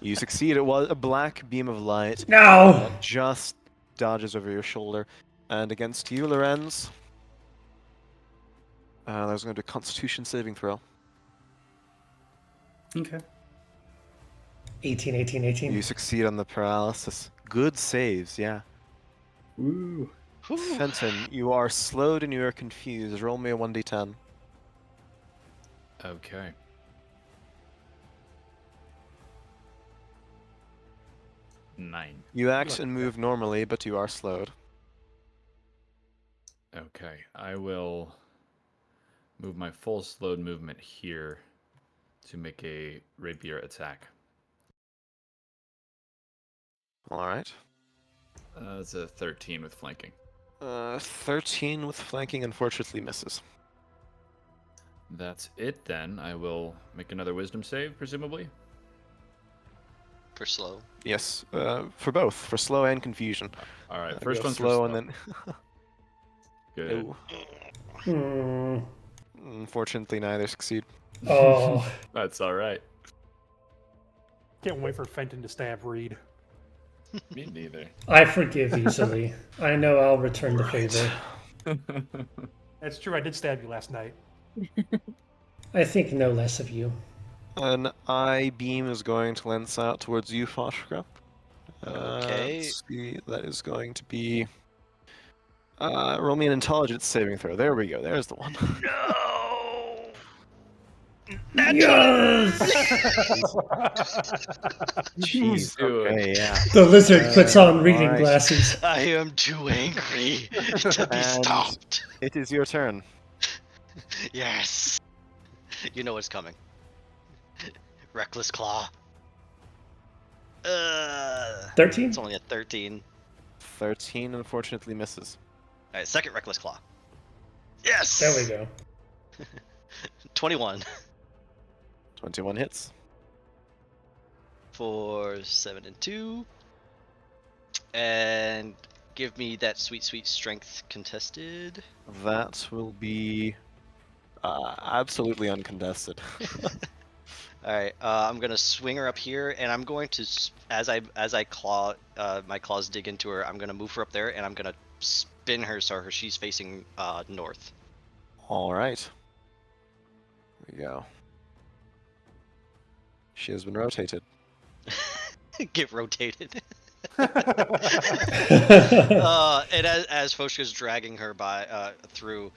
Speaker 4: You succeed. It was a black beam of light.
Speaker 1: No.
Speaker 4: That just dodges over your shoulder. And against you, Lorenz, there's going to be a Constitution saving throw.
Speaker 6: Okay.
Speaker 1: 18.
Speaker 4: You succeed on the paralysis. Good saves, yeah.
Speaker 6: Woo.
Speaker 4: Fenton, you are slowed and you are confused. Roll me a 1d10.
Speaker 7: Okay. Nine.
Speaker 4: You act and move normally, but you are slowed.
Speaker 7: Okay, I will move my full slowed movement here to make a rapier attack.
Speaker 4: Alright.
Speaker 7: That's a 13 with flanking.
Speaker 4: 13 with flanking unfortunately misses.
Speaker 7: That's it then. I will make another wisdom save, presumably.
Speaker 3: For slow.
Speaker 4: Yes, for both, for slow and confusion.
Speaker 7: All right,
Speaker 4: Go
Speaker 7: first one's
Speaker 4: slow
Speaker 7: for
Speaker 4: and then.
Speaker 7: Good.
Speaker 4: Ooh.
Speaker 1: Hmm.
Speaker 4: Unfortunately, neither succeed.
Speaker 1: Oh.
Speaker 7: That's all right.
Speaker 2: Can't wait for Fenton to stab Reed.
Speaker 7: Me neither.
Speaker 1: I forgive easily. I know I'll return the favor.
Speaker 2: That's true. I did stab you last night.
Speaker 1: I think no less of you.
Speaker 4: An eye beam is going to lance out towards you, Foshka.
Speaker 3: Okay.
Speaker 4: Let's see, that is going to be. Roll me an intelligence saving throw. There we go. There's the one.
Speaker 8: No.
Speaker 1: Yes!
Speaker 4: Jeez.
Speaker 7: Do it.
Speaker 4: Okay, yeah.
Speaker 1: The lizard puts on reading
Speaker 4: alright.
Speaker 1: glasses.
Speaker 8: I am too angry to be
Speaker 4: And-
Speaker 8: stopped.
Speaker 4: It is your turn.
Speaker 8: Yes.
Speaker 3: You know what's coming.
Speaker 8: Reckless Claw.
Speaker 1: 13?
Speaker 3: It's only a 13.
Speaker 4: 13 unfortunately misses.
Speaker 3: Alright, second Reckless Claw.
Speaker 8: Yes.
Speaker 1: There we go.
Speaker 3: 21
Speaker 4: 21 hits.
Speaker 3: for 7 and 2. And give me that sweet strength contested.
Speaker 4: That will be absolutely uncontested.
Speaker 3: Alright, I'm gonna swing her up here, and I'm going to, as I claw, my claws dig into her, I'm gonna move her up there, and I'm gonna spin her so she's facing north.
Speaker 4: All right. Here we go. She has been rotated.
Speaker 3: Get rotated. And as Foshka's dragging her by through,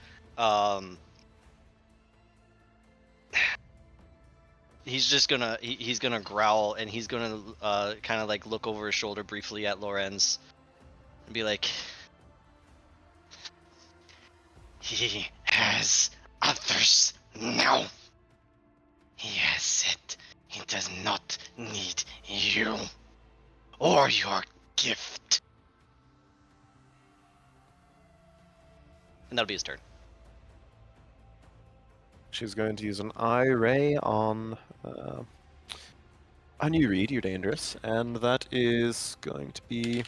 Speaker 3: he's just gonna he's gonna growl, and he's gonna kind of like look over his shoulder briefly at Lorenz and be like,
Speaker 8: He has others now. He has it. He does not need you or your gift.
Speaker 3: and that'll be his turn.
Speaker 4: She's going to use an eye ray on you, Reed. You're dangerous, and that is going to be.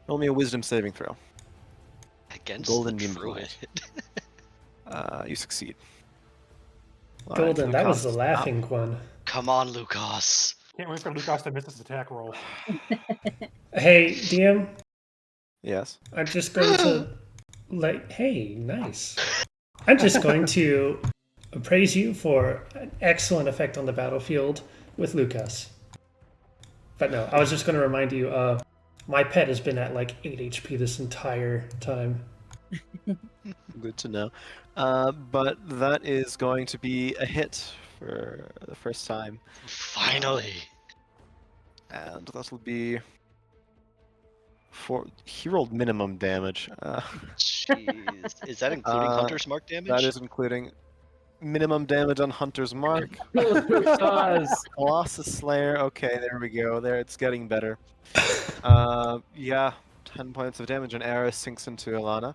Speaker 4: Roll me a wisdom saving throw.
Speaker 3: against
Speaker 4: Golden
Speaker 3: the
Speaker 4: beam of
Speaker 3: druid.
Speaker 4: You succeed. All right,
Speaker 1: Golden, that was the
Speaker 4: Lucas,
Speaker 1: laughing one.
Speaker 3: Come on, Lucas.
Speaker 2: Can't wait for Lucas to miss his attack roll.
Speaker 1: Hey, DM,
Speaker 4: Yes.
Speaker 1: I'm just going to hey, nice. I'm just going to praise you for an excellent effect on the battlefield with Lucas. But no, I was just going to remind you, my pet has been at like 8 HP this entire time.
Speaker 4: Good to know. But that is going to be a hit for the first time.
Speaker 3: Finally.
Speaker 4: And that'll be he rolled minimum damage.
Speaker 3: Jeez. Is that including Hunter's Mark damage?
Speaker 4: That is including minimum damage on Hunter's Mark. Colossus Slayer. Okay, there we go. There, it's getting better. Yeah, 10 points of damage. An arrow sinks into Alana.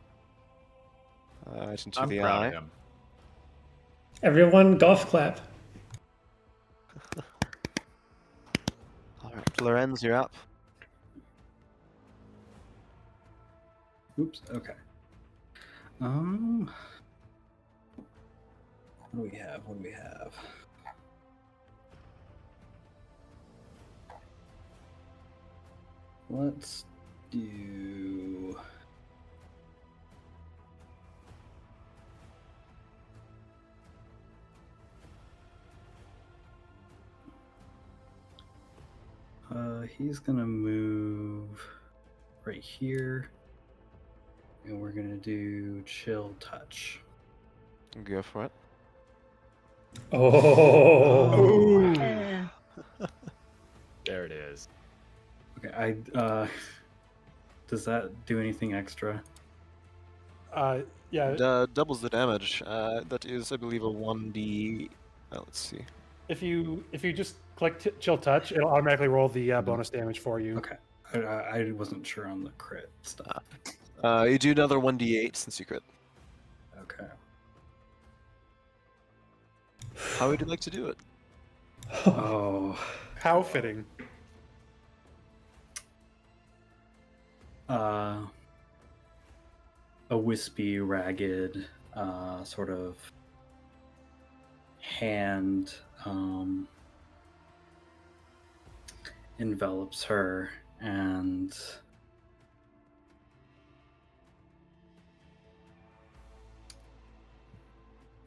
Speaker 4: Right into
Speaker 7: I'm
Speaker 4: the
Speaker 7: proud
Speaker 4: eye.
Speaker 7: of him.
Speaker 1: Everyone, golf clap.
Speaker 4: All right, Lorenz, you're up.
Speaker 6: Oops. Okay. What do we have? What do we have? Let's do. He's gonna move right here, and we're gonna do chill touch.
Speaker 4: Go for it.
Speaker 1: Oh.
Speaker 5: Eh.
Speaker 7: There it is.
Speaker 6: Okay, does that do anything extra?
Speaker 2: Yeah,
Speaker 4: Doubles the damage. That is, I believe, a 1d. Let's see.
Speaker 2: if you just click chill touch, it'll automatically roll the bonus damage for you.
Speaker 6: Okay, I wasn't sure on the crit stuff.
Speaker 4: You do another 1d8 since you crit.
Speaker 6: Okay.
Speaker 4: How would you like to do it?
Speaker 6: Oh.
Speaker 2: How fitting.
Speaker 6: A wispy, ragged, sort of hand envelops her, and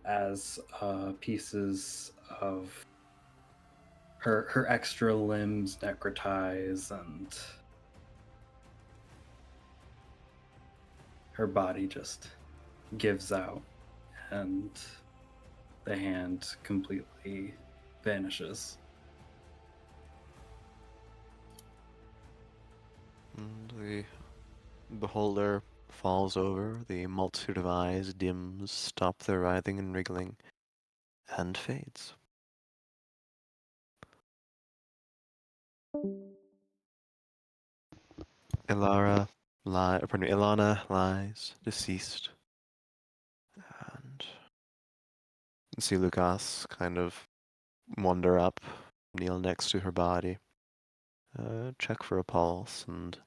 Speaker 6: as pieces of her extra limbs necrotize, and her body just gives out, and the hand completely vanishes.
Speaker 4: And the beholder falls over, the multitude of eyes dims, stop their writhing and wriggling, and fades. Ilana lies deceased, and you can see Lucas kind of wander up, kneel next to her body, check for a pulse, and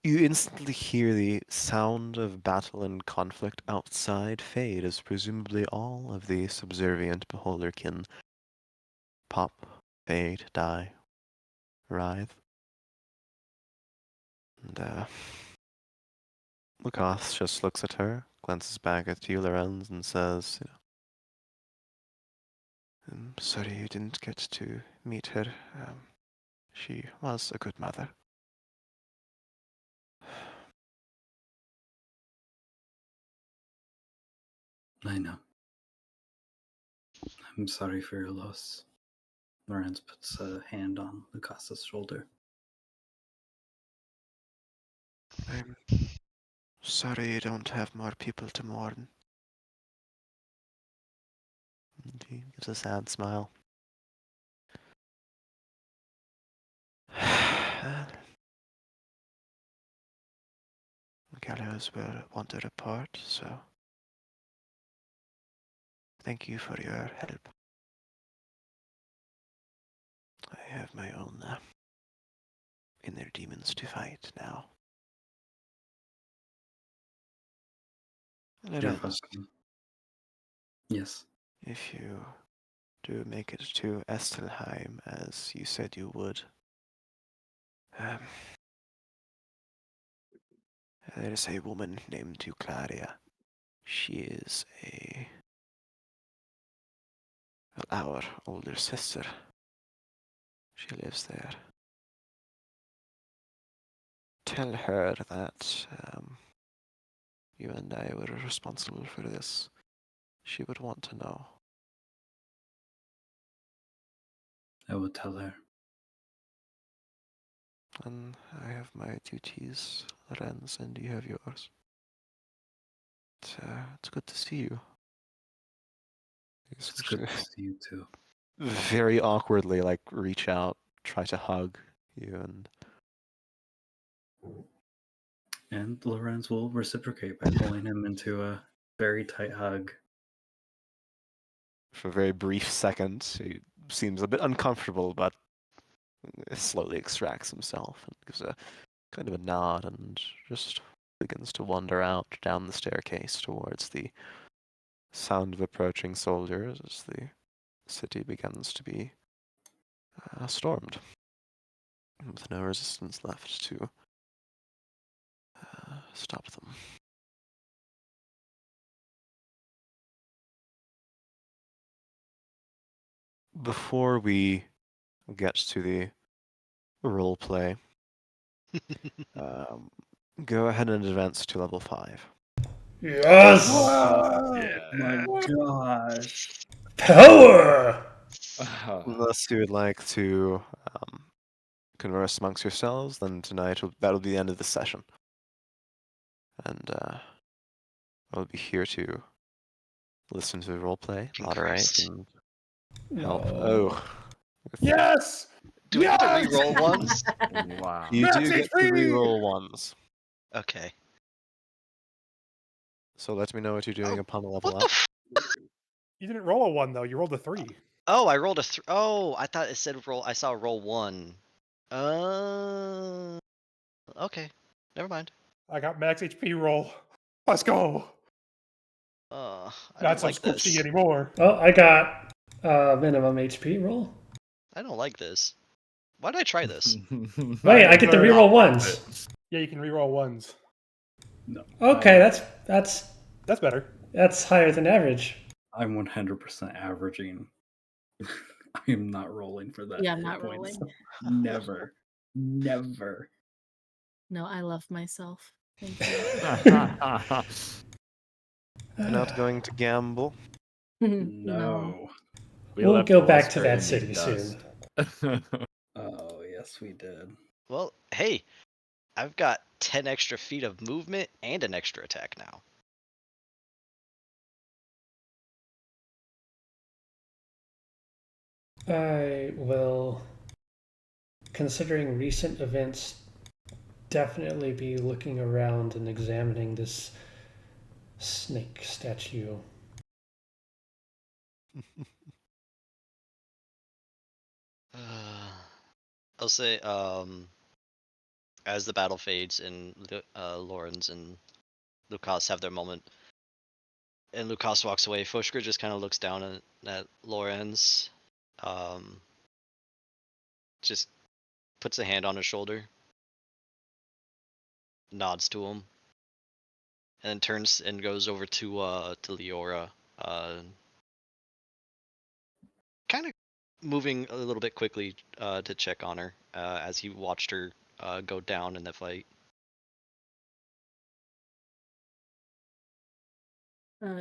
Speaker 4: you instantly hear the sound of battle and conflict outside fade as presumably all of the subservient beholderkin pop, fade, die, writhe. And Lucas just looks at her, glances back at you, Lorenz, and says, I'm sorry you didn't get to meet her. She was a good mother.
Speaker 6: I know. I'm sorry for your loss. Lorenz puts a hand on Lucas's shoulder.
Speaker 9: I'm sorry you don't have more people to mourn.
Speaker 4: And he gives a sad smile.
Speaker 9: Gallows will want to report, so thank you for your help. I have my own inner demons to fight now.
Speaker 4: Lorenz,
Speaker 6: Yes.
Speaker 9: if you do make it to Estelheim as you said you would, um, there is a woman named Euclaria. She is our older sister. She lives there. Tell her that you and I were responsible for this. She would want to know.
Speaker 6: I will tell her.
Speaker 9: And I have my duties, Lorenz, and you have yours. It's good to see you.
Speaker 6: It's good to see you too.
Speaker 4: very awkwardly, like, reach out, try to hug you, and
Speaker 6: And Lorenz will reciprocate by pulling him into a very tight hug.
Speaker 4: for a very brief second, he seems a bit uncomfortable, but slowly extracts himself and gives a kind of a nod and just begins to wander out down the staircase towards the sound of approaching soldiers as the city begins to be stormed, with no resistance left to stop them. Before we get to the role play, go ahead and advance to level 5.
Speaker 1: Yes!
Speaker 6: My gosh.
Speaker 1: Power!
Speaker 4: Unless you would like to converse amongst yourselves, then tonight that'll be the end of the session. And I'll be here to listen to the roleplay, moderate,
Speaker 3: Christ.
Speaker 4: and help.
Speaker 1: No.
Speaker 4: Oh,
Speaker 2: Yes!
Speaker 3: Do we get to
Speaker 2: Yes!
Speaker 3: re-roll ones?
Speaker 7: Wow.
Speaker 4: you
Speaker 2: Max
Speaker 4: do get to
Speaker 2: HP!
Speaker 4: reroll ones.
Speaker 3: Okay.
Speaker 4: So let me know what you're doing
Speaker 3: Oh,
Speaker 4: upon the level
Speaker 3: What the
Speaker 4: up.
Speaker 2: You didn't roll a 1, though. You rolled a 3.
Speaker 3: Oh, I rolled a Oh, I thought it said roll. I saw roll 1. Okay. Never mind.
Speaker 2: I got max HP roll. Let's go.
Speaker 3: I
Speaker 2: Not
Speaker 3: don't
Speaker 2: so
Speaker 3: like
Speaker 2: squishy
Speaker 3: this.
Speaker 2: anymore.
Speaker 1: Oh, I got minimum HP roll.
Speaker 3: I don't like this. Why did I try this?
Speaker 1: Wait, I get to
Speaker 2: Sorry.
Speaker 1: reroll ones.
Speaker 2: Yeah, you can reroll 1s.
Speaker 6: No.
Speaker 1: Okay, that's
Speaker 2: That's better.
Speaker 1: higher than average.
Speaker 6: I'm 100% averaging. I am not rolling for that.
Speaker 5: Yeah, I'm
Speaker 6: hit
Speaker 5: not
Speaker 6: points.
Speaker 5: rolling.
Speaker 6: Never. Never.
Speaker 5: No, I love myself. Thank you.
Speaker 4: You're not going to gamble.
Speaker 6: No.
Speaker 7: We
Speaker 1: We'll
Speaker 7: left
Speaker 1: go back
Speaker 7: Veluster
Speaker 1: to that
Speaker 7: in the
Speaker 1: city
Speaker 7: dust.
Speaker 6: Oh, yes, we did.
Speaker 3: Well, hey, I've got 10 extra feet of movement and an extra attack now.
Speaker 1: I will, considering recent events, definitely be looking around and examining this snake statue.
Speaker 3: I'll say, as the battle fades and Lorenz and Lukas have their moment, and Lukas walks away, Foshker just kind of looks down at Lorenz, just puts a hand on his shoulder, nods to him, and then turns and goes over to Leora, kind of moving a little bit quickly to check on her as he watched her go down in the fight.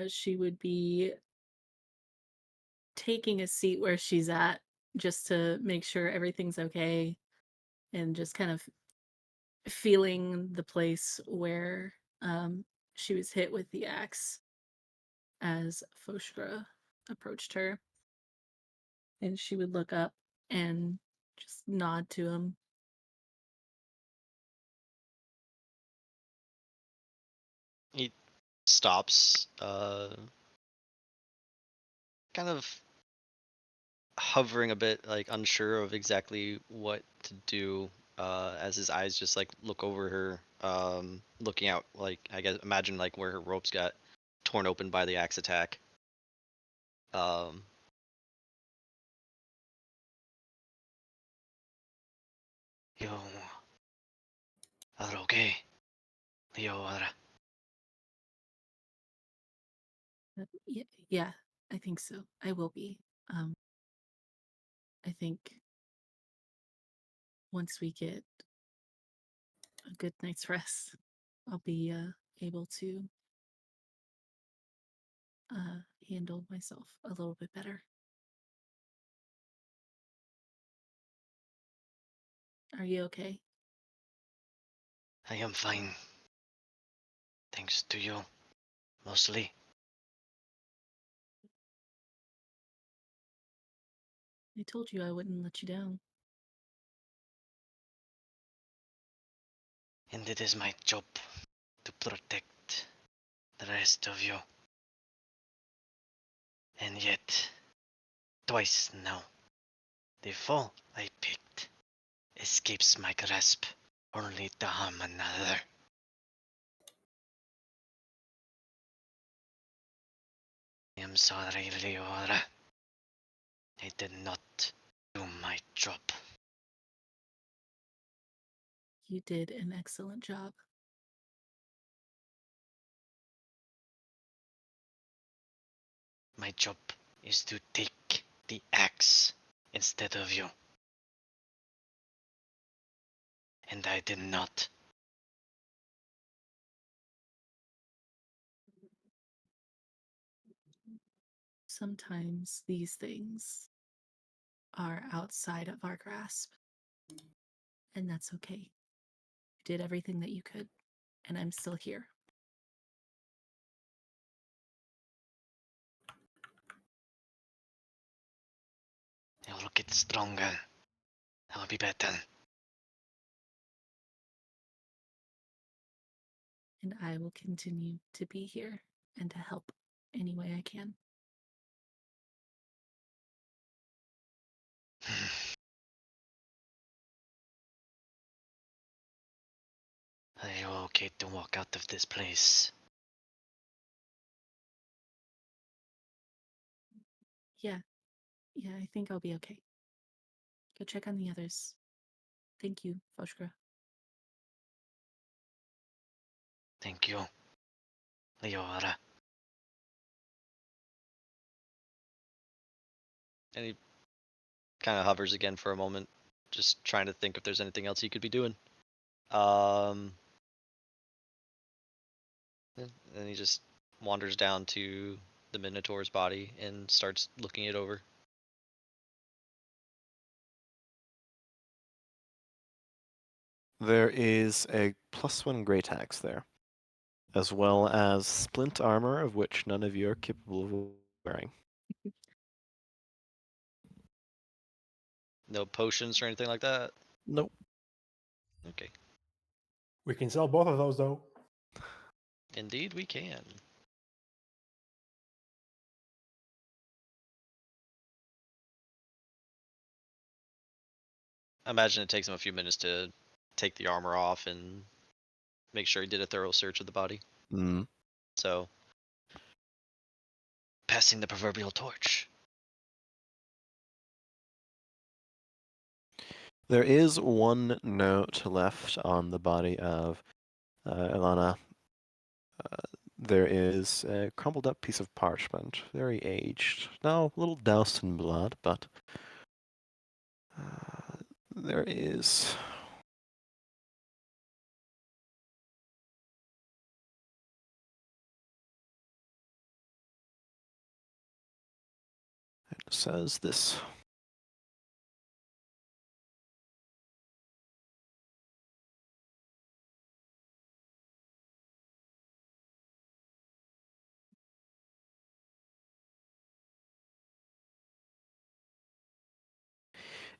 Speaker 5: She would be taking a seat where she's at just to make sure everything's okay and just kind of feeling the place where she was hit with the axe as Foshra approached her. And she would look up and just nod to him.
Speaker 3: He stops, kind of hovering a bit, like unsure of exactly what to do, as his eyes just like look over her, looking out, like I guess imagine like where her ropes got torn open by the axe attack.
Speaker 8: You are okay. You are.
Speaker 5: Yeah, I think so. I will be. I think once we get a good night's rest, I'll be able to handle myself a little bit better. Are you okay?
Speaker 8: I am fine. Thanks to you, mostly.
Speaker 5: I told you I wouldn't let you down.
Speaker 8: And it is my job to protect the rest of you. And yet, twice now, the foe I picked escapes my grasp, only to harm another. I am sorry, Leora. I did not do my job.
Speaker 5: You did an excellent job.
Speaker 8: My job is to take the axe instead of you. And I did not.
Speaker 5: Sometimes these things are outside of our grasp, and that's okay. You did everything that you could, and I'm still here.
Speaker 8: I will get stronger. I will be better.
Speaker 5: And I will continue to be here and to help any way I can.
Speaker 8: Are you okay to walk out of this place?
Speaker 5: Yeah, I think I'll be okay. Go check on the others. Thank you, Foshka.
Speaker 8: Thank you, Leora.
Speaker 3: And he kind of hovers again for a moment, just trying to think if there's anything else he could be doing. And then he just wanders down to the Minotaur's body and starts looking it over.
Speaker 4: There is a +1 great axe there, as well as splint armor, of which none of you are capable of wearing.
Speaker 3: No potions or anything like that?
Speaker 4: Nope.
Speaker 3: Okay.
Speaker 2: We can sell both of those though.
Speaker 3: Indeed, we can. I imagine it takes him a few minutes to take the armor off and make sure he did a thorough search of the body.
Speaker 4: Mm.
Speaker 3: So, passing the proverbial torch.
Speaker 4: There is one note left on the body of Ilana. There is a crumpled up piece of parchment, very aged. Now a little doused in blood, but there is. It says this.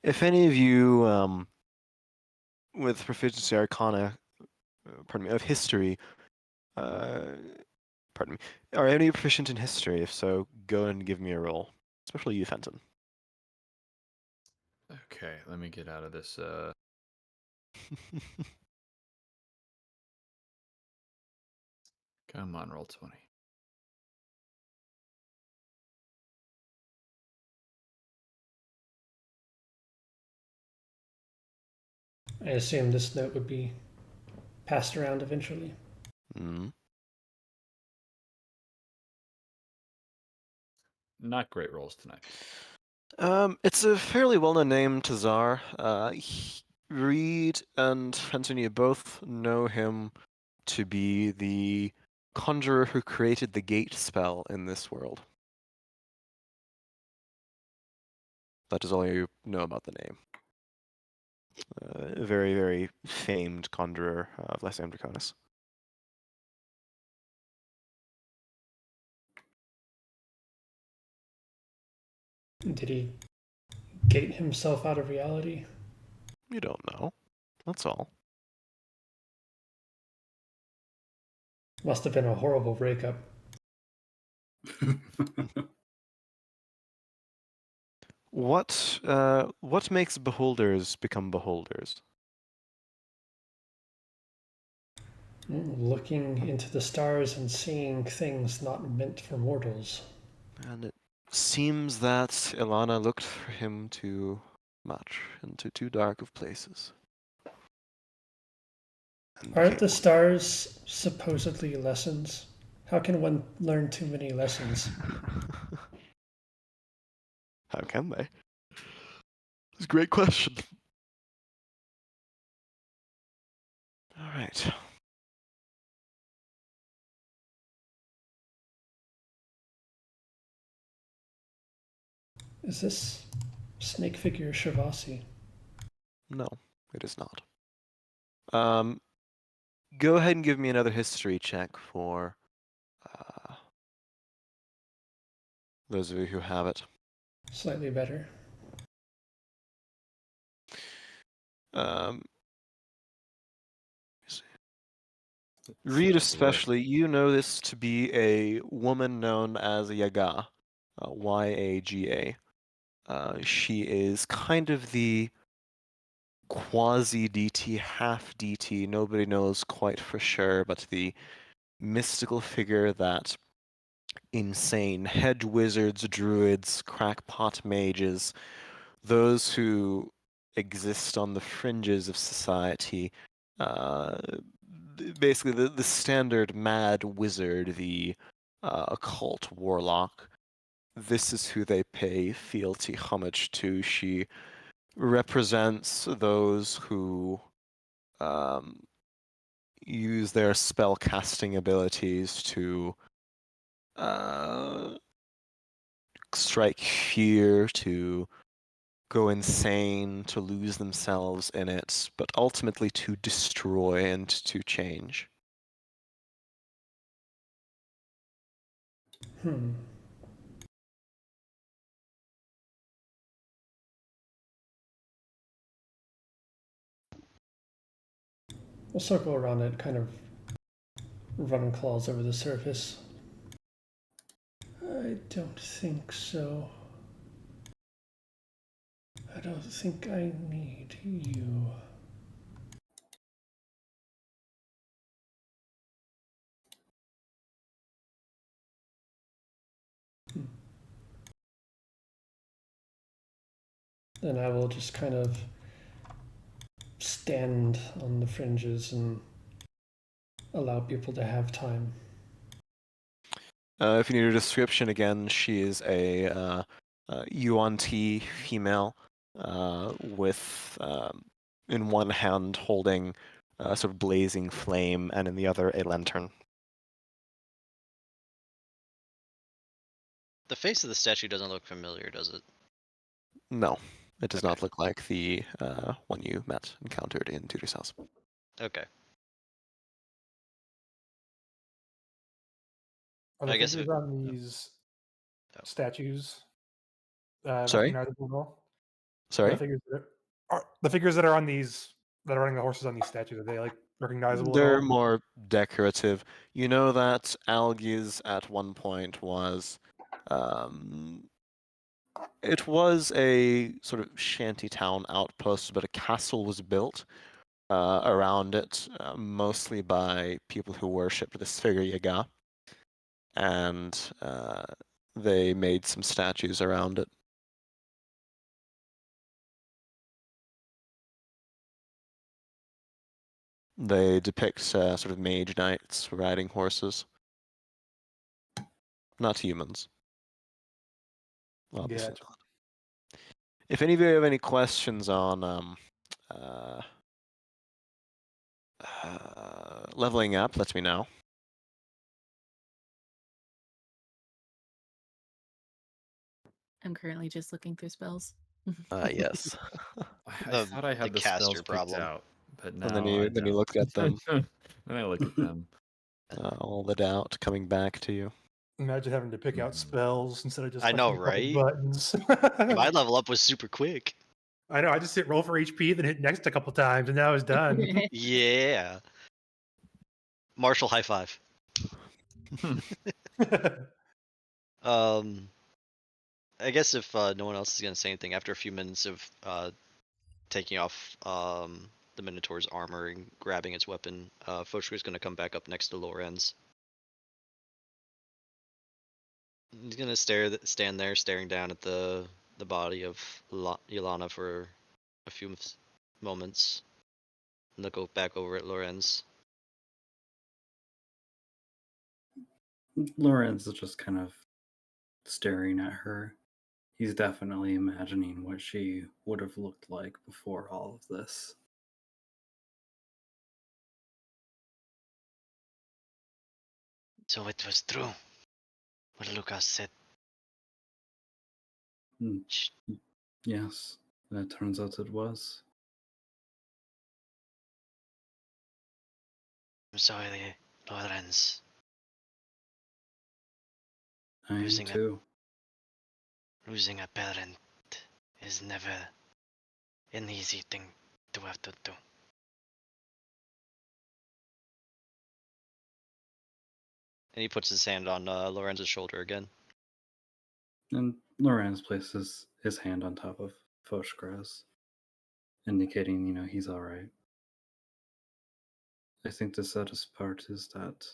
Speaker 4: If any of you, with proficiency arcana, pardon me, of history, pardon me, are any of you proficient in history? If so, go and give me a roll. Especially you, Fenton.
Speaker 7: Okay, let me get out of this. Come on, roll 20.
Speaker 1: I assume this note would be passed around eventually.
Speaker 4: Hmm.
Speaker 7: Not great rolls tonight.
Speaker 4: It's a fairly well-known name to Czar. Reed and Fenton, you both know him to be the conjurer who created the gate spell in this world. That is all you know about the name. A very, very famed conjurer of Lysander Draconis.
Speaker 1: Did he gate himself out of reality?
Speaker 4: You don't know. That's all.
Speaker 1: Must have been a horrible breakup.
Speaker 4: What makes beholders become beholders?
Speaker 1: Looking into the stars and seeing things not meant for mortals.
Speaker 4: And it seems that Ilana looked for him too much into too dark of places. And
Speaker 1: Aren't
Speaker 4: became
Speaker 1: the stars supposedly lessons? How can one learn too many lessons?
Speaker 4: How can they? It's a great question. All right.
Speaker 1: Is this snake figure Shavasi?
Speaker 4: No, it is not. Go ahead and give me another history check for those of you who have it.
Speaker 1: Slightly better.
Speaker 4: Um, Reed especially, you know this to be a woman known as a Yaga, Y-A-G-A. She is kind of the quasi-DT, half DT, nobody knows quite for sure, but the mystical figure that insane hedge wizards, druids, crackpot mages, those who exist on the fringes of society, uh, basically the standard mad wizard, the occult warlock, this is who they pay fealty homage to. She represents those who use their spell casting abilities to strike fear, to go insane, to lose themselves in it, but ultimately to destroy and to change.
Speaker 1: Hmm. We'll circle around it, kind of run claws over the surface. I don't think so. I don't think I need you. Then I will just kind of stand on the fringes and allow people to have time.
Speaker 4: If you need a description, again, she is a UNT female with, in one hand, holding a sort of blazing flame, and in the other, a lantern.
Speaker 3: The face of the statue doesn't look familiar, does it?
Speaker 4: No, it does
Speaker 3: Okay.
Speaker 4: not look like the one you encountered in Tudor's house.
Speaker 3: Okay.
Speaker 2: Are the
Speaker 3: I guess
Speaker 2: figures
Speaker 3: it-
Speaker 2: on these
Speaker 3: Oh.
Speaker 2: statues
Speaker 4: Sorry?
Speaker 2: recognizable at all?
Speaker 4: Sorry?
Speaker 2: The figures that are on these that are running the horses on these statues, are they like recognizable at
Speaker 4: They're
Speaker 2: all?
Speaker 4: more decorative. You know that Algiz at one point was, it was a sort of shantytown outpost, but a castle was built around it, mostly by people who worshipped this figure Yaga, and they made some statues around it. They depict sort of mage knights riding horses. Not humans. Obviously
Speaker 2: Gotcha.
Speaker 4: not. If any of you have any questions on leveling up, let me know.
Speaker 5: I'm currently just looking through spells.
Speaker 4: Yes.
Speaker 7: I
Speaker 3: The-
Speaker 7: thought I
Speaker 3: the
Speaker 7: had the
Speaker 3: caster
Speaker 7: spells picked
Speaker 3: problem.
Speaker 7: out, but now
Speaker 4: And then
Speaker 7: I
Speaker 4: you
Speaker 7: don't.
Speaker 4: look at them,
Speaker 7: Then I look at them.
Speaker 4: all the doubt coming back to you.
Speaker 2: Imagine having to pick out
Speaker 7: Mhm.
Speaker 2: spells instead of just
Speaker 3: I know,
Speaker 2: pressing a couple
Speaker 3: right?
Speaker 2: buttons.
Speaker 3: My level up was super quick.
Speaker 2: I know. I just hit roll for HP, then hit next a couple times, and now it's done.
Speaker 3: Yeah. Marshall, high five. Um, I guess if no one else is gonna say anything, after a few minutes of taking off the Minotaur's armor and grabbing its weapon, Foshka is gonna come back up next to Lorenz. He's gonna stand there, staring down at the body of Ilana for a few moments, and look back over at Lorenz.
Speaker 6: Lorenz is just kind of staring at her. He's definitely imagining what she would have looked like before all of this.
Speaker 8: So it was true what Lucas said.
Speaker 6: Mm,
Speaker 8: Sh-
Speaker 6: Yes, it turns out it was.
Speaker 8: I'm sorry, Lorenz.
Speaker 6: I am
Speaker 8: Losing a-
Speaker 6: too.
Speaker 8: Losing a parent is never an easy thing to have to do.
Speaker 3: And he puts his hand on Lorenz's shoulder again.
Speaker 6: And Lorenz places his hand on top of Foshgra's, indicating, he's all right. I think the saddest part is that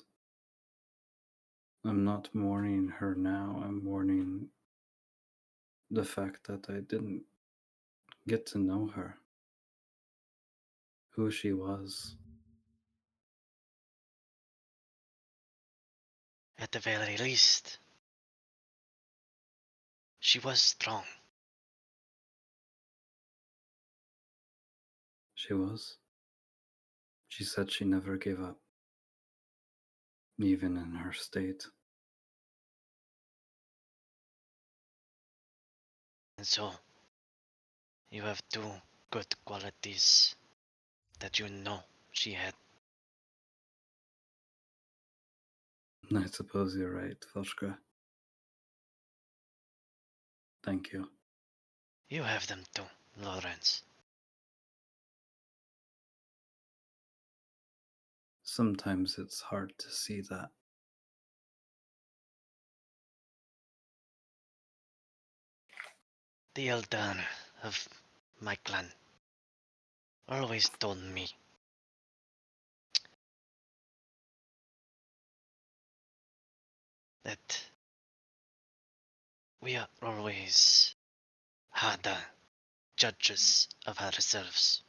Speaker 6: I'm not mourning her now. I'm mourning the fact that I didn't get to know her, who she was.
Speaker 8: At the very least, she was strong.
Speaker 6: She was. She said she never gave up, even in her state.
Speaker 8: And so, you have two good qualities that you know she had.
Speaker 6: I suppose you're right, Foshgra. Thank you.
Speaker 8: You have them too, Lorenz.
Speaker 6: Sometimes it's hard to see that.
Speaker 8: The elder of my clan always told me that we are always harder judges of ourselves.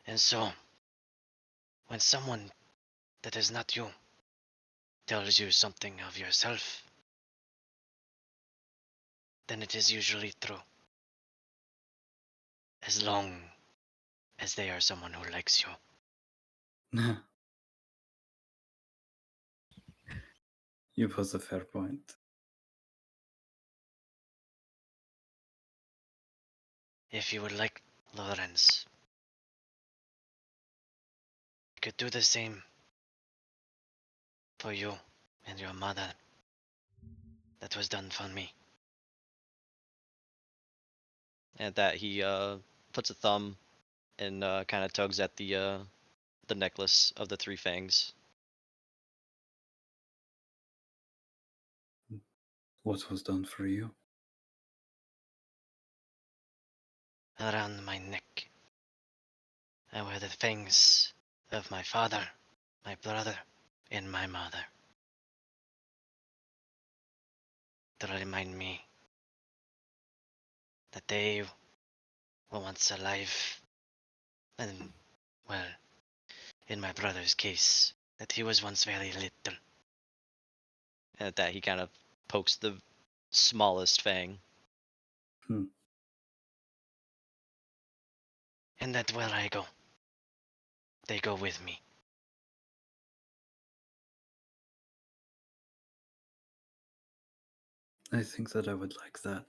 Speaker 8: And so, when someone that is not you tells you something of yourself, then it is usually true. As long as they are someone who likes you.
Speaker 6: You pose a fair point.
Speaker 8: If you would like, Lorenz, you could do the same for you and your mother. That was done for me.
Speaker 3: At that, he puts a thumb and kind of tugs at the necklace of the three fangs.
Speaker 6: What was done for you?
Speaker 8: Around my neck, I wear the fangs of my father, my brother, and my mother. To remind me that they were once alive and Well, in my brother's case, that he was once very little.
Speaker 3: And at that, he kind of pokes the smallest fang.
Speaker 8: And that where I go, they go with me.
Speaker 6: I think that I would like that.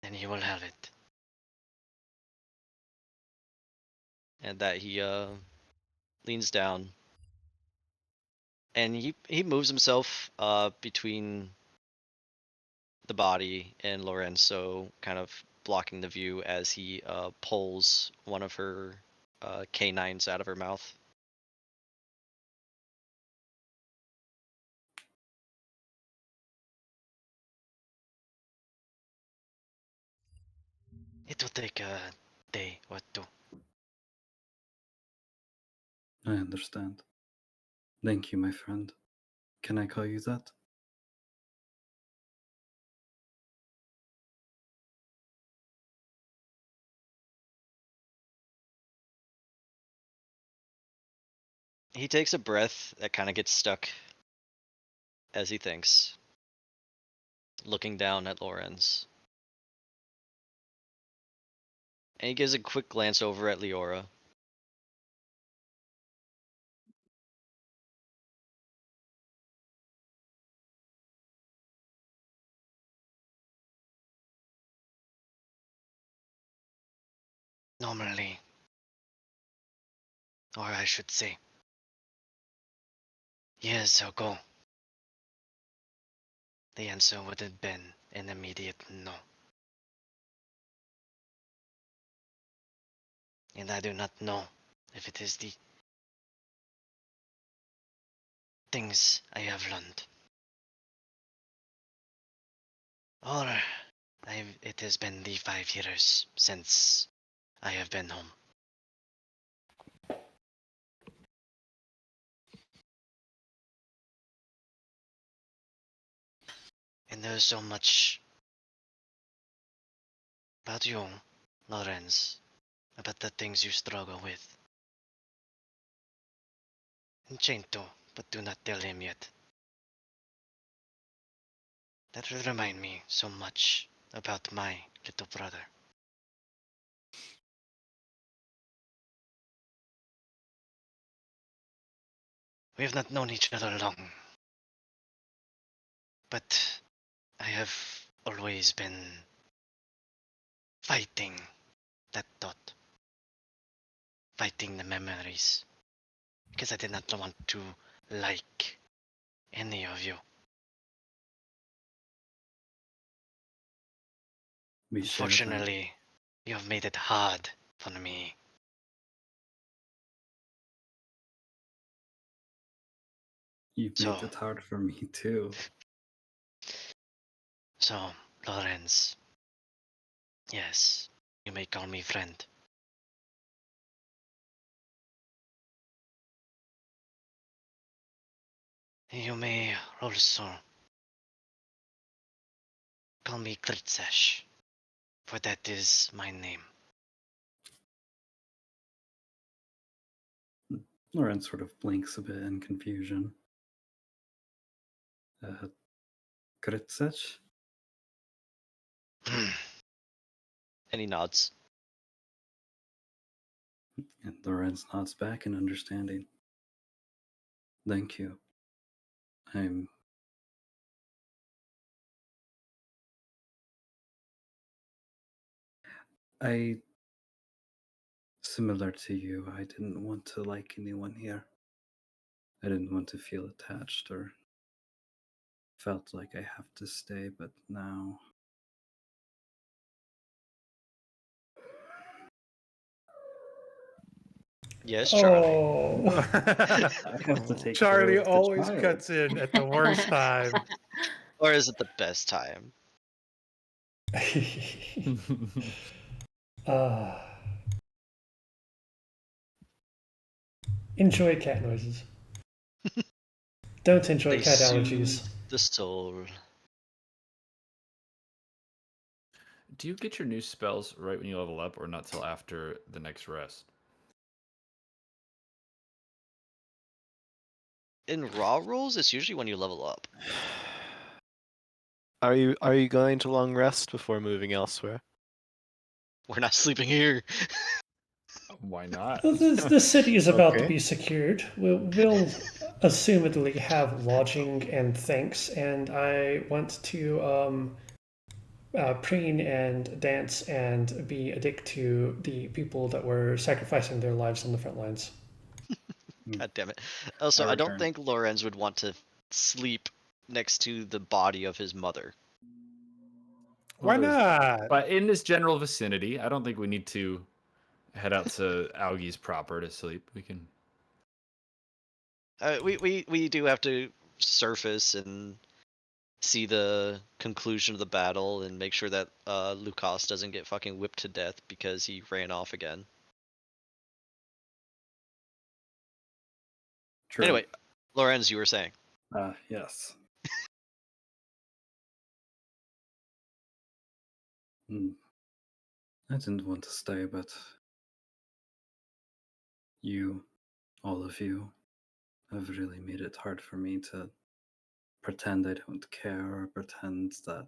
Speaker 8: Then you will have it.
Speaker 3: And that he leans down. And he moves himself between the body and Lorenzo, kind of blocking the view as he pulls one of her canines out of her mouth.
Speaker 8: It will take a day or two.
Speaker 6: I understand. Thank you, my friend. Can I call you that?
Speaker 3: He takes a breath that kind of gets stuck as he thinks, looking down at Lorenz. And he gives a quick glance over at Leora.
Speaker 8: Normally, or I should say, years ago, the answer would have been an immediate no. And I do not know if it is the things I have learned, or it has been the 5 years since I have been home. And there's so much about you, Lorenz, about the things you struggle with. And Jane too, but do not tell him yet. That will remind me so much about my little brother. We have not known each other long, but I have always been fighting that thought, fighting the memories, because I did not want to like any of you.
Speaker 6: We share that.
Speaker 8: Unfortunately, you have made it hard for me.
Speaker 6: You've
Speaker 8: So-
Speaker 6: made it hard for me too.
Speaker 8: So, Lorenz, yes, you may call me friend. You may also call me Kritzesh, for that is my name.
Speaker 6: Lorenz sort of blinks a bit in confusion. Kritzech?
Speaker 3: And he nods.
Speaker 6: And Lorenz nods back in understanding. Thank you. Similar to you, I didn't want to like anyone here. I didn't want to feel attached or felt like I have to stay, but now
Speaker 3: Yes, Charlie.
Speaker 1: Oh.
Speaker 6: I have to take
Speaker 2: Charlie
Speaker 6: care of the
Speaker 2: always
Speaker 6: child.
Speaker 2: cuts in at the worst time.
Speaker 3: Or is it the best time?
Speaker 1: Enjoy cat noises. Don't enjoy
Speaker 3: They
Speaker 1: cat
Speaker 3: soothe
Speaker 1: allergies.
Speaker 3: the soul.
Speaker 7: Do you get your new spells right when you level up, or not till after the next rest?
Speaker 3: In raw rolls, it's usually when you level up.
Speaker 4: Are you going to long rest before moving elsewhere?
Speaker 3: We're not sleeping here.
Speaker 7: Why not?
Speaker 1: Well, the city is about to
Speaker 4: Okay.
Speaker 1: be secured. We'll assumedly have lodging and thanks, and I want to preen and dance and be a dick to the people that were sacrificing their lives on the front lines.
Speaker 3: God damn it. Also,
Speaker 6: I
Speaker 3: I don't
Speaker 6: return.
Speaker 3: think Lorenz would want to sleep next to the body of his mother.
Speaker 2: Why
Speaker 7: there's-
Speaker 2: not?
Speaker 7: But in this general vicinity, I don't think we need to head out to Augie's proper to sleep. We can.
Speaker 3: We do have to surface and see the conclusion of the battle and make sure that Lukas doesn't get fucking whipped to death because he ran off again.
Speaker 6: True.
Speaker 3: Anyway, Lorenz, you were saying.
Speaker 6: Yes. Hmm. I didn't want to stay, but you, all of you, have really made it hard for me to pretend I don't care or pretend that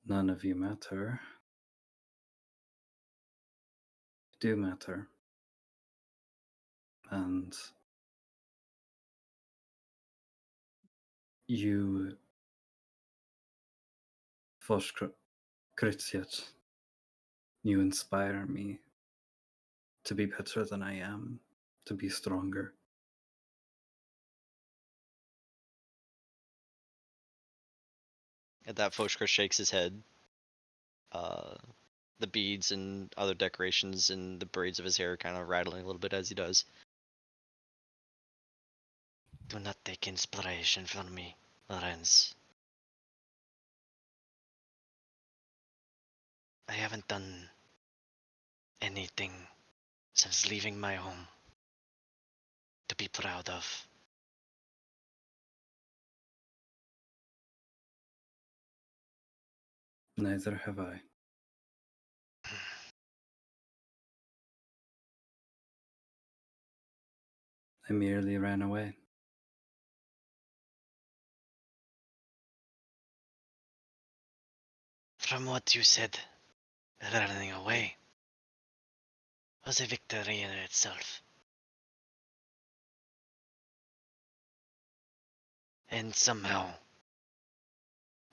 Speaker 6: none of you matter. You do matter. And you, Krytsiec, you inspire me to be better than I am, to be stronger.
Speaker 3: At that, Foshkar shakes his head. The beads and other decorations and the braids of his hair kind of rattling a little bit as he does.
Speaker 8: Do not take inspiration from me, Lorenz. I haven't done anything since leaving my home to be proud of.
Speaker 6: Neither have I. I merely ran away.
Speaker 8: From what you said, running away was a victory in itself. And somehow,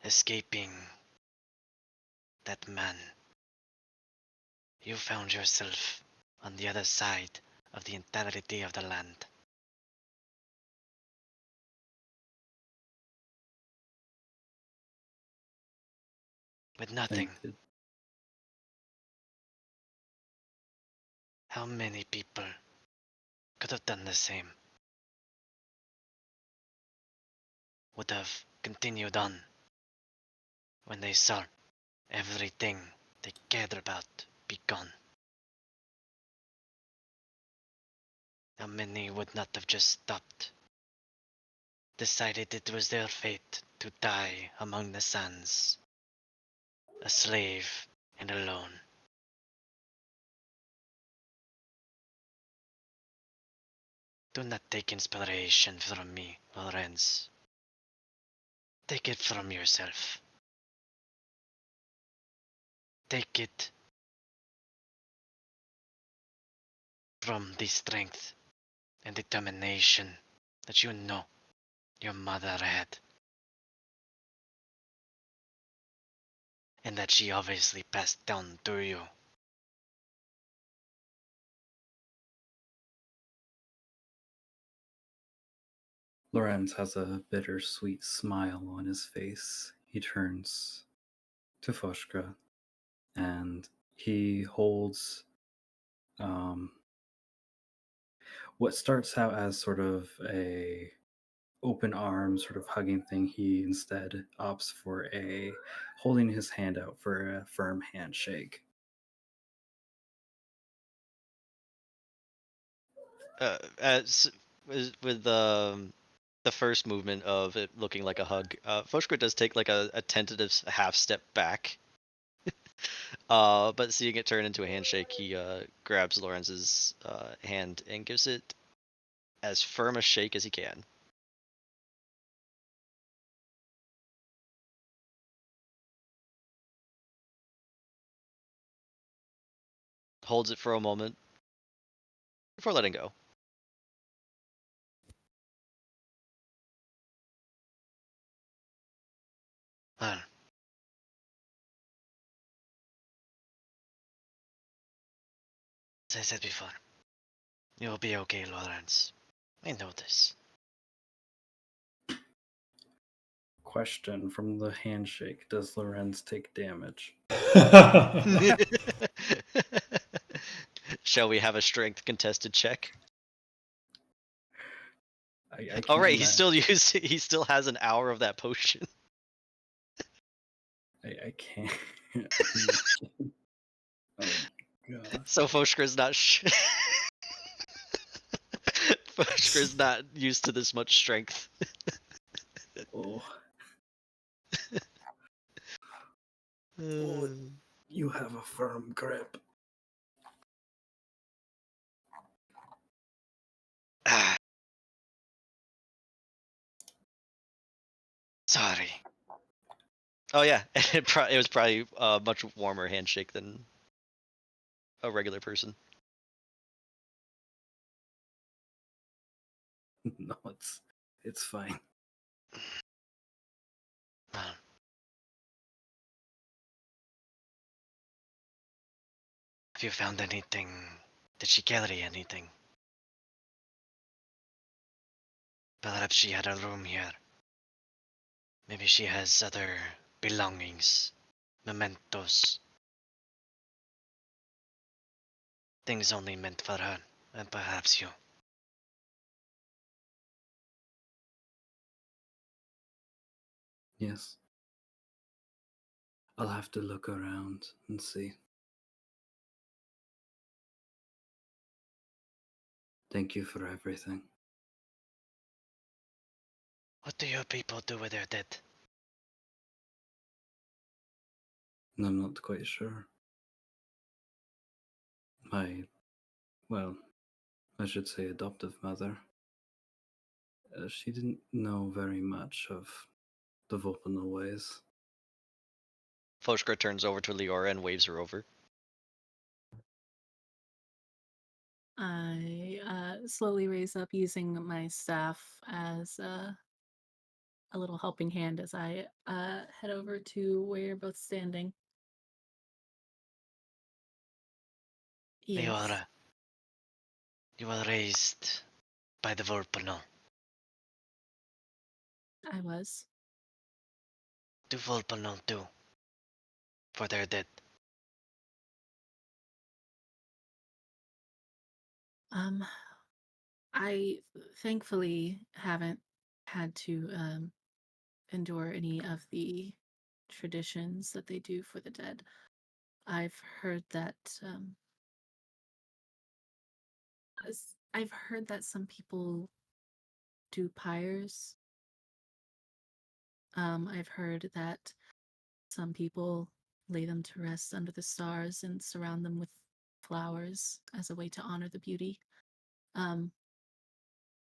Speaker 8: escaping that man, you found yourself on the other side of the entirety of the land. With nothing.
Speaker 6: Thank you.
Speaker 8: How many people could have done the same? Would have continued on when they saw everything they cared about be gone. How many would not have just stopped, decided it was their fate to die among the sands, a slave and alone? Do not take inspiration from me, Lorenz. Take it from yourself. Take it from the strength and determination that you know your mother had, and that she obviously passed down to you.
Speaker 6: Lorenz has a bittersweet smile on his face. He turns to Foshka and he holds what starts out as sort of a open arm sort of hugging thing. He instead opts for a holding his hand out for a firm handshake.
Speaker 3: As with the first movement of it looking like a hug, Foshkar does take like a tentative half step back But seeing it turn into a handshake, he grabs Lorenz's hand and gives it as firm a shake as he can. Holds it for a moment before letting go.
Speaker 8: Well, as I said before, you'll be okay, Lawrence. I know this.
Speaker 6: Question from the handshake: does Lorenz take damage?
Speaker 3: Shall we have a strength contested check?
Speaker 6: I
Speaker 3: Oh
Speaker 6: can't
Speaker 3: right,
Speaker 6: imagine.
Speaker 3: he still has an hour of that potion.
Speaker 6: I can't imagine. Oh my god.
Speaker 3: So Foshkra's not Foshkra's not used to this much strength.
Speaker 6: Oh. Oh, you have a firm grip.
Speaker 8: Ah. Sorry.
Speaker 3: Oh yeah, it was probably a much warmer handshake than a regular person.
Speaker 6: No, it's fine.
Speaker 8: Well, have you found anything? Did she carry anything? Perhaps she had a room here. Maybe she has other belongings, mementos, things only meant for her, and perhaps you.
Speaker 6: Yes. I'll have to look around and see. Thank you for everything.
Speaker 8: What do your people do with their dead?
Speaker 6: And I'm not quite sure. My, well, I should say adoptive mother. She didn't know very much of the Vulpinal ways.
Speaker 3: Foshkra turns over to Leora and waves her over.
Speaker 5: I slowly raise up using my staff as a little helping hand as I head over to where you're both standing. Yes.
Speaker 8: Leora, you were raised by the Vulpinal.
Speaker 5: I was.
Speaker 8: Do Vulpinal do for their dead?
Speaker 5: I thankfully haven't had to endure any of the traditions that they do for the dead. I've heard that I've heard that some people do pyres. I've heard that some people lay them to rest under the stars and surround them with flowers as a way to honor the beauty. Um,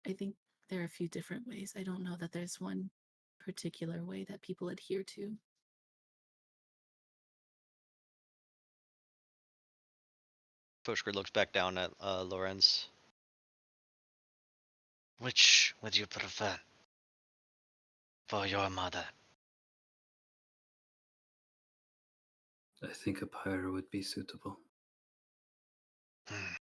Speaker 5: I think there are a few different ways. I don't know that there's one particular way that people adhere to.
Speaker 3: Foshkra looks back down at Lorenz.
Speaker 8: Which would you prefer for your mother?
Speaker 6: I think a pyre would be suitable.
Speaker 8: Hmm.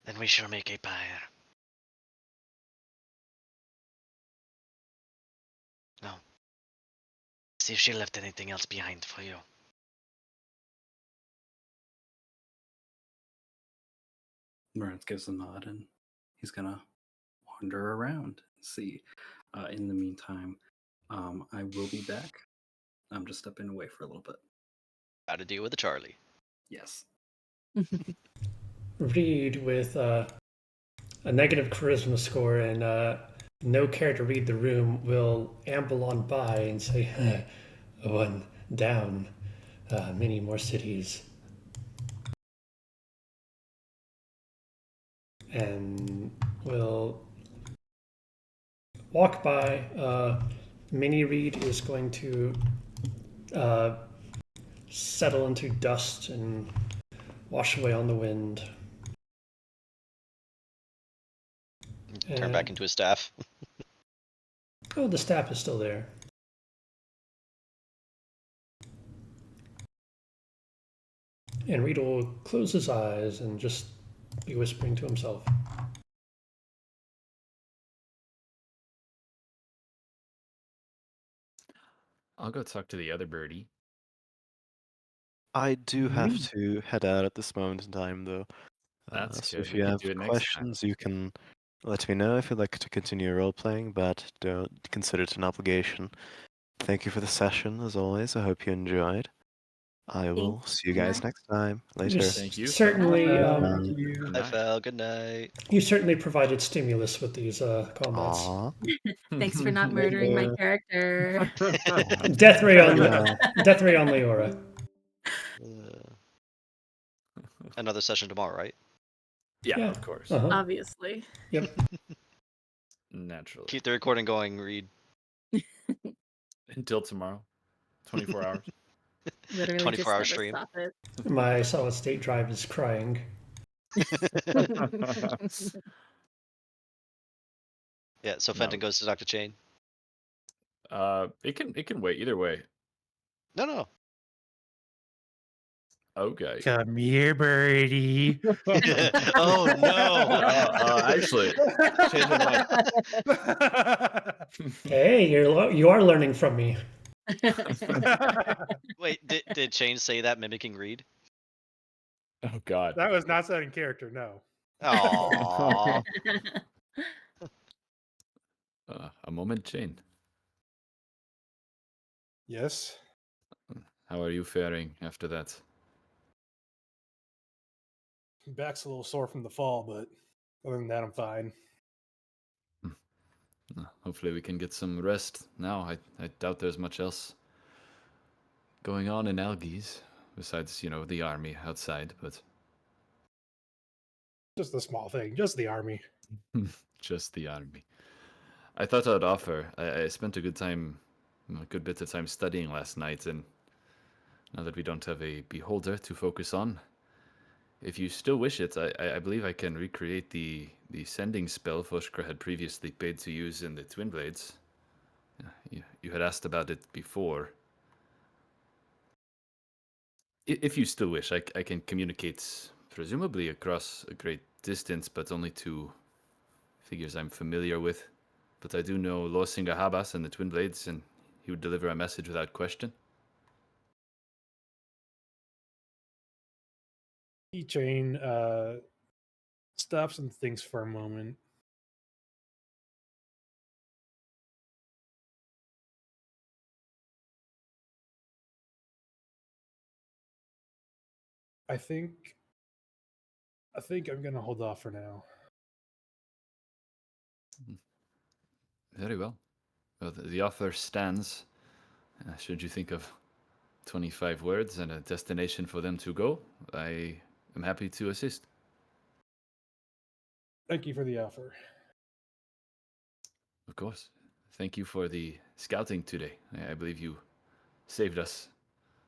Speaker 8: Then we shall make a pyre. No. See if she left anything else behind for you.
Speaker 6: Lorenz gives a nod and he's gonna wander around and see. In the meantime, I will be back. I'm just stepping away for a little bit.
Speaker 3: Got to deal with a Charlie.
Speaker 6: Yes.
Speaker 1: Reed with a negative charisma score and no care to read the room will amble on by and say, one down, many more cities. And will walk by. Mini Reed is going to settle into dust and wash away on the wind.
Speaker 3: Turn back into a staff.
Speaker 1: Oh, the staff is still there. And Reed will close his eyes and just be whispering to himself.
Speaker 7: I'll go talk to the other birdie.
Speaker 4: I do have
Speaker 1: Me.
Speaker 4: to head out at this moment in time, though.
Speaker 7: That's
Speaker 4: So
Speaker 7: good.
Speaker 4: if
Speaker 7: We
Speaker 4: you
Speaker 7: can
Speaker 4: have
Speaker 7: do it next time.
Speaker 4: questions, you can let me know if you'd like to continue role playing, but don't consider it an obligation. Thank you for the session, as always. I hope you enjoyed. I will see you guys next time. Later.
Speaker 7: Thank you.
Speaker 1: Certainly,
Speaker 6: Thank you.
Speaker 7: Good
Speaker 3: Hi,
Speaker 7: night.
Speaker 3: Fel. Good night.
Speaker 1: you certainly provided stimulus with these combats.
Speaker 4: Aww.
Speaker 5: Thanks for not murdering my
Speaker 4: Yeah.
Speaker 5: character.
Speaker 1: Death ray on
Speaker 4: Yeah.
Speaker 1: Death ray on Leora.
Speaker 3: Another session tomorrow, right?
Speaker 7: Yeah,
Speaker 1: Yeah.
Speaker 7: of course.
Speaker 1: Uh-huh.
Speaker 5: Obviously.
Speaker 1: Yep.
Speaker 7: Naturally.
Speaker 3: Keep the recording going, Reed.
Speaker 7: Until tomorrow. 24 hours.
Speaker 5: Literally
Speaker 3: 24-hour
Speaker 5: just never
Speaker 3: stream.
Speaker 5: stop it.
Speaker 1: My solid state drive is crying.
Speaker 3: Yeah, so
Speaker 7: No.
Speaker 3: Fenton goes to Dr. Chain.
Speaker 7: It can wait either way.
Speaker 3: No.
Speaker 7: Okay.
Speaker 2: Come here, birdie.
Speaker 3: Oh no!
Speaker 7: Actually, change of mind.
Speaker 1: Hey, you are learning from me.
Speaker 3: Wait, did Chain say that mimicking Reed?
Speaker 7: Oh God.
Speaker 2: That was not set in character, no.
Speaker 3: Aww.
Speaker 7: A moment, Jane.
Speaker 2: Yes.
Speaker 7: How are you faring after that?
Speaker 2: Back's a little sore from the fall, but other than that, I'm fine.
Speaker 7: Hopefully we can get some rest now. I doubt there's much else going on in Algies besides, the army outside, but
Speaker 2: Just a small thing, just the army.
Speaker 7: just the army. I thought I'd offer. I spent a good bit of time studying last night, and now that we don't have a beholder to focus on, if you still wish it, I believe I can recreate the sending spell Voskra had previously paid to use in the Twin Blades. You had asked about it before. If you still wish, I can communicate presumably across a great distance, but only to figures I'm familiar with. But I do know Losinga Habas and the Twin Blades, and he would deliver a message without question.
Speaker 2: Chain stops and thinks for a moment. I think I'm gonna hold off for now.
Speaker 7: Very well. Well, the offer stands. Should you think of 25 words and a destination for them to go, I am happy to assist.
Speaker 2: Thank you for the offer.
Speaker 7: Of course. Thank you for the scouting today. I believe you saved us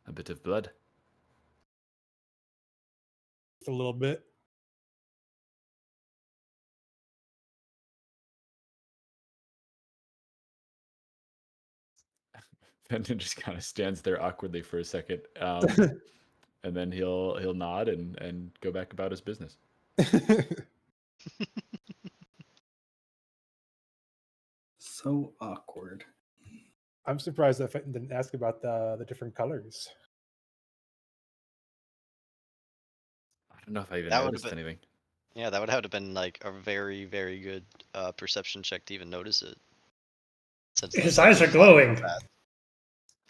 Speaker 7: a bit of blood.
Speaker 2: Just a little bit.
Speaker 7: Fenton just kind of stands there awkwardly for a second, and then he'll nod and go back about his business.
Speaker 6: So awkward.
Speaker 2: I'm surprised that Fenton didn't ask about the different colors.
Speaker 7: I don't know if I even
Speaker 3: That would've
Speaker 7: noticed
Speaker 3: been-
Speaker 7: anything.
Speaker 3: Yeah, that would have to been like a very, very good perception check to even notice it. Since
Speaker 1: His
Speaker 3: that's
Speaker 1: eyes
Speaker 3: such
Speaker 1: are
Speaker 3: a
Speaker 1: glowing.
Speaker 3: path.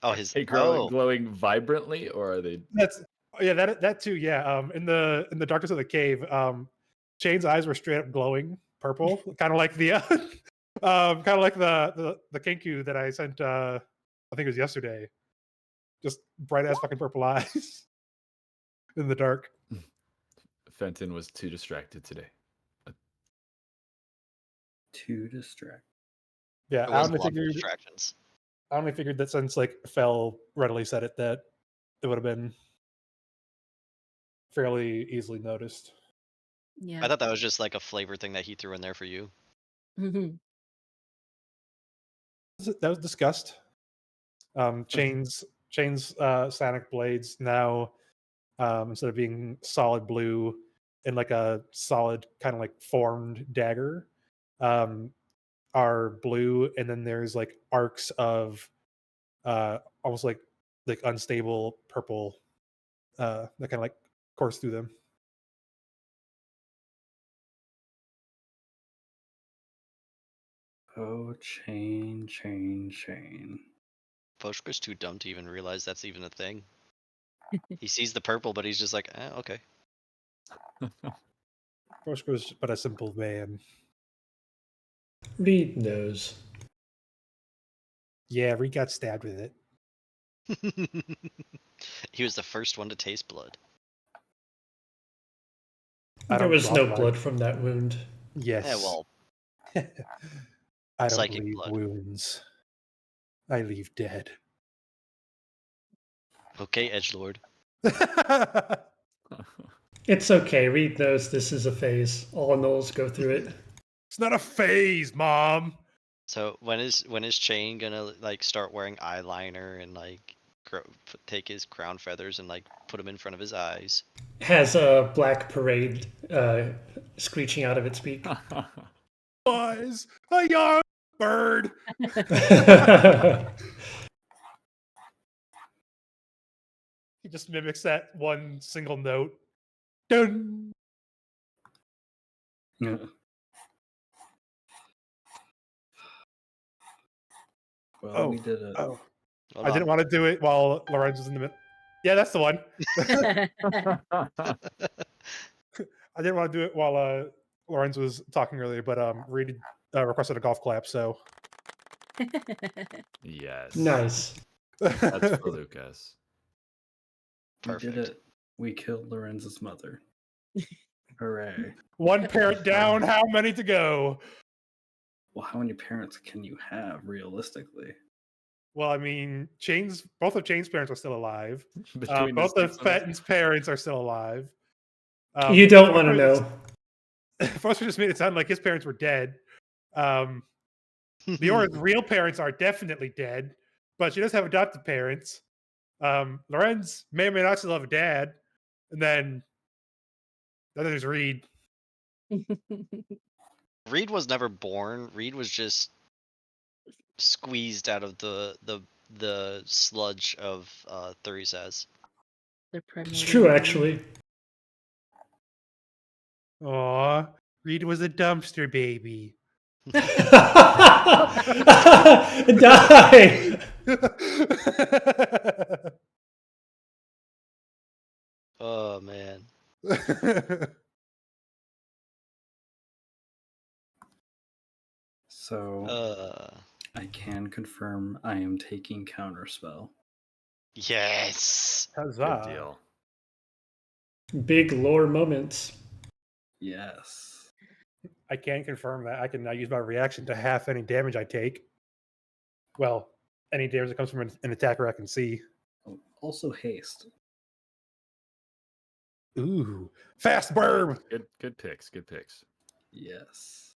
Speaker 3: Oh, his
Speaker 7: Hey, glowing vibrantly, or are they?
Speaker 2: That too. Yeah. In the darkness of the cave, Chain's eyes were straight up glowing, purple, kind of like the kind of like the Kenku that I sent. I think it was yesterday. Just bright ass fucking purple eyes in the dark.
Speaker 7: Fenton was too distracted today.
Speaker 6: Too distracted.
Speaker 2: Yeah,
Speaker 3: It
Speaker 2: I
Speaker 3: was
Speaker 2: only
Speaker 3: a lot of
Speaker 2: figured.
Speaker 3: distractions.
Speaker 2: I only figured that since like Fell readily said it, that it would have been fairly easily noticed.
Speaker 5: Yeah.
Speaker 3: I thought that was just like a flavor thing that he threw in there for you.
Speaker 5: Mhm.
Speaker 2: That was discussed. Chains sonic blades now, instead of being solid blue and like a solid kind of like formed dagger, um, are blue, and then there's like arcs of almost like unstable purple that kind of like course through them.
Speaker 6: Oh, chain.
Speaker 3: Foshka's too dumb to even realize that's even a thing. He sees the purple, but he's just like, okay.
Speaker 2: Foshka's but a simple man.
Speaker 1: Reed knows.
Speaker 2: Yeah, Reed got stabbed with it.
Speaker 3: He was the first one to taste blood.
Speaker 2: I
Speaker 1: There
Speaker 2: don't
Speaker 1: was
Speaker 2: draw
Speaker 1: no
Speaker 2: blood.
Speaker 1: blood from that wound.
Speaker 2: Yes.
Speaker 3: Yeah, well,
Speaker 2: I don't
Speaker 3: psychic
Speaker 2: leave
Speaker 3: blood.
Speaker 2: wounds. I leave dead.
Speaker 3: Okay, edgelord.
Speaker 1: It's okay. Reed knows this is a phase. All gnolls go through it.
Speaker 2: It's not a phase, Mom.
Speaker 3: So when is Chain gonna like start wearing eyeliner and like take his crown feathers and like put them in front of his eyes?
Speaker 1: Has a black parade screeching out of its beak.
Speaker 2: Was a young bird. He just mimics that one single note. Dun.
Speaker 6: Yeah. Well,
Speaker 2: Oh,
Speaker 6: we did it.
Speaker 2: oh.
Speaker 3: Hold
Speaker 2: I
Speaker 3: on.
Speaker 2: didn't want to do it while Lorenz was in the middle. Yeah, that's the one. I didn't want to do it while Lorenz was talking earlier, but Reed requested a golf clap, so
Speaker 7: Yes.
Speaker 1: Nice.
Speaker 7: That's for Lucas.
Speaker 6: We did
Speaker 3: Perfect.
Speaker 6: it. We killed Lorenz's mother. Hooray.
Speaker 2: One parent down. How many to go?
Speaker 6: Well, how many parents can you have realistically?
Speaker 2: Well, I mean, both of Chain's parents are still alive.
Speaker 7: Between
Speaker 2: Both
Speaker 7: the
Speaker 2: of
Speaker 7: six of them.
Speaker 2: Fenton's parents are still alive.
Speaker 1: You don't want to know.
Speaker 2: Foster just made it sound like his parents were dead. Leora's real parents are definitely dead, but she does have adopted parents. Lorenz may or may not still have a dad. And then there's Reed.
Speaker 3: Reed was never born. Reed was just squeezed out of the sludge of Thurisaz.
Speaker 1: It's true, actually.
Speaker 2: Aw, Reed was a dumpster baby.
Speaker 1: Die!
Speaker 3: Oh man.
Speaker 6: So I can confirm I am taking Counterspell.
Speaker 3: Yes.
Speaker 2: Huzzah.
Speaker 7: Good deal.
Speaker 1: Big lore moments.
Speaker 6: Yes.
Speaker 2: I can confirm that I can now use my reaction to half any damage I take. Well, any damage that comes from an attacker I can see.
Speaker 6: Oh, also haste.
Speaker 2: Ooh, fast burb.
Speaker 7: Good picks. Good picks.
Speaker 6: Yes.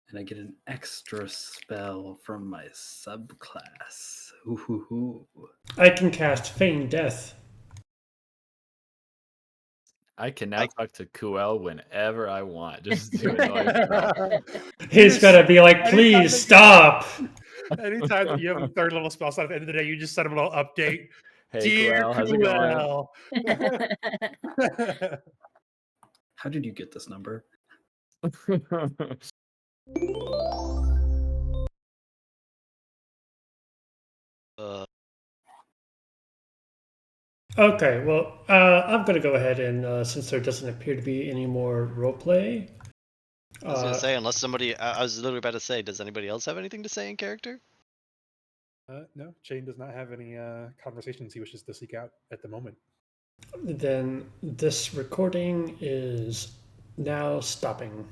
Speaker 6: And I get an extra spell from my subclass. Ooh.
Speaker 1: I can cast Feign Death.
Speaker 7: I can now talk to Kuel whenever I want. Just to annoy him.
Speaker 1: He's gonna be like, please stop!
Speaker 2: Anytime that you have a third level spell slot at the end of the day, you just send him a little update.
Speaker 7: Hey,
Speaker 2: Dear
Speaker 7: Kuel, how's it going?
Speaker 2: Kuel.
Speaker 6: How did you get this number?
Speaker 1: Okay, well, I'm gonna go ahead and since there doesn't appear to be any more roleplay,
Speaker 3: I was gonna say, unless somebody, I was literally about to say, does anybody else have anything to say in character?
Speaker 2: No, Chain does not have any conversations he wishes to seek out at the moment.
Speaker 1: Then this recording is now stopping.